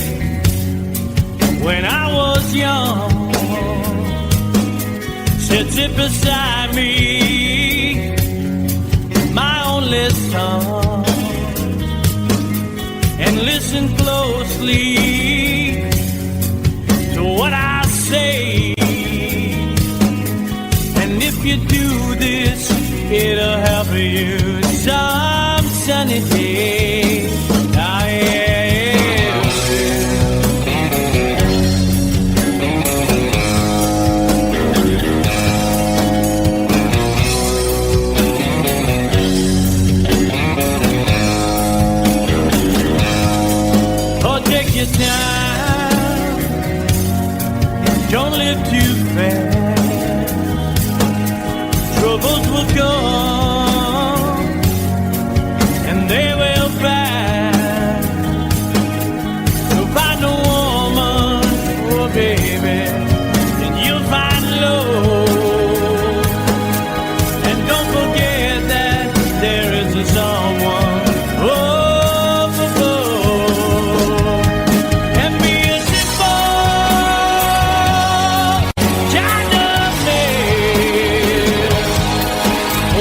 when I was young, said sit beside me, my only son, and listen closely to what I say. And if you do this, it'll help you some sunny day. Ah, yeah. Oh, take your time. Don't live too fast. Troubles will come and they will pass. You'll find a woman, oh baby, and you'll find love. And don't forget that there is a someone up above. And be a simple kind of man.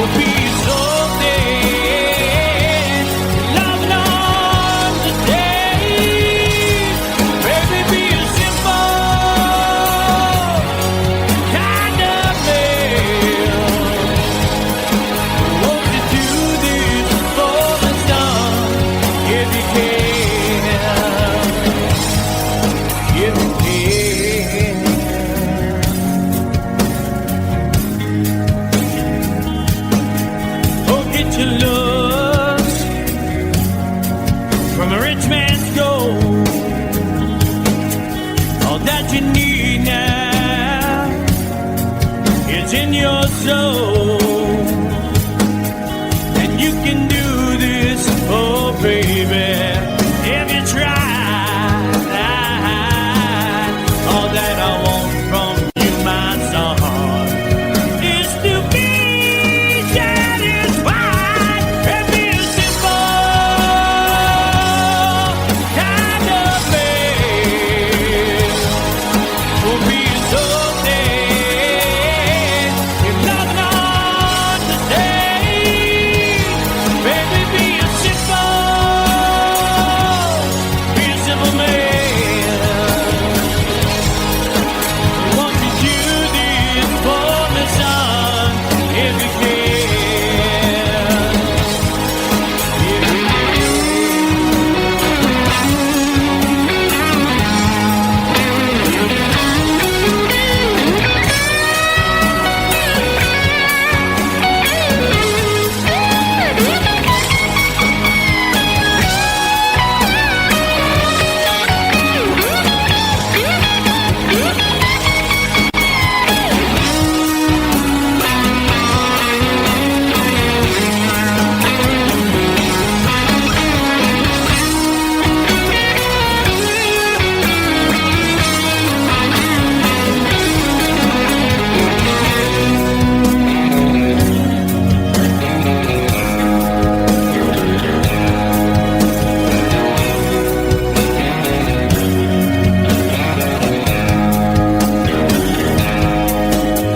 Oh, be so dead, loving on the day. Baby, be a simple kind of man. Won't you do this for the sun, if you can, if you can. Oh, get your looks from a rich man's gold. All that you need now is in your soul. And you can do this, oh baby, if you try. All that I want from you, my son, is to be satisfied and be a simple kind of man. Will be so dead if not on the day. Baby, be a simple man. Won't you do this for me, son, if you can? If you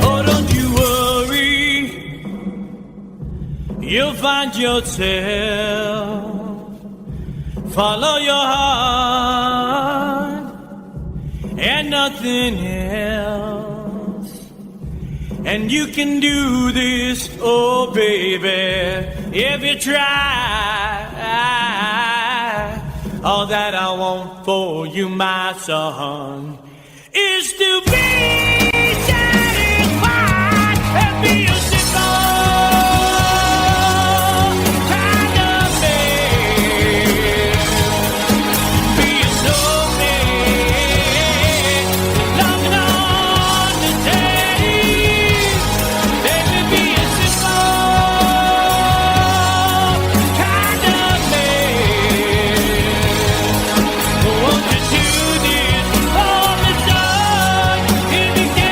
Oh, don't you worry, you'll find yourself. Follow your heart and nothing else. And you can do this, oh baby, if you try. All that I want for you, my son, is to be satisfied and be a simple kind of man. Be a snowman, loving on the day. Baby, be a simple kind of man. Won't you do this for me, son, if you can?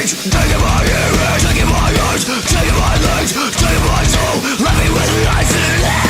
speech, taking my ears, taking my eyes, taking my legs, taking my soul, let me with life in hell.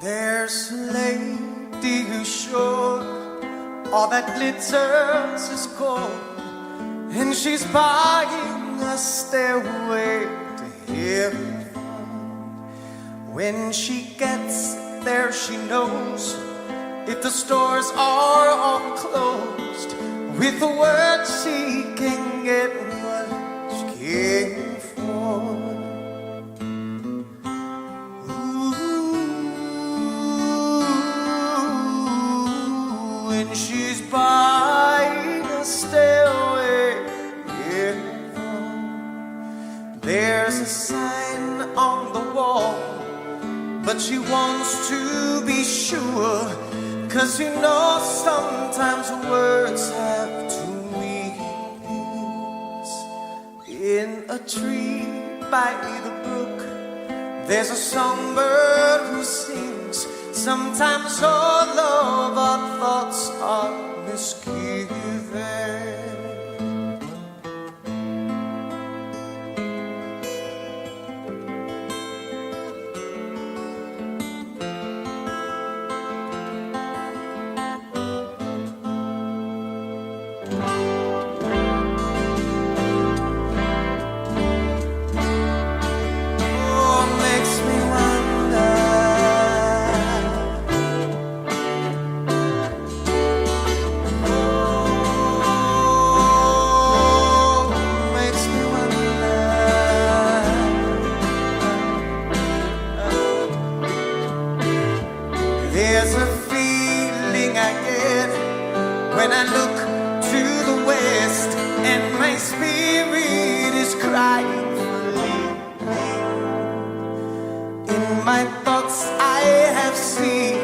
There's a lady who's sure all that glitters is gold, and she's buying a stairway to heaven. When she gets there, she knows if the stores are all closed, with a word she can get what she came for. She's buying a stairway, yeah. There's a sign on the wall, but she wants to be sure, 'cause you know sometimes words have two meanings. In a tree by the brook, there's a songbird who sings. Sometimes all of our thoughts are misgiven. There's a feeling I get when I look to the west, and my spirit city's crying for leaving. In my thoughts I have seen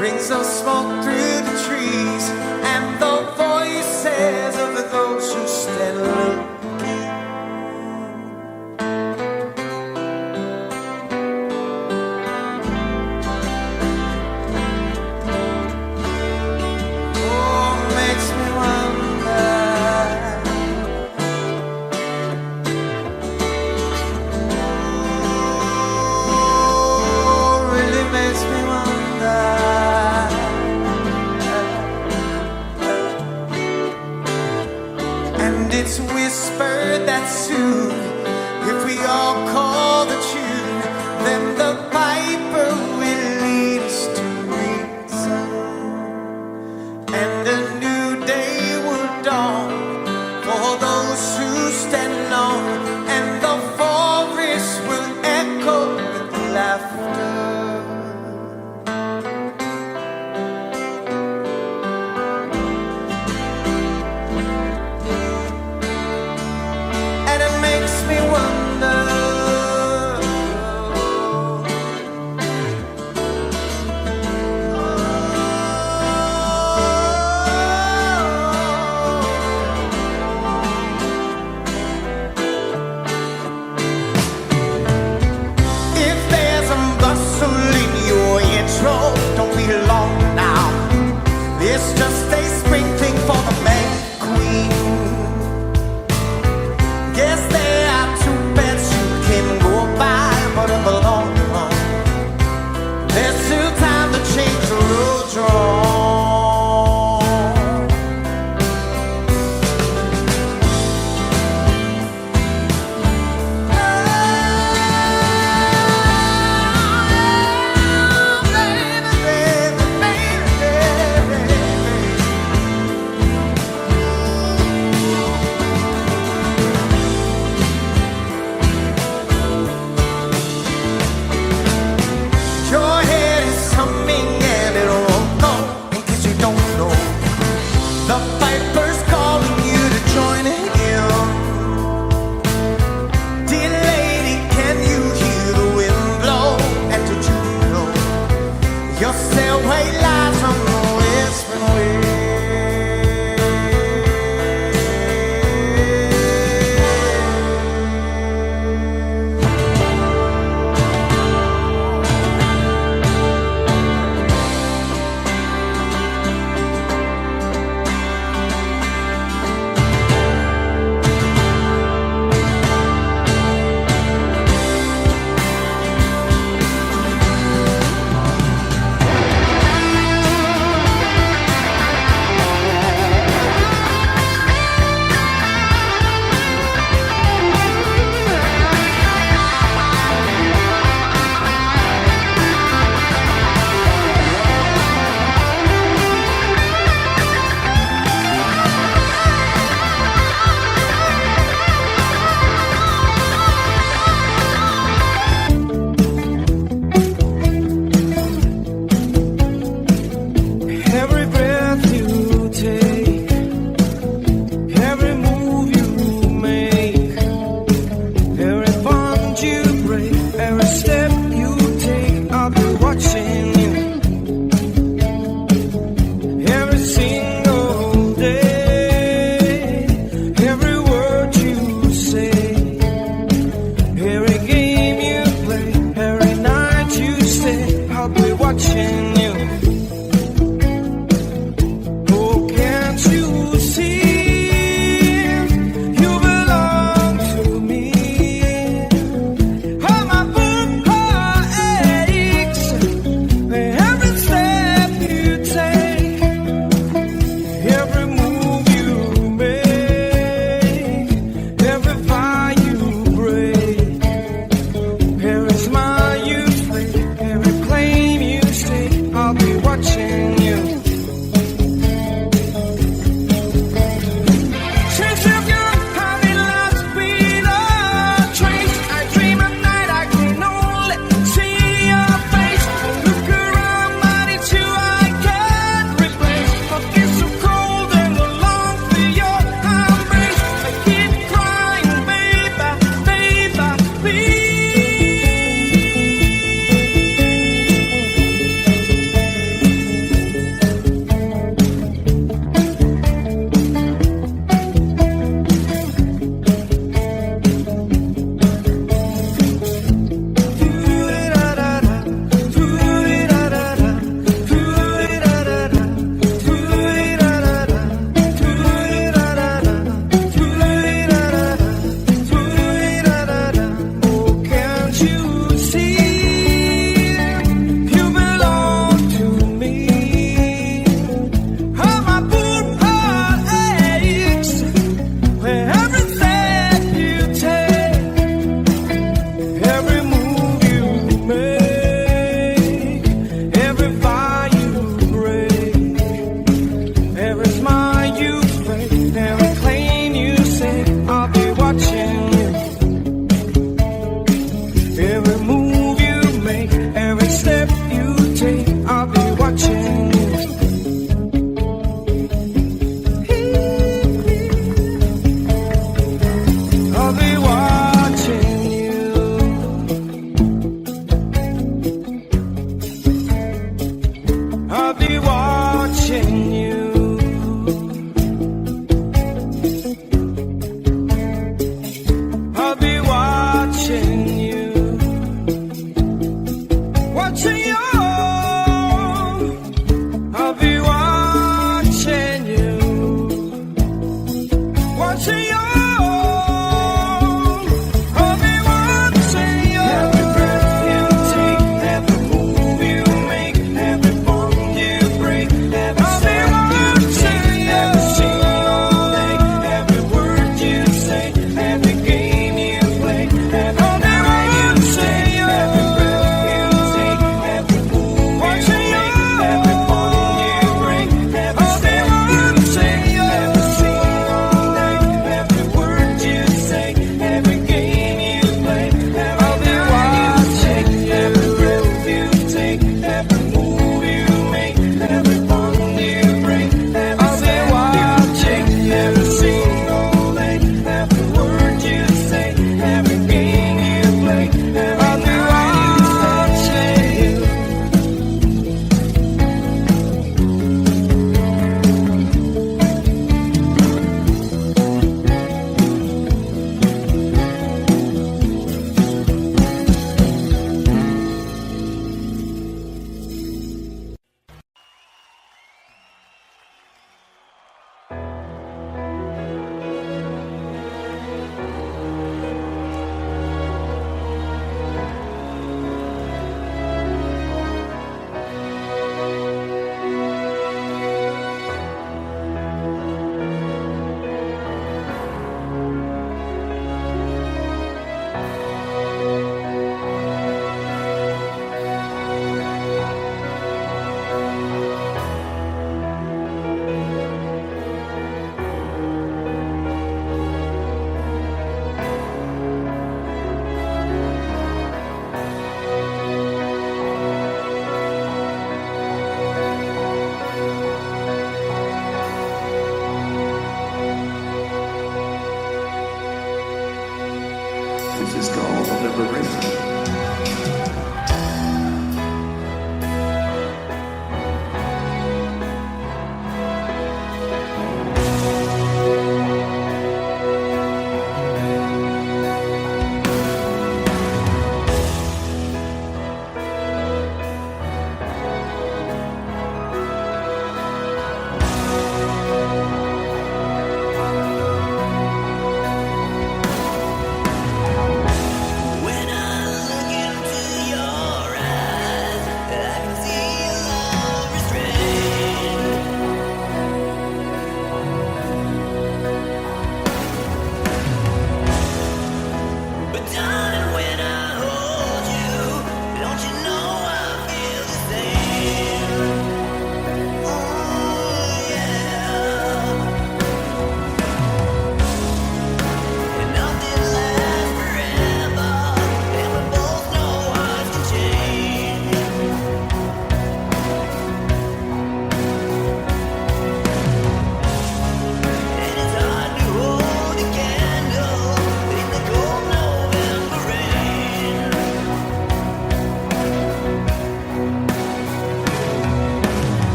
rings of smoke through the trees, and the voices of those who stand looking. Oh, makes me wonder. Oh, really makes me wonder. And it's whispered that soon, if we all call the tune, then the piper will lead us to reason, and a new day will dawn for those who stand alone, and the forest will echo with laughter. And it makes me wonder, which is called liberation. When I look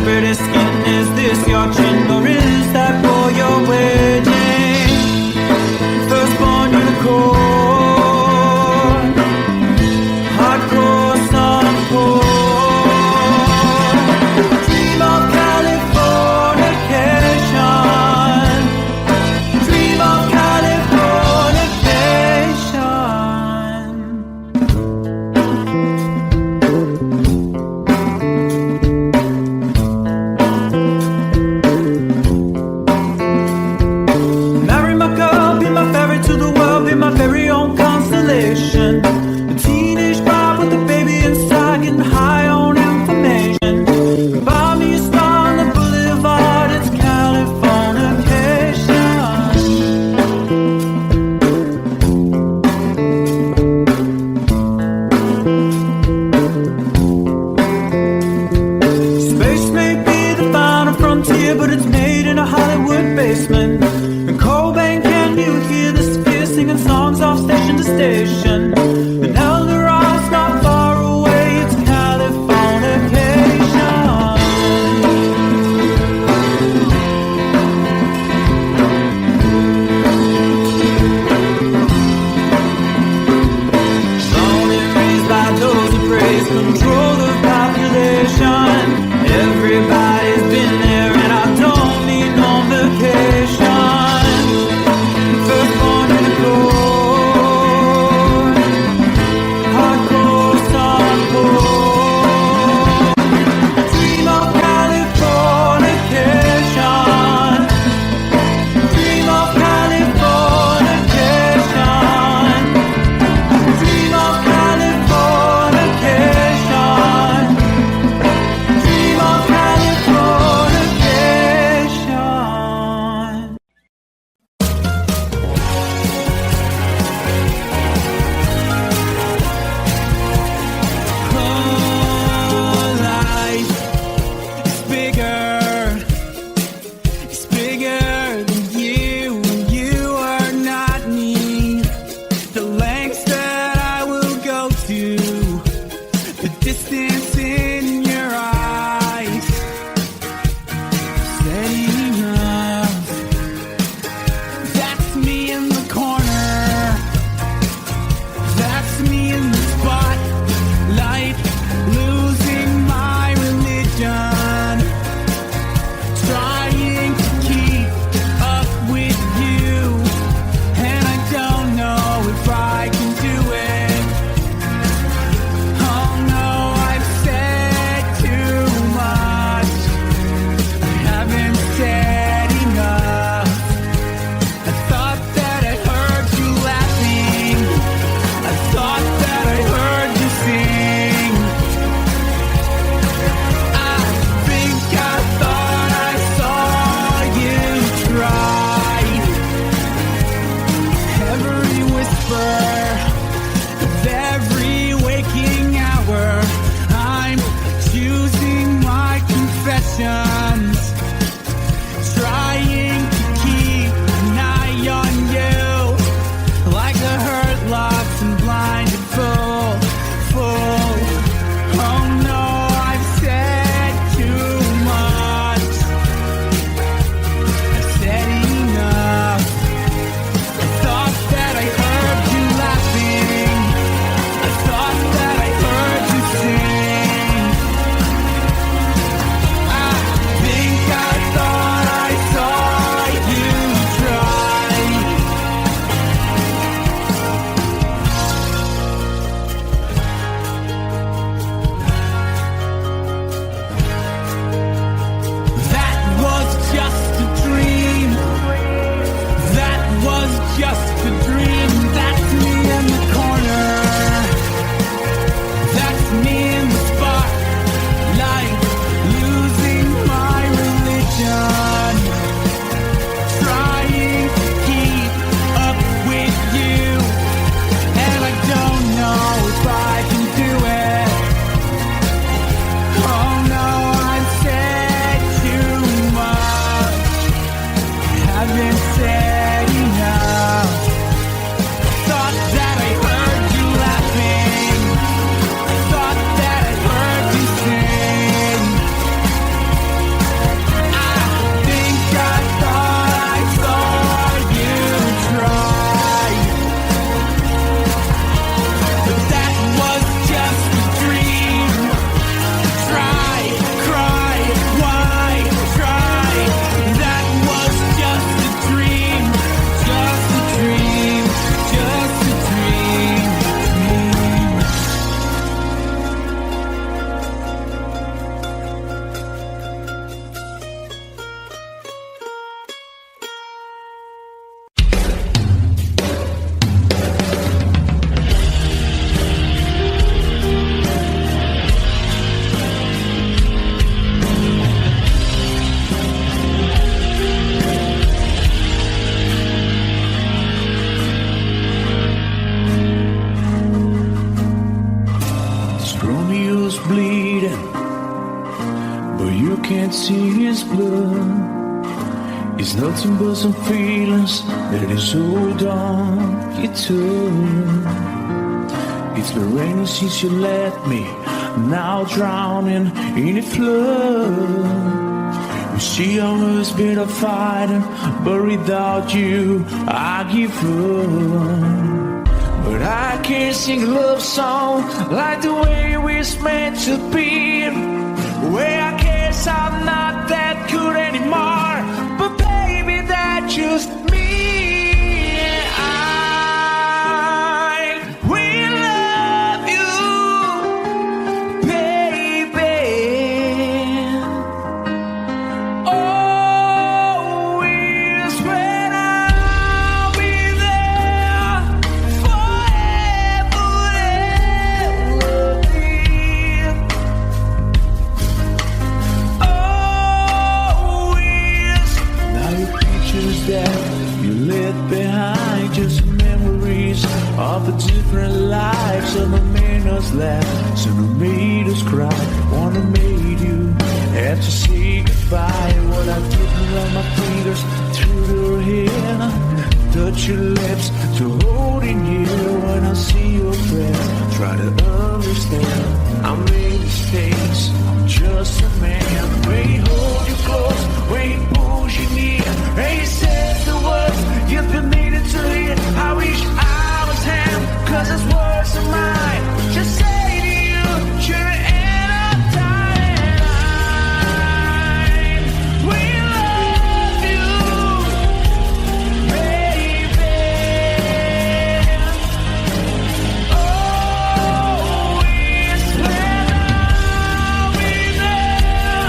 pretty skin. Is this your chin or is that for your wedding? Firstborn unicorn, hardcore son of porn. Dream of Californication, dream of Californication. see his blood. It's nothing but some feelings that is so dark you took. It's been raining since you left me, now drowning in a flood. You see, I was been a fighter, but without you, I give up. But I can't sing a love song like the way we're meant to be. Where I guess I'm not that good anymore, but baby, that's just me. I will love you, baby. Always when I'll be there forever and ever. Always. Now your pictures that you left behind, just memories of the different lives. Some have made us laugh, some have made us cry. One have made you have to say goodbye. What I did run my fingers through your hair, touch your lips to holding you. When I see your face, try to understand. I made mistakes, I'm just a man. When he hold you close, when he pulls you near, and he says the words you've been needing to hear. I wish I was him, 'cause his words are mine. Just say to you, you're in a time. We love you, baby. Always when I'll be there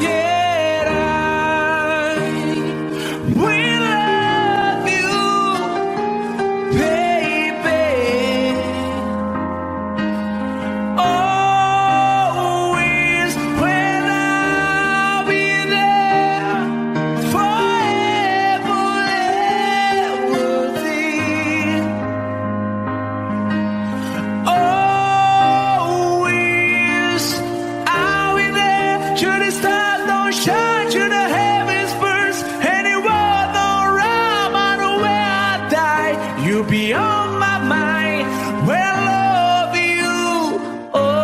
Yet I will love you, baby. Always when I'll be there, forever everything. Always I'll be there. Should the stars don't shine, should the heavens burst, and it won't no rhyme, I know where I die. You'll be on my mind when I love you always.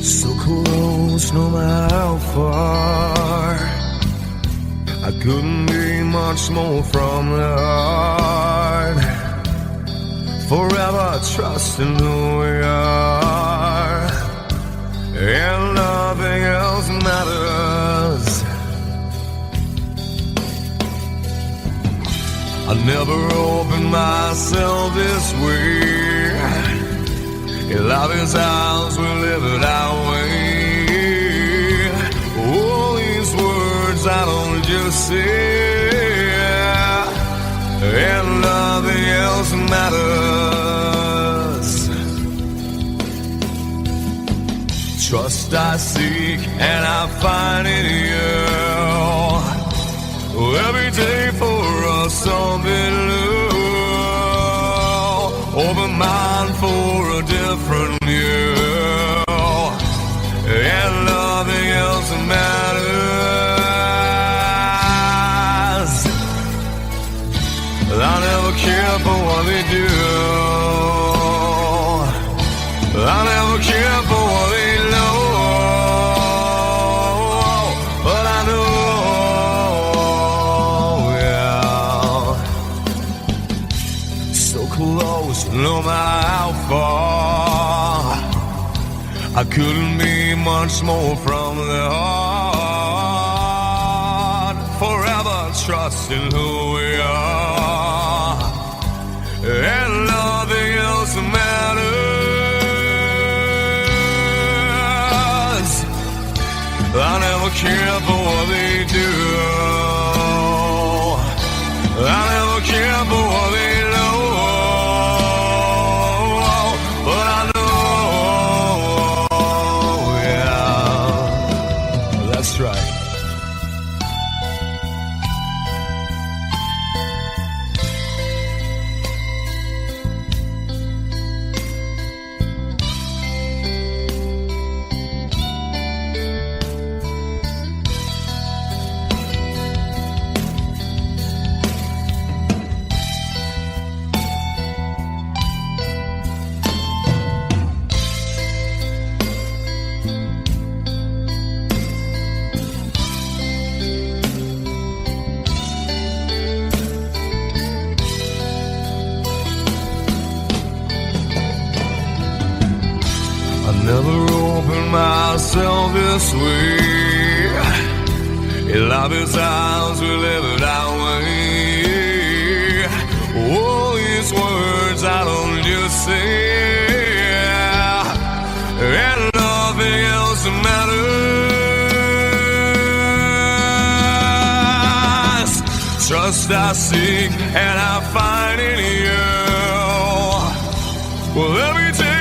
So close, no matter how far. I couldn't be much more from the heart. Forever trusting who we are, and nothing else matters. I never opened myself this way. Love is ours, we live it our way. All these words I don't just say, and nothing else matters. Trust I seek and I find in you. Every day for us something new. Open mind for a different view, and nothing else matters. I never care for what they do. I never care for what they know. But I know, yeah, so close, no matter how far. I couldn't be much more from the heart. Forever trusting who we are, and nothing else matters. I never care for what they do. I never care for what they know. But I know, yeah, that's right. Never opened myself this way. Love is ours, we live it our way. All these words I don't just say, and nothing else matters. Trust I seek and I find in you. Well, every day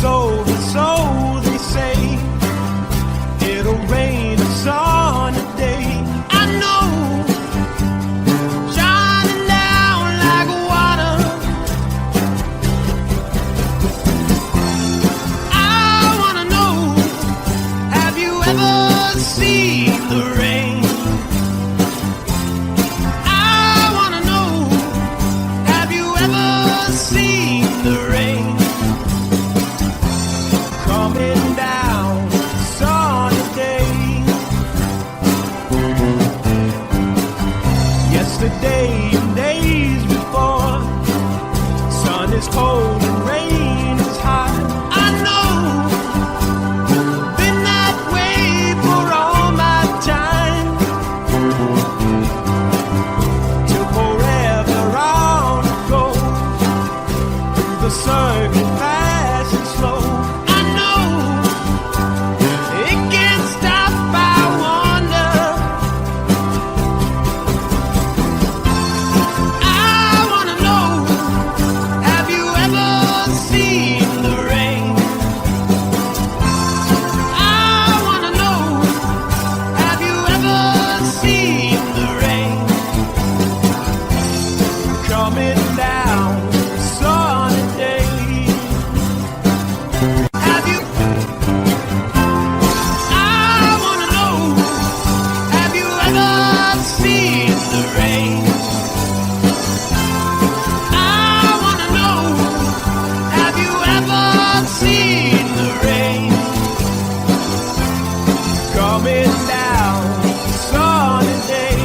so they say it'll rain a sunny day. I know, shining down like water. I wanna know, have you ever seen the rain? I wanna know, have you ever seen the rain? Coming down sunny day. Yesterday and days before, sun is cold and rain is hot. I know, been that way for all my time. Till forever on it goes, through the circuit fast and slow. I know, it can't stop, I wonder. I wanna know, have you ever seen the rain? I wanna know, have you ever seen the rain? Coming down sunny day. Have you? I wanna know, have you ever seen the rain? I wanna know, have you ever seen the rain? Coming down sunny day.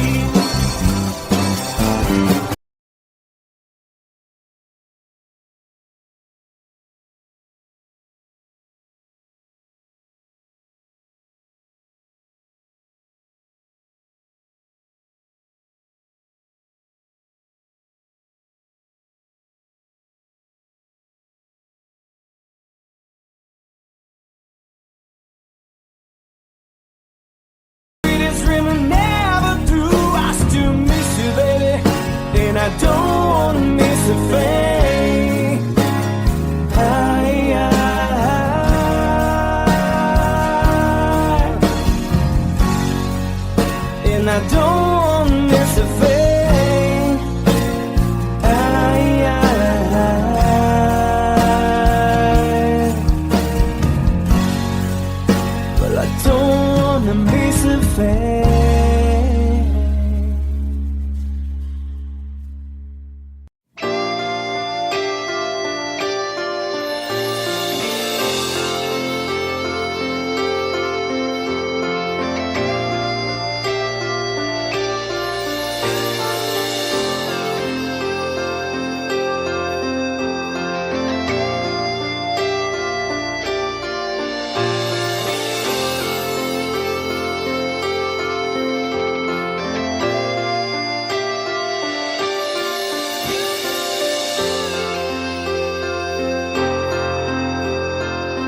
Sweetest dream I never through. I still miss you, baby, and I don't wanna miss a thing. And I don't wanna miss a thing. Well, I don't wanna miss a thing.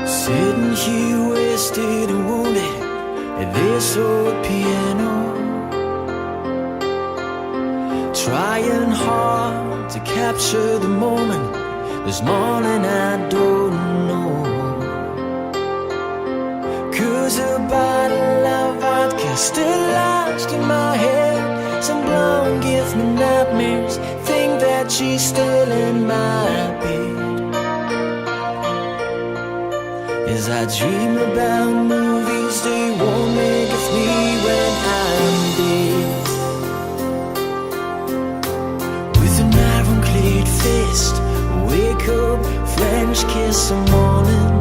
Sitting here wasted and wounded at this old piano, trying hard to capture the moment. This morning I don't know, 'cause a bottle of vodka still lodged in my head. Some blonde gives me nightmares, think that she's still in my bed. As I dream about movies they won't make of me when I'm dead. With an iron-clad fist, wake up, French kiss some morning.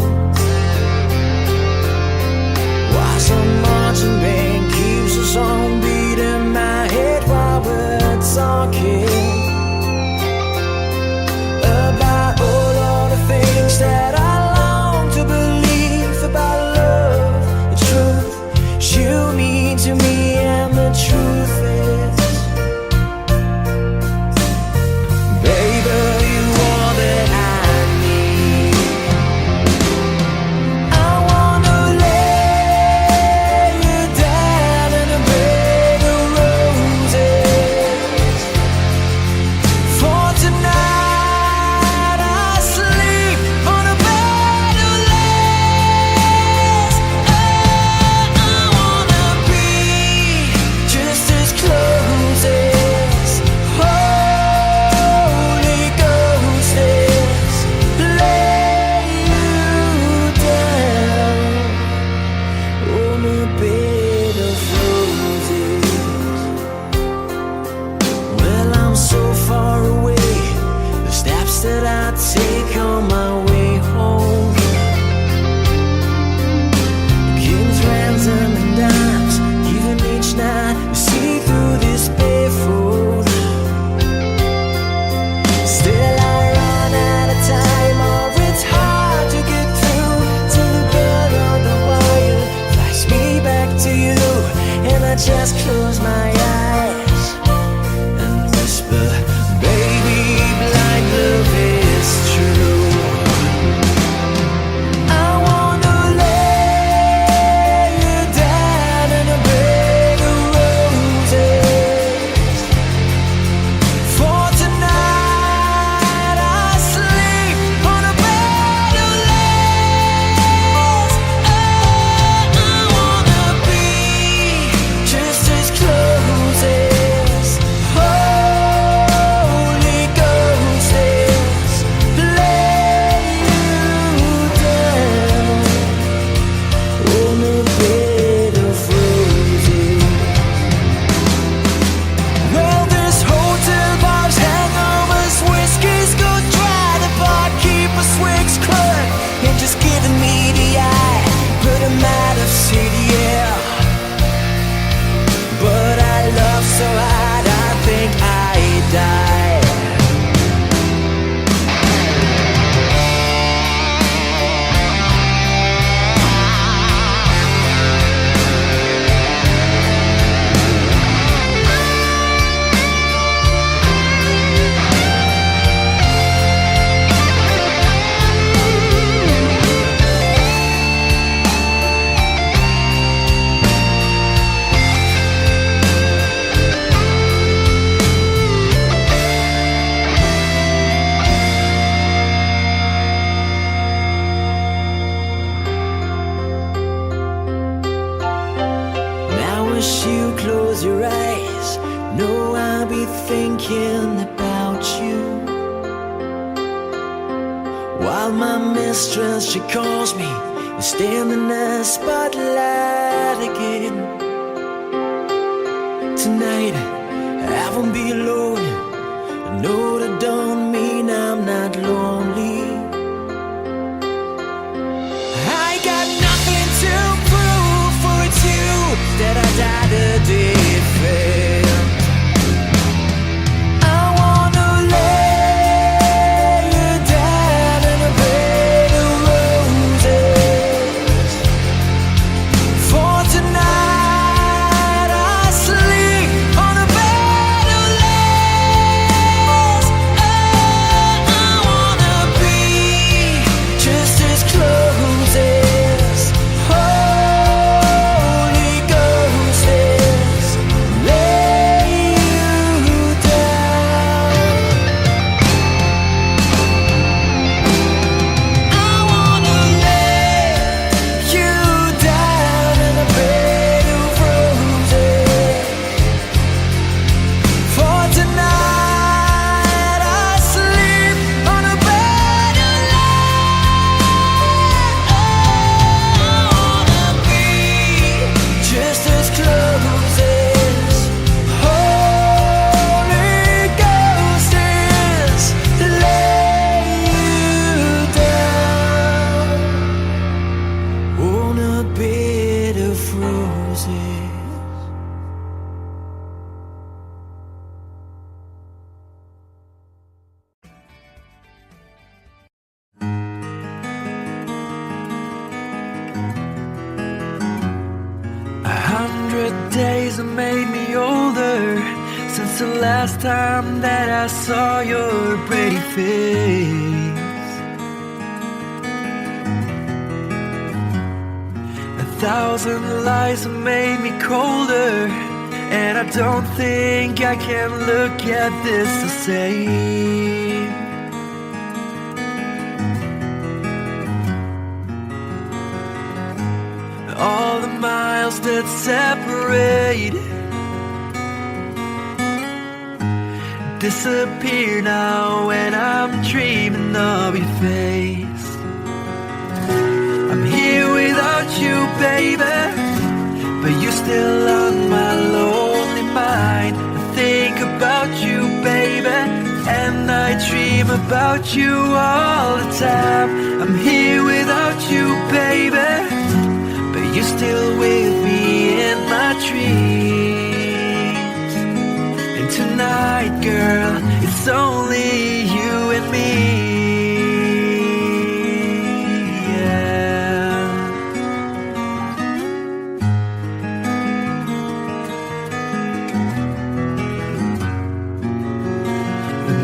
While some marching band keeps a song beat in my head while we're talking about all of the things that I long to believe about love, the truth you mean to me, and the truth is, baby, you are that I need. take on my way home. Kings, ransom, and dimes, even each night we see through this barefoot. Still I run out of time, or it's hard to get through till the bird on the wire flies me back to you, and I just close my eyes and whisper, baby, blind love is true. I wanna lay you down in a bed of roses. For tonight I sleep on a bed of lace. Oh, I wanna be just as close as Holy Ghost is. Lay you down on a bed of roses. Well, there's hotel bars, hangovers, whiskeys go dry. The barkeeper swigs club and just giving me the eye. Put him out of city, yeah. But I love so hard, I think I die. Now as you close your eyes, know I'll be thinking about you. While my mistress, she calls me and stand in the spotlight again. Tonight I won't be alone. I know that don't mean I'm not lonely. I got nothing to prove, for it's you that I died a defend. I wanna lay you down in a bed of roses. For tonight I sleep on a bed of lace. Oh, I wanna be just as close as Holy Ghost is. Lay you down. I wanna lay you down in a bed of roses. For tonight I sleep on a bed of lace. I wanna be just as close as Holy Ghost is. Lay you down on a bed of roses. A 100 days have made me older since the last time that I saw your pretty face. 1,000 lies have made me colder, and I don't think I can look at this the same. All the miles that separate disappear now when I'm dreaming of your face. I'm here without you, baby, but you're still on my lonely mind. I think about you, baby, and I dream about about you all the time. I'm here without you, baby, but you're still with me in my dreams. And tonight, girl, it's only you and me.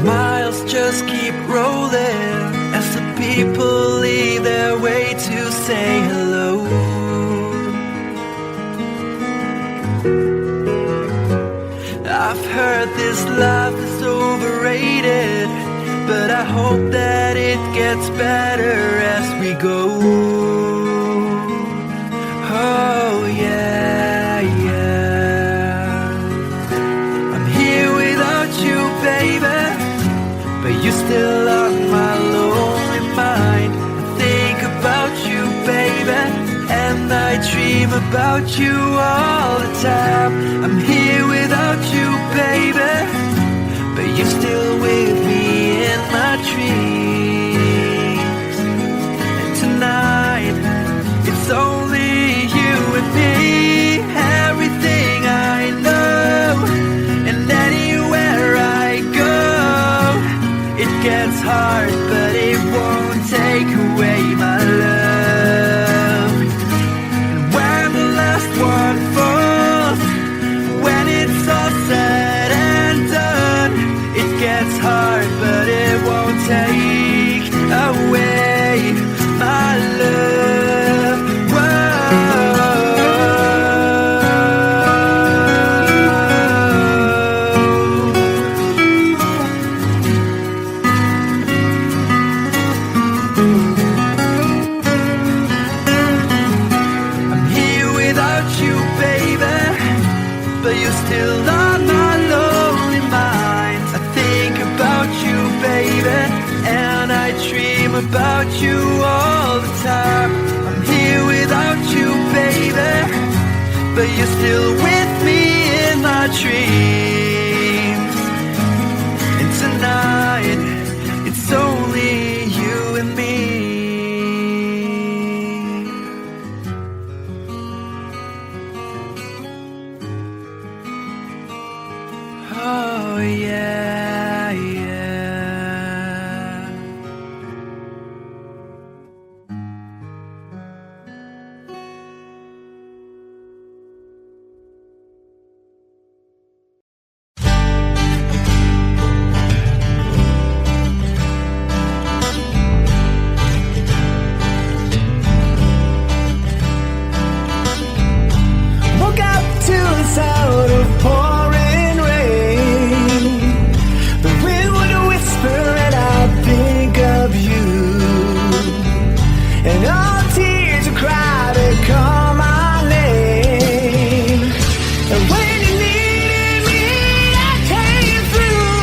Miles just keep rolling as the people leave their way to say hello. I've heard this life is overrated, but I hope that it gets better as we go. Oh yeah, yeah. I'm here without you, baby, but you're still on my lonely mind. I think about you, baby, and I dream about you all the time. I'm here without you, baby, but you're still with me in my dreams. And tonight, it's only you and me. Everything I know, and anywhere I go, it gets hard, but it won't take away my love. And when the last one falls, when it's all said and done, it gets hard, but it won't take away my love. But you're still on my lonely mind. I think about you, baby, and I dream about you all the time. I'm here without you, baby, but you're still with me in my dreams. And tonight, it's only you and me. Oh yeah, yeah. Woke up to the sound of pouring rain. The wind would whisper and I'd think of you. And all the tears would cry to call my name. And when you needed me, I came through.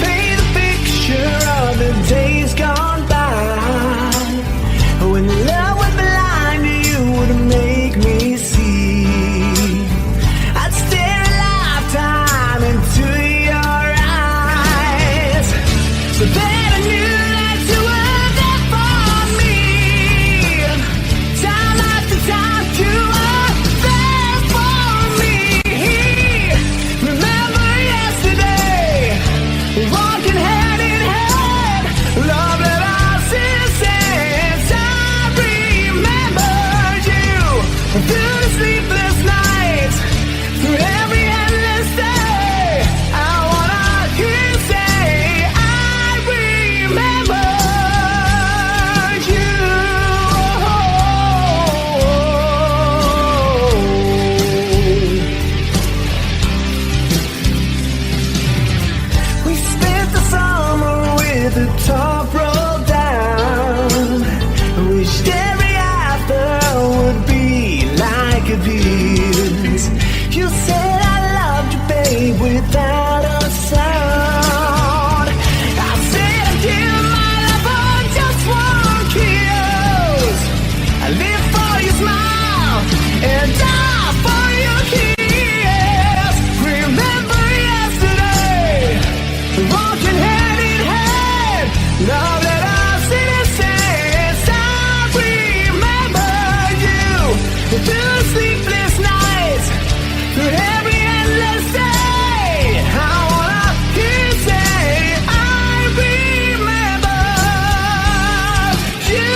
Paint a picture of the days gone by, when the love was blind, you would make me see. I'd stare a lifetime into your eyes, so that I knew that you were there for me. Time after time, you were there for me. Remember yesterday, walking hand in hand, love that I since I remembered you through the sleepless nights, through every endless day. I wanna hear you say, I remember. Now that I've seen it since, I remember you through sleepless nights, through every endless day. I wanna hear you say, I remember you.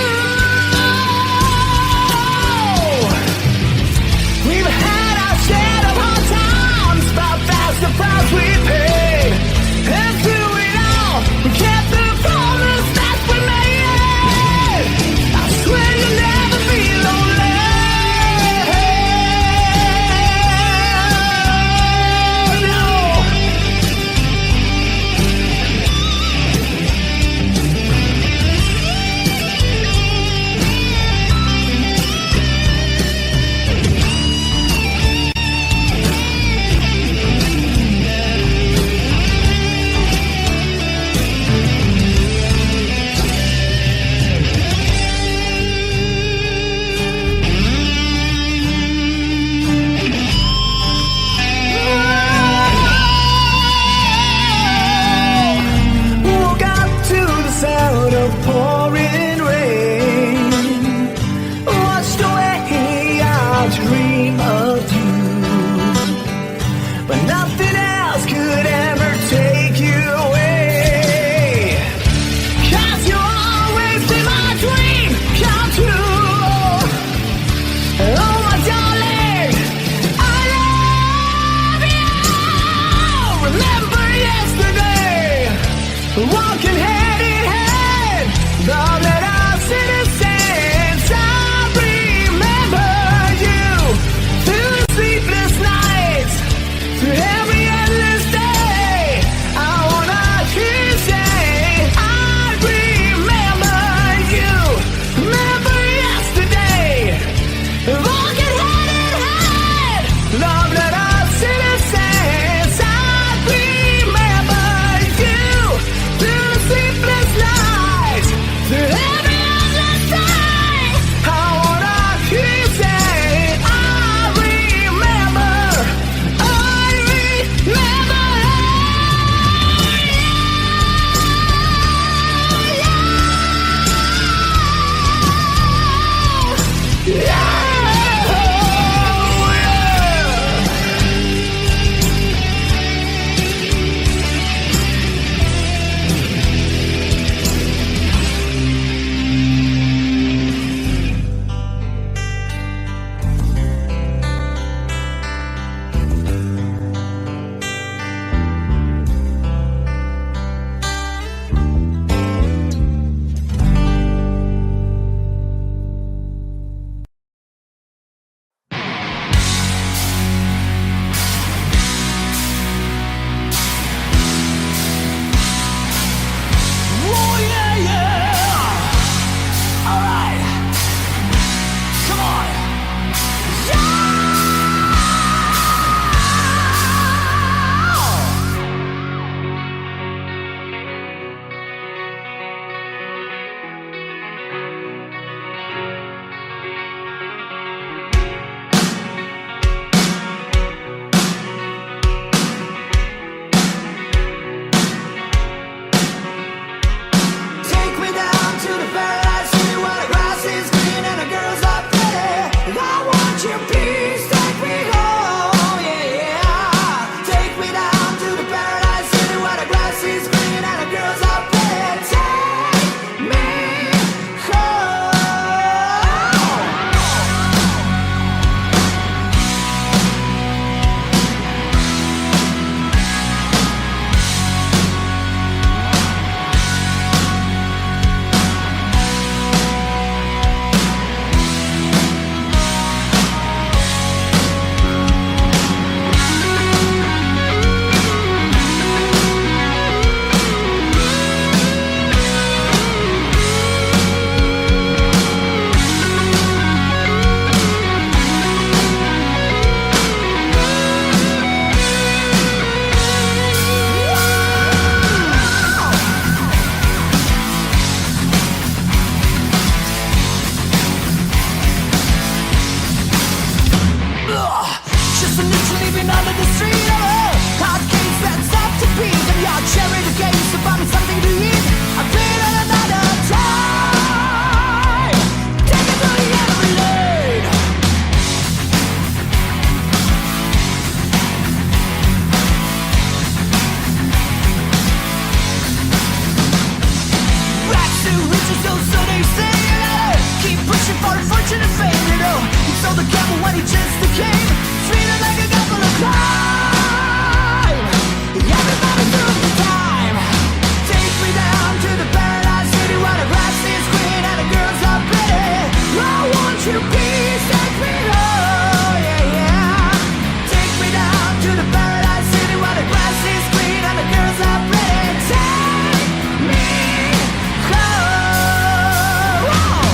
We've had our share of hard times, but that's the price we paid. And through it all, we kept the promise that we made. I swear you'll never be lonely. Woke up to the sound of pouring rain. Watched away our dream of you, but nothing else could ever take you away. 'Cause you always be my dream come true. Oh my darling, I love you. Remember yesterday, walking hand in hand by fortunes go, so they say, you know. Keep pushing for fortune and fame, you know. He sold the camel when he just became sweeter like a couple of crime. Everybody through the time. Take me down to the paradise city where the grass is green and the girls are pretty. I want you to please take me home, yeah, yeah. Take me down to the paradise city where the grass is green and the girls are pretty. Take me home. Whoa.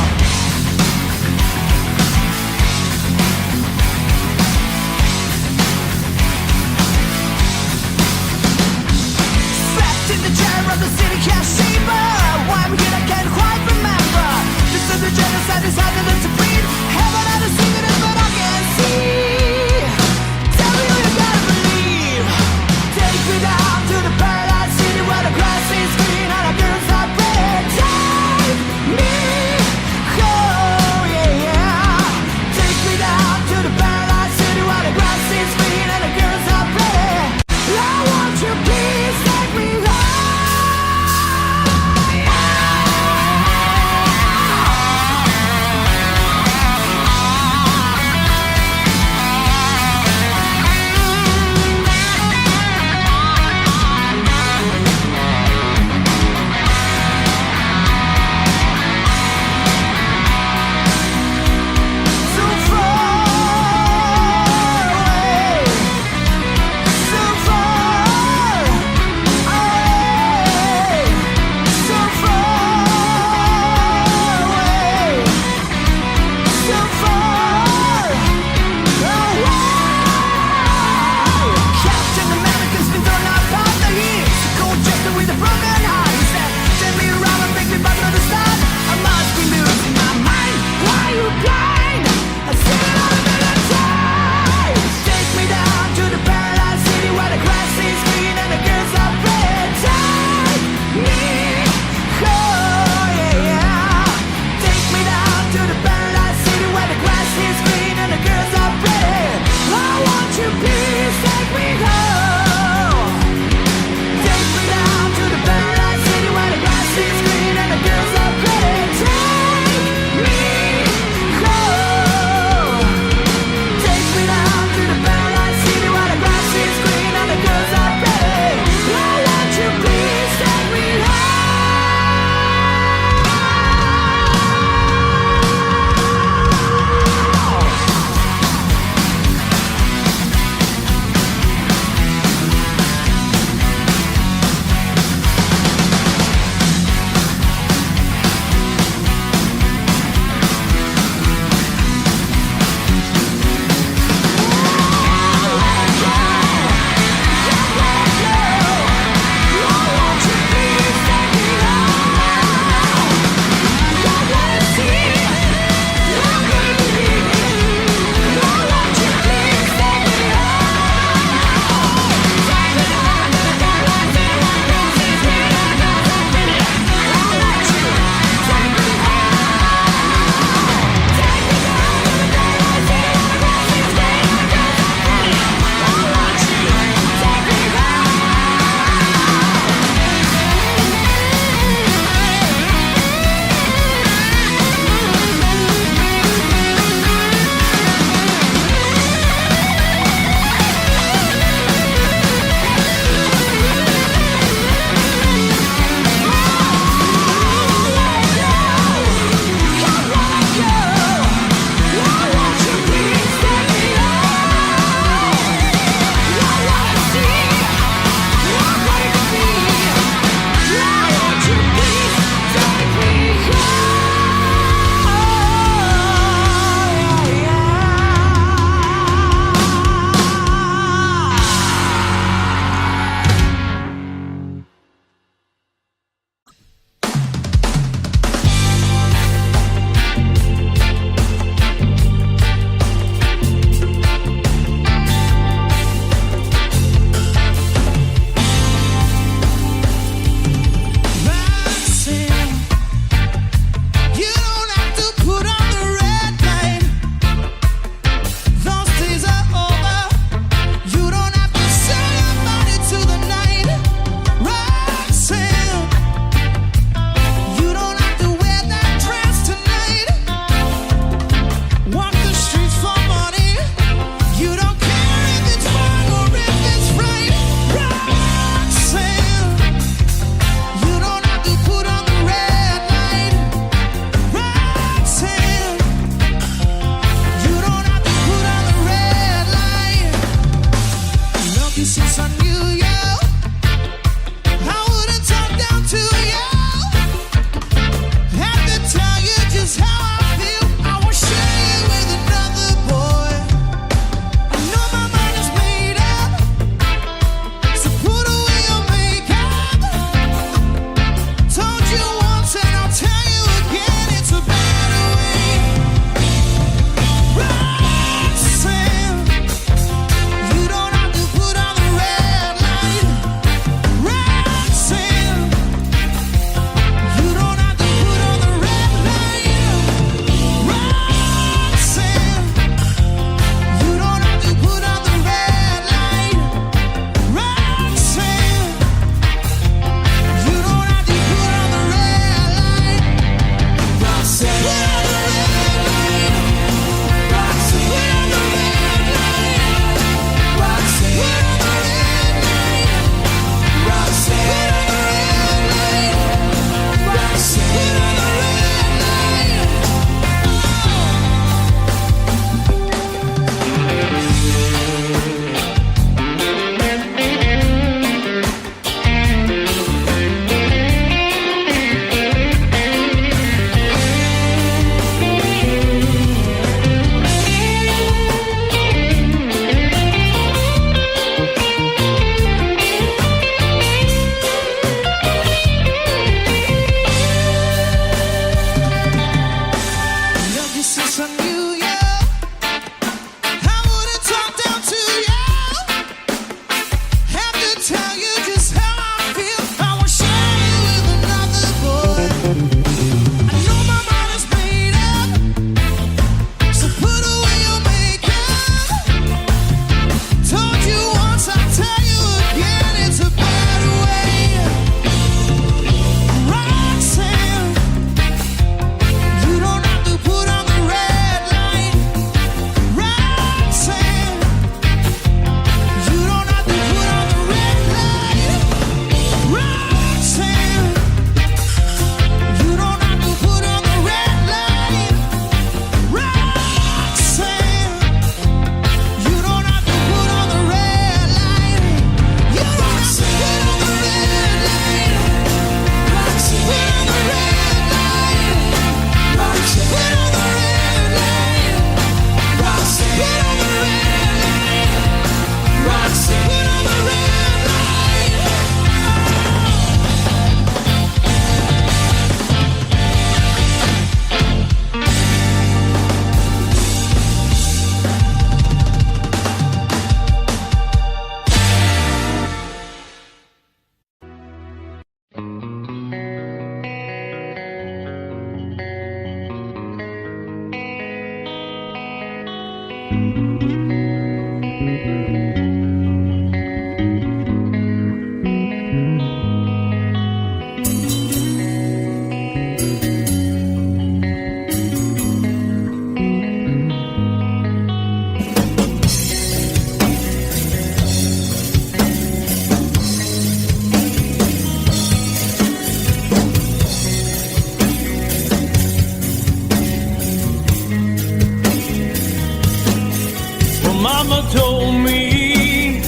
Mama told me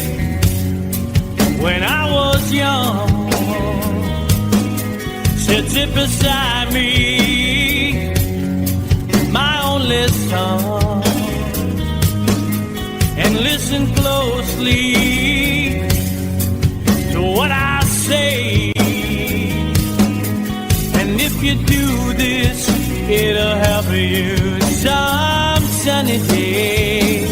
when I was young, said sit beside me, my only son, and listen closely to what I say. And if you do this, it'll help you some sunny day.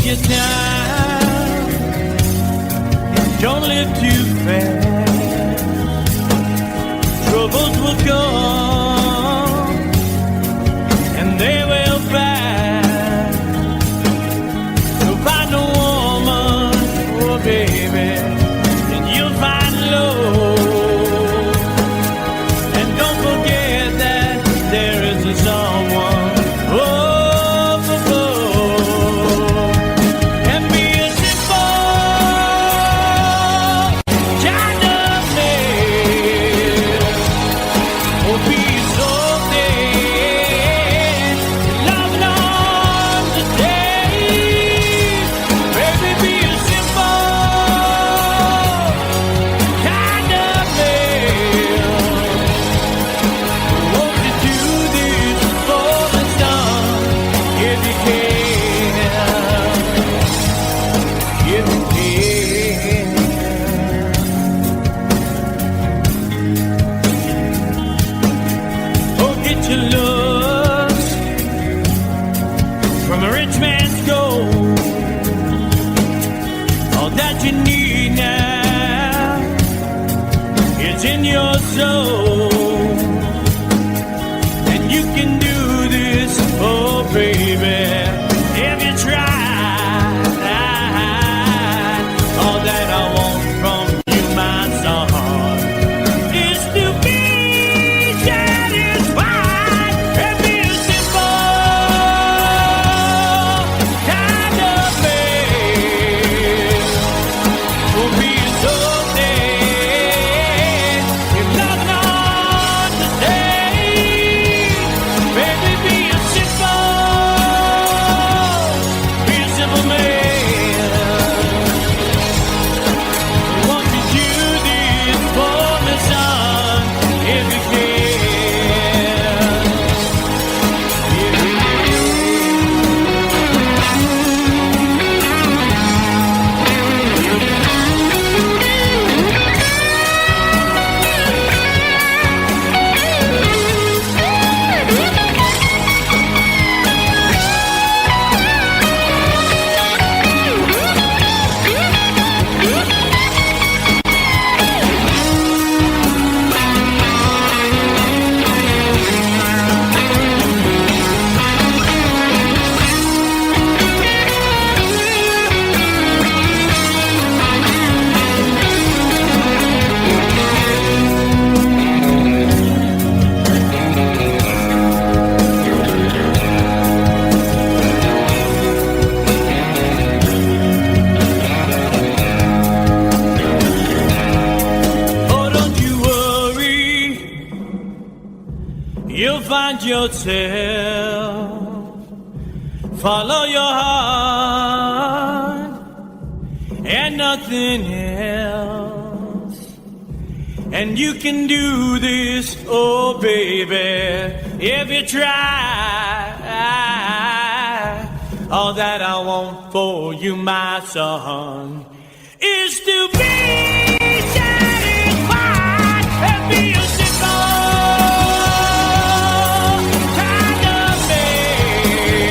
Your time, don't live too fast. Troubles will come and they will pass. You'll find a woman, oh baby, and you'll find love. And don't forget that there is a someone. Oh, in your soul, and you can do this, oh baby, if you try. All that I want from you, my son, is to be satisfied and be a simple kind of man. Will be so find yourself, follow your heart and nothing else. And you can do this, oh baby, if you try. All that I want for you, my son, is to be satisfied and be a simple kind of man.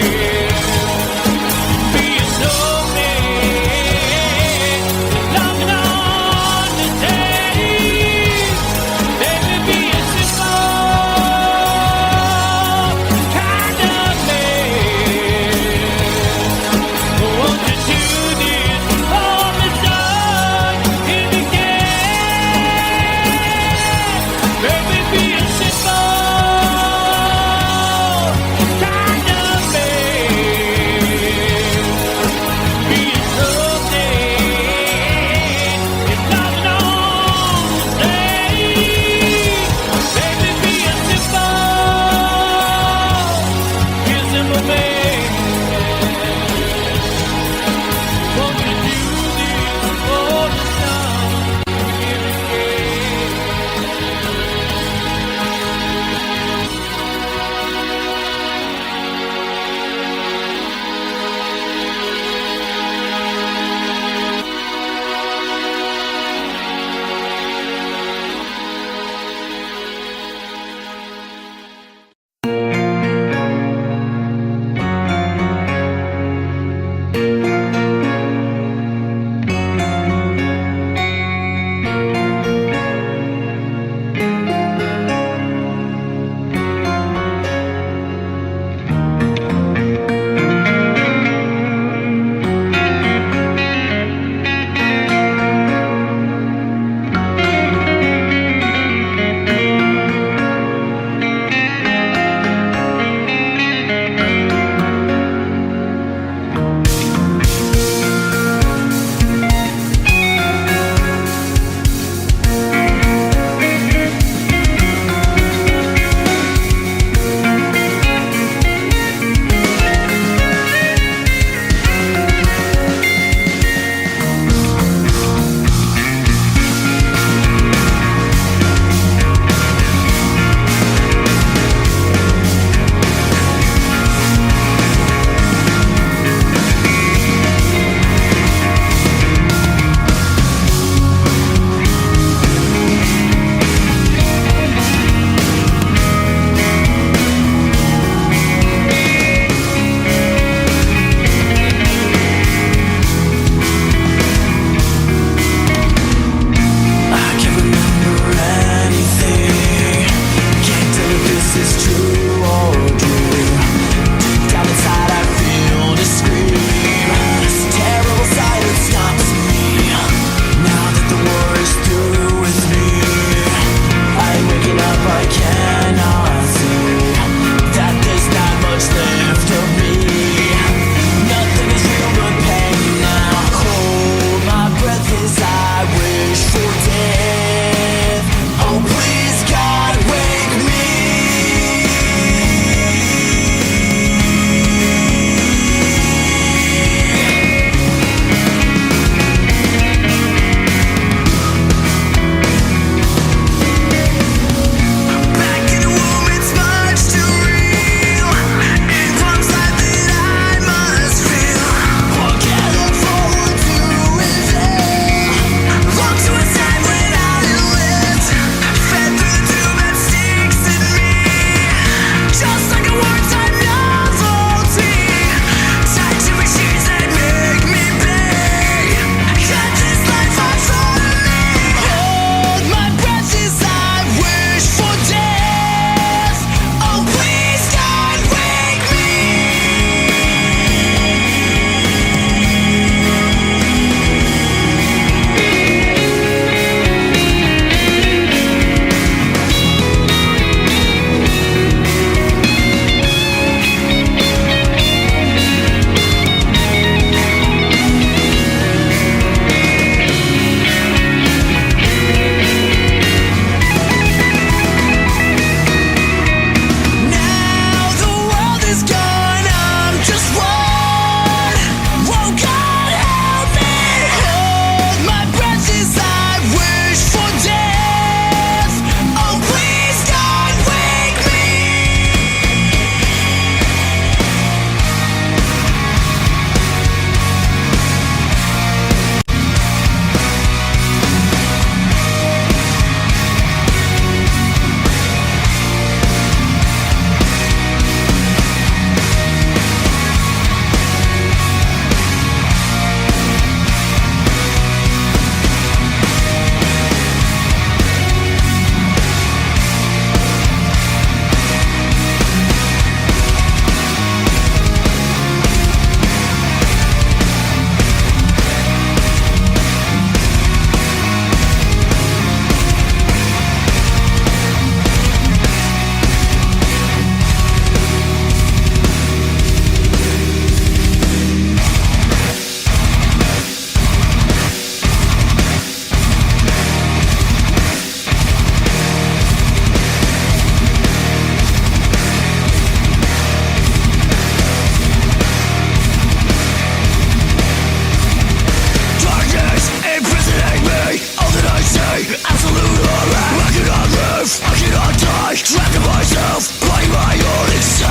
trapped in myself, playing my own excel.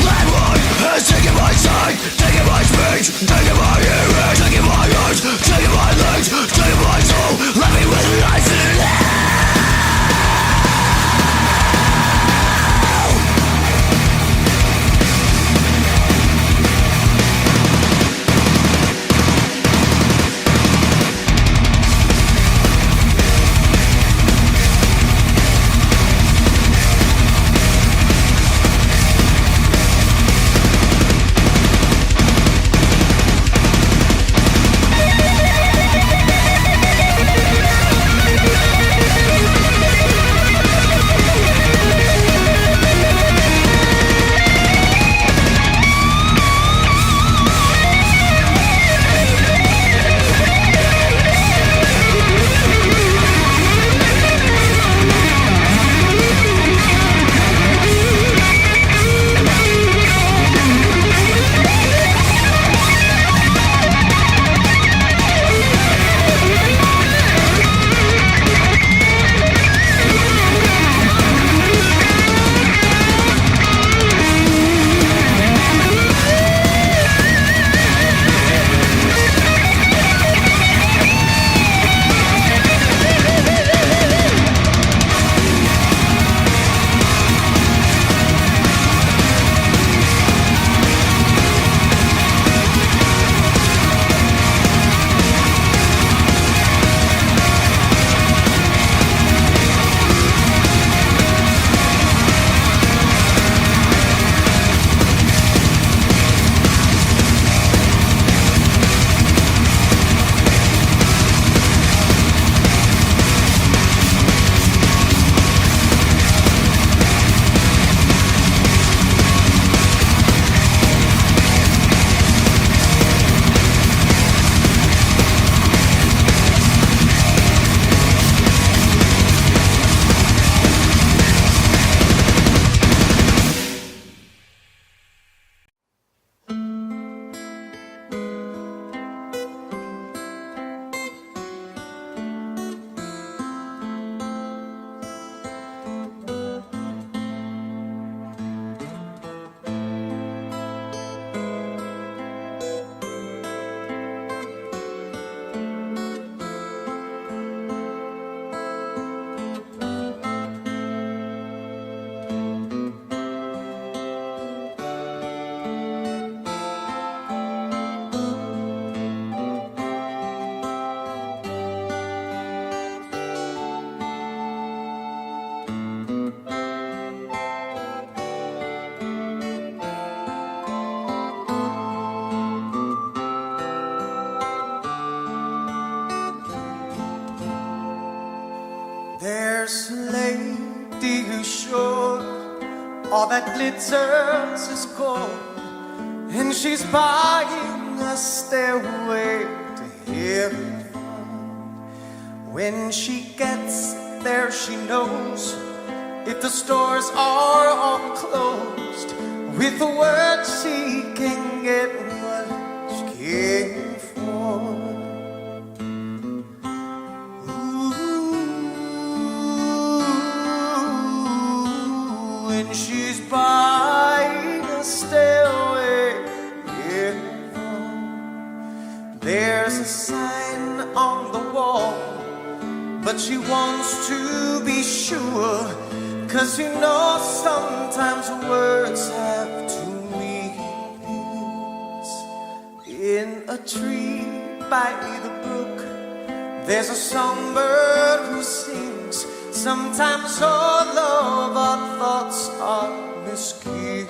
Landlord has taken my sight, taken my speech, taken my hearing, taken my eyes, taken my legs, taken my soul, left me with life in hell. There's a lady who's sure all that glitters is gold, and she's buying a stairway to heaven. When she gets there, she knows if the stores are all closed, with a word she can get what she came for. She's buying a stairway, yeah. There's a sign on the wall, but she wants to be sure, 'cause you know sometimes words have two meanings. In a tree by the brook, there's a songbird who sings. Sometimes all of our thoughts are misgiven.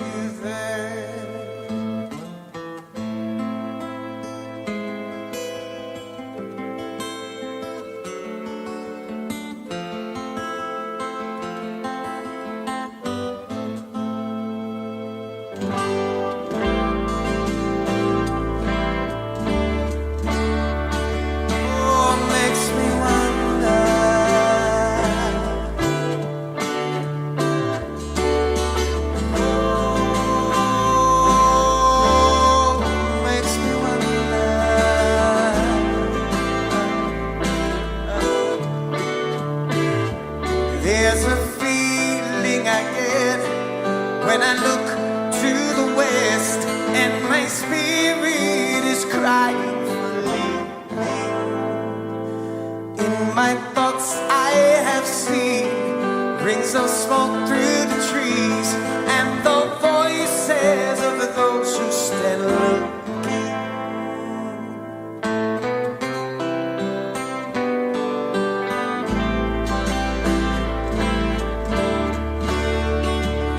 smoke through the trees, and the voices of those who stand looking.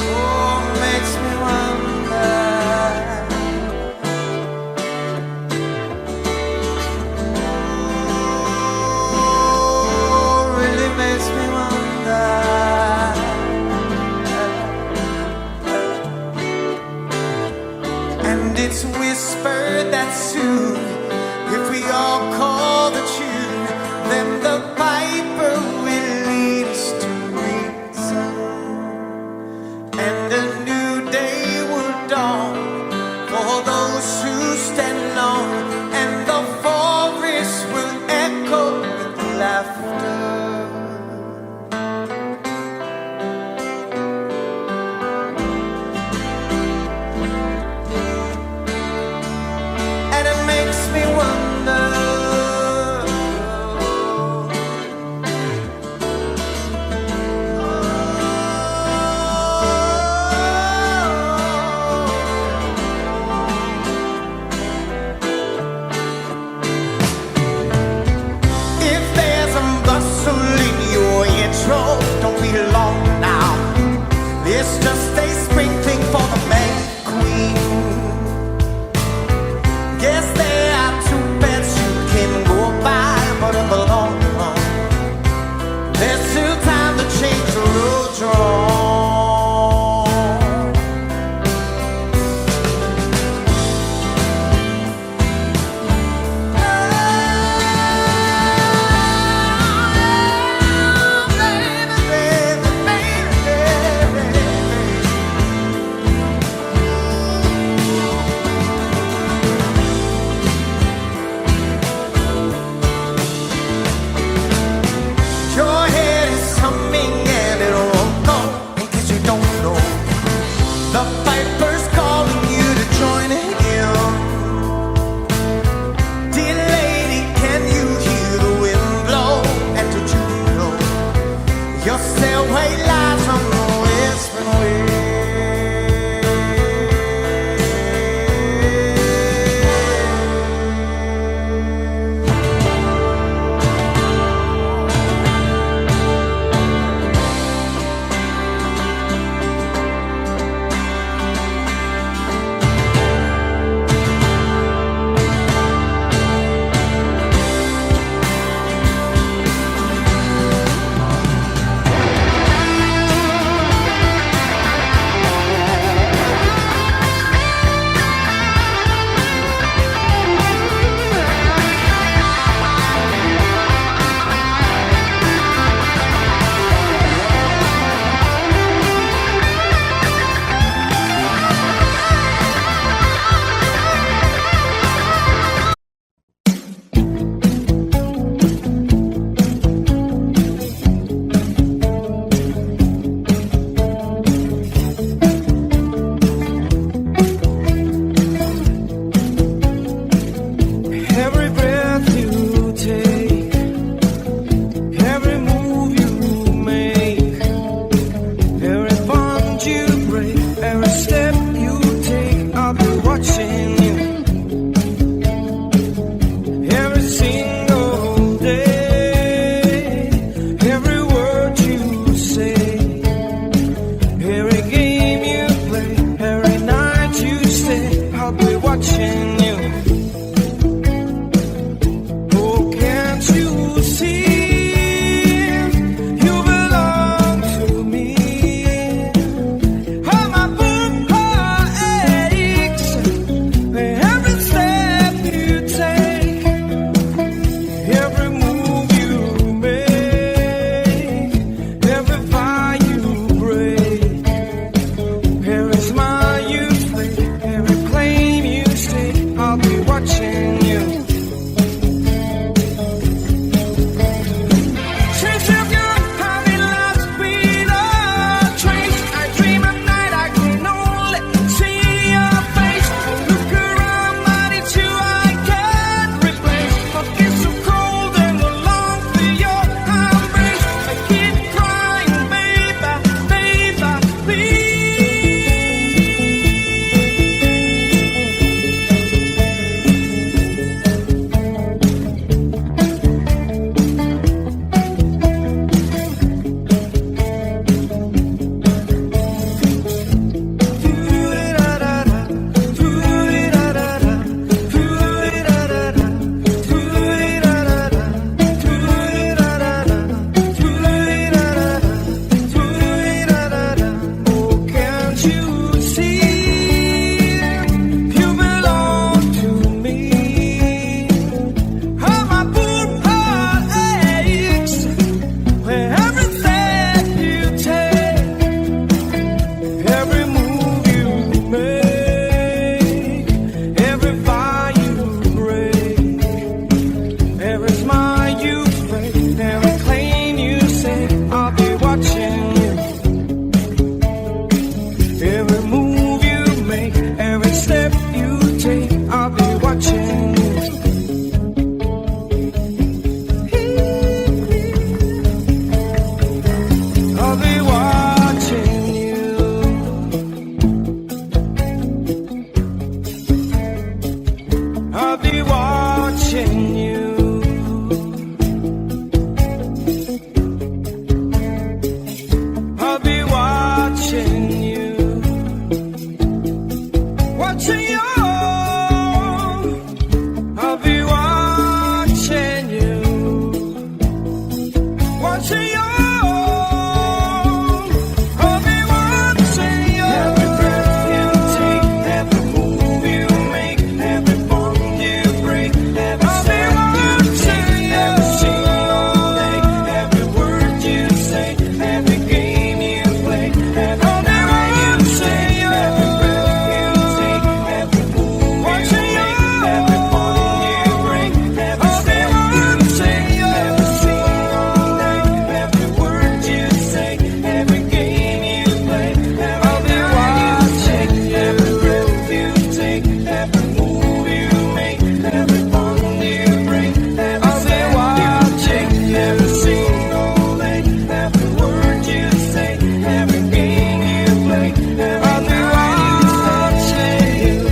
Oh, makes me wonder. Oh, really makes me wonder. I'll be watching you. I'll be watching you. Watching you. I'll be watching you. Watching you. I'll be watching you. Every breath you take, every move you make, every bond you break, every step you take, every single day, every word you say, every game you play, every night you say, every breath you take, every move you make, every bond you break, every step you take, every single day, every word you say, every game you play, I'll be watching every breath you take, every move you make, every bond you break, every step you take, every single day, every word you say, every game you play, I'll be watching you.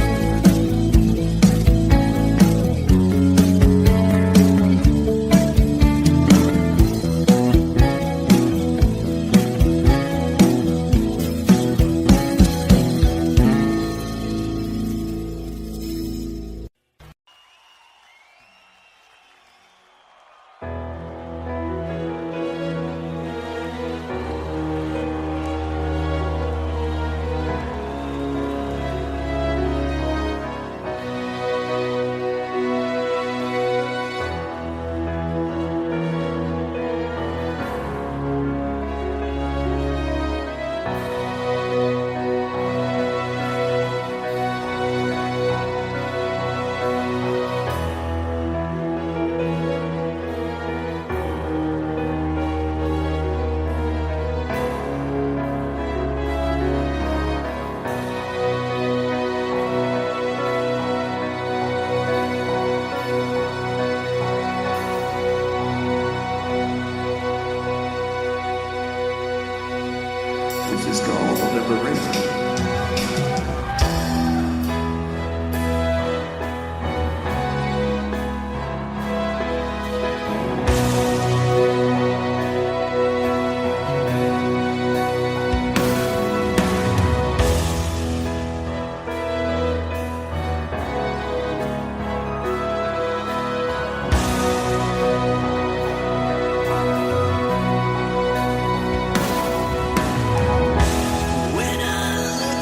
This is called liberation. When I look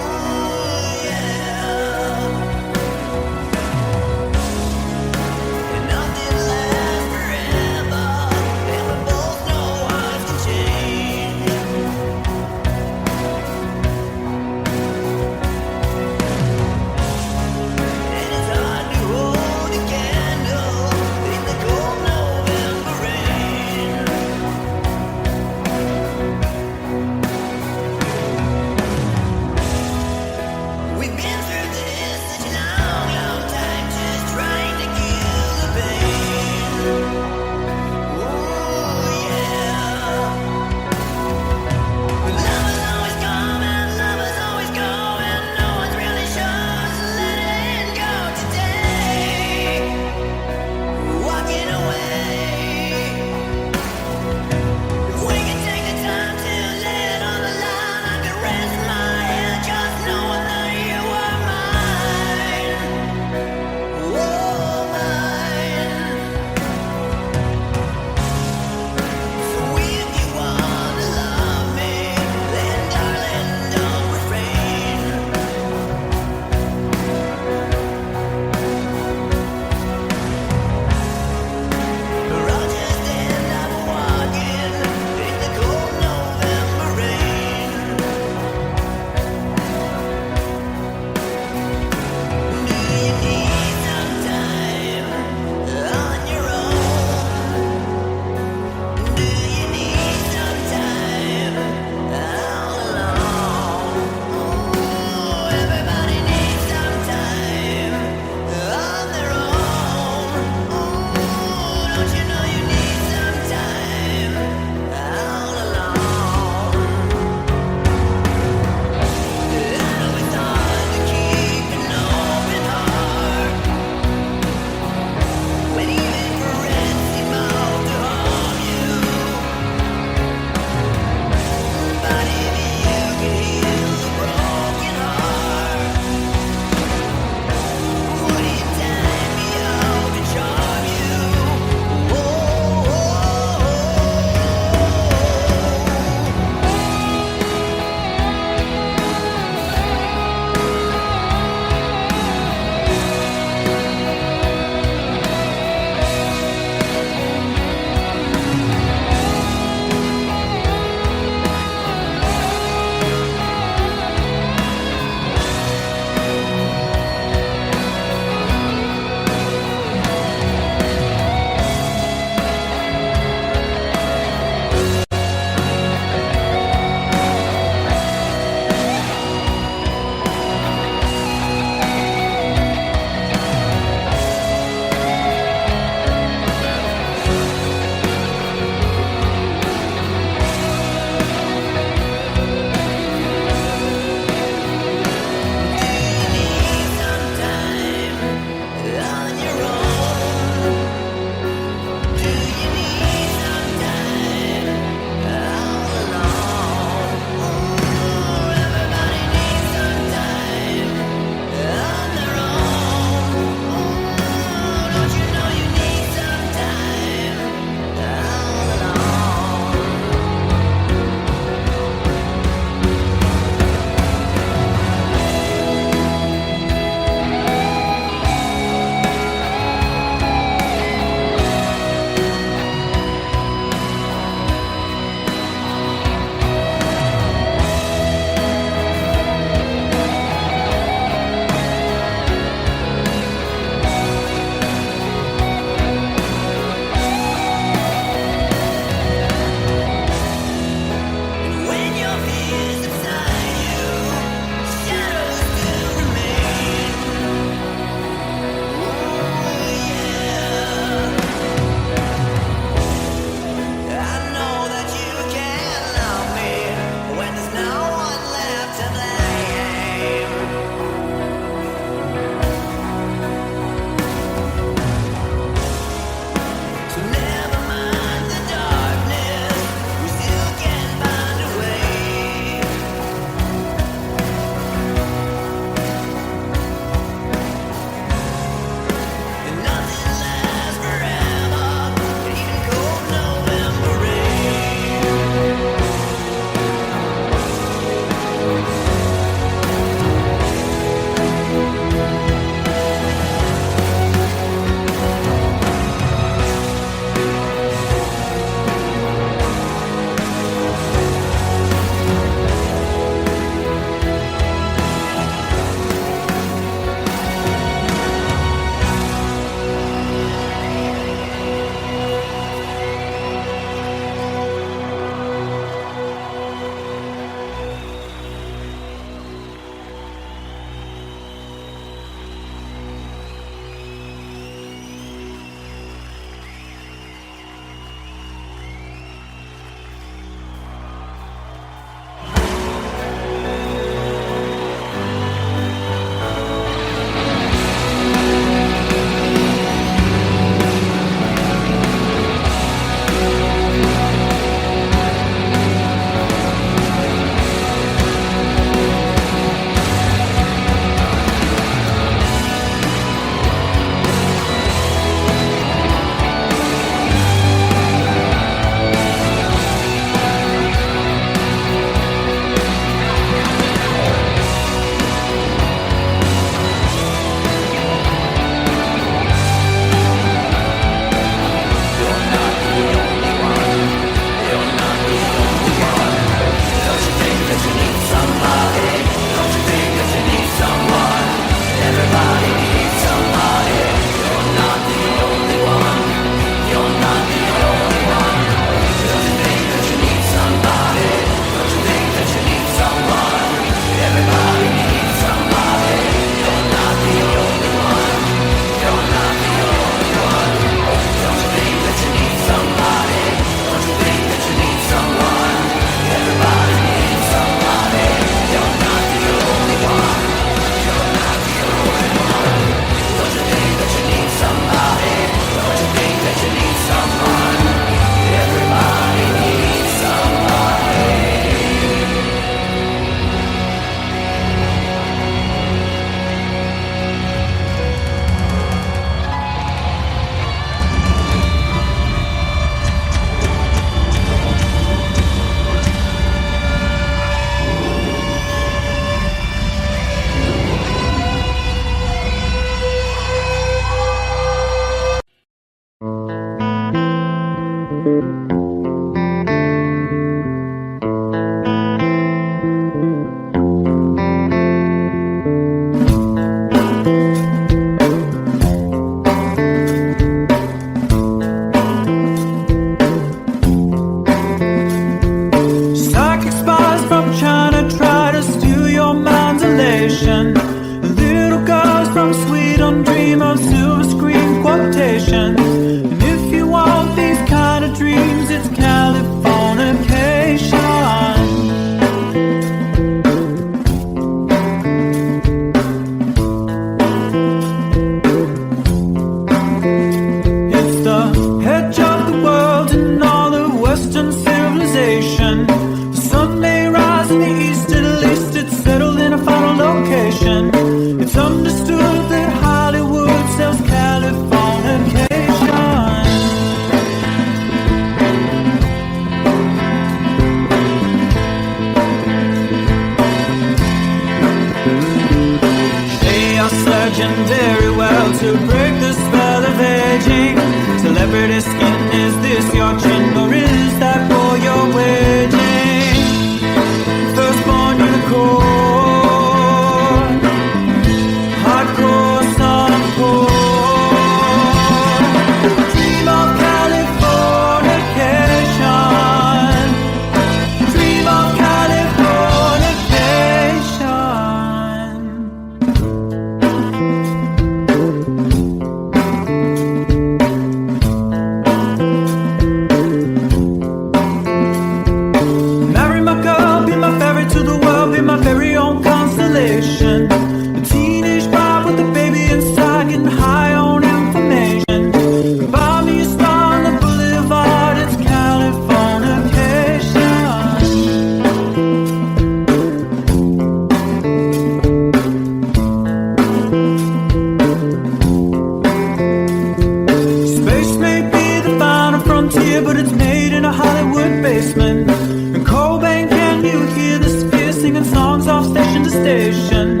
population.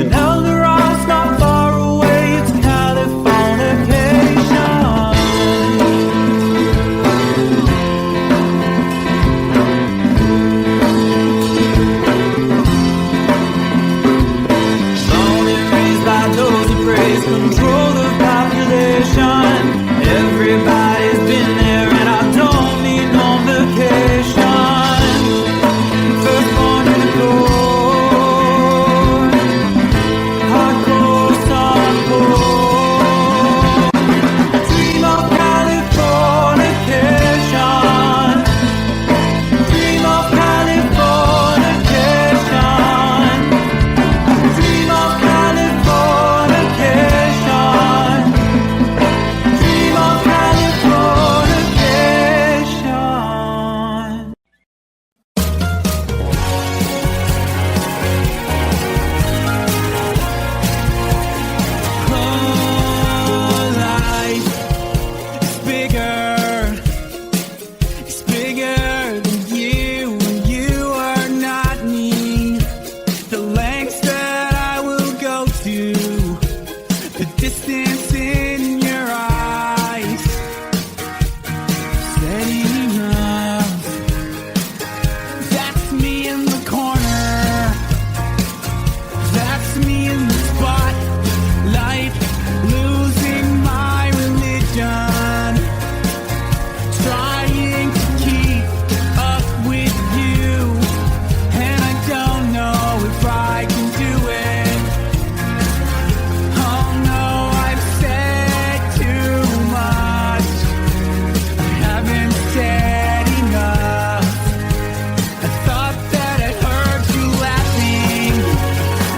And Elder Rock's not far away, it's Californication. Born and raised by those who praise control the population. Everybody's been there and I don't need no vacation. First born in the cold, hardcore softcore. Dream of Californication. Dream of Californication. Dream of Californication. Dream of Californication. Life is bigger. It's bigger than you. You are not me. The lengths that I will go to, the distance in your eyes, steady enough. That's me in the corner. That's me in the spotlight, losing my religion, trying to keep up with you, and I don't know if I can do it. Oh no, I've said too much. I haven't said enough. I thought that I heard you laughing.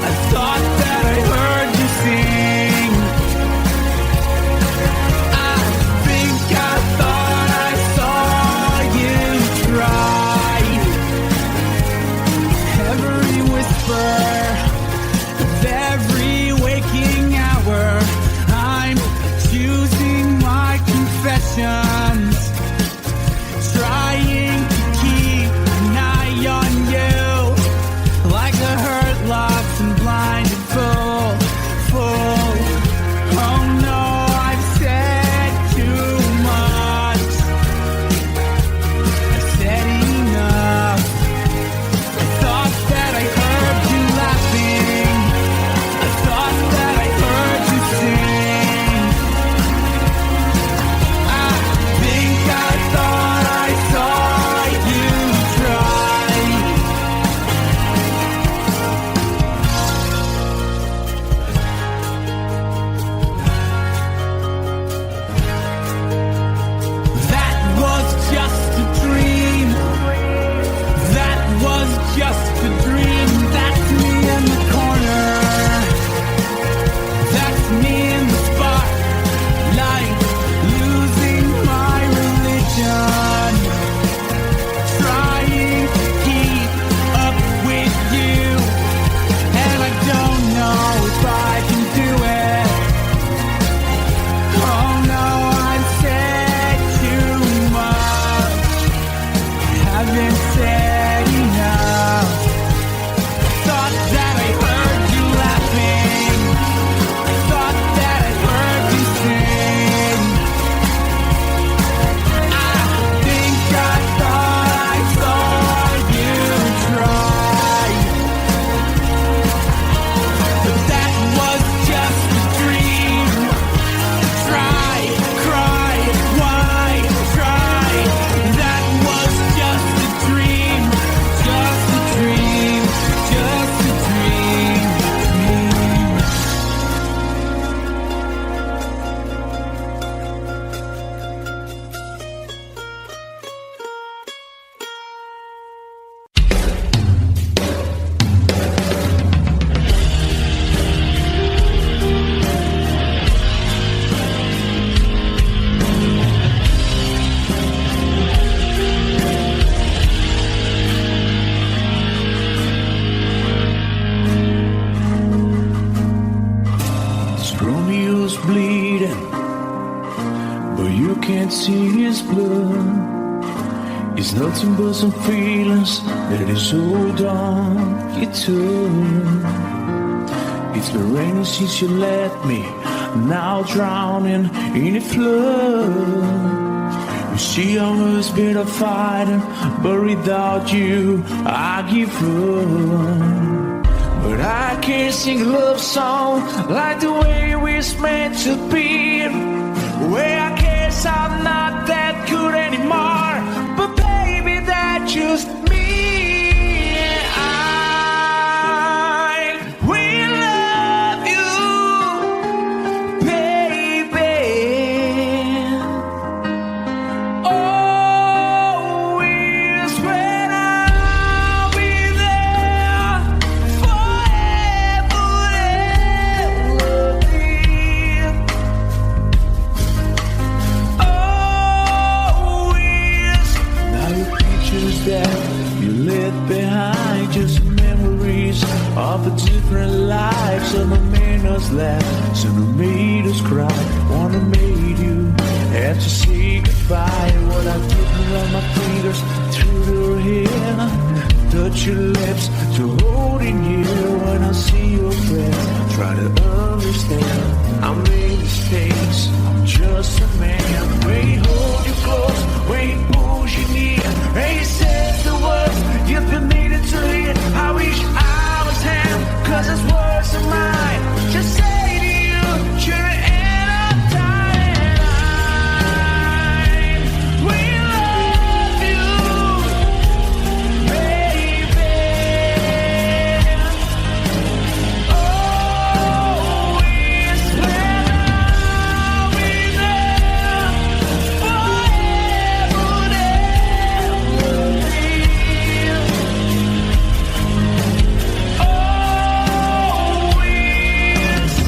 I thought that I heard you sing. I think I thought I saw you try. Every whisper of every waking hour, I'm choosing my confessions, trying to keep an eye on you, like a hurt, lost and blinded fool. Oh no, I've said too much. I've said enough. I thought that I heard you laughing. I thought that I heard you sing. I think I thought I saw you try. That was just a dream. That was just a dream. That's me in the corner. That's me in the spotlight, losing my religion, trying to keep up with you, and I don't know if I can do it. Oh no, I've said too much. I haven't said enough. I thought that I heard you laughing. I thought that I heard you sing. I think I thought I saw you try. But that was just a dream. Try, cry, why try? That was just a dream. Just a dream. Just a dream. Romeo's bleeding, but you can't see his blood. It's nothing but some feelings that is hold on you to. It's been raining since you left me, now drowning in a flood. You see, I was been a fighter, but without you, I give up. But I can't sing a love song like the way we're meant to be. Where I guess I'm not that good anymore, but baby, that's just me. I will love you, baby. Always when I'll be there forever and ever. Always. Now your pictures that you left behind, just memories of the different lives. Some have made us laugh, some have made us cry. One have made you have to say goodbye. What I've taken on my fingers through your hair, touch your lips to holding you. When I see your face, try to understand. I made mistakes, I'm just a man. When he hold you close, when he pulls you near, and he says the words you've been needing to hear. I wish I was him, 'cause his words are mine. Just say to you, you're in a time. We love you, baby. Always when I'll be there forever and ever. Always.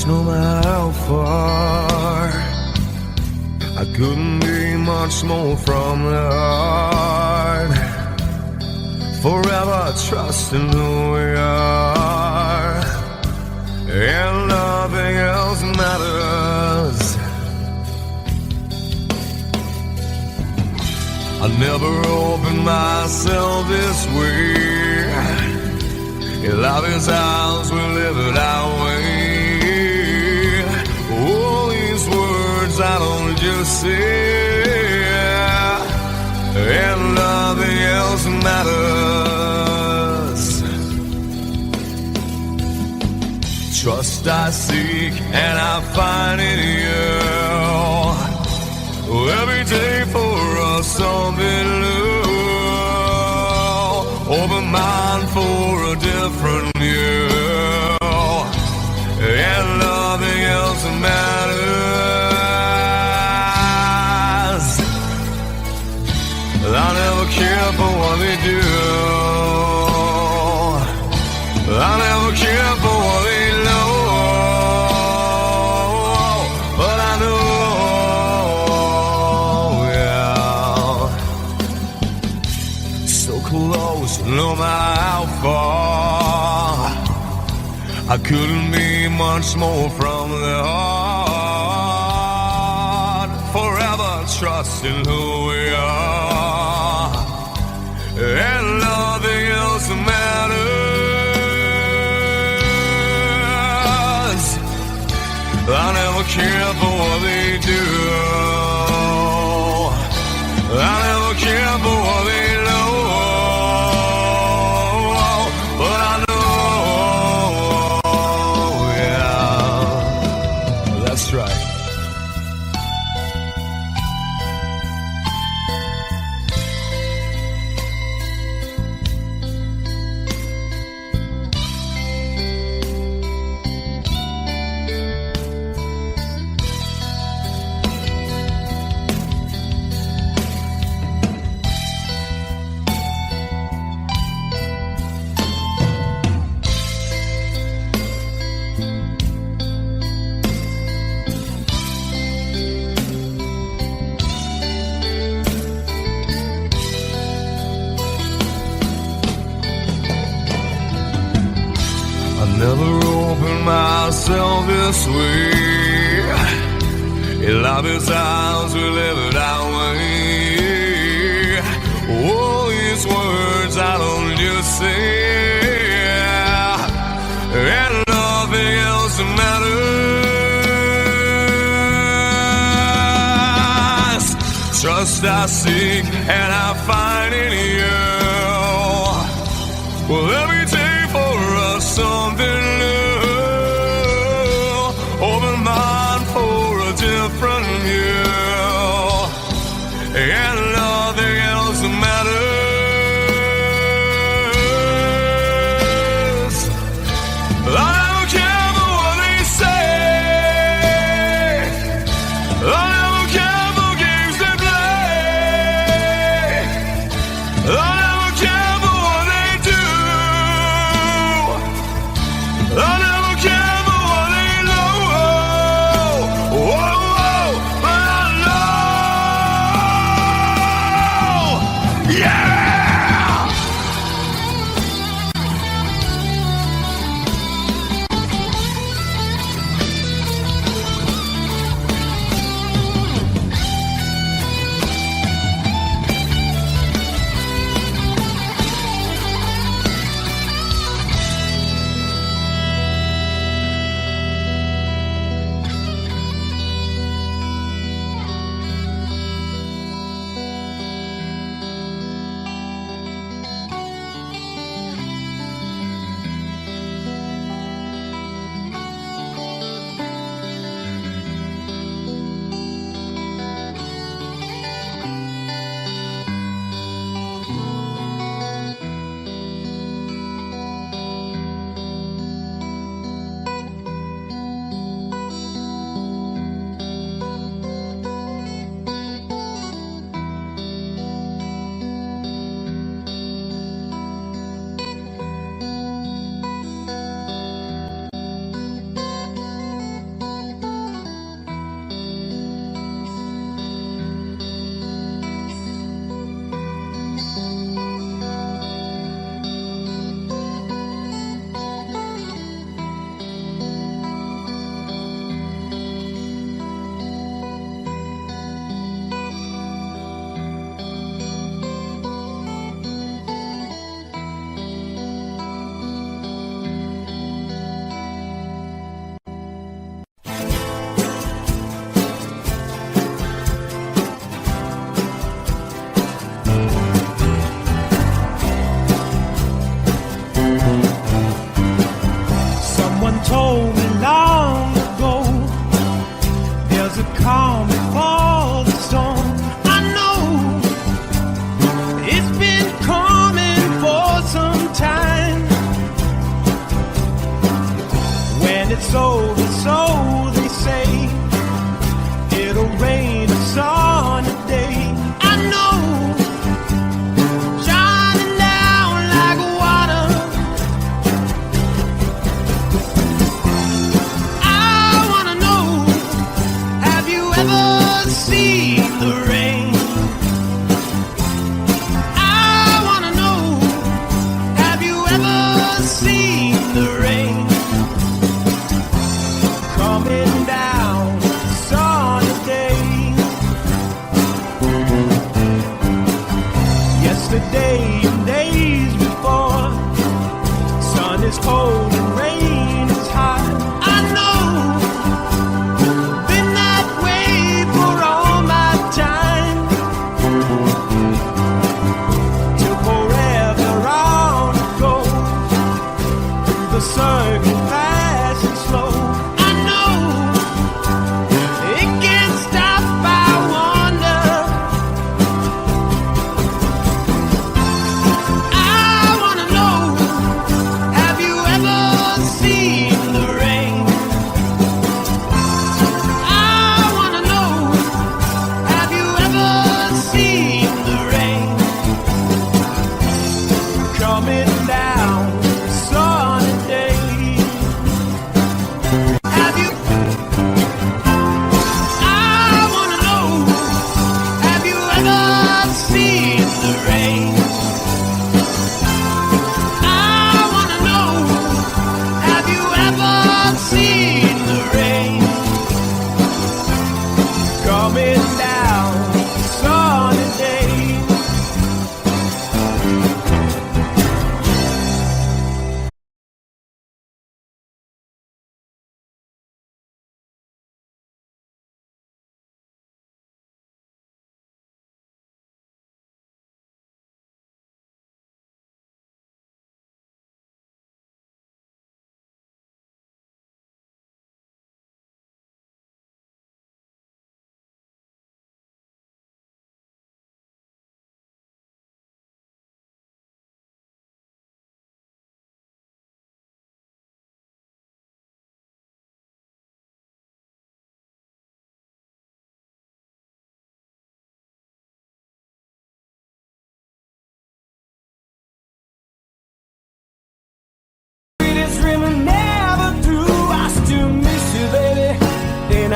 Yes, no matter how far, I couldn't be much more from the heart. Forever trusting who we are, and nothing else matters. I never opened myself this way. Love is ours, we live it our way. All these words I don't just say, and nothing else matters. Trust I seek and I find in you. Every day for us something new. Open mind for a different view, and nothing else matters. I never care for what they do. I never care for what they know. But I know, yeah, so close, no matter how far. I couldn't be much more from the heart. Forever trusting who we are, and nothing else matters. I never care for what they do. I never care for what they know. But I know, yeah, that's right. Never opened myself this way. Love is ours, we live it our way. All these words I don't just say, and nothing else matters. Trust I seek and I find in you. Well, every day for us something new. Open mind for a different view, and nothing else matters. I don't care for what they say. I don't care for games they play. I never care for what they do. I never care for what they know. Whoa, but I know. Yeah!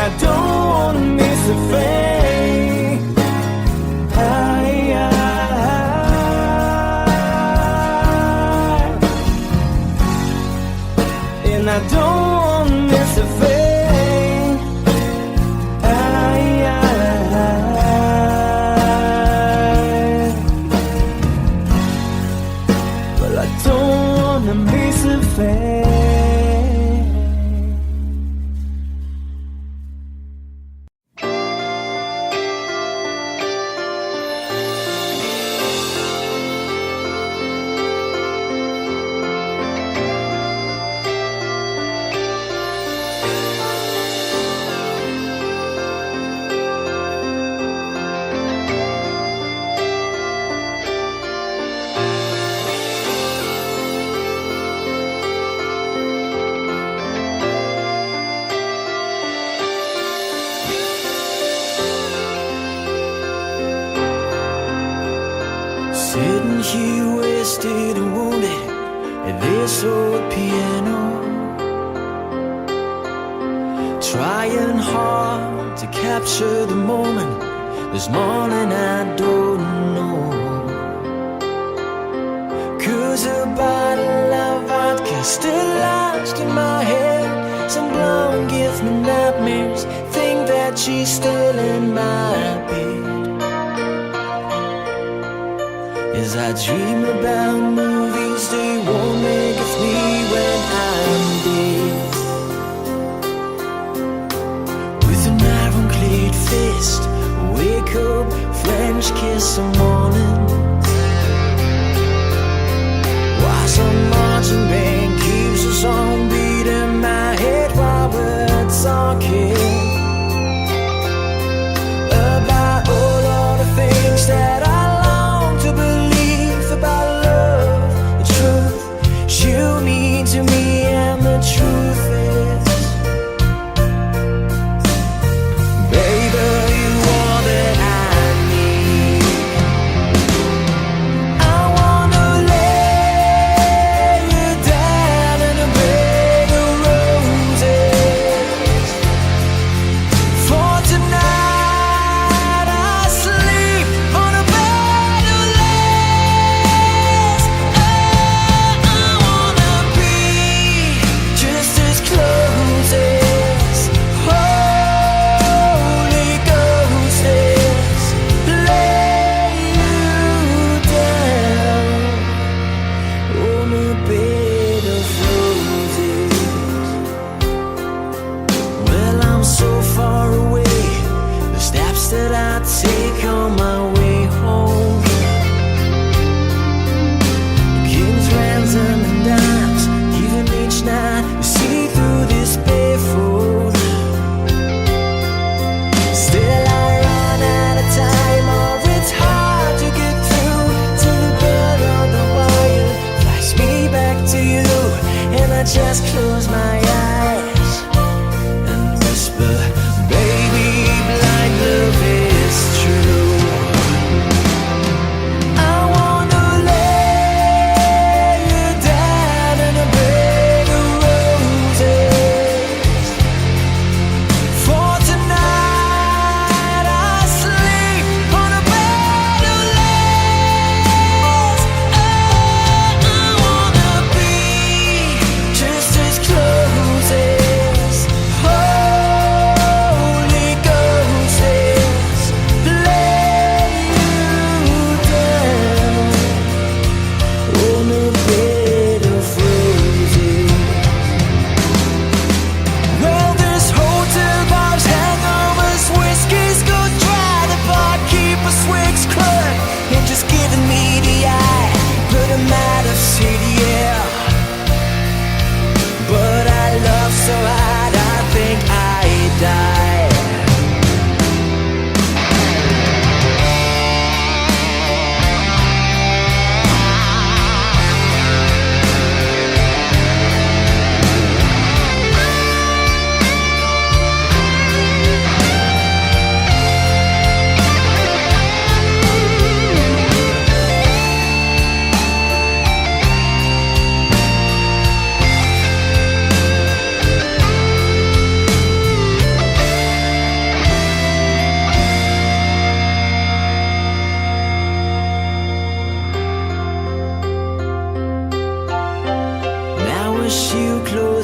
I don't wanna miss a thing. And I don't wanna miss a thing. Well, I don't wanna miss a thing. Sitting here wasted and wounded at this old piano, trying hard to capture the moment. This morning I don't know, 'cause a bottle of vodka still lodged in my head. Some blonde gives me nightmares, think that she's still in my bed. As I dream about movies they won't make of me when I'm dead. With an ironclad fist, wake up, French kiss some morning. While some marching band keeps us on beat in my head while we're talking about all of the things that I long to believe about love, the truth you mean to me, and the truth is, baby, you are that I need. I wanna let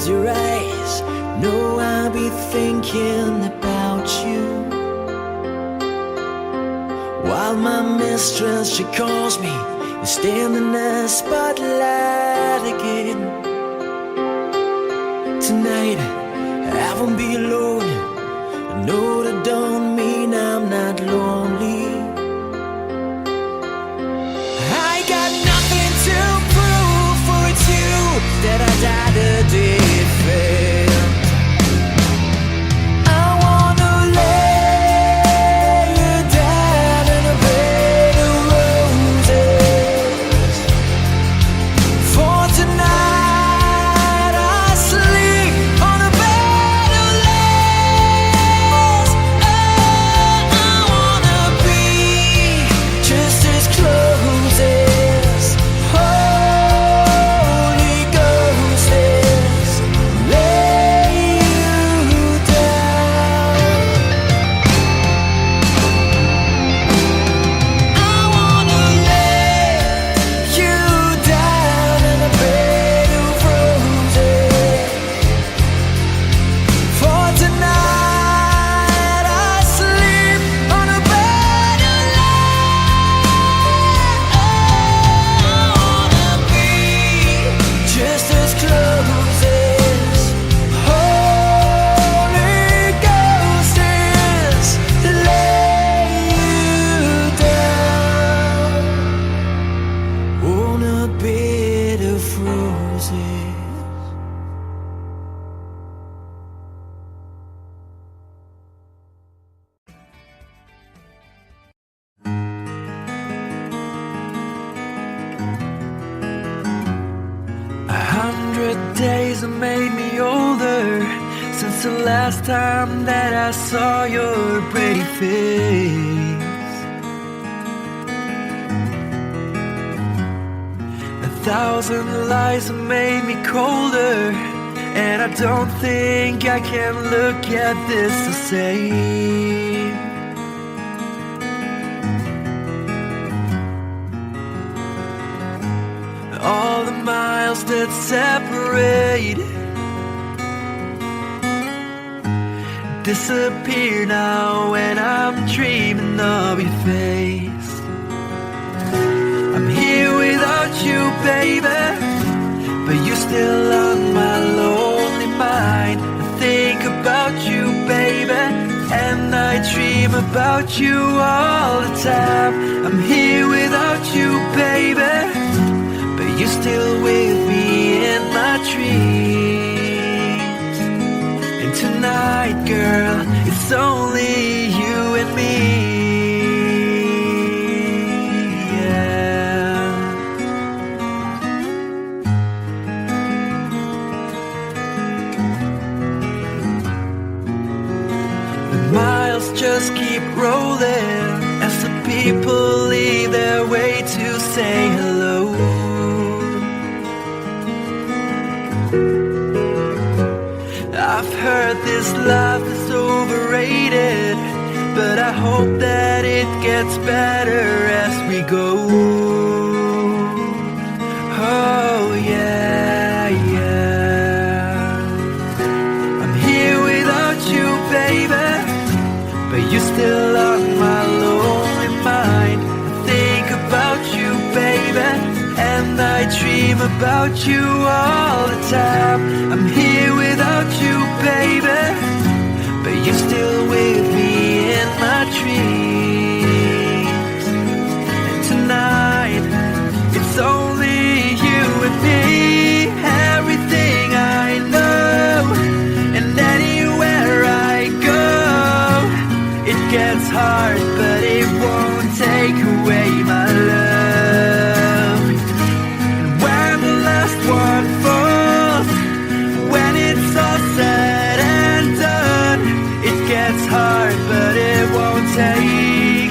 close your eyes, know I'll be thinking about you. While my mistress, she calls me, you stand in the spotlight again. Tonight, I won't be alone. I know that don't mean I'm not lonely. I got nothing to prove, for it's you that I died a day it failed. I wanna lay you down in a bed of roses. For tonight I sleep on a bed of lace. Oh, I wanna be just as close as Holy Ghost is. Lay you down. I wanna lay you down in a bed of roses. For tonight I sleep on a bed of lace. I wanna be just as close as Holy Ghost is. Lay you down on a bed of roses. A 100 days have made me older since the last time that I saw your pretty face. 1,000 lies have made me colder, and I don't think I can look at this the same. All the miles that separate disappear now when I'm dreaming of your face. I'm here without you, baby, but you're still on my lonely mind. I think about you, baby, and I dream about you all the time. I'm here without you, baby, but you're still with me in my dreams. And tonight, girl, it's only you and me. Yeah. The miles just keep rolling as the people leave their way to say hello. I've heard this life is overrated, but I hope that it gets better as we go. Oh yeah, yeah. I'm here without you, baby, but you're still on my lonely mind. I think about you, baby, and I dream about you all the time. I'm here without you, baby, but you're still with me in my dreams. And tonight, it's only you and me. Everything I know, and anywhere I go, it gets hard, but it won't take away my love. And when the last one falls, when it's all said and done, it gets hard, but it won't take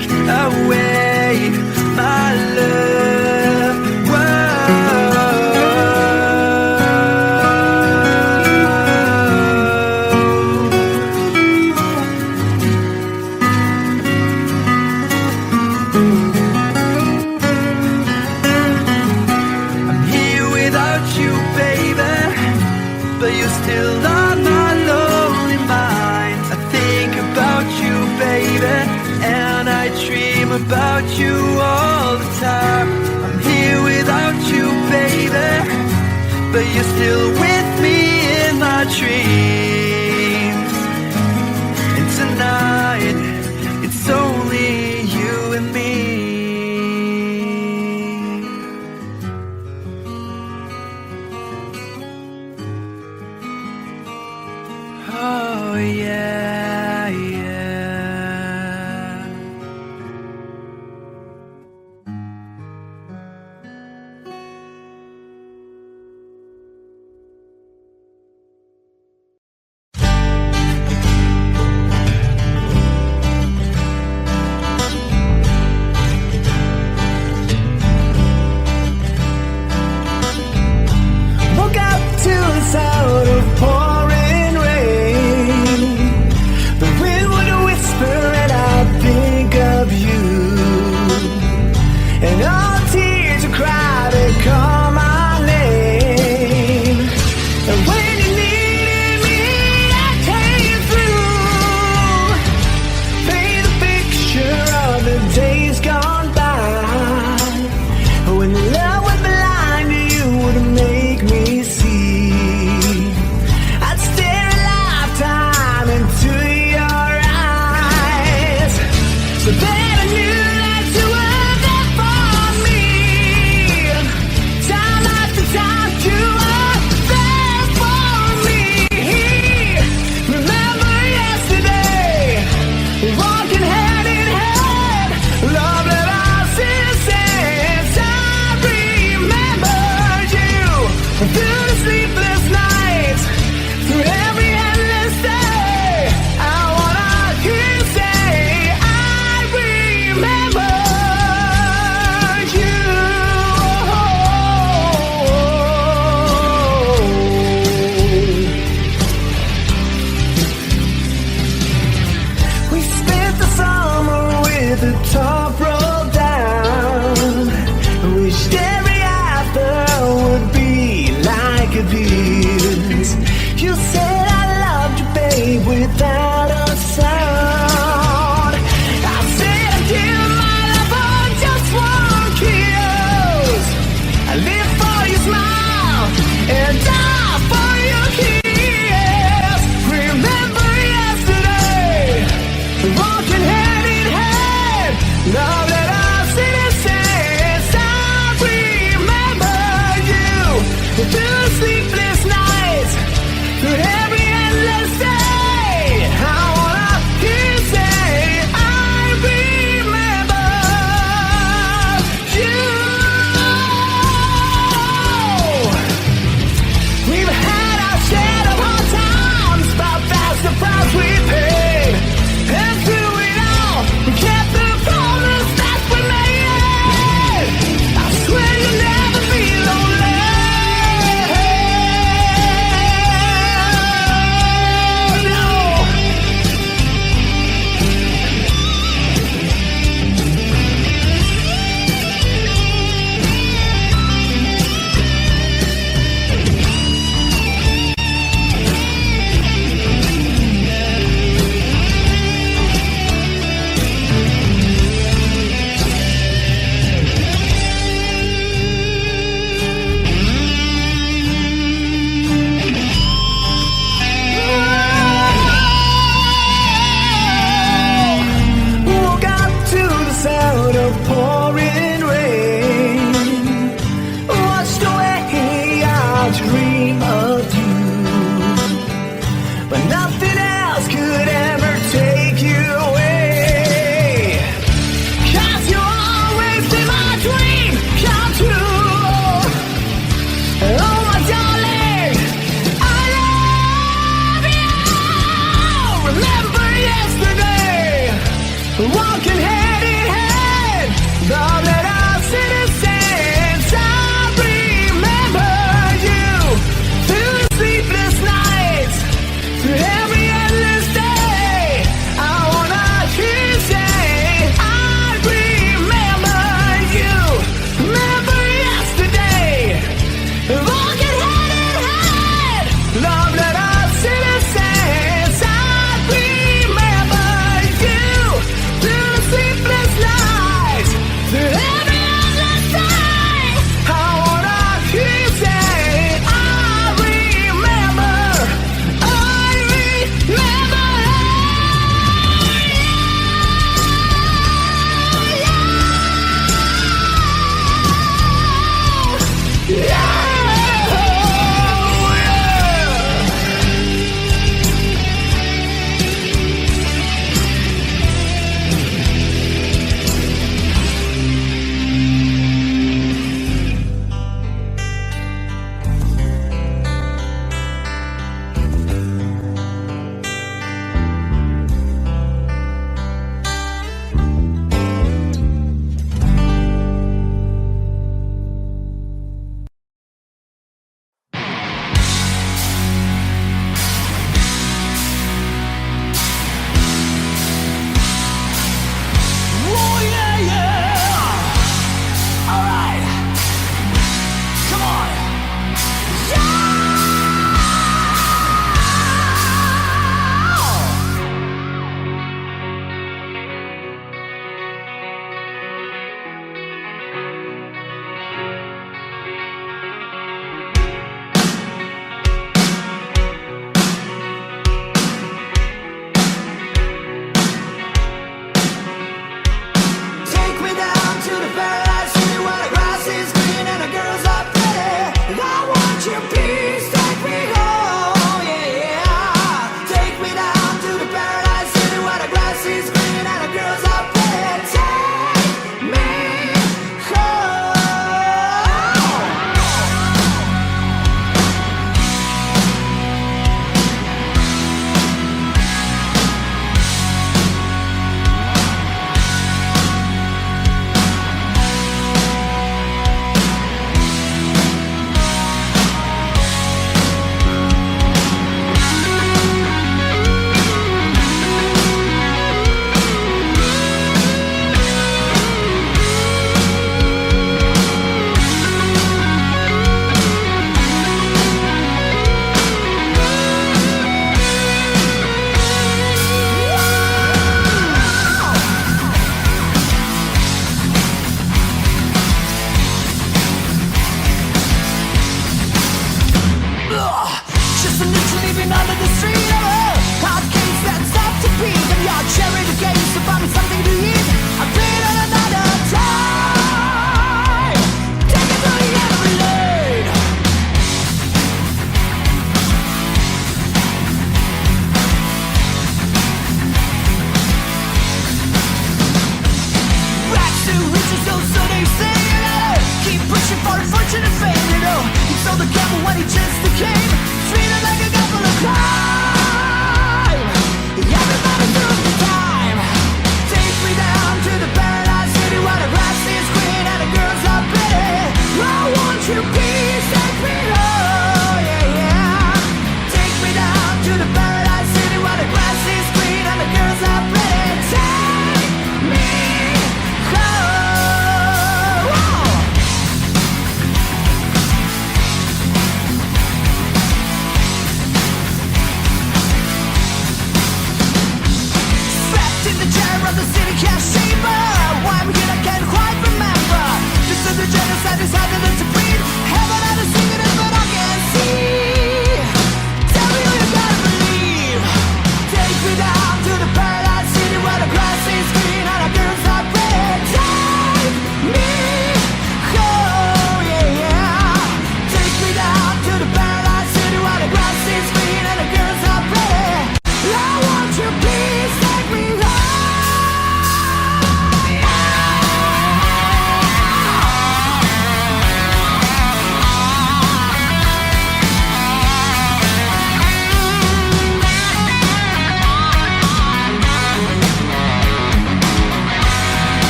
still on my lonely mind. I think about you, baby, and I dream about you all the time. I'm here without you, baby, but you're still with me in my dreams. And tonight, it's only you and me. Oh yeah, yeah.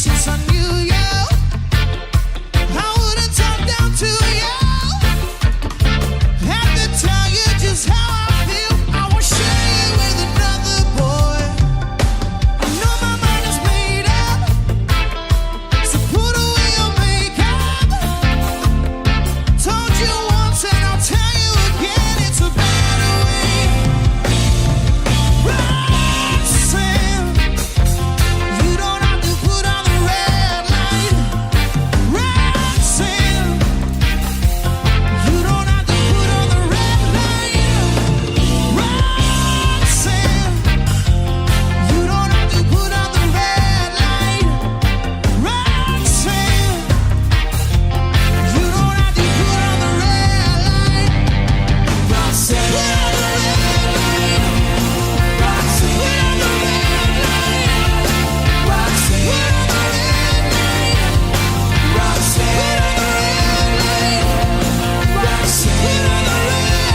since I knew you, I wouldn't talk down to you. Have to tell you just how I feel. I won't share you with another boy. I know my mind is made up, so put away your makeup. Told you once and I'll tell you again, it's a better way. Roxanne, you don't have to put on the red light. Roxanne, you don't have to put on the red light. Roxanne, you don't have to put on the red light. Roxanne, you don't have to put on the red light. Roxanne, put on the red light. Roxanne, put on the red light. Roxanne, put on the red light. Roxanne, put on the red light. Roxanne, put on the red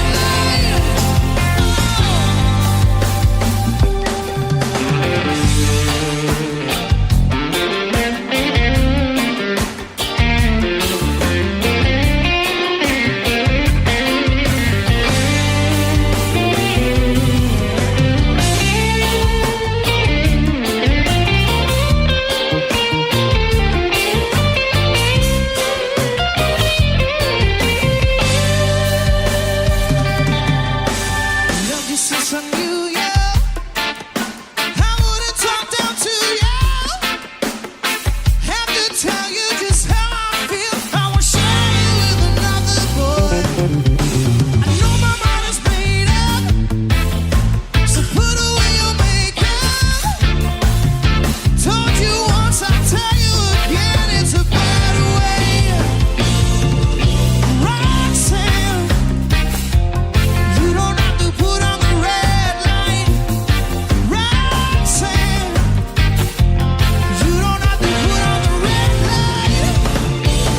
Loved you since I knew you. I wouldn't talk down to you. Have to tell you just how I feel. I won't share you with another boy. I know my mind is made up, so put away your makeup. Told you once, I'll tell you again, it's a better way. Roxanne, you don't have to put on the red light. Roxanne, you don't have to put on the red light.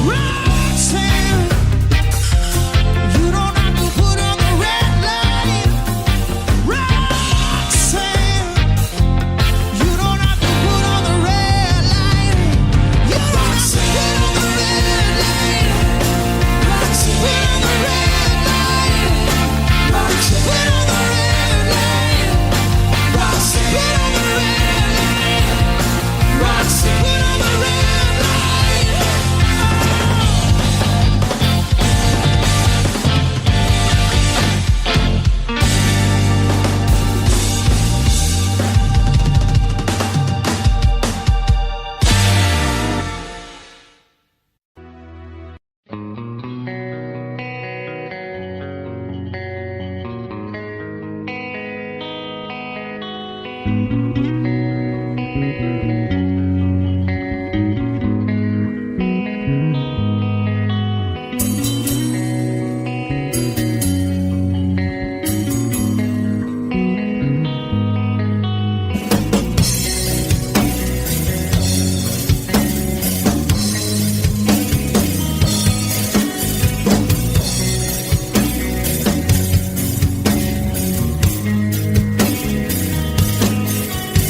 Roxanne, you don't have to put on the red light. Roxanne, you don't have to put on the red light. You don't have to put on the red light. Roxanne, put on the red light. Roxanne, put on the red light. Roxanne, put on the red light. Roxanne, put on the red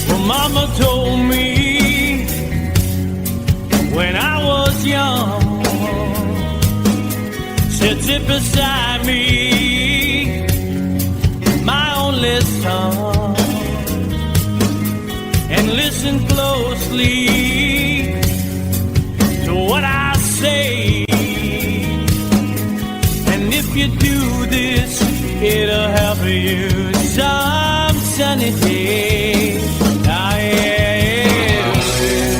Well, Mama told me when I was young, said sit beside me, my only son, and listen closely to what I say. And if you do this, it'll help you some sunny day. Ah, yeah, it will.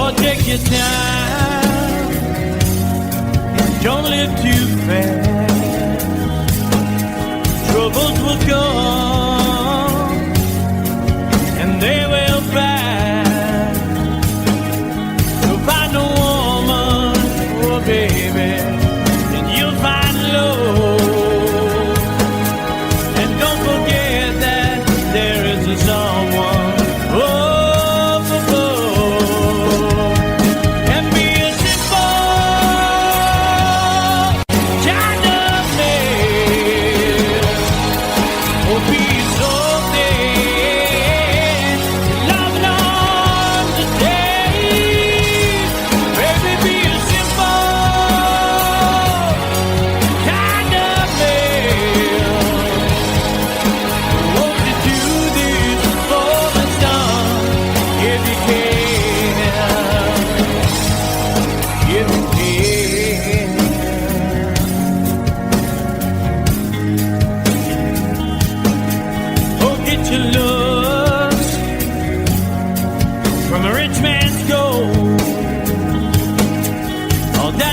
Oh, take your time, don't live too fast. Troubles will come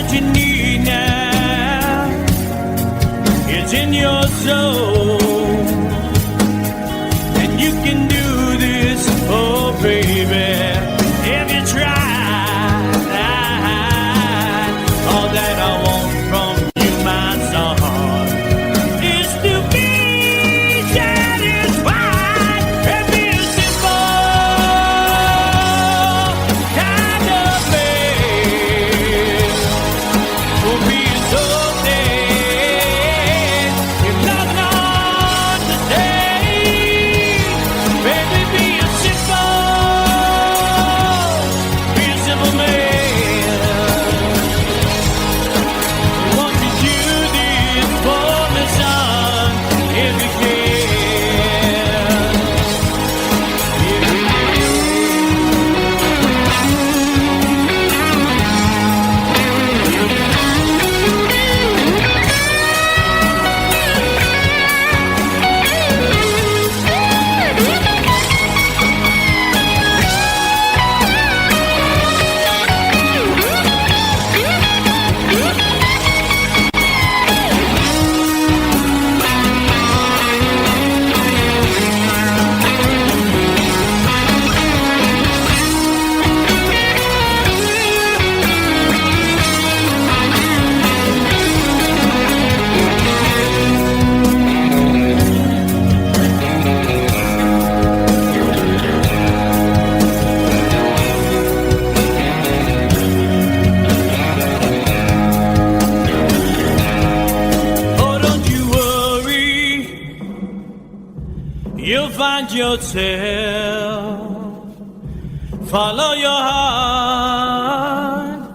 what you need now is in your soul, and you can do this, oh baby, if you try. All that I want from you, my son, is to be satisfied and be a simple kind of man. For me, so dead, if nothing on the day, baby, be a simple man. Won't you do this for me, son, if you can? Oh, don't you worry, you'll find yourself. Follow your heart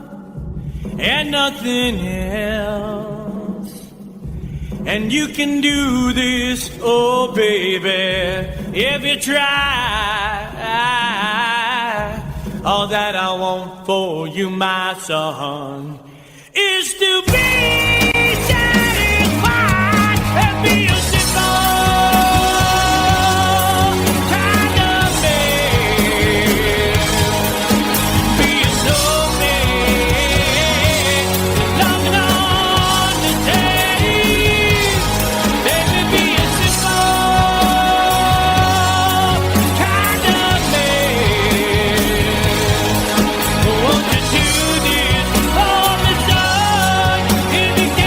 and nothing else. And you can do this, oh baby, if you try. All that I want for you, my son, is to be satisfied and be a simple kind of man. Be a snowman, loving on the day. Baby, be a simple kind of man. Won't you do this for me, son, if you can?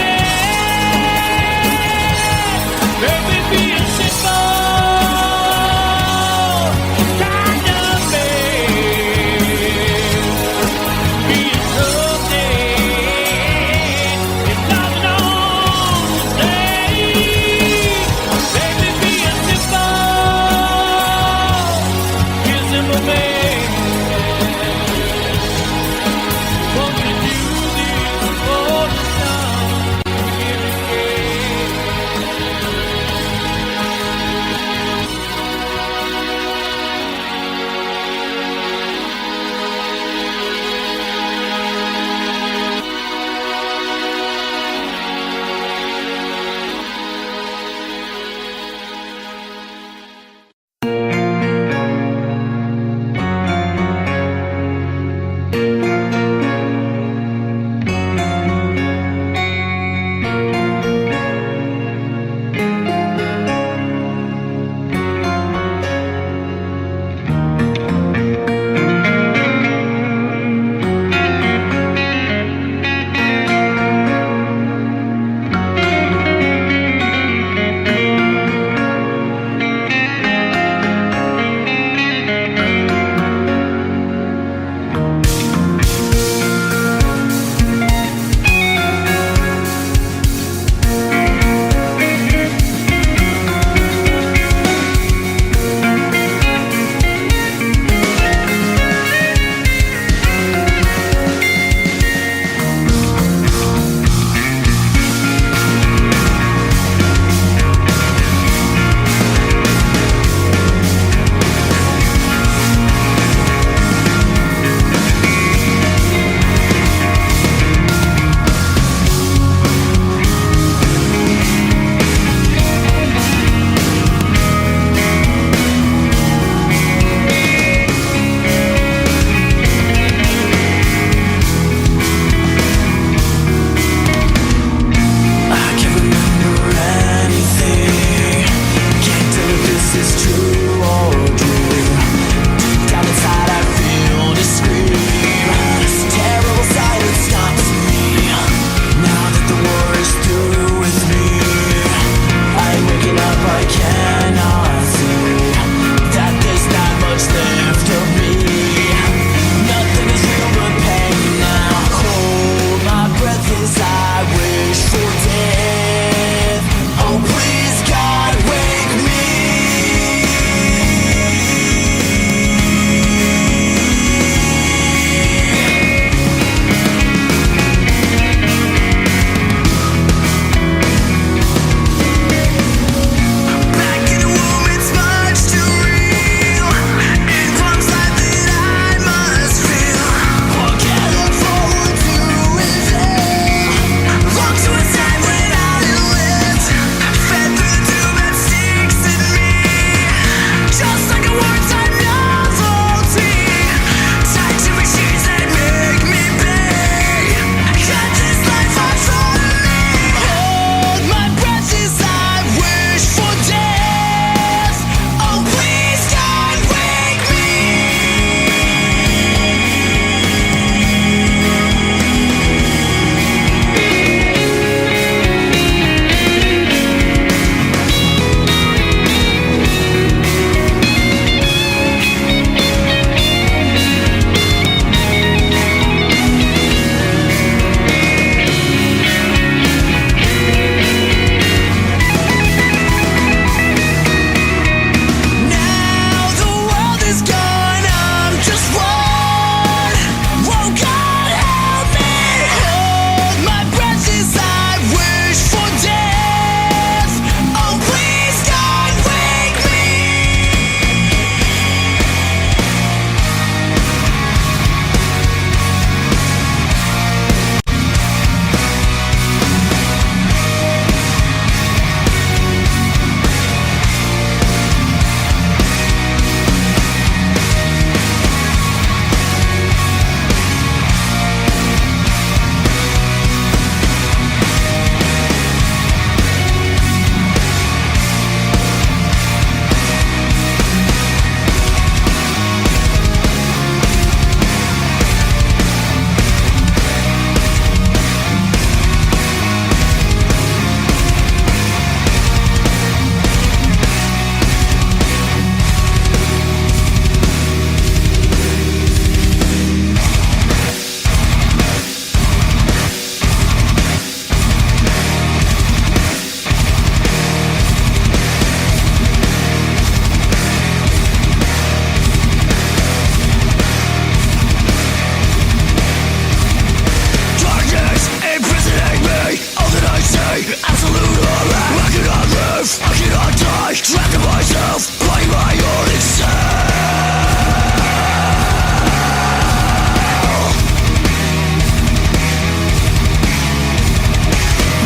trapped in myself, fighting my own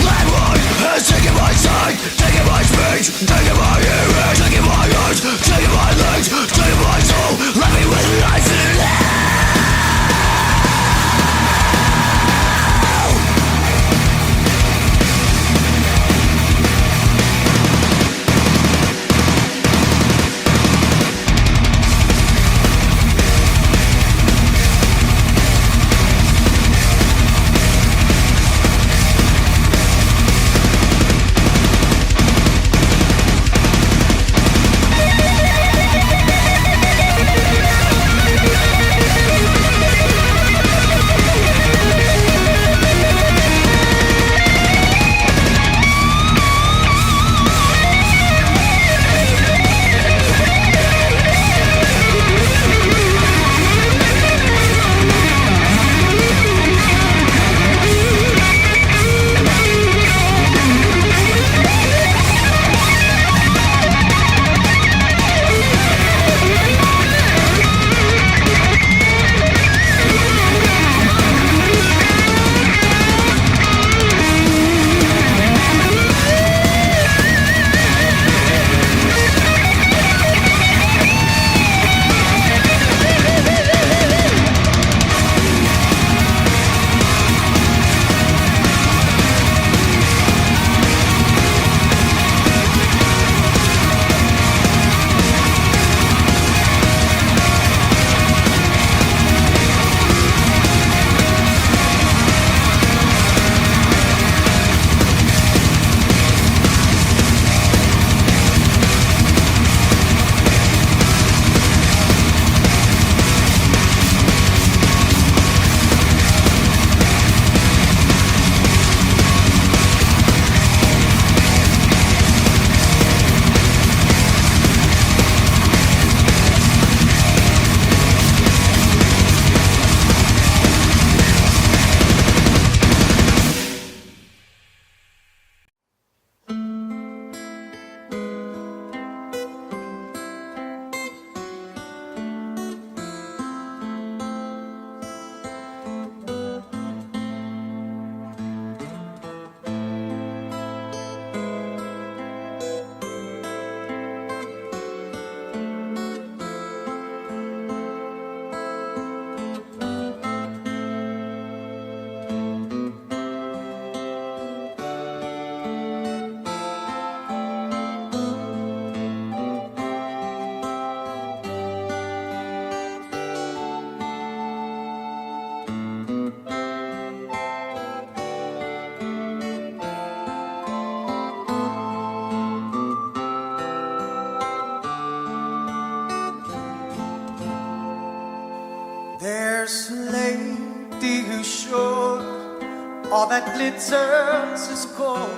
Landlord has taken my sight, taken my speech, taken my hearing, taken my arms, taken my legs, taken my soul, left me with life in hell. There's a lady who's sure all that glitters is gold,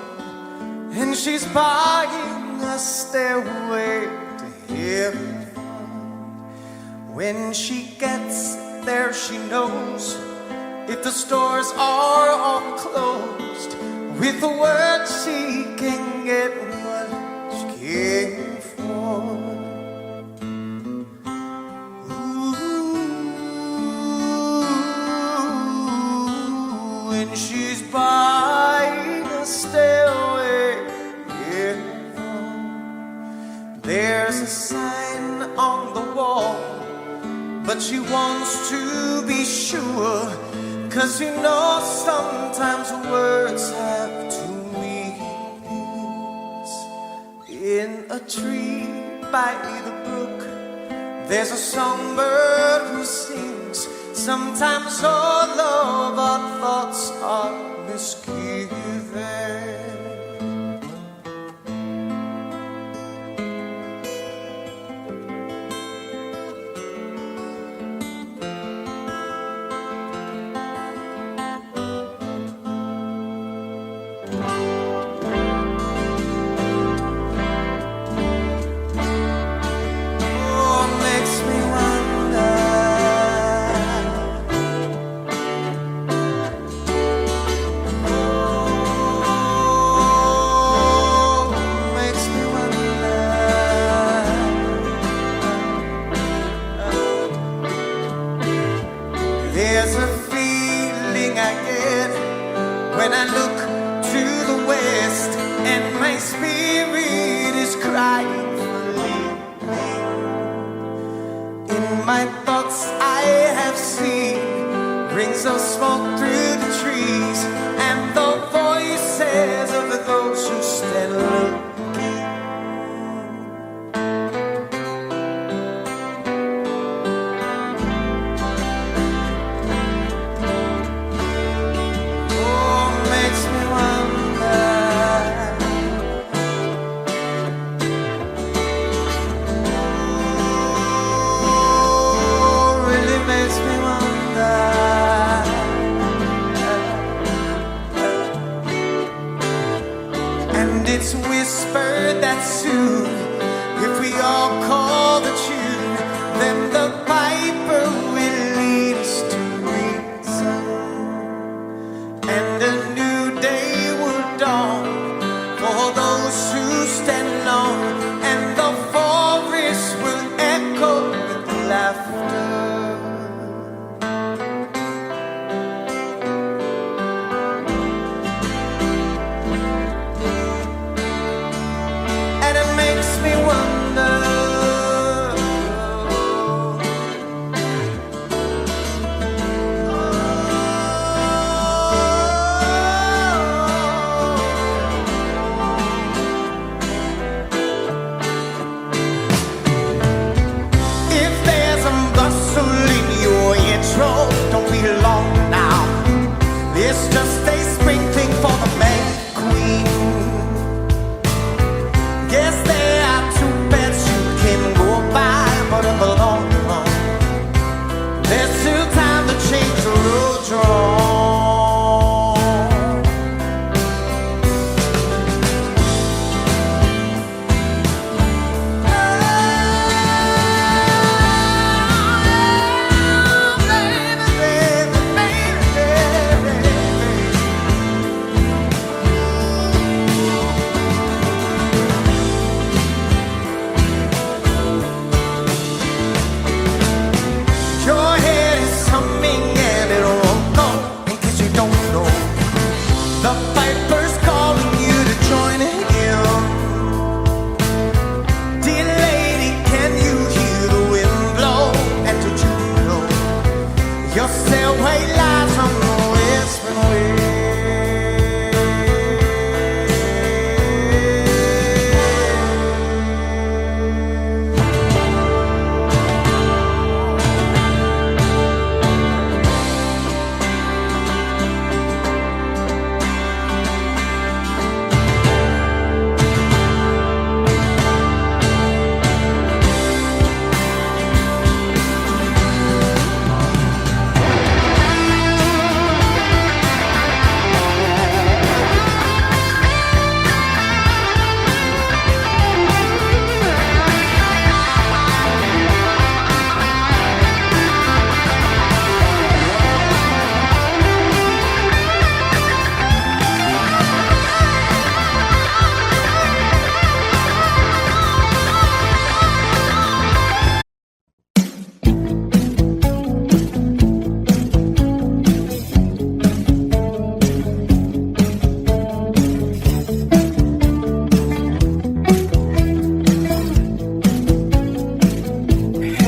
and she's buying a stairway to heaven. When she gets there, she knows if the stores are all closed, with a word she can get what she came for. When she's buying a stairway, yeah. There's a sign on the wall, but she wants to be sure, 'cause you know sometimes words have two meanings. In a tree by the brook, there's a songbird who sings. Sometimes all of our thoughts are misgiven. my thoughts I have seen, rings of smoke through the trees, and the voices of those who stand looking. Oh, makes me wonder. Oh, really makes me wonder. And it's whispered that soon, if we all call the tune, then the piper will lead us to reason, and a new day will dawn for those who stand alone, and the forest will echo with laughter. And it makes me wonder. If there's a bustle in your intro, don't be long now. It's just a sprinkling for the May Queen. Guess there are two beds you can go by, but in the long run, there's still time to change the road you're on. Your head is humming and it won't go, in case you don't know. The piper's calling you to join him. Dear lady, can you hear the wind blow? And did you know your stairway lies on the whispering way?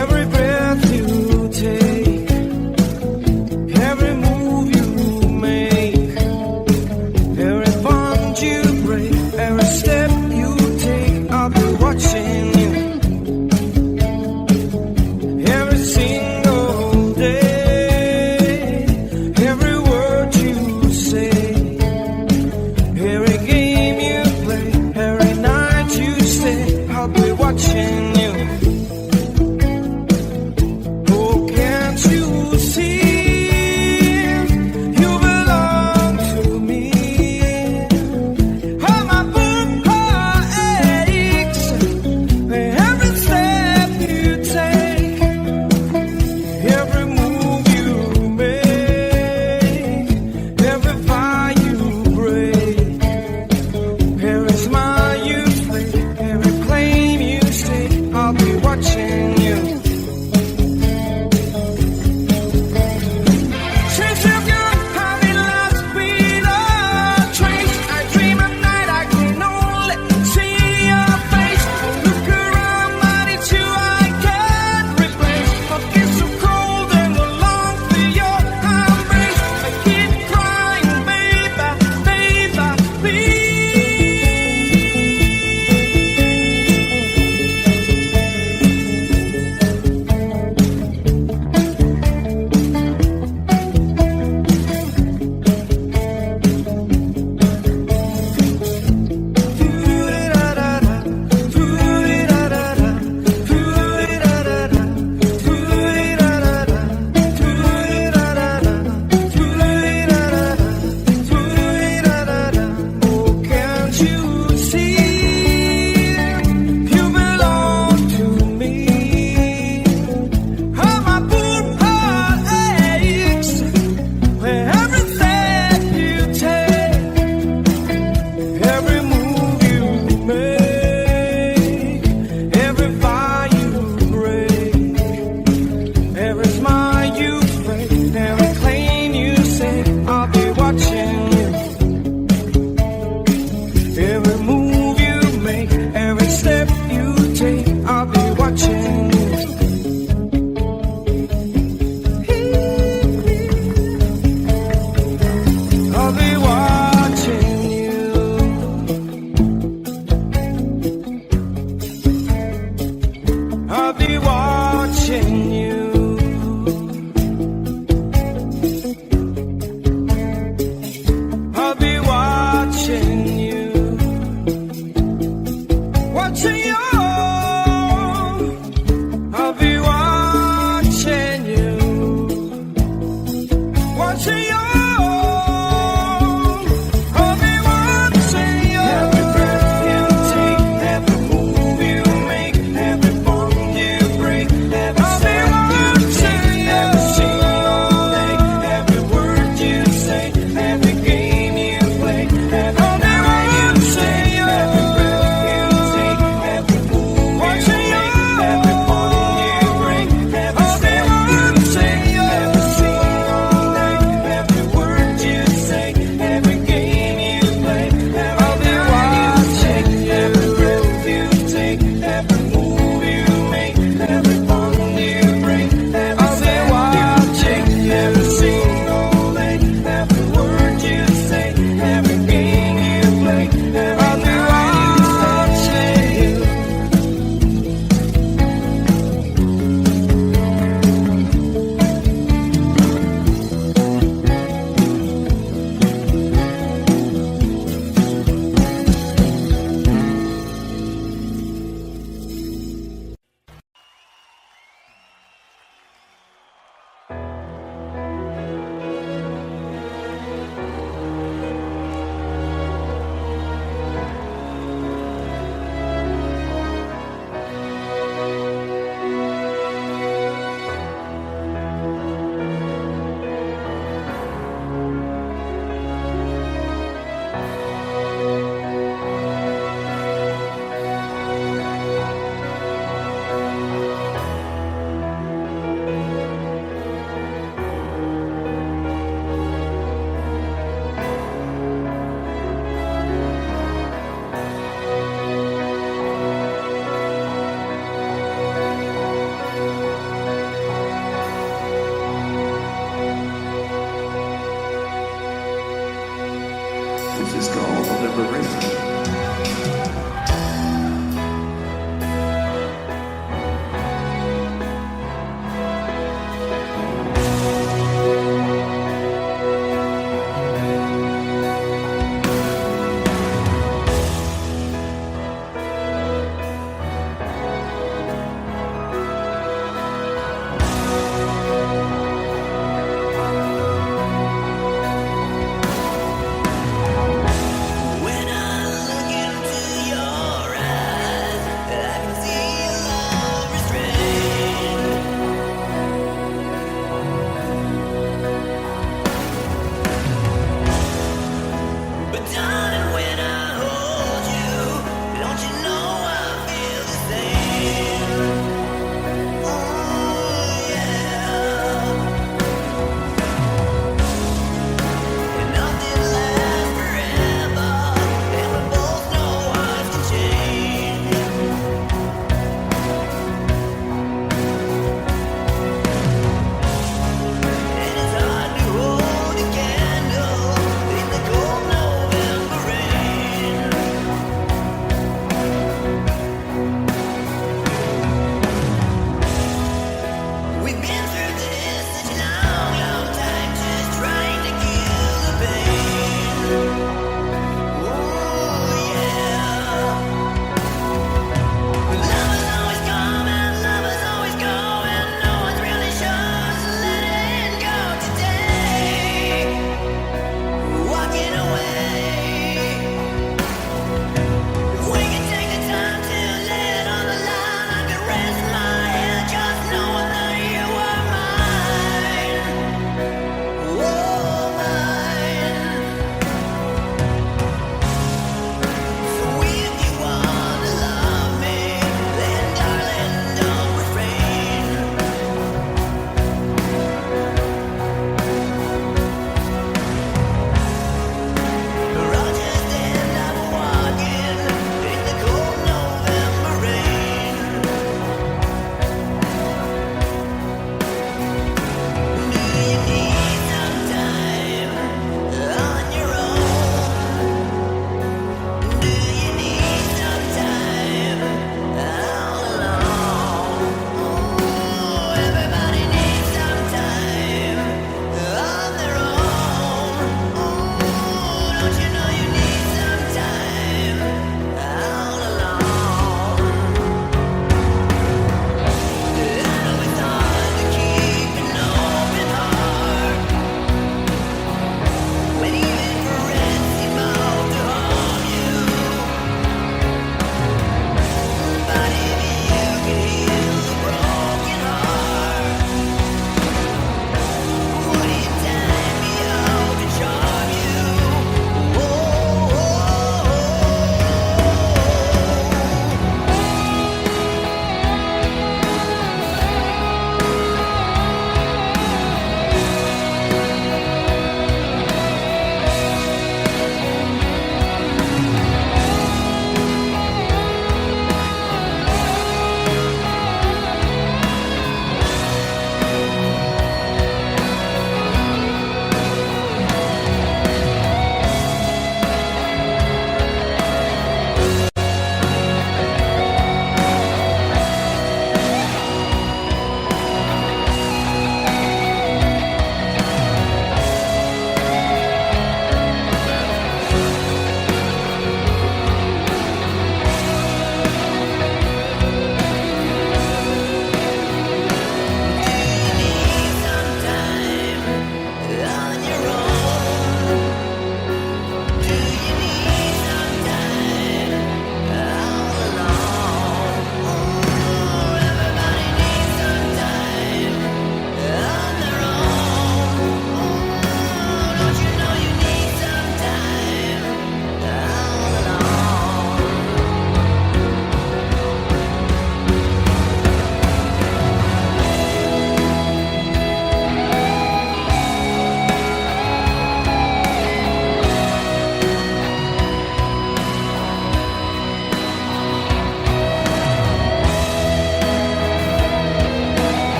Every breath you take, every move you make, every bond you break, every step you take, I'll be watching you. Every single day, every word you say, every game you play, every night you stay, I'll be watching you. Oh, can't you see you belong to me? Oh, my book aches every step you take, every move you make, every vow you break, every smile you fake, every claim you stake, I'll be watching you. I'll be watching you. Watching you. I'll be watching you. Watching you. I'll be watching you. Every breath you take, every move you make, every bond you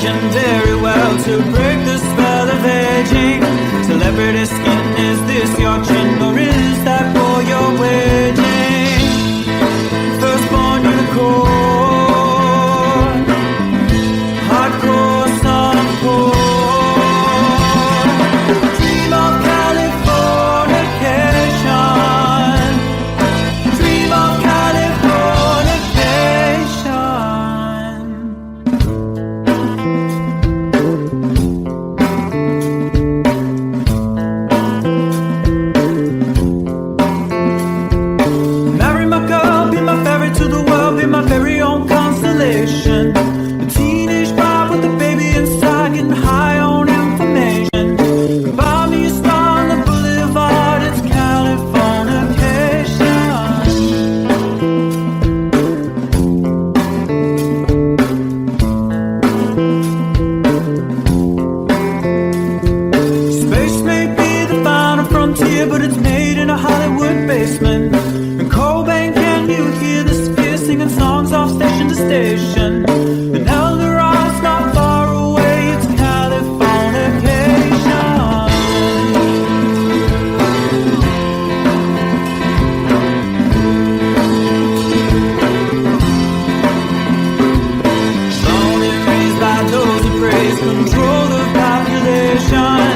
positioned very well to break the spell of aging. Celebrity skin, is this your chin or is that for your waging? Firstborn unicorn, hardcore suncore. Dream of Californication, dream of Californication. Marry my girl, be my ferry to the world, be my very own constellation. A teenage bride with a baby inside, getting high on information. Buy me a star on the boulevard, it's Californication. Space may be the final frontier, but it's made in a Hollywood basement. In Cobain, can you hear the sphere singing songs off station to station? And Eldorad's not far away, it's Californication. Born and raised by those who praise control the population.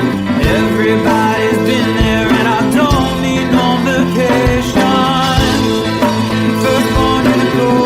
Everybody's been there and I don't need no vacation. Firstborn unicorn,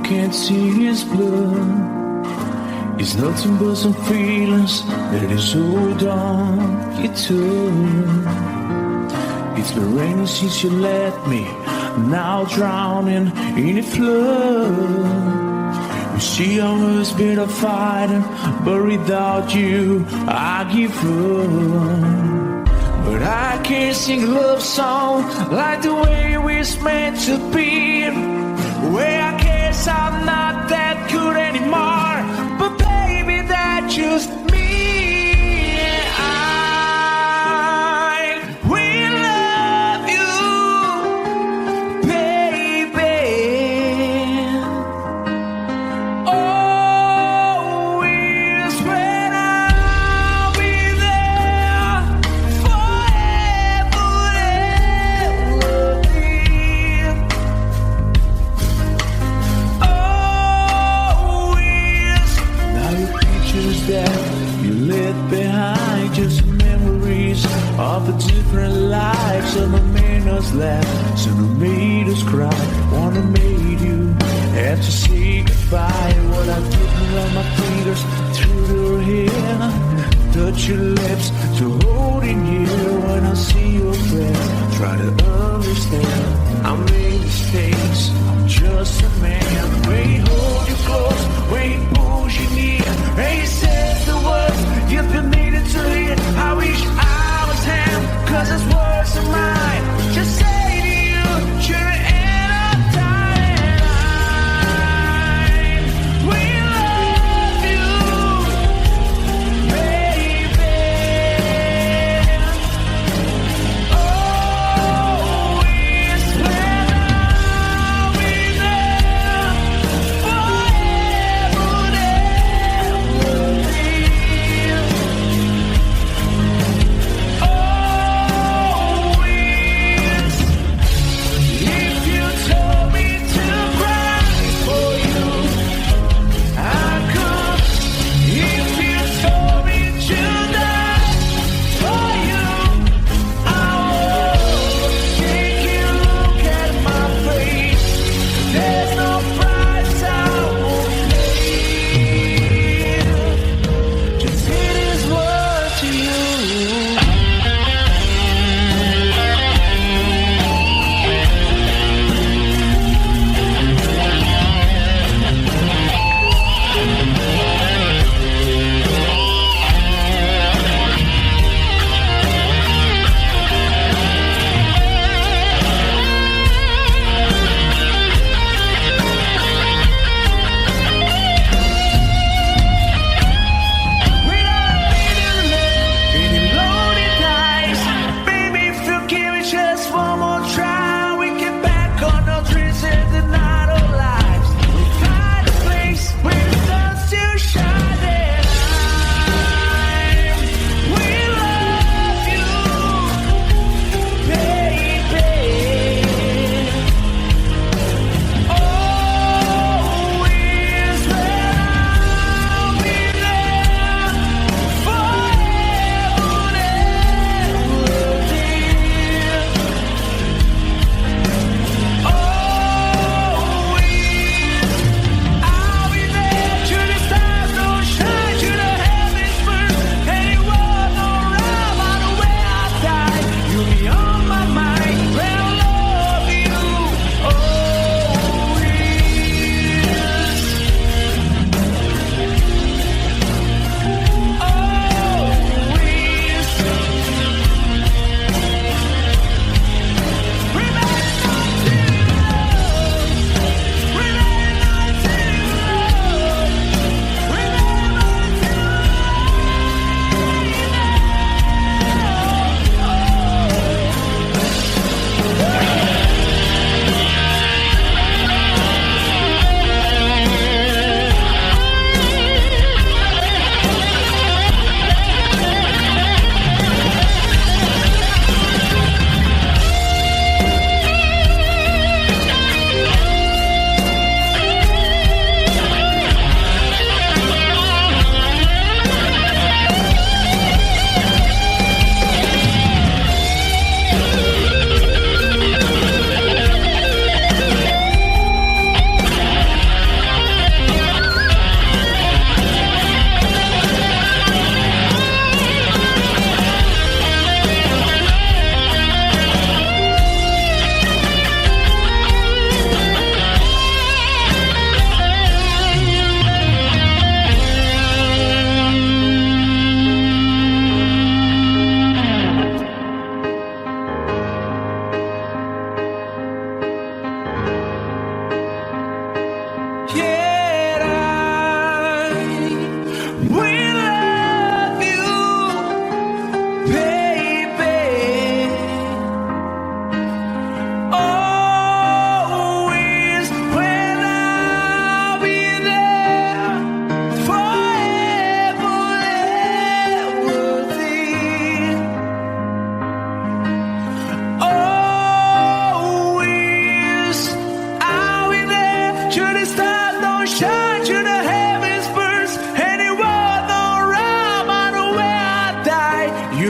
can't see his blood. It's nothing but some feelings that is hold on you to. It's been raining since you left me, now drowning in a flood. You see, I was better fighting, but without you, I give up. But I can't sing a love song like the way we're meant to be. Well, I guess I'm not that good anymore, but baby, that's just me. I will love you, baby. Always when I'll be there forever and ever. Always. Now your pictures that you left behind, just memories of the different lives. Some have made us laugh, some have made us cry. One have made you have to say goodbye. What I did run my fingers through your hair, touch your lips to holding you. When I see your face, try to understand. I made mistakes, I'm just a man. When he hold you close, when he pulls you near, and he says the words you've been needing to hear. I wish I was him, 'cause his words are mine. Just say to you, you're an end of time. We love you, baby.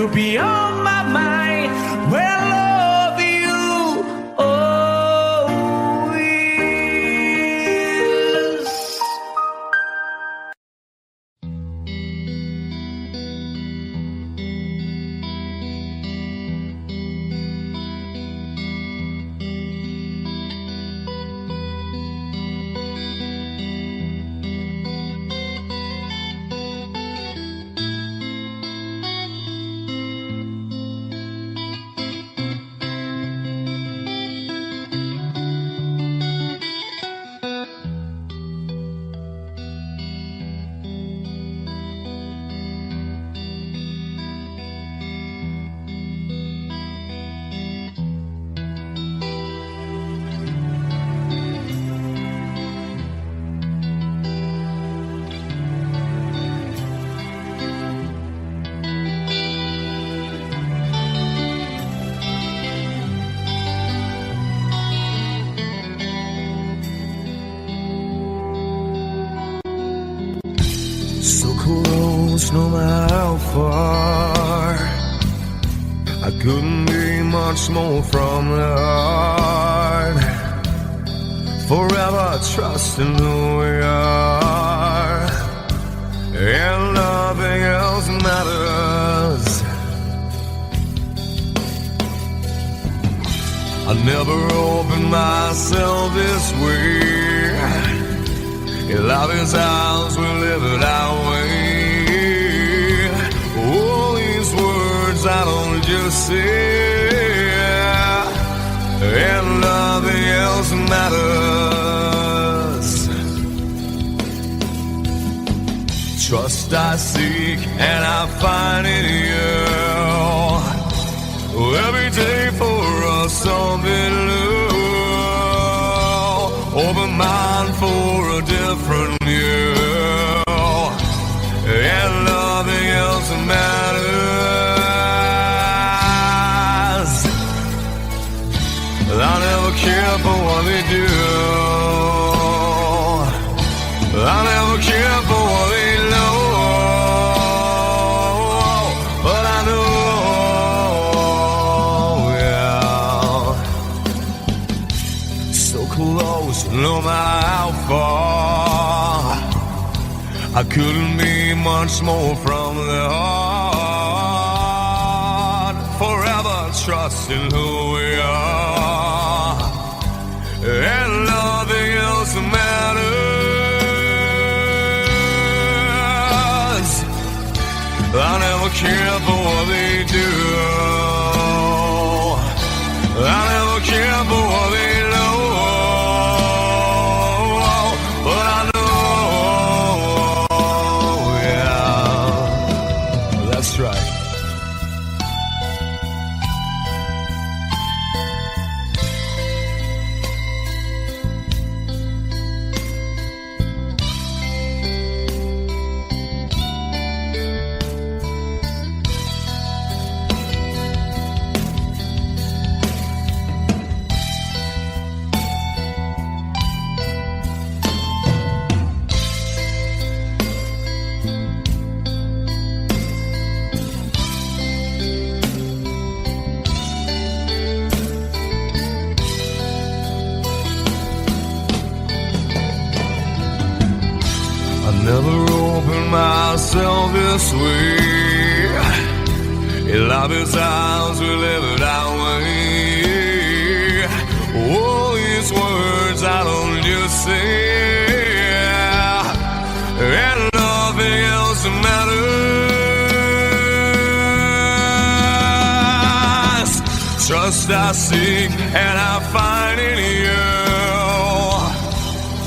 you'll be on my mind. Well, love you always. So close, no matter how far. I couldn't be much more from the heart. Forever trusting who we are, and nothing else matters. I never opened myself this way. Love is ours, we live it our way. All these words I don't just say, and nothing else matters. Trust I seek and I find in you. Every day for us something new. Open mind for a different view, and nothing else matters. I never care for what they do. I never care for what they know. But I know, yeah, so close, no matter how far. I couldn't be much more from the heart. Forever trusting who we are, and nothing else matters. I never care for what they do. I never care for what they know. But I know, yeah, that's right. Never opened myself this way. Love is ours, we live it our way. All these words I don't just say, and nothing else matters. Trust I seek and I find in you.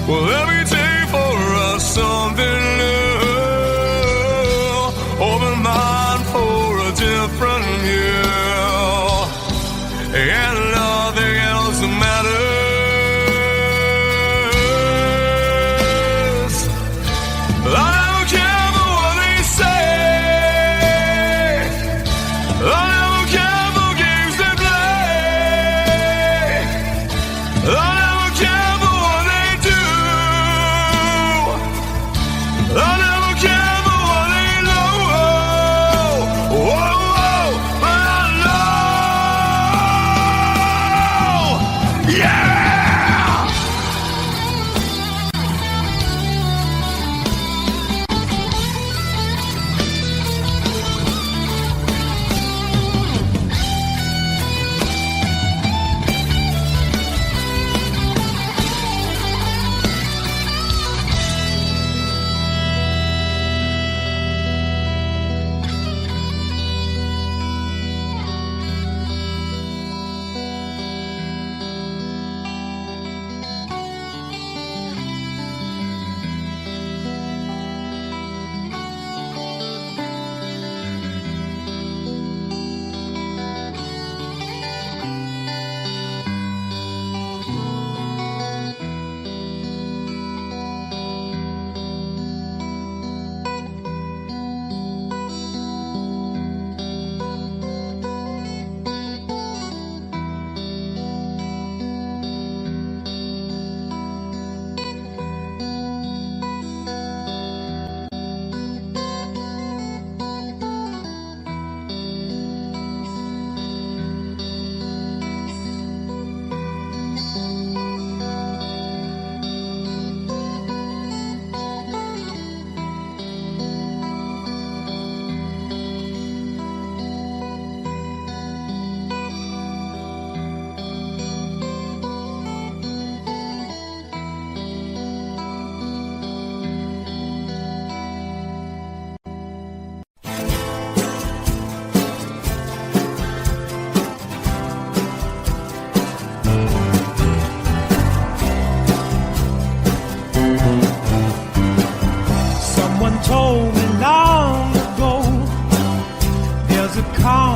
Well, every day for us something new. Open mind for a different view, and nothing else matters. I don't care for what they say. I don't care for games they play. I don't care for what they do.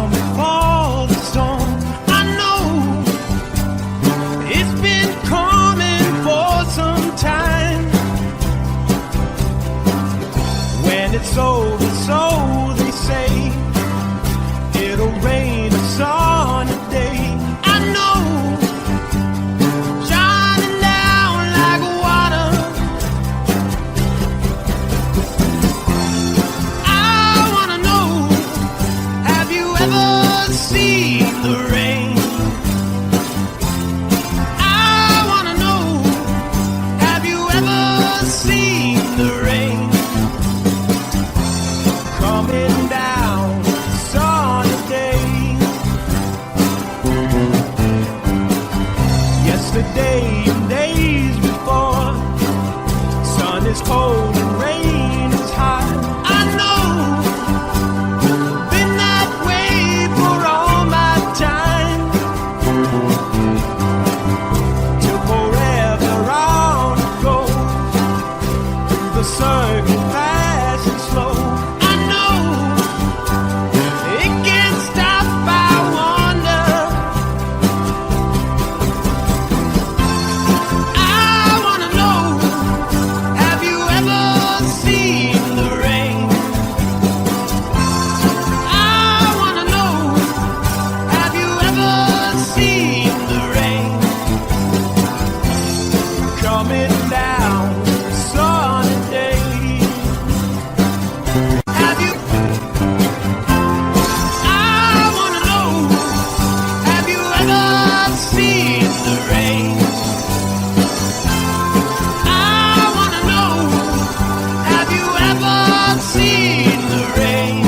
calm before the storm. I know it's been coming for some time. When it's over, so they say, it'll rain a sunny day. I know, shining down like water. I wanna know, have you ever seen the rain? I wanna know, have you ever seen the rain? Coming down sunny day. Yesterday and days before, sun is cold and rain is hot. I know, been that way for all my time. Till forever on it goes, through the circle fast and slow. I know, it can't stop, I wonder. I wanna know, have you ever seen the rain? I wanna know, have you ever seen the rain? Coming down sunny day. Have you? I wanna know, have you ever seen the rain? I wanna know, have you ever seen the rain?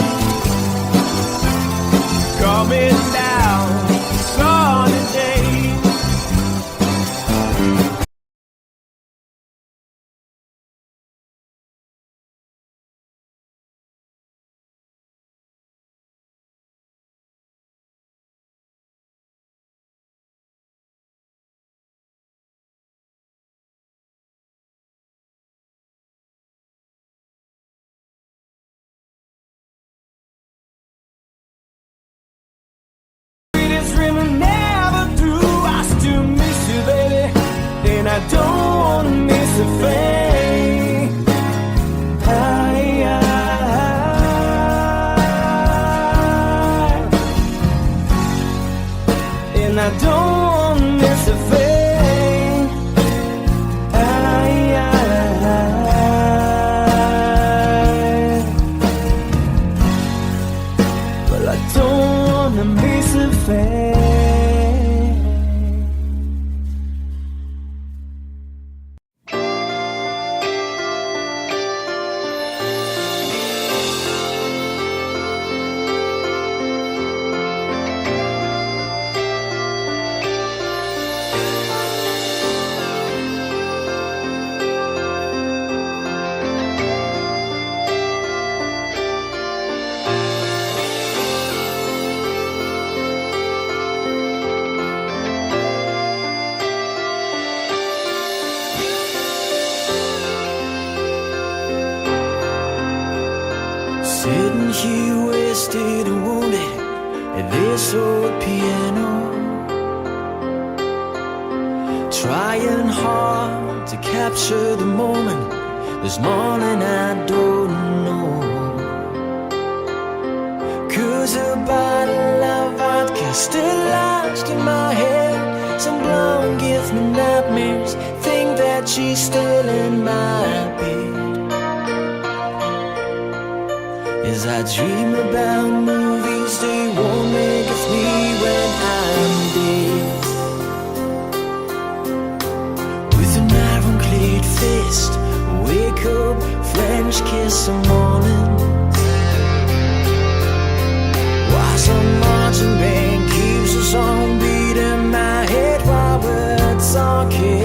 Coming down sunny day. Sweetest dream I never do. I still miss you, baby, and I don't wanna miss a thing. And I don't wanna miss a thing. Well, I don't wanna miss a thing. Sitting here wasted and wounded at this old piano, trying hard to capture the moment. This morning I don't know, 'cause a bottle of vodka still lodged in my head. Some blonde gives me nightmares, think that she's still in my bed. As I dream about movies they won't make of me when I'm dead. With an ironclad fist, wake up, French kiss some morning. While some marching band keeps a song beat in my head while we're talking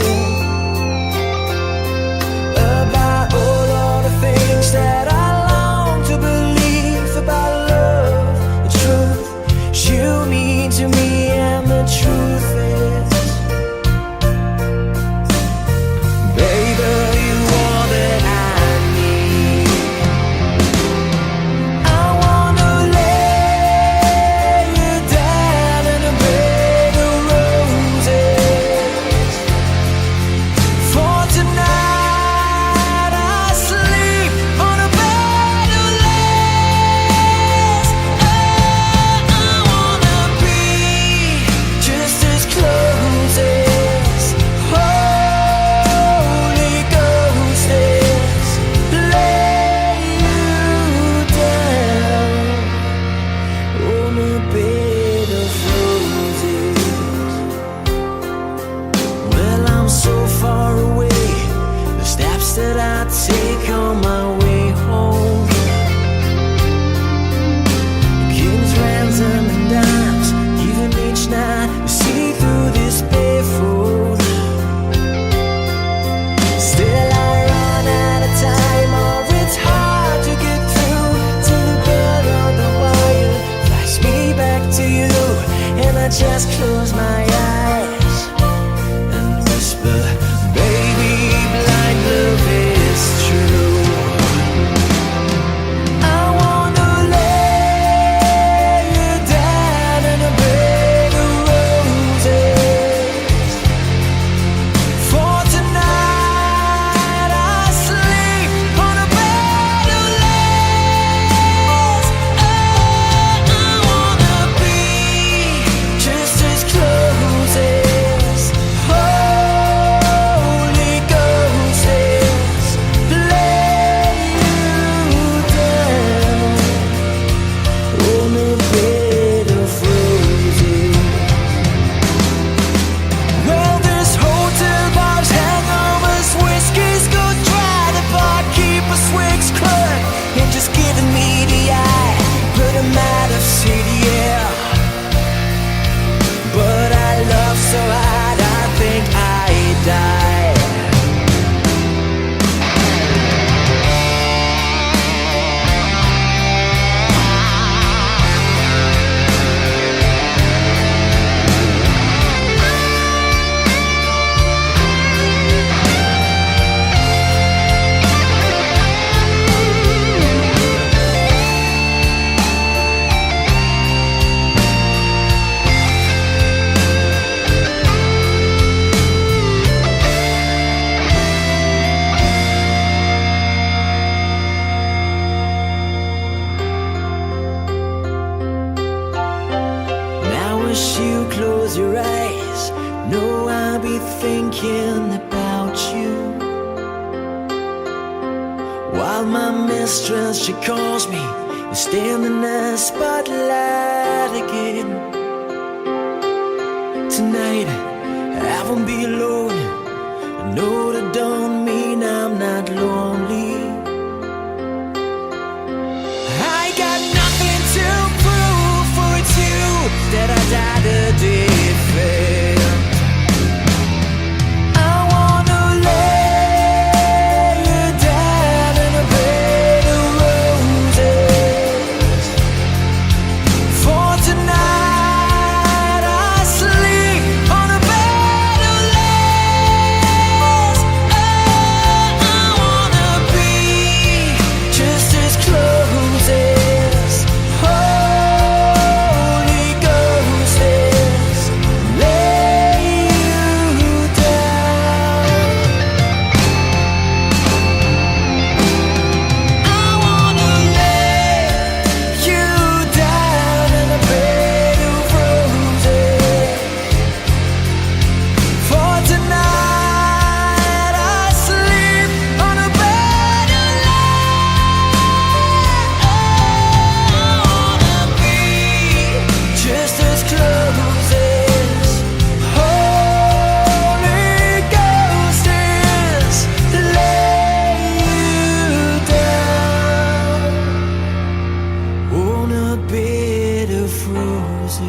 about all of the things that I long to believe about love, the truth, just close my eyes and whisper, baby, blind love is true. I wanna lay you down in a bed of roses. For tonight I sleep on a bed of lace. Oh, I wanna be just as close as Holy Ghost is. Lay you down on a bed of roses. Well, this hotel bar's hangovers, whiskey's go dry. The barkeeper swigs clerk and just giving me the eye. Put him out of city, yeah. But I love so hard, I think I die. Now as you close your eyes, know I'll be thinking about you. While my mistress, she calls me and stand in the spotlight again. Tonight I won't be alone. I know that don't mean I'm not lonely. I got nothing to prove, for it's you that I died a defend. I wanna lay you down in a bed of roses. For tonight I sleep on a bed of lace. Oh, I wanna be just as close as Holy Ghost is. Lay you down. I wanna lay you down in a bed of roses. For tonight I sleep on a bed of lace. I wanna be just as close as Holy Ghost is. Lay you down on a bed of roses.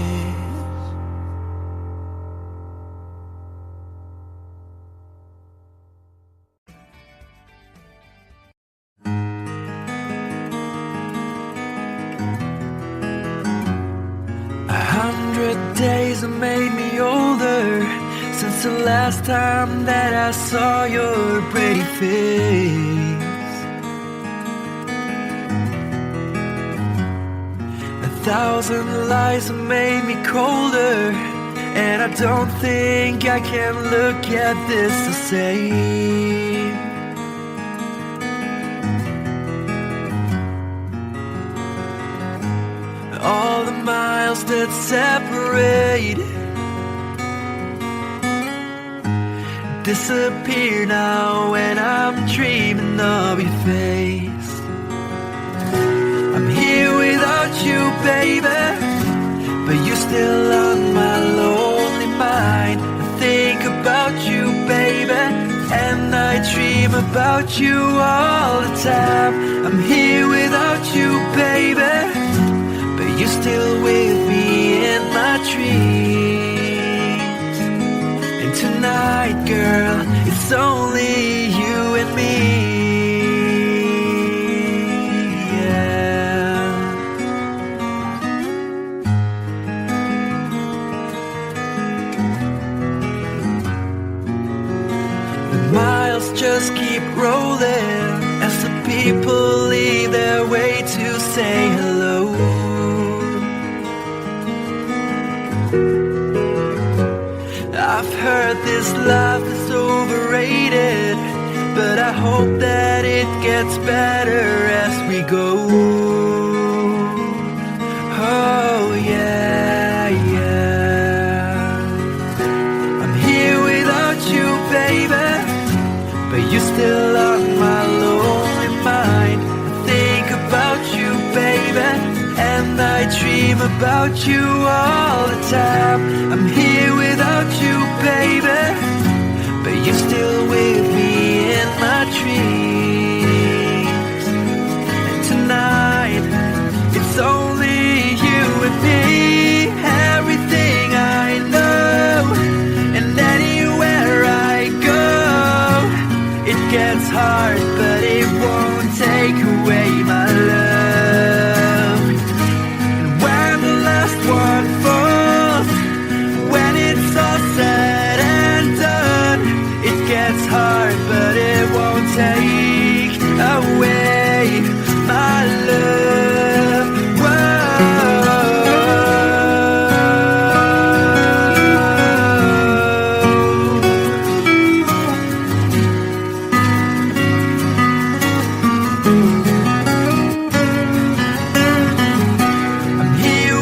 A 100 days have made me older since the last time that I saw your pretty face. 1,000 lies have made me colder, and I don't think I can look at this the same. All the miles that separate disappear now when I'm dreaming of your face. I'm here without you, baby, but you're still on my lonely mind. I think about you, baby, and I dream about you all the time. I'm here without you, baby, but you're still with me in my dreams. And tonight, girl, it's only you and me. Yeah. rolling as the people leave their way to say hello. I've heard this life is overrated, but I hope that it gets better as we go. Oh yeah, yeah. I'm here without you, baby, but you're still on my lonely mind. I think about you, baby, and I dream about you all the time. I'm here without you, baby, but you're still with me in my dreams.